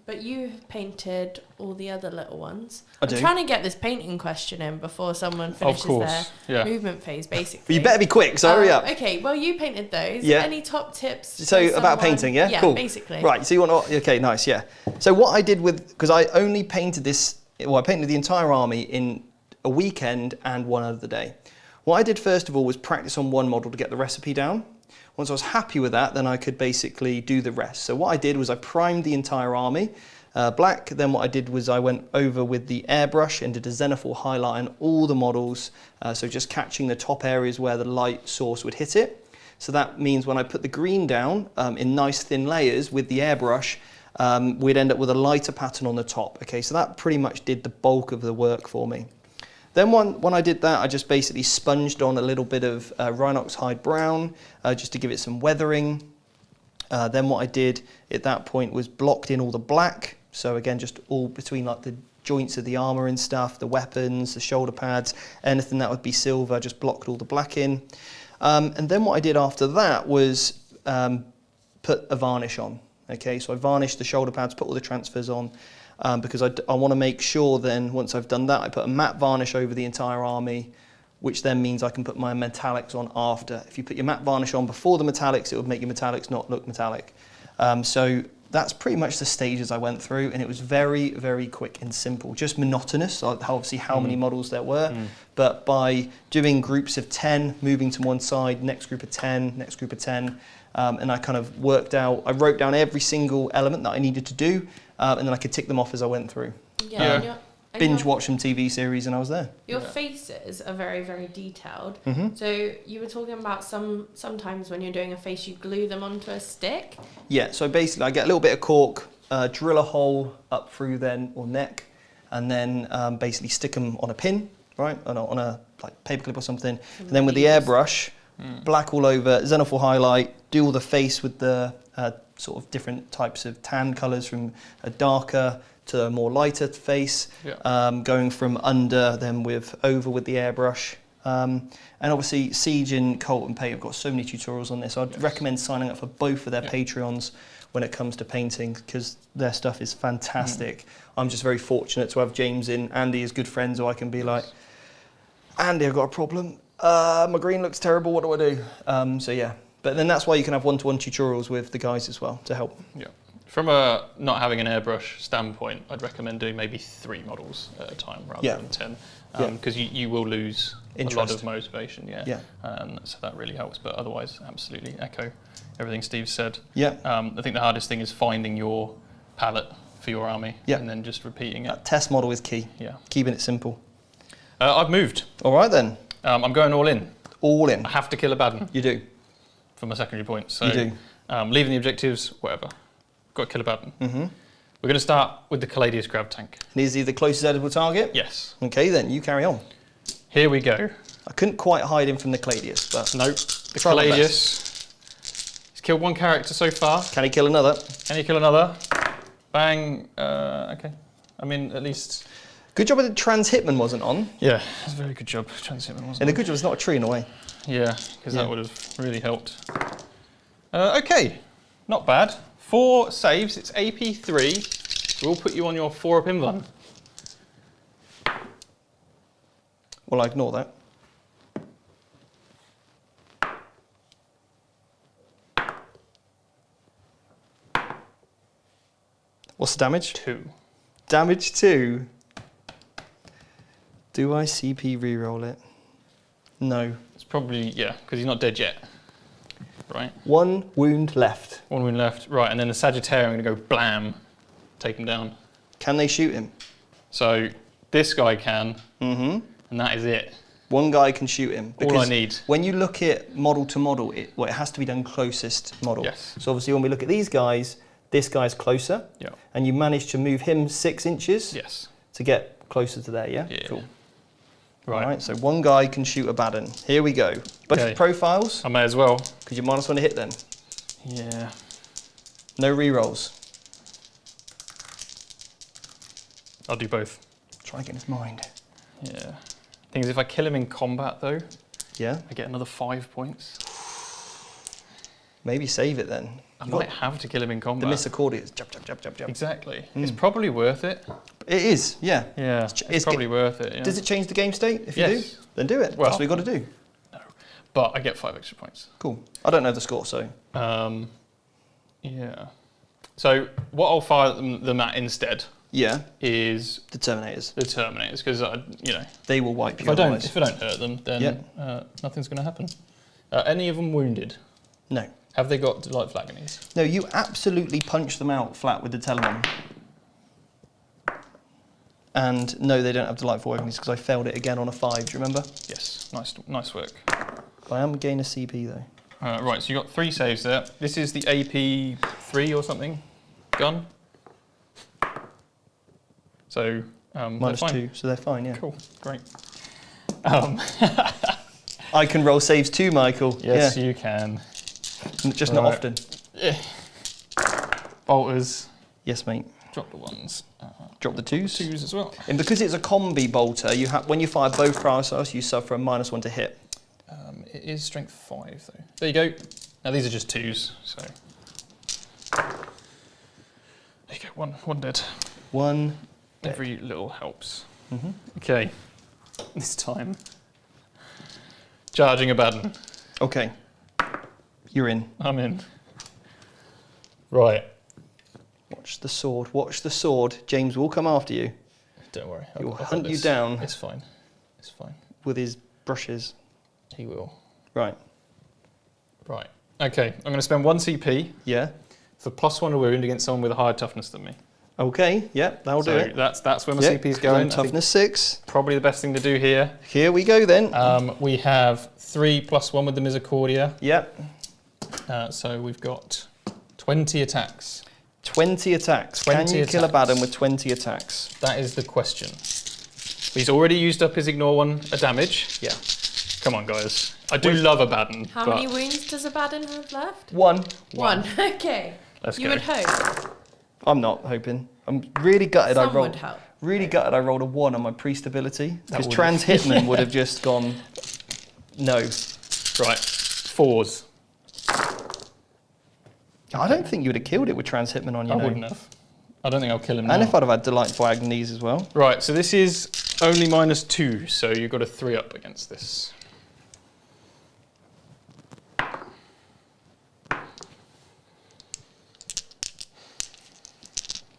[SPEAKER 2] But you have painted all the other little ones.
[SPEAKER 1] I
[SPEAKER 2] I'm
[SPEAKER 1] do.
[SPEAKER 2] trying to get this painting question in before someone finishes
[SPEAKER 3] course,
[SPEAKER 2] their
[SPEAKER 3] yeah.
[SPEAKER 2] movement phase, basically.
[SPEAKER 1] But you better be quick. So hurry up.
[SPEAKER 2] Okay, well, you painted those.
[SPEAKER 1] Yeah.
[SPEAKER 2] Any top tips?
[SPEAKER 1] So
[SPEAKER 2] for
[SPEAKER 1] about
[SPEAKER 2] someone?
[SPEAKER 1] painting, yeah?
[SPEAKER 2] Yeah,
[SPEAKER 1] Cool.
[SPEAKER 2] basically.
[SPEAKER 1] Right, so you want to, okay, nice, yeah. So what I did with, because I only painted this, well, I painted the entire army in a weekend and one other day. What I did first of all was practice on one model to get the recipe down. Once I was happy with that, then I could basically do the rest. So what I did was I primed the entire army black. Then what I did was I went over with the airbrush and did a zenithal highlight on all the models. So just catching the top areas where the light source would hit it. So that means when I put the green down in nice thin layers with the airbrush, we'd end up with a lighter pattern on the top. Okay, so that pretty much did the bulk of the work for me. Then when I did that, I just basically sponged on a little bit of Rhinox Hide Brown just to give it some weathering. Then what I did at that point was blocked in all the black. So again, just all between like the joints of the armor and stuff, the weapons, the shoulder pads, anything that would be silver, just blocked all the black in. And then what I did after that was put a varnish on. Okay, so I varnished the shoulder pads, put all the transfers on, because I want to make sure then, once I've done that, I put a matte varnish over the entire army, which then means I can put my metallics on after. If you put your matte varnish on before the metallics, it would make your metallics not look metallic. So that's pretty much the stages I went through, and it was very, very quick and simple. Just monotonous, obviously how many models there were, but by doing groups of 10, moving to one side, next group of 10, next group of 10, and I kind of worked out, I wrote down every single element that I needed to do, and then I could tick them off as I went through.
[SPEAKER 2] Yeah.
[SPEAKER 1] Binge watch some TV series and I was there.
[SPEAKER 2] Your faces are very, very detailed.
[SPEAKER 1] Mm-hmm.
[SPEAKER 2] So you were talking about sometimes when you're doing a face, you glue them onto a stick.
[SPEAKER 1] Yeah, so basically I get a little bit of cork, drill a hole up through then or neck, and then basically stick them on a pin, right, on a like paper clip or something. And then with the airbrush, black all over, Xenophil highlight, do all the face with the sort of different types of tan colours from a darker to a more lighter face, going from under then over with the airbrush. And obviously Siege and Cult and Paint have got so many tutorials on this. I'd recommend signing up for both of their Patreons when it comes to painting, because their stuff is fantastic. I'm just very fortunate to have James and Andy as good friends, so I can be like, Andy, I've got a problem. My green looks terrible, what do I do? So yeah, but then that's why you can have one-to-one tutorials with the guys as well to help.
[SPEAKER 3] Yeah. From a not having an airbrush standpoint, I'd recommend doing maybe 3 models at a time rather than 10, because you will lose
[SPEAKER 1] interest.
[SPEAKER 3] A lot of motivation. So that really helps. But otherwise, absolutely echo everything Steve said. I think the hardest thing is finding your palette for your army and then just repeating it.
[SPEAKER 1] That test model is key. Keeping it simple.
[SPEAKER 3] I've moved.
[SPEAKER 1] All right then.
[SPEAKER 3] I'm going all in.
[SPEAKER 1] All in.
[SPEAKER 3] I have to kill Abaddon.
[SPEAKER 1] You do.
[SPEAKER 3] For my secondary point. So
[SPEAKER 1] you do.
[SPEAKER 3] Leaving the objectives, whatever. Got to kill Abaddon. We're going to start with the Caladius Grab Tank.
[SPEAKER 1] And is he the closest edible target?
[SPEAKER 3] Yes.
[SPEAKER 1] Okay then, you carry on.
[SPEAKER 3] Here we go.
[SPEAKER 1] I couldn't quite hide him from the Caladius, but...
[SPEAKER 3] Nope. The Caladius. He's killed 1 character so far.
[SPEAKER 1] Can he kill another?
[SPEAKER 3] Can he kill another? Bang. Okay. I mean, at least...
[SPEAKER 1] Good job that the Trans Hitman wasn't on.
[SPEAKER 3] Yeah, it's a very good job. Trans Hitman wasn't
[SPEAKER 1] And a good job it's not a tree in a way.
[SPEAKER 3] Yeah, because that would have really helped. Okay, not bad. 4 saves, it's AP3. We'll put you on your 4-up invan.
[SPEAKER 1] Well, I ignore that. What's the damage?
[SPEAKER 3] 2.
[SPEAKER 1] Damage 2. Do I CP reroll it? No.
[SPEAKER 3] It's probably, because he's not dead yet. Right?
[SPEAKER 1] 1 wound left.
[SPEAKER 3] 1 wound left. Right, and then the Sagittarian, I'm going to go blam, take him down.
[SPEAKER 1] Can they shoot him?
[SPEAKER 3] So this guy can, and that is it.
[SPEAKER 1] 1 guy can shoot him.
[SPEAKER 3] All I need.
[SPEAKER 1] When you look at model to model, it has to be done closest model.
[SPEAKER 3] Yes.
[SPEAKER 1] So obviously when we look at these guys, this guy's closer.
[SPEAKER 3] Yeah.
[SPEAKER 1] And you manage to move him 6 inches.
[SPEAKER 3] Yes.
[SPEAKER 1] To get closer to there, yeah?
[SPEAKER 3] Yeah.
[SPEAKER 1] Cool.
[SPEAKER 3] Right.
[SPEAKER 1] All right, so 1 guy can shoot Abaddon. Here we go. Budget profiles.
[SPEAKER 3] I may as well.
[SPEAKER 1] Because you -1 to hit then.
[SPEAKER 3] Yeah.
[SPEAKER 1] No rerolls.
[SPEAKER 3] I'll do both.
[SPEAKER 1] Try and get in his mind.
[SPEAKER 3] Yeah. Thing is, if I kill him in combat though, I get another 5 points.
[SPEAKER 1] Maybe save it then.
[SPEAKER 3] I might have to kill him in combat.
[SPEAKER 1] The misaccordions. Jump, jump, jump, jump, jump.
[SPEAKER 3] Exactly. It's probably worth it.
[SPEAKER 1] It is, yeah.
[SPEAKER 3] Yeah, it's probably worth it. Yeah.
[SPEAKER 1] Does it change the game state if you do? Then do it.
[SPEAKER 3] Well,
[SPEAKER 1] that's what you've got to do.
[SPEAKER 3] No. But I get 5 extra points.
[SPEAKER 1] Cool. I don't know the score, so.
[SPEAKER 3] Yeah. So what I'll fire them at instead is
[SPEAKER 1] the Terminators.
[SPEAKER 3] The Terminators, because,
[SPEAKER 1] they will wipe you
[SPEAKER 3] if I don't hurt them, then nothing's going to happen. Any of them wounded?
[SPEAKER 1] No.
[SPEAKER 3] Have they got delightful agonies?
[SPEAKER 1] No, you absolutely punch them out flat with the Telemon. And no, they don't have delightful agonies because I failed it again on a 5. Do you remember?
[SPEAKER 3] Yes, nice work.
[SPEAKER 1] I am gaining a CP though.
[SPEAKER 3] Right, so you got 3 saves there. This is the AP3 or something gun. So
[SPEAKER 1] -2, so they're fine. Yeah.
[SPEAKER 3] Cool, great.
[SPEAKER 1] I can roll saves too, Michael.
[SPEAKER 3] Yes, you can.
[SPEAKER 1] Just not often.
[SPEAKER 3] Yeah. Bolters.
[SPEAKER 1] Yes, mate.
[SPEAKER 3] Drop the 1s.
[SPEAKER 1] Drop the 2s.
[SPEAKER 3] 2s as well.
[SPEAKER 1] And because it's a combi bolter, when you fire both priorities, you suffer a -1 to hit.
[SPEAKER 3] It is strength 5 though. There you go. Now these are just 2s, so. There you go. One dead.
[SPEAKER 1] 1 dead.
[SPEAKER 3] Every little helps. Okay. This time. Charging Abaddon.
[SPEAKER 1] Okay. You're in.
[SPEAKER 3] I'm in. Right.
[SPEAKER 1] Watch the sword. Watch the sword. James will come after you.
[SPEAKER 3] Don't worry.
[SPEAKER 1] He will hunt you down.
[SPEAKER 3] It's fine. It's fine.
[SPEAKER 1] With his brushes.
[SPEAKER 3] He will.
[SPEAKER 1] Right.
[SPEAKER 3] Right. Okay. I'm going to spend 1 CP.
[SPEAKER 1] Yeah.
[SPEAKER 3] For +1 to wound against someone with a higher toughness than me.
[SPEAKER 1] Okay. Yeah, that'll do it.
[SPEAKER 3] That's where my CP's going.
[SPEAKER 1] Toughness 6.
[SPEAKER 3] Probably the best thing to do here.
[SPEAKER 1] Here we go then.
[SPEAKER 3] We have 3 +1 with the Misericordia.
[SPEAKER 1] Yep.
[SPEAKER 3] So we've got 20 attacks.
[SPEAKER 1] 20 attacks. Can you kill Abaddon with 20 attacks?
[SPEAKER 3] That is the question. He's already used up his Ignore 1 damage.
[SPEAKER 1] Yeah.
[SPEAKER 3] Come on, guys. I do love Abaddon.
[SPEAKER 2] How many wounds does Abaddon have left?
[SPEAKER 1] One.
[SPEAKER 2] Okay.
[SPEAKER 3] Let's
[SPEAKER 2] you
[SPEAKER 3] go.
[SPEAKER 2] would hope.
[SPEAKER 1] I'm not hoping. I'm really gutted.
[SPEAKER 2] Some would help.
[SPEAKER 1] Really gutted. I rolled a 1 on my priest ability because
[SPEAKER 3] would've-
[SPEAKER 1] Trans Hitman would have just gone. No.
[SPEAKER 3] Right. 4s.
[SPEAKER 1] I don't think you would have killed it with Trans Hitman on.
[SPEAKER 3] I wouldn't have. I don't think I'll kill him now.
[SPEAKER 1] And if I'd have had Delightful Agonies as well.
[SPEAKER 3] Right, so this is only -2, so you've got a 3 up against this.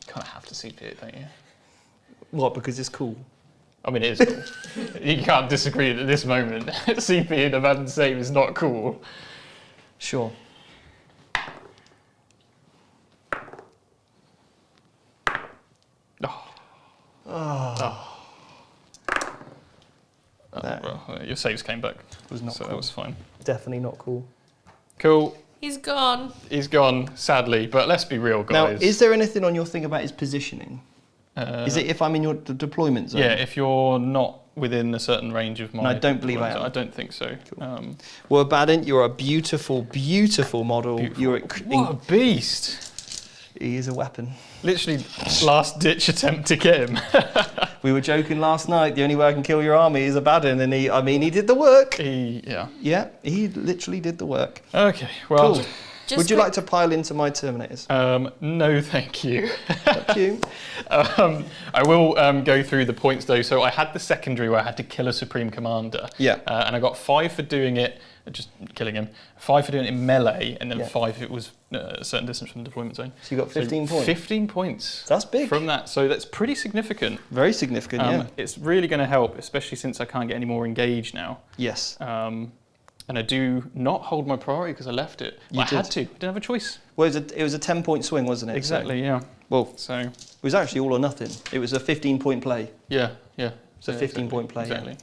[SPEAKER 3] Kind of have to CP it, don't you?
[SPEAKER 1] What? Because it's cool.
[SPEAKER 3] I mean, it is cool. You can't disagree that at this moment, CP in Abandon Save is not cool.
[SPEAKER 1] Sure.
[SPEAKER 3] Well, your saves came back,
[SPEAKER 1] Was not
[SPEAKER 3] so
[SPEAKER 1] cool.
[SPEAKER 3] that was fine.
[SPEAKER 1] Definitely not cool.
[SPEAKER 3] Cool.
[SPEAKER 2] He's gone.
[SPEAKER 3] He's gone, sadly, but let's be real,
[SPEAKER 1] Now,
[SPEAKER 3] guys.
[SPEAKER 1] is there anything on your thing about his positioning? Is it if I'm in your deployment zone?
[SPEAKER 3] Yeah, if you're not within a certain range of my...
[SPEAKER 1] And I don't believe I am.
[SPEAKER 3] I don't think so.
[SPEAKER 1] Well, Abaddon, you're a beautiful, beautiful model. You're
[SPEAKER 3] What a beast!
[SPEAKER 1] He is a weapon.
[SPEAKER 3] Literally, last ditch attempt to get him.
[SPEAKER 1] We were joking last night. The only way I can kill your army is Abaddon, and he did the work.
[SPEAKER 3] Yeah.
[SPEAKER 1] Yeah, he literally did the work.
[SPEAKER 3] Okay, well...
[SPEAKER 1] Cool. Would you like to pile into my Terminators?
[SPEAKER 3] No, thank you.
[SPEAKER 1] Thank you.
[SPEAKER 3] I will go through the points though. So I had the secondary where I had to kill a Supreme Commander.
[SPEAKER 1] Yeah.
[SPEAKER 3] And I got 5 for doing it, just killing him, 5 for doing it in melee, and then
[SPEAKER 1] Yeah.
[SPEAKER 3] 5 if it was a certain distance from the deployment zone.
[SPEAKER 1] So you got 15 points.
[SPEAKER 3] 15 points.
[SPEAKER 1] That's big.
[SPEAKER 3] From that, so that's pretty significant.
[SPEAKER 1] Very significant, yeah.
[SPEAKER 3] It's really going to help, especially since I can't get any more engaged now.
[SPEAKER 1] Yes.
[SPEAKER 3] And I do not hold my priority because I left it.
[SPEAKER 1] You
[SPEAKER 3] I had
[SPEAKER 1] did.
[SPEAKER 3] to. I didn't have a choice.
[SPEAKER 1] Well, it was a 10-point swing, wasn't it?
[SPEAKER 3] Exactly, yeah.
[SPEAKER 1] Well,
[SPEAKER 3] So,
[SPEAKER 1] it was actually all or nothing. It was a 15-point play.
[SPEAKER 3] yeah.
[SPEAKER 1] It's a 15-point play. Yeah.
[SPEAKER 3] Exactly.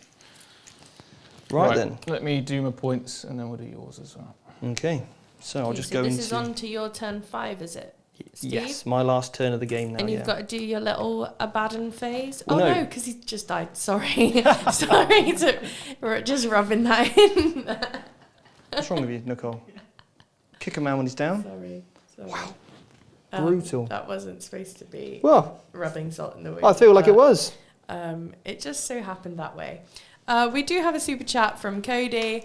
[SPEAKER 1] Right then.
[SPEAKER 3] Let me do my points and then we'll do yours as well.
[SPEAKER 1] Okay. So I'll just
[SPEAKER 2] so
[SPEAKER 1] go
[SPEAKER 2] this
[SPEAKER 1] into...
[SPEAKER 2] is on to your turn 5, is it, Steve?
[SPEAKER 1] Yes, my last turn of the game now.
[SPEAKER 2] And you've
[SPEAKER 1] yeah.
[SPEAKER 2] got to do your little Abaddon phase.
[SPEAKER 1] Well,
[SPEAKER 2] Oh
[SPEAKER 1] no.
[SPEAKER 2] no, because he just died. Sorry. Sorry to just rubbing that in.
[SPEAKER 1] What's wrong with you, Nicole? Kick a man when he's down?
[SPEAKER 2] Sorry.
[SPEAKER 1] Wow. Brutal.
[SPEAKER 2] That wasn't supposed to be
[SPEAKER 1] Well,
[SPEAKER 2] rubbing salt in the wound.
[SPEAKER 1] I feel like it
[SPEAKER 2] but,
[SPEAKER 1] was.
[SPEAKER 2] It just so happened that way. We do have a super chat from Cody.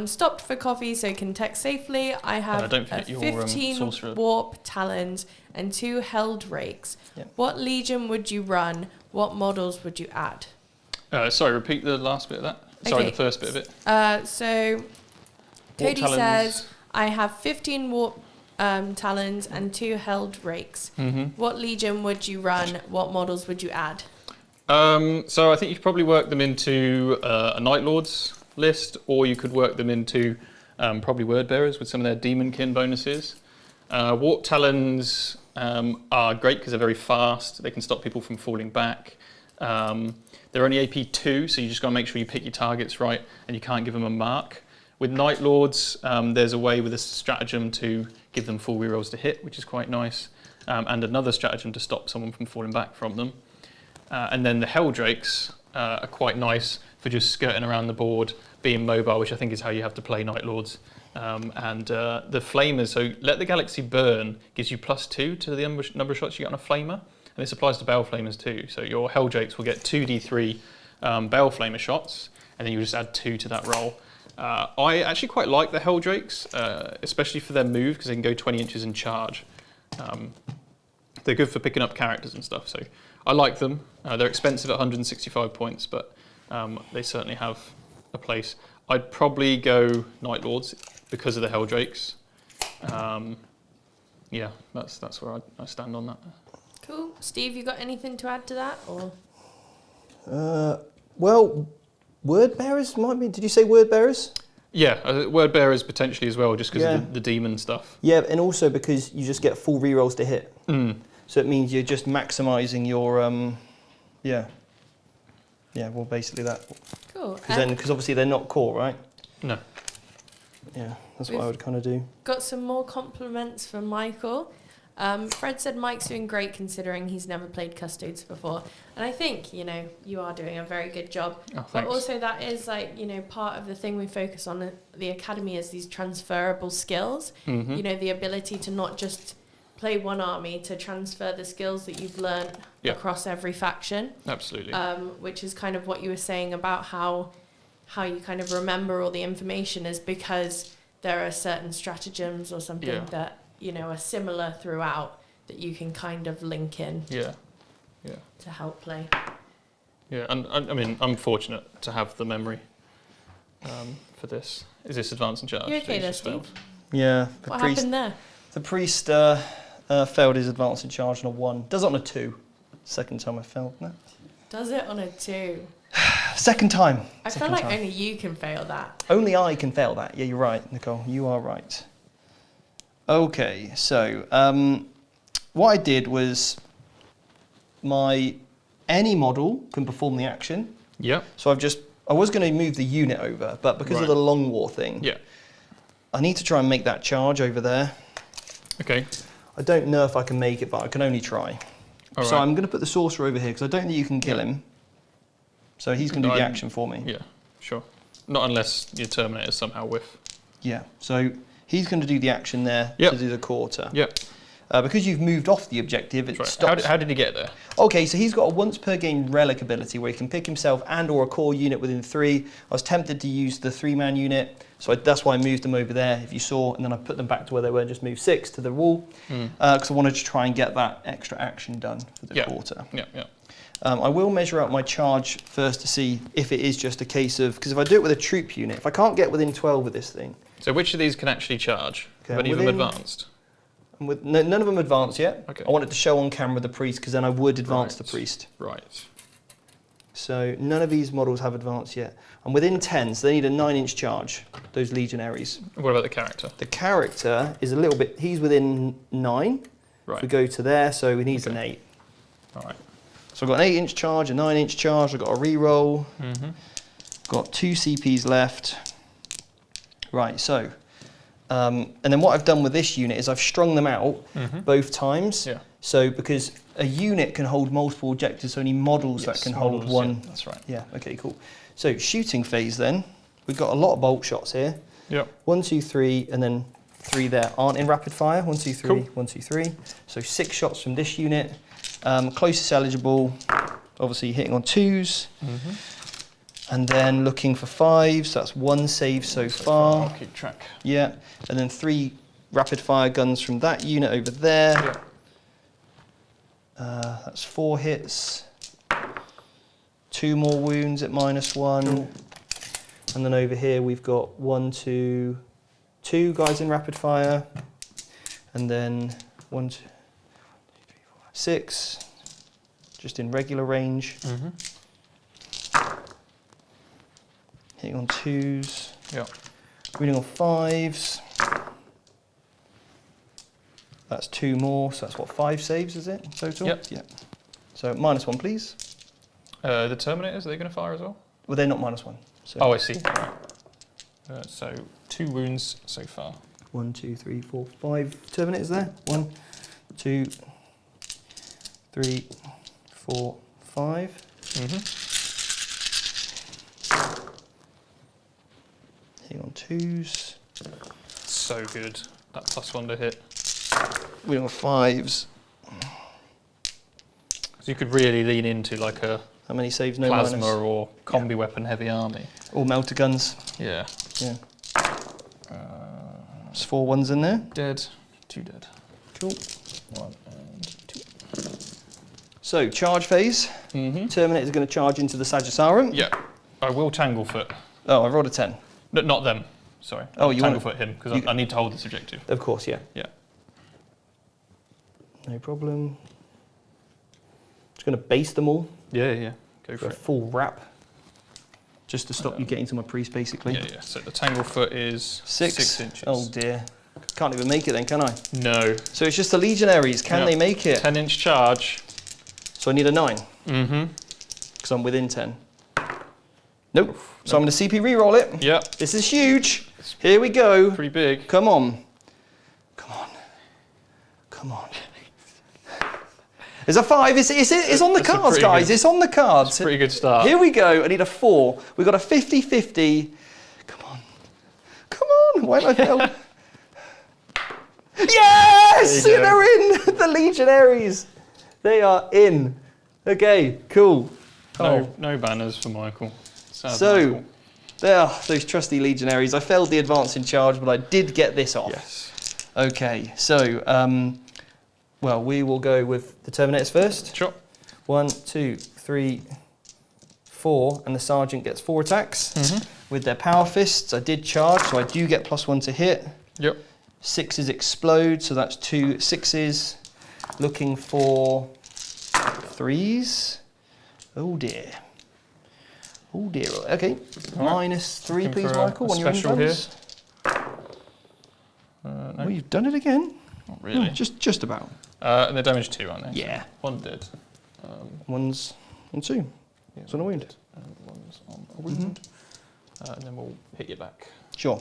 [SPEAKER 2] Stopped for coffee so can text safely. I have
[SPEAKER 3] don't forget your,
[SPEAKER 2] 15
[SPEAKER 3] sorcerer.
[SPEAKER 2] warp talons and 2 held rakes.
[SPEAKER 1] Yep.
[SPEAKER 2] What legion would you run? What models would you add?
[SPEAKER 3] Sorry, repeat the last bit of that. Sorry,
[SPEAKER 2] Okay.
[SPEAKER 3] the first bit of it.
[SPEAKER 2] So
[SPEAKER 3] Warp
[SPEAKER 2] Cody
[SPEAKER 3] talons.
[SPEAKER 2] says, I have 15 warp talons and 2 held rakes. What legion would you run? What models would you add?
[SPEAKER 3] So I think you could probably work them into a Night Lords list, or you could work them into probably Word Bearers with some of their Demonkin bonuses. Warp Talons are great because they're very fast. They can stop people from falling back. They're only AP 2, so you just got to make sure you pick your targets right, and you can't give them a mark. With Night Lords, there's a way with a stratagem to give them full rerolls to hit, which is quite nice, and another stratagem to stop someone from falling back from them. And then the Helldrakes are quite nice for just skirting around the board, being mobile, which I think is how you have to play Night Lords. And the Flamers, so Let the Galaxy Burn gives you +2 to the number of shots you get on a Flamer. And this applies to Bale Flamers too. So your Helldrakes will get 2d3 Bale Flamer shots, and then you just add 2 to that roll. I actually quite like the Helldrakes, especially for their move, because they can go 20 inches and charge. They're good for picking up characters and stuff, so I like them. They're expensive at 165 points, but they certainly have a place. I'd probably go Night Lords because of the Helldrakes. Yeah, that's where I stand on that.
[SPEAKER 2] Cool. Steve, you got anything to add to that? Or
[SPEAKER 1] Well, Word Bearers might be... Did you say Word Bearers?
[SPEAKER 3] Yeah, Word Bearers potentially as well, just because
[SPEAKER 1] Yeah.
[SPEAKER 3] of the demon stuff.
[SPEAKER 1] Yeah, and also because you just get full rerolls to hit. So it means you're just maximising your... Yeah, well, basically that.
[SPEAKER 2] cool.
[SPEAKER 1] Because obviously they're not core, right?
[SPEAKER 3] No.
[SPEAKER 1] Yeah, that's what I would kind of do.
[SPEAKER 2] Got some more compliments from Michael. Fred said Mike's doing great considering he's never played Custodes before. And I think, you are doing a very good job.
[SPEAKER 3] Oh,
[SPEAKER 2] but also that is part of the thing we focus on at the Academy is these transferable skills.
[SPEAKER 3] Mm-hmm.
[SPEAKER 2] The ability to not just play one army, to transfer the skills that you've learned across every faction.
[SPEAKER 3] Absolutely.
[SPEAKER 2] Which is kind of what you were saying about how you kind of remember all the information is because there are certain stratagems or something that are similar throughout that you can kind of link in to help play.
[SPEAKER 3] Yeah, and I mean, I'm fortunate to have the memory for this. Is this advance and charge?
[SPEAKER 2] You okay there, Steve?
[SPEAKER 1] Yeah.
[SPEAKER 2] What happened there?
[SPEAKER 1] The priest failed his advance and charge on a 1. Does it on a 2. Second time I failed that.
[SPEAKER 2] Does it on a 2?
[SPEAKER 1] Second time.
[SPEAKER 2] I feel like only you can fail that.
[SPEAKER 1] Only I can fail that. Yeah, you're right, Nicole. You are right. Okay, so what I did was any model can perform the action.
[SPEAKER 3] Yeah.
[SPEAKER 1] So I was going to move the unit over, but because of the long war thing, I need to try and make that charge over there.
[SPEAKER 3] Okay.
[SPEAKER 1] I don't know if I can make it, but I can only try. So I'm going to put the sorcerer over here because I don't think you can kill him. So he's going to do the action for me.
[SPEAKER 3] Yeah, sure. Not unless your Terminator somehow whiff.
[SPEAKER 1] Yeah, so he's going to do the action there to do the quarter.
[SPEAKER 3] Yeah.
[SPEAKER 1] Because you've moved off the objective, it stops.
[SPEAKER 3] How did he get there?
[SPEAKER 1] Okay, so he's got a once per game relic ability where he can pick himself and or a core unit within 3. I was tempted to use the 3-man unit, so that's why I moved them over there, if you saw, and then I put them back to where they were and just moved 6 to the wall, because I wanted to try and get that extra action done for the quarter.
[SPEAKER 3] Yeah, yeah.
[SPEAKER 1] I will measure out my charge first to see if it is just a case of, because if I do it with a troop unit, if I can't get within 12 with this thing.
[SPEAKER 3] So which of these can actually charge?
[SPEAKER 1] Okay,
[SPEAKER 3] Have any of them advanced?
[SPEAKER 1] None of them advanced yet.
[SPEAKER 3] Okay.
[SPEAKER 1] I wanted to show on camera the priest because then I would advance the priest.
[SPEAKER 3] Right.
[SPEAKER 1] So none of these models have advanced yet. I'm within 10, so they need a 9-inch charge, those legionaries.
[SPEAKER 3] What about the character?
[SPEAKER 1] The character is a little bit, he's within 9.
[SPEAKER 3] Right.
[SPEAKER 1] If we go to there, so he needs an 8.
[SPEAKER 3] All right.
[SPEAKER 1] So I've got an 8-inch charge, a 9-inch charge, I've got a reroll. Got 2 CPs left. Right, so, and then what I've done with this unit is I've strung them out both times.
[SPEAKER 3] Yeah.
[SPEAKER 1] So because a unit can hold multiple objectives, so only models that can hold one.
[SPEAKER 3] Yeah, that's right.
[SPEAKER 1] Yeah, okay, cool. So shooting phase then, we've got a lot of bolt shots here.
[SPEAKER 3] Yep.
[SPEAKER 1] 1, 2, 3, and then 3 there aren't in rapid fire. 1, 2, 3,
[SPEAKER 3] Cool.
[SPEAKER 1] 1, 2, 3. So 6 shots from this unit. Closest eligible, obviously hitting on 2s. And then looking for 5s, so that's 1 save so far.
[SPEAKER 3] I'll keep track.
[SPEAKER 1] Yeah, and then 3 rapid fire guns from that unit over there.
[SPEAKER 3] Yeah.
[SPEAKER 1] That's 4 hits. 2 more wounds at -1.
[SPEAKER 3] Cool.
[SPEAKER 1] And then over here we've got 2 guys in rapid fire. And then 1, 2, 3, 4, 5, 6, just in regular range. Hitting on 2s.
[SPEAKER 3] Yeah.
[SPEAKER 1] Reading on 5s. That's 2 more, so that's what, 5 saves, is it, in total?
[SPEAKER 3] Yep.
[SPEAKER 1] Yeah. So -1, please.
[SPEAKER 3] The Terminators, are they going to fire as well?
[SPEAKER 1] Well, they're not -1. So
[SPEAKER 3] Oh, I see. Right. So 2 wounds so far.
[SPEAKER 1] 1, 2, 3, 4, 5 Terminators there. 1, 2, 3, 4, 5. Hitting on 2s.
[SPEAKER 3] So good. That +1 to hit.
[SPEAKER 1] Reading on 5s.
[SPEAKER 3] So you could really lean into like a
[SPEAKER 1] How many saves? No
[SPEAKER 3] plasma
[SPEAKER 1] minus.
[SPEAKER 3] or combi weapon heavy army.
[SPEAKER 1] All melter guns.
[SPEAKER 3] Yeah.
[SPEAKER 1] Yeah. There's 4 1s in there.
[SPEAKER 3] Dead. 2 dead.
[SPEAKER 1] Cool.
[SPEAKER 3] 1 and 2.
[SPEAKER 1] So, charge phase. Terminator's going to charge into the Sagitarum.
[SPEAKER 3] Yeah. I will Tanglefoot.
[SPEAKER 1] Oh, I rolled a 10.
[SPEAKER 3] No, not them. Sorry.
[SPEAKER 1] Oh, you want
[SPEAKER 3] Tanglefoot him because I need to hold this objective.
[SPEAKER 1] Of course, yeah.
[SPEAKER 3] Yeah.
[SPEAKER 1] No problem. Just going to base them all
[SPEAKER 3] Yeah, yeah. Go
[SPEAKER 1] for
[SPEAKER 3] for
[SPEAKER 1] a
[SPEAKER 3] it.
[SPEAKER 1] full wrap. Just to stop you getting to my priest, basically.
[SPEAKER 3] Yeah, yeah. So the Tanglefoot is
[SPEAKER 1] 6
[SPEAKER 3] inches.
[SPEAKER 1] Oh dear. Can't even make it then, can I?
[SPEAKER 3] No.
[SPEAKER 1] So it's just the Legionaries. Can they make it?
[SPEAKER 3] 10-inch charge.
[SPEAKER 1] So I need a 9. Because I'm within 10. Nope. So I'm going to CP reroll it.
[SPEAKER 3] Yep.
[SPEAKER 1] This is huge. Here we go.
[SPEAKER 3] Pretty big.
[SPEAKER 1] Come on. Come on. Come on. It's a 5. It's on the cards, guys. It's on the cards.
[SPEAKER 3] It's a pretty good start.
[SPEAKER 1] Here we go. I need a 4. We've got a 50-50. Come on. Come on. Why did I fail? Yes! They're in! The Legionaries. They are in. Okay, cool.
[SPEAKER 3] No banners for Michael. Sad
[SPEAKER 1] So,
[SPEAKER 3] Michael.
[SPEAKER 1] there are those trusty Legionaries. I failed the advance in charge, but I did get this off.
[SPEAKER 3] Yes.
[SPEAKER 1] Okay, so, well, we will go with the Terminators first.
[SPEAKER 3] Sure.
[SPEAKER 1] 1, 2, 3, 4, and the Sergeant gets 4 attacks. With their Power Fists, I did charge, so I do get +1 to hit.
[SPEAKER 3] Yep.
[SPEAKER 1] 6s explode, so that's 2 6s. Looking for 3s. Oh dear. Oh dear. Okay.
[SPEAKER 3] Right.
[SPEAKER 1] -3,
[SPEAKER 3] Looking
[SPEAKER 1] please,
[SPEAKER 3] for a
[SPEAKER 1] Michael, on your
[SPEAKER 3] special here.
[SPEAKER 1] inbounds.
[SPEAKER 3] No,
[SPEAKER 1] Well, you've done it again.
[SPEAKER 3] not really.
[SPEAKER 1] Just about.
[SPEAKER 3] And they're damage 2, aren't they?
[SPEAKER 1] Yeah.
[SPEAKER 3] 1 dead.
[SPEAKER 1] 1s and 2.
[SPEAKER 3] Yeah,
[SPEAKER 1] It's on a wound.
[SPEAKER 3] dead, and 1's on a wound. And then we'll hit you back.
[SPEAKER 1] Sure.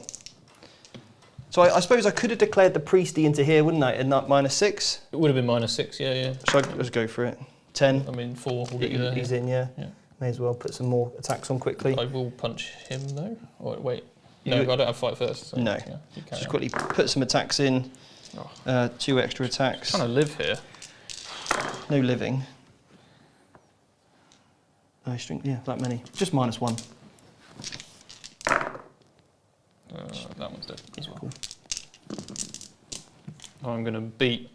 [SPEAKER 1] So I suppose I could have declared the Priesty into here, wouldn't I, at -6?
[SPEAKER 3] It would have been -6, yeah.
[SPEAKER 1] So let's go for it. 10.
[SPEAKER 3] I mean, 4 will get you there.
[SPEAKER 1] He's in, yeah.
[SPEAKER 3] Yeah.
[SPEAKER 1] May as well put some more attacks on quickly.
[SPEAKER 3] I will punch him though. Oh, wait. No,
[SPEAKER 1] You-
[SPEAKER 3] I don't have fight first. So,
[SPEAKER 1] No.
[SPEAKER 3] Yeah, you carry
[SPEAKER 1] Just
[SPEAKER 3] on.
[SPEAKER 1] quickly put some attacks in.
[SPEAKER 3] Oh.
[SPEAKER 1] 2 extra attacks.
[SPEAKER 3] Trying to live here.
[SPEAKER 1] No living. No string. Yeah, that many. Just -1.
[SPEAKER 3] That one's dead as well.
[SPEAKER 1] Cool.
[SPEAKER 3] I'm going to beat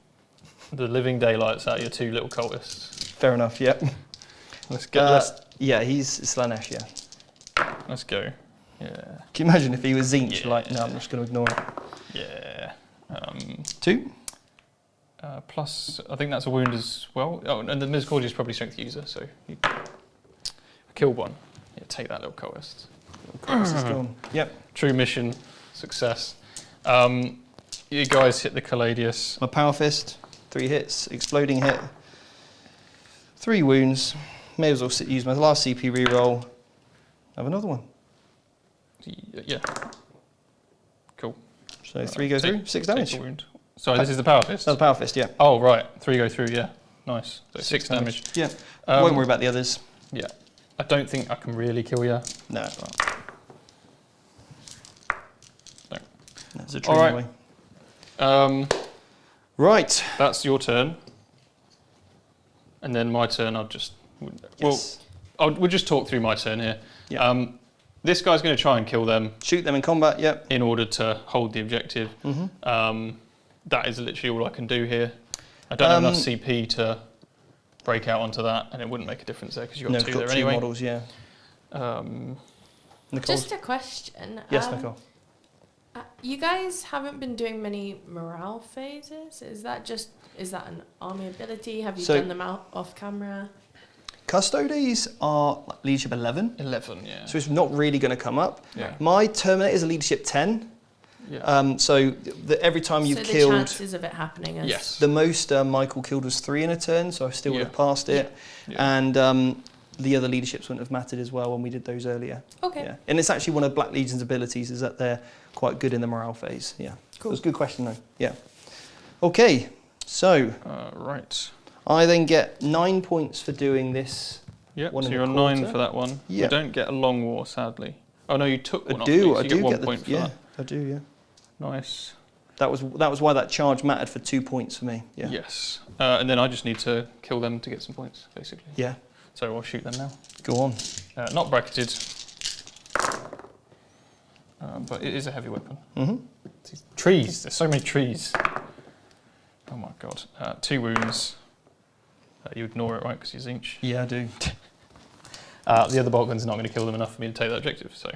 [SPEAKER 3] the living daylights out of your 2 little cultists.
[SPEAKER 1] Fair enough. Yep.
[SPEAKER 3] Let's get.
[SPEAKER 1] Yeah, he's Slanesh. Yeah.
[SPEAKER 3] Let's go. Yeah.
[SPEAKER 1] Can you imagine if he was Zinch?
[SPEAKER 3] Yeah.
[SPEAKER 1] Like, no, I'm just going to ignore it.
[SPEAKER 3] Yeah.
[SPEAKER 1] 2.
[SPEAKER 3] Plus, I think that's a wound as well. Oh, and the Misericordia is probably strength user, so you kill 1. Yeah, take that little cultist.
[SPEAKER 1] Yep.
[SPEAKER 3] True mission success. You guys hit the Caladius.
[SPEAKER 1] My Power Fist. 3 hits. Exploding hit. 3 wounds. May as well use my last CP reroll. Have another one.
[SPEAKER 3] Yeah. Cool.
[SPEAKER 1] So 3 go through. 6 damage.
[SPEAKER 3] Take a wound. Sorry, this is the Power Fist.
[SPEAKER 1] That's Power Fist. Yeah.
[SPEAKER 3] Oh, right. 3 go through, yeah. Nice. So 6 damage.
[SPEAKER 1] Yeah. Won't worry about the others.
[SPEAKER 3] Yeah. I don't think I can really kill you.
[SPEAKER 1] No.
[SPEAKER 3] No.
[SPEAKER 1] That's a true
[SPEAKER 3] All right.
[SPEAKER 1] way. Right.
[SPEAKER 3] That's your turn. And then my turn, I'll just...
[SPEAKER 1] Yes.
[SPEAKER 3] We'll just talk through my turn here.
[SPEAKER 1] Yeah.
[SPEAKER 3] This guy's going to try and kill them
[SPEAKER 1] Shoot them in combat. Yep.
[SPEAKER 3] in order to hold the objective. That is literally all I can do here. I don't have enough CP to break out onto that, and it wouldn't make a difference there because you've got 2 there anyway.
[SPEAKER 1] models, yeah. Nicole?
[SPEAKER 2] Just a question.
[SPEAKER 1] Yes, Nicole.
[SPEAKER 2] You guys haven't been doing many morale phases. Is that an army ability? Have you done them out off camera?
[SPEAKER 1] Custodes are leadership 11.
[SPEAKER 3] 11, yeah.
[SPEAKER 1] So it's not really going to come up.
[SPEAKER 3] Yeah.
[SPEAKER 1] My Terminator is a leadership 10.
[SPEAKER 3] Yeah.
[SPEAKER 1] So every time you've
[SPEAKER 2] the
[SPEAKER 1] killed...
[SPEAKER 2] chances of it happening is...
[SPEAKER 3] Yes.
[SPEAKER 1] The most Michael killed was 3 in a turn, so I still would have passed it.
[SPEAKER 3] Yeah.
[SPEAKER 1] And the other leaderships wouldn't have mattered as well when we did those earlier.
[SPEAKER 2] Okay.
[SPEAKER 1] Yeah. And it's actually one of Black Legion's abilities is that they're quite good in the morale phase. Yeah.
[SPEAKER 2] Cool.
[SPEAKER 1] It was a good question though. Yeah. Okay. So
[SPEAKER 3] Right.
[SPEAKER 1] I then get 9 points for doing this.
[SPEAKER 3] Yeah,
[SPEAKER 1] One
[SPEAKER 3] so
[SPEAKER 1] and
[SPEAKER 3] you're
[SPEAKER 1] a
[SPEAKER 3] on 9
[SPEAKER 1] quarter.
[SPEAKER 3] for that one.
[SPEAKER 1] Yeah.
[SPEAKER 3] You don't get a long war, sadly. Oh no, you took one
[SPEAKER 1] I
[SPEAKER 3] off
[SPEAKER 1] do.
[SPEAKER 3] me, so
[SPEAKER 1] I
[SPEAKER 3] you
[SPEAKER 1] do
[SPEAKER 3] get 1
[SPEAKER 1] get
[SPEAKER 3] point for
[SPEAKER 1] yeah.
[SPEAKER 3] that.
[SPEAKER 1] I do. Yeah.
[SPEAKER 3] Nice.
[SPEAKER 1] That was why that charge mattered for 2 points for me. Yeah.
[SPEAKER 3] Yes. And then I just need to kill them to get some points, basically.
[SPEAKER 1] Yeah.
[SPEAKER 3] So I'll shoot them now.
[SPEAKER 1] Go on.
[SPEAKER 3] Not bracketed. But it is a heavy weapon. These trees. There's so many trees. Oh my god. 2 wounds. You ignore it, right? Because you're Zinch.
[SPEAKER 1] Yeah, I do.
[SPEAKER 3] The other bolt gun's not going to kill them enough for me to take that objective. So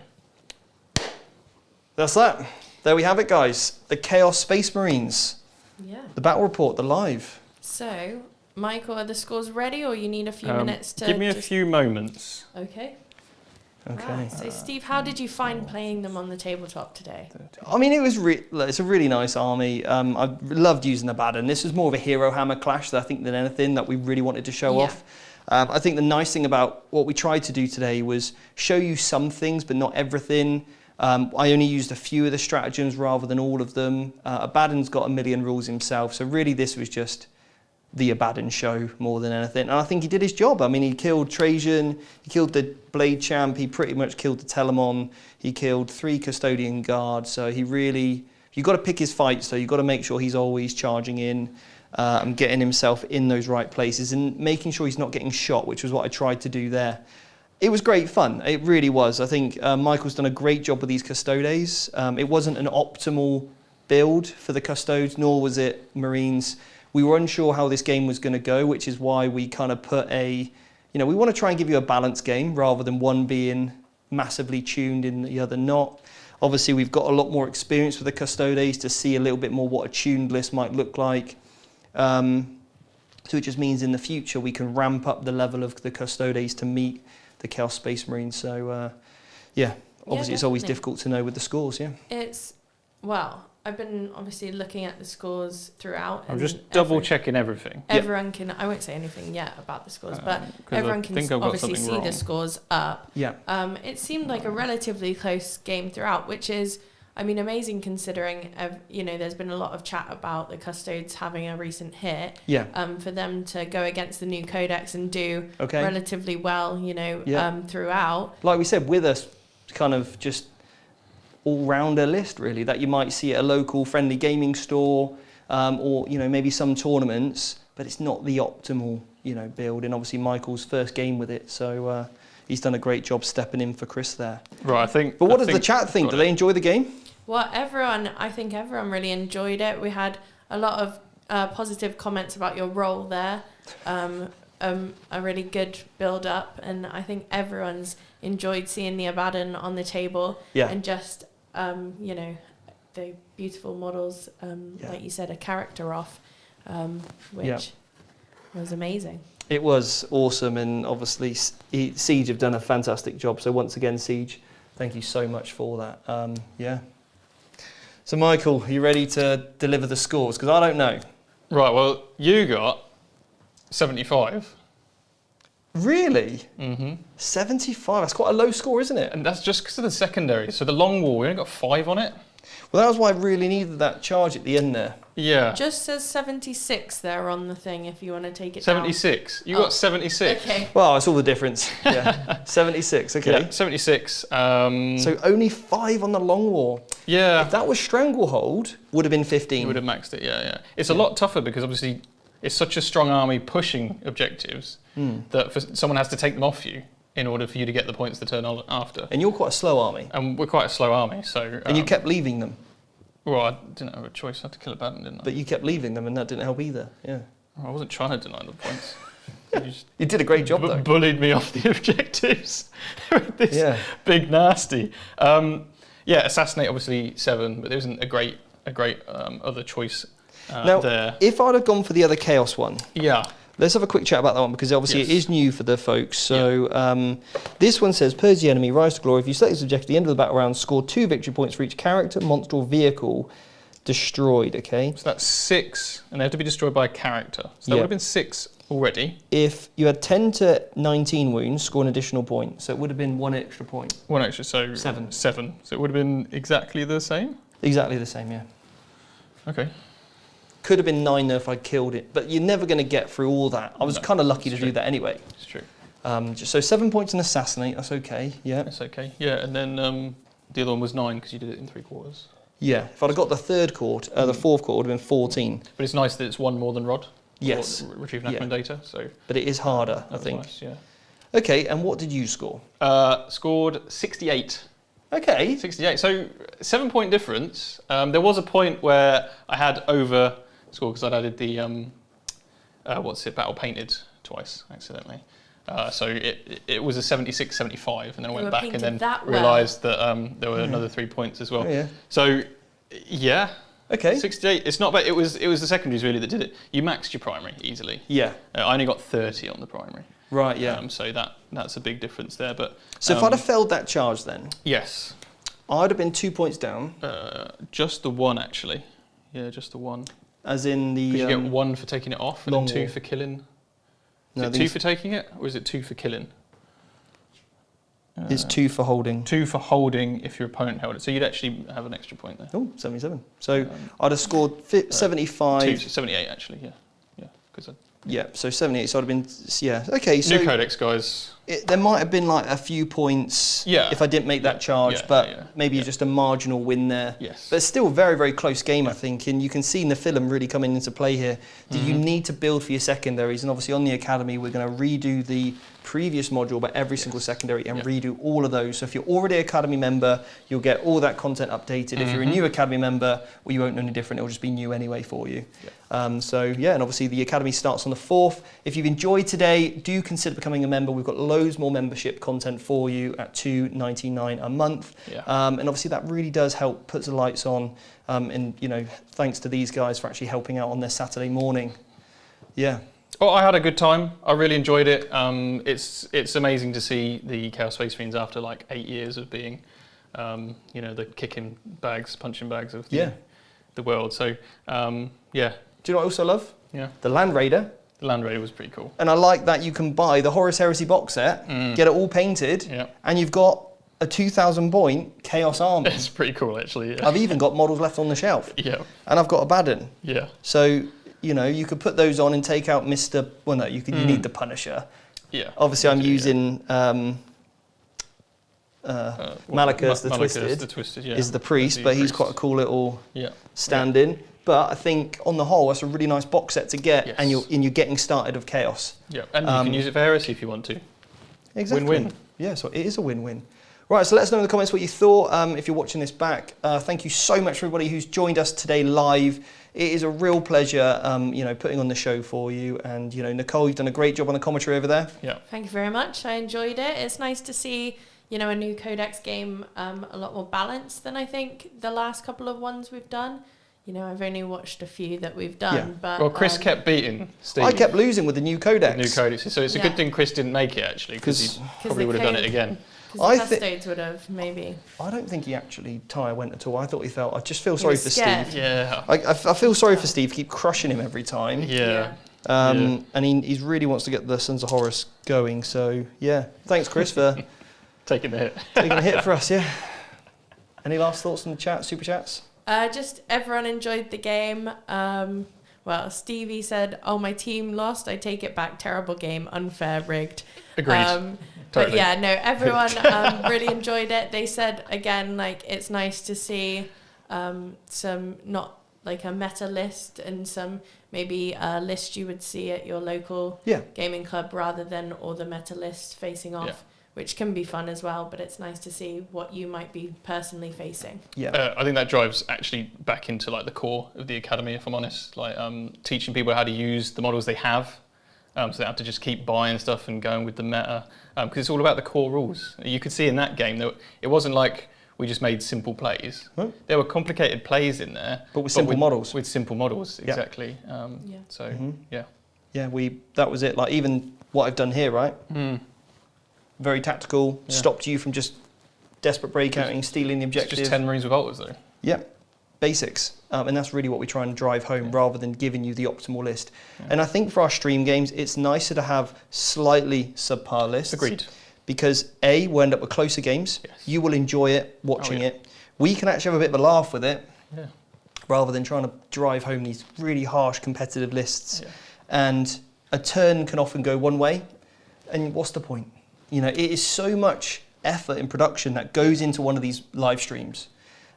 [SPEAKER 1] That's that. There we have it, guys. The Chaos Space Marines.
[SPEAKER 2] Yeah.
[SPEAKER 1] The battle report, the live.
[SPEAKER 2] So, Michael, are the scores ready, or you need a few minutes to...
[SPEAKER 3] give me a few moments.
[SPEAKER 2] Okay.
[SPEAKER 1] Okay.
[SPEAKER 2] Right. So, Steve, how did you find playing them on the tabletop today?
[SPEAKER 1] I mean, it's a really nice army. I loved using Abandon. This was more of a hero hammer clash, I think, than anything that we really wanted to show off. I think the nice thing about what we tried to do today was show you some things, but not everything. I only used a few of the stratagems rather than all of them. Abaddon's got a million rules himself, so really this was just the Abaddon show more than anything. And I think he did his job. I mean, he killed Trajan, he killed the Blade Champ, he pretty much killed the Telemon, he killed 3 Custodian guards, so he really... You've got to pick his fights, so you've got to make sure he's always charging in and getting himself in those right places and making sure he's not getting shot, which was what I tried to do there. It was great fun. It really was. I think Michael's done a great job with these Custodes. It wasn't an optimal build for the Custodes, nor was it Marines. We were unsure how this game was going to go, which is why we kind of put we want to try and give you a balanced game rather than one being massively tuned and the other not. Obviously, we've got a lot more experience with the Custodes to see a little bit more what a tuned list might look like. So it just means in the future we can ramp up the level of the Custodes to meet the Chaos Space Marines. So, obviously it's always difficult to know with the scores,
[SPEAKER 2] I've been obviously looking at the scores throughout.
[SPEAKER 3] I'm just double checking everything.
[SPEAKER 2] Everyone can, I won't say anything yet about the scores, but everyone can obviously see the scores up.
[SPEAKER 1] Yeah.
[SPEAKER 2] It seemed like a relatively close game throughout, which is, I mean, amazing considering, there's been a lot of chat about the Custodes having a recent hit.
[SPEAKER 1] Yeah.
[SPEAKER 2] For them to go against the new Codex and do
[SPEAKER 1] Okay.
[SPEAKER 2] relatively well, throughout.
[SPEAKER 1] Like we said, with us kind of just all-rounder list really that you might see at a local friendly gaming store or maybe some tournaments, but it's not the optimal build. And obviously Michael's first game with it, so he's done a great job stepping in for Chris there.
[SPEAKER 3] Right, I think.
[SPEAKER 1] But what does the chat think? Do they enjoy the game?
[SPEAKER 2] Well, I think everyone really enjoyed it. We had a lot of positive comments about your role there. A really good build up, and I think everyone's enjoyed seeing the Abaddon on the table.
[SPEAKER 1] Yeah.
[SPEAKER 2] And just the beautiful models, like you said, a character off, which was amazing.
[SPEAKER 1] It was awesome, and obviously Siege have done a fantastic job. So once again, Siege, thank you so much for that. So Michael, are you ready to deliver the scores? Because I don't know.
[SPEAKER 3] Right, well, you got 75.
[SPEAKER 1] Really?
[SPEAKER 3] Mm-hmm.
[SPEAKER 1] 75, that's quite a low score, isn't it?
[SPEAKER 3] And that's just because of the secondary. So the long wall, we only got 5 on it.
[SPEAKER 1] Well, that was why I really needed that charge at the end there.
[SPEAKER 3] Yeah.
[SPEAKER 2] Just says 76 there on the thing if you want to take it
[SPEAKER 3] 76.
[SPEAKER 2] down.
[SPEAKER 3] You got 76.
[SPEAKER 2] Okay.
[SPEAKER 1] Well, it's all the difference. Yeah. 76, okay.
[SPEAKER 3] Yeah, 76.
[SPEAKER 1] So only 5 on the long wall.
[SPEAKER 3] Yeah.
[SPEAKER 1] If that was Stranglehold, would have been 15.
[SPEAKER 3] You would have maxed it, yeah. It's a lot tougher because obviously it's such a strong army pushing objectives that someone has to take them off you in order for you to get the points the turn on after.
[SPEAKER 1] And you're quite a slow army.
[SPEAKER 3] And we're quite a slow army, so...
[SPEAKER 1] and you kept leaving them.
[SPEAKER 3] Well, I didn't have a choice. I had to kill Abaddon, didn't I?
[SPEAKER 1] But you kept leaving them, and that didn't help either. Yeah.
[SPEAKER 3] Well, I wasn't trying to deny the points.
[SPEAKER 1] You did a great job, though.
[SPEAKER 3] Bullied me off the objectives with this big nasty. Assassinate obviously 7, but there isn't a great other choice
[SPEAKER 1] now,
[SPEAKER 3] there.
[SPEAKER 1] If I'd have gone for the other Chaos one, let's have a quick chat about that one, because obviously it is new for the folks. So this one says, purge the enemy, rise to glory. If you select this objective at the end of the battle round, score 2 victory points for each character, monster, or vehicle destroyed, okay?
[SPEAKER 3] So that's 6, and they have to be destroyed by a character. So that would have been 6 already.
[SPEAKER 1] If you had 10 to 19 wounds, score an additional point. So it would have been 1 extra point.
[SPEAKER 3] 1 extra, so
[SPEAKER 1] 7.
[SPEAKER 3] 7. So it would have been exactly the same?
[SPEAKER 1] Exactly the same, yeah.
[SPEAKER 3] Okay.
[SPEAKER 1] Could have been 9 though if I'd killed it, but you're never going to get through all that. I was kind of lucky to do that anyway.
[SPEAKER 3] It's true.
[SPEAKER 1] So 7 points in assassinate, that's okay, yeah.
[SPEAKER 3] That's okay, yeah, and then the other one was 9 because you did it in 3 quarters.
[SPEAKER 1] Yeah, if I'd have got the third court, the fourth court would have been 14.
[SPEAKER 3] But it's nice that it's 1 more than Rod.
[SPEAKER 1] Yes.
[SPEAKER 3] Retrieve Nachman data, so...
[SPEAKER 1] But it is harder, I think.
[SPEAKER 3] Nice, yeah.
[SPEAKER 1] Okay, and what did you score?
[SPEAKER 3] Scored 68.
[SPEAKER 1] Okay.
[SPEAKER 3] 68, so 7-point difference. There was a point where I had over score because I'd added the, battle painted twice, accidentally. So it was a 76-75, and then I went back and then realised that there were another 3 points as well.
[SPEAKER 1] Oh, yeah.
[SPEAKER 3] So, yeah.
[SPEAKER 1] Okay.
[SPEAKER 3] 68. It's not bad. It was the secondaries really that did it. You maxed your primary easily.
[SPEAKER 1] Yeah.
[SPEAKER 3] I only got 30 on the primary.
[SPEAKER 1] Right. Yeah.
[SPEAKER 3] So that's a big difference there. But
[SPEAKER 1] so if I'd have failed that charge, then
[SPEAKER 3] yes,
[SPEAKER 1] I'd have been 2 points down.
[SPEAKER 3] Just the 1 actually. Yeah, just the 1.
[SPEAKER 1] As in the.
[SPEAKER 3] You get 1 for taking it off, and then 2 for killing. Is it 2 for taking it, or is it 2 for killing?
[SPEAKER 1] It's 2 for holding.
[SPEAKER 3] 2 for holding if your opponent held it. So you'd actually have an extra point there.
[SPEAKER 1] Oh, 77. So I'd have scored 75.
[SPEAKER 3] 78 actually, yeah. Yeah, because
[SPEAKER 1] yeah, so 78. So I'd have been, yeah. Okay, so
[SPEAKER 3] new codex, guys.
[SPEAKER 1] There might have been like a few points if I didn't make that charge, but maybe just a marginal win there.
[SPEAKER 3] Yes.
[SPEAKER 1] But it's still a very, very close game, I think, and you can see Nephilim really coming into play here. Do you need to build for your secondaries? And obviously on the Academy, we're going to redo the previous module, but every single secondary, and redo all of those. So if you're already an Academy member, you'll get all that content updated. If you're a new Academy member, well, you won't know any different. It'll just be new anyway for you. So yeah, and obviously the Academy starts on the 4th. If you've enjoyed today, do consider becoming a member. We've got loads more membership content for you at $2.99 a month. And obviously that really does help, puts the lights on. And you know, thanks to these guys for actually helping out on their Saturday morning. Yeah.
[SPEAKER 3] Oh, I had a good time. I really enjoyed it. It's amazing to see the Chaos Space Fiends after like 8 years of being, you know, the kicking bags, punching bags of the world. So yeah.
[SPEAKER 1] Do you know what I also love?
[SPEAKER 3] Yeah.
[SPEAKER 1] The Land Raider.
[SPEAKER 3] The Land Raider was pretty cool.
[SPEAKER 1] And I like that you can buy the Horus Heresy box set, get it all painted, and you've got a 2,000 point Chaos army.
[SPEAKER 3] It's pretty cool, actually. Yeah.
[SPEAKER 1] I've even got models left on the shelf.
[SPEAKER 3] Yeah.
[SPEAKER 1] And I've got Abaddon.
[SPEAKER 3] Yeah.
[SPEAKER 1] So, you know, you could put those on and take out Mr. Well, no, you need the Punisher.
[SPEAKER 3] Yeah.
[SPEAKER 1] Obviously, I'm using Malachus the Twisted, is the priest, but he's quite a cool little stand-in. But I think on the whole, that's a really nice box set to get, and you're getting started of Chaos.
[SPEAKER 3] Yeah, and you can use it for Heresy if you want to.
[SPEAKER 1] Exactly.
[SPEAKER 3] Win-win.
[SPEAKER 1] Yeah, so it is a win-win. Right, so let us know in the comments what you thought. If you're watching this back, thank you so much for everybody who's joined us today live. It is a real pleasure, you know, putting on the show for you. And you know, Nicole, you've done a great job on the commentary over there.
[SPEAKER 3] Yeah.
[SPEAKER 2] Thank you very much. I enjoyed it. It's nice to see, you know, a new Codex game a lot more balanced than I think the last couple of ones we've done. You know, I've only watched a few that we've done, but...
[SPEAKER 3] Well, Chris kept beating Steve.
[SPEAKER 1] I kept losing with the new Codex.
[SPEAKER 3] The new Codex. So it's a good thing Chris didn't make it, actually, because he probably would have done it again.
[SPEAKER 2] Because the Custodes would have, maybe.
[SPEAKER 1] I don't think he actually went at all. I thought he felt... I just feel sorry for
[SPEAKER 2] scared.
[SPEAKER 1] Steve.
[SPEAKER 3] Yeah.
[SPEAKER 1] I feel sorry for Steve. Keep crushing him every time.
[SPEAKER 3] Yeah.
[SPEAKER 1] And he really wants to get the Sons of Horus going. So, yeah. Thanks, Chris, for...
[SPEAKER 3] taking the hit.
[SPEAKER 1] Taking a hit for us, yeah. Any last thoughts in the chat, super chats?
[SPEAKER 2] Just everyone enjoyed the game. Well, Stevie said, "Oh, my team lost. I take it back. Terrible game, unfair, rigged."
[SPEAKER 3] Agreed.
[SPEAKER 2] Totally. But yeah, no, everyone really enjoyed it. They said again, like, it's nice to see some, not like a meta list, and some maybe a list you would see at your local gaming club rather than all the meta lists facing off. Which can be fun as well, but it's nice to see what you might be personally facing.
[SPEAKER 3] Yeah, I think that drives actually back into like the core of the Academy, if I'm honest. Like teaching people how to use the models they have, so they don't have to just keep buying stuff and going with the meta, because it's all about the core rules. You could see in that game that it wasn't like we just made simple plays.
[SPEAKER 1] Huh?
[SPEAKER 3] There were complicated plays in there,
[SPEAKER 1] but with simple models.
[SPEAKER 3] With simple models, exactly. So yeah,
[SPEAKER 1] that was it. Like even what I've done here, right? Very tactical, stopped you from just desperate breakouting, stealing the objective.
[SPEAKER 3] It's just 10 Marines with Altars though.
[SPEAKER 1] Yeah, basics. And that's really what we try and drive home rather than giving you the optimal list. And I think for our stream games, it's nicer to have slightly subpar lists.
[SPEAKER 3] Agreed.
[SPEAKER 1] Because A, we'll end up with closer games. You will enjoy it, watching it. We can actually have a bit of a laugh with it rather than trying to drive home these really harsh competitive lists. And a turn can often go one way. And what's the point? You know, it is so much effort in production that goes into one of these live streams,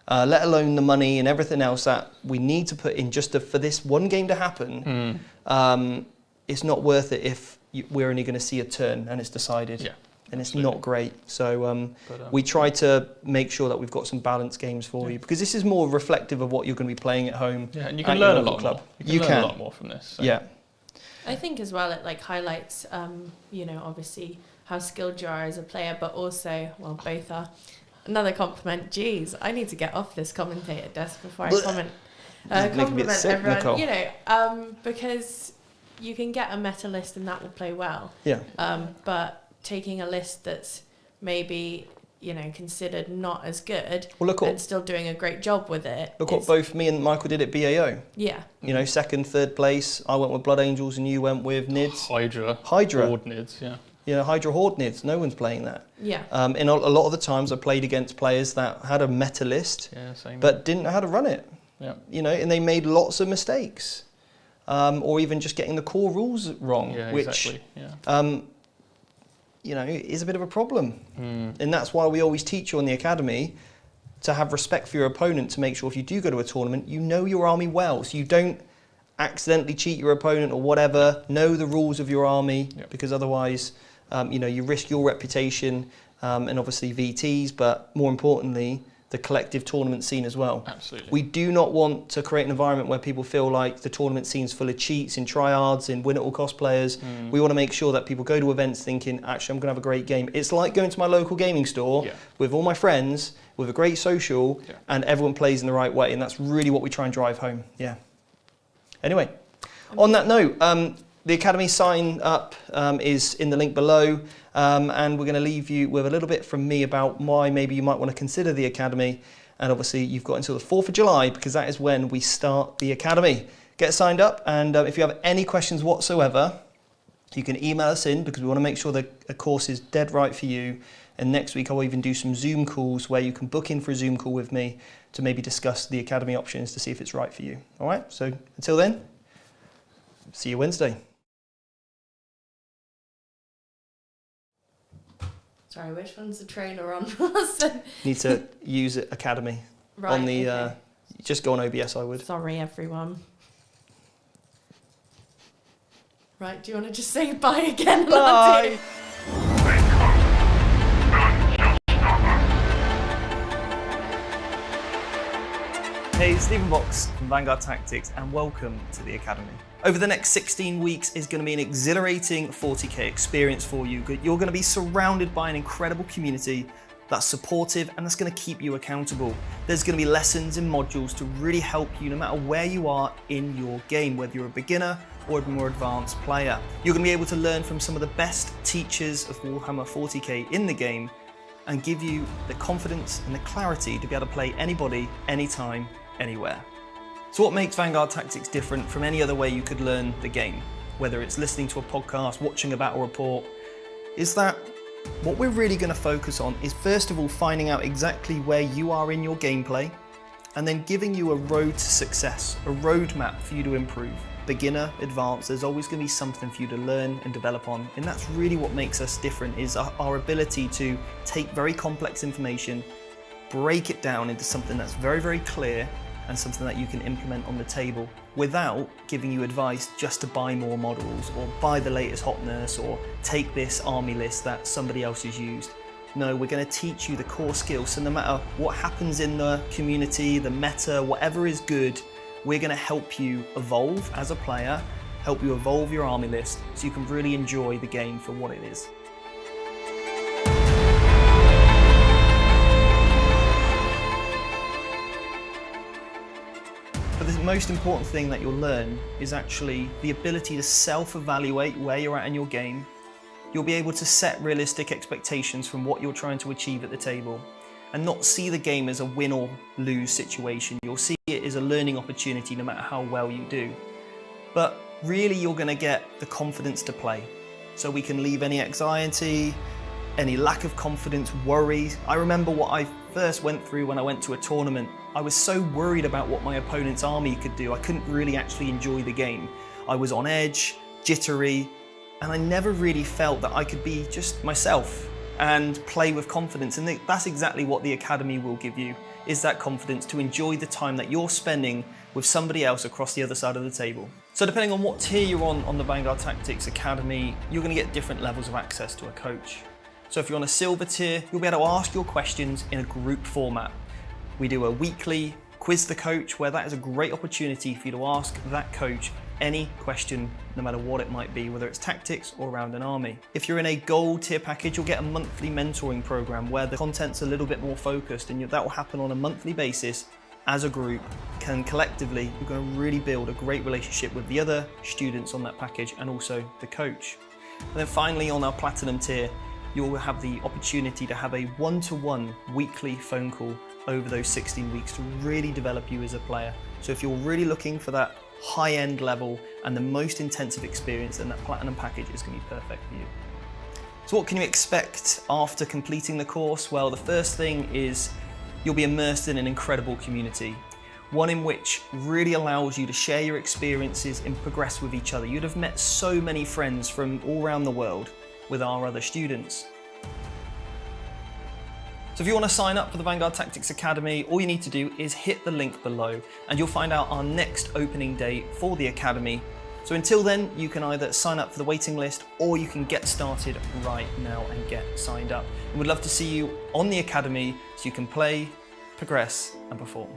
[SPEAKER 1] let alone the money and everything else that we need to put in just for this one game to happen. It's not worth it if we're only going to see a turn and it's decided. And it's not great. So we try to make sure that we've got some balanced games for you, because this is more reflective of what you're going to be playing at home.
[SPEAKER 3] Yeah, and you can learn a lot more. You can learn a lot more from this. So.
[SPEAKER 1] Yeah.
[SPEAKER 2] I think as well it like highlights, you know, obviously how skilled you are as a player, but also, well, both are. Another compliment. Geez, I need to get off this commentator desk before I comment. Compliment everyone. Nicole. You know, because you can get a meta list and that will play well.
[SPEAKER 1] Yeah.
[SPEAKER 2] But taking a list that's maybe, you know, considered not as good, and still doing a great job with it.
[SPEAKER 1] Look what both me and Michael did at BAO.
[SPEAKER 2] Yeah.
[SPEAKER 1] You know, second, third place. I went with Blood Angels and you went with NIDS.
[SPEAKER 3] Hydra.
[SPEAKER 1] Hydra.
[SPEAKER 3] Broad NIDS, yeah.
[SPEAKER 1] You know, Hydra Horde Nids, no one's playing that.
[SPEAKER 2] Yeah.
[SPEAKER 1] In a lot of the times I played against players that had a meta list, but didn't know how to run it.
[SPEAKER 3] Yeah.
[SPEAKER 1] You know, and they made lots of mistakes. Or even just getting the core rules wrong, which,
[SPEAKER 3] exactly. Yeah.
[SPEAKER 1] you know, is a bit of a problem. And that's why we always teach you on the academy to have respect for your opponent, to make sure if you do go to a tournament, you know your army well, so you don't accidentally cheat your opponent or whatever. Know the rules of your army, because otherwise, you know, you risk your reputation and obviously VTs, but more importantly, the collective tournament scene as well.
[SPEAKER 3] Absolutely.
[SPEAKER 1] We do not want to create an environment where people feel like the tournament scene's full of cheats and tryhards and win-it-all cosplayers. We want to make sure that people go to events thinking, actually, I'm going to have a great game. It's like going to my local gaming store with all my friends, with a great social, and everyone plays in the right way. And that's really what we try and drive home. Yeah. Anyway, on that note, the Academy sign up is in the link below, and we're going to leave you with a little bit from me about why maybe you might want to consider the Academy. And obviously you've got until the 4th of July, because that is when we start the Academy. Get signed up, and if you have any questions whatsoever, you can email us in, because we want to make sure that the course is dead right for you. And next week I'll even do some Zoom calls where you can book in for a Zoom call with me to maybe discuss the Academy options to see if it's right for you. All right, so until then, see you Wednesday.
[SPEAKER 2] Sorry, which one's the trailer on?
[SPEAKER 1] Need to use it Academy on the. Just go on OBS, I would.
[SPEAKER 2] Sorry, everyone. Right, do you want to just say bye again?
[SPEAKER 1] Bye. Hey, Stephen Box from Vanguard Tactics, and welcome to the Academy. Over the next 16 weeks is going to be an exhilarating 40k experience for you. You're going to be surrounded by an incredible community that's supportive and that's going to keep you accountable. There's going to be lessons and modules to really help you no matter where you are in your game, whether you're a beginner or a more advanced player. You're going to be able to learn from some of the best teachers of Warhammer 40k in the game and give you the confidence and the clarity to be able to play anybody, anytime, anywhere. So what makes Vanguard Tactics different from any other way you could learn the game, whether it's listening to a podcast, watching a battle report, is that what we're really going to focus on is first of all finding out exactly where you are in your gameplay, and then giving you a road to success, a roadmap for you to improve. Beginner, advanced, there's always going to be something for you to learn and develop on, and that's really what makes us different, is our ability to take very complex information, break it down into something that's very, very clear, and something that you can implement on the table without giving you advice just to buy more models or buy the latest hotness or take this army list that somebody else has used. No, we're going to teach you the core skills, so no matter what happens in the community, the meta, whatever is good, we're going to help you evolve as a player, help you evolve your army list so you can really enjoy the game for what it is. But the most important thing that you'll learn is actually the ability to self-evaluate where you're at in your game. You'll be able to set realistic expectations from what you're trying to achieve at the table and not see the game as a win or lose situation. You'll see it as a learning opportunity no matter how well you do. But really you're going to get the confidence to play. So we can leave any anxiety, any lack of confidence, worry. I remember what I first went through when I went to a tournament. I was so worried about what my opponent's army could do. I couldn't really actually enjoy the game. I was on edge, jittery, and I never really felt that I could be just myself and play with confidence. And that's exactly what the Academy will give you, is that confidence to enjoy the time that you're spending with somebody else across the other side of the table. So depending on what tier you're on the Vanguard Tactics Academy, you're going to get different levels of access to a coach. So if you're on a silver tier, you'll be able to ask your questions in a group format. We do a weekly quiz the coach, where that is a great opportunity for you to ask that coach any question, no matter what it might be, whether it's tactics or around an army. If you're in a gold tier package, you'll get a monthly mentoring program where the content's a little bit more focused, and that will happen on a monthly basis as a group. Collectively, you're going to really build a great relationship with the other students on that package and also the coach. And then finally, on our platinum tier, you'll have the opportunity to have a one-to-one weekly phone call over those 16 weeks to really develop you as a player. So if you're really looking for that high-end level and the most intensive experience, then that platinum package is going to be perfect for you. So what can you expect after completing the course? Well, the first thing is you'll be immersed in an incredible community, one in which really allows you to share your experiences and progress with each other. You'd have met so many friends from all around the world with our other students. So if you want to sign up for the Vanguard Tactics Academy, all you need to do is hit the link below and you'll find out our next opening date for the Academy. So until then, you can either sign up for the waiting list or you can get started right now and get signed up. And we'd love to see you on the Academy so you can play, progress and perform.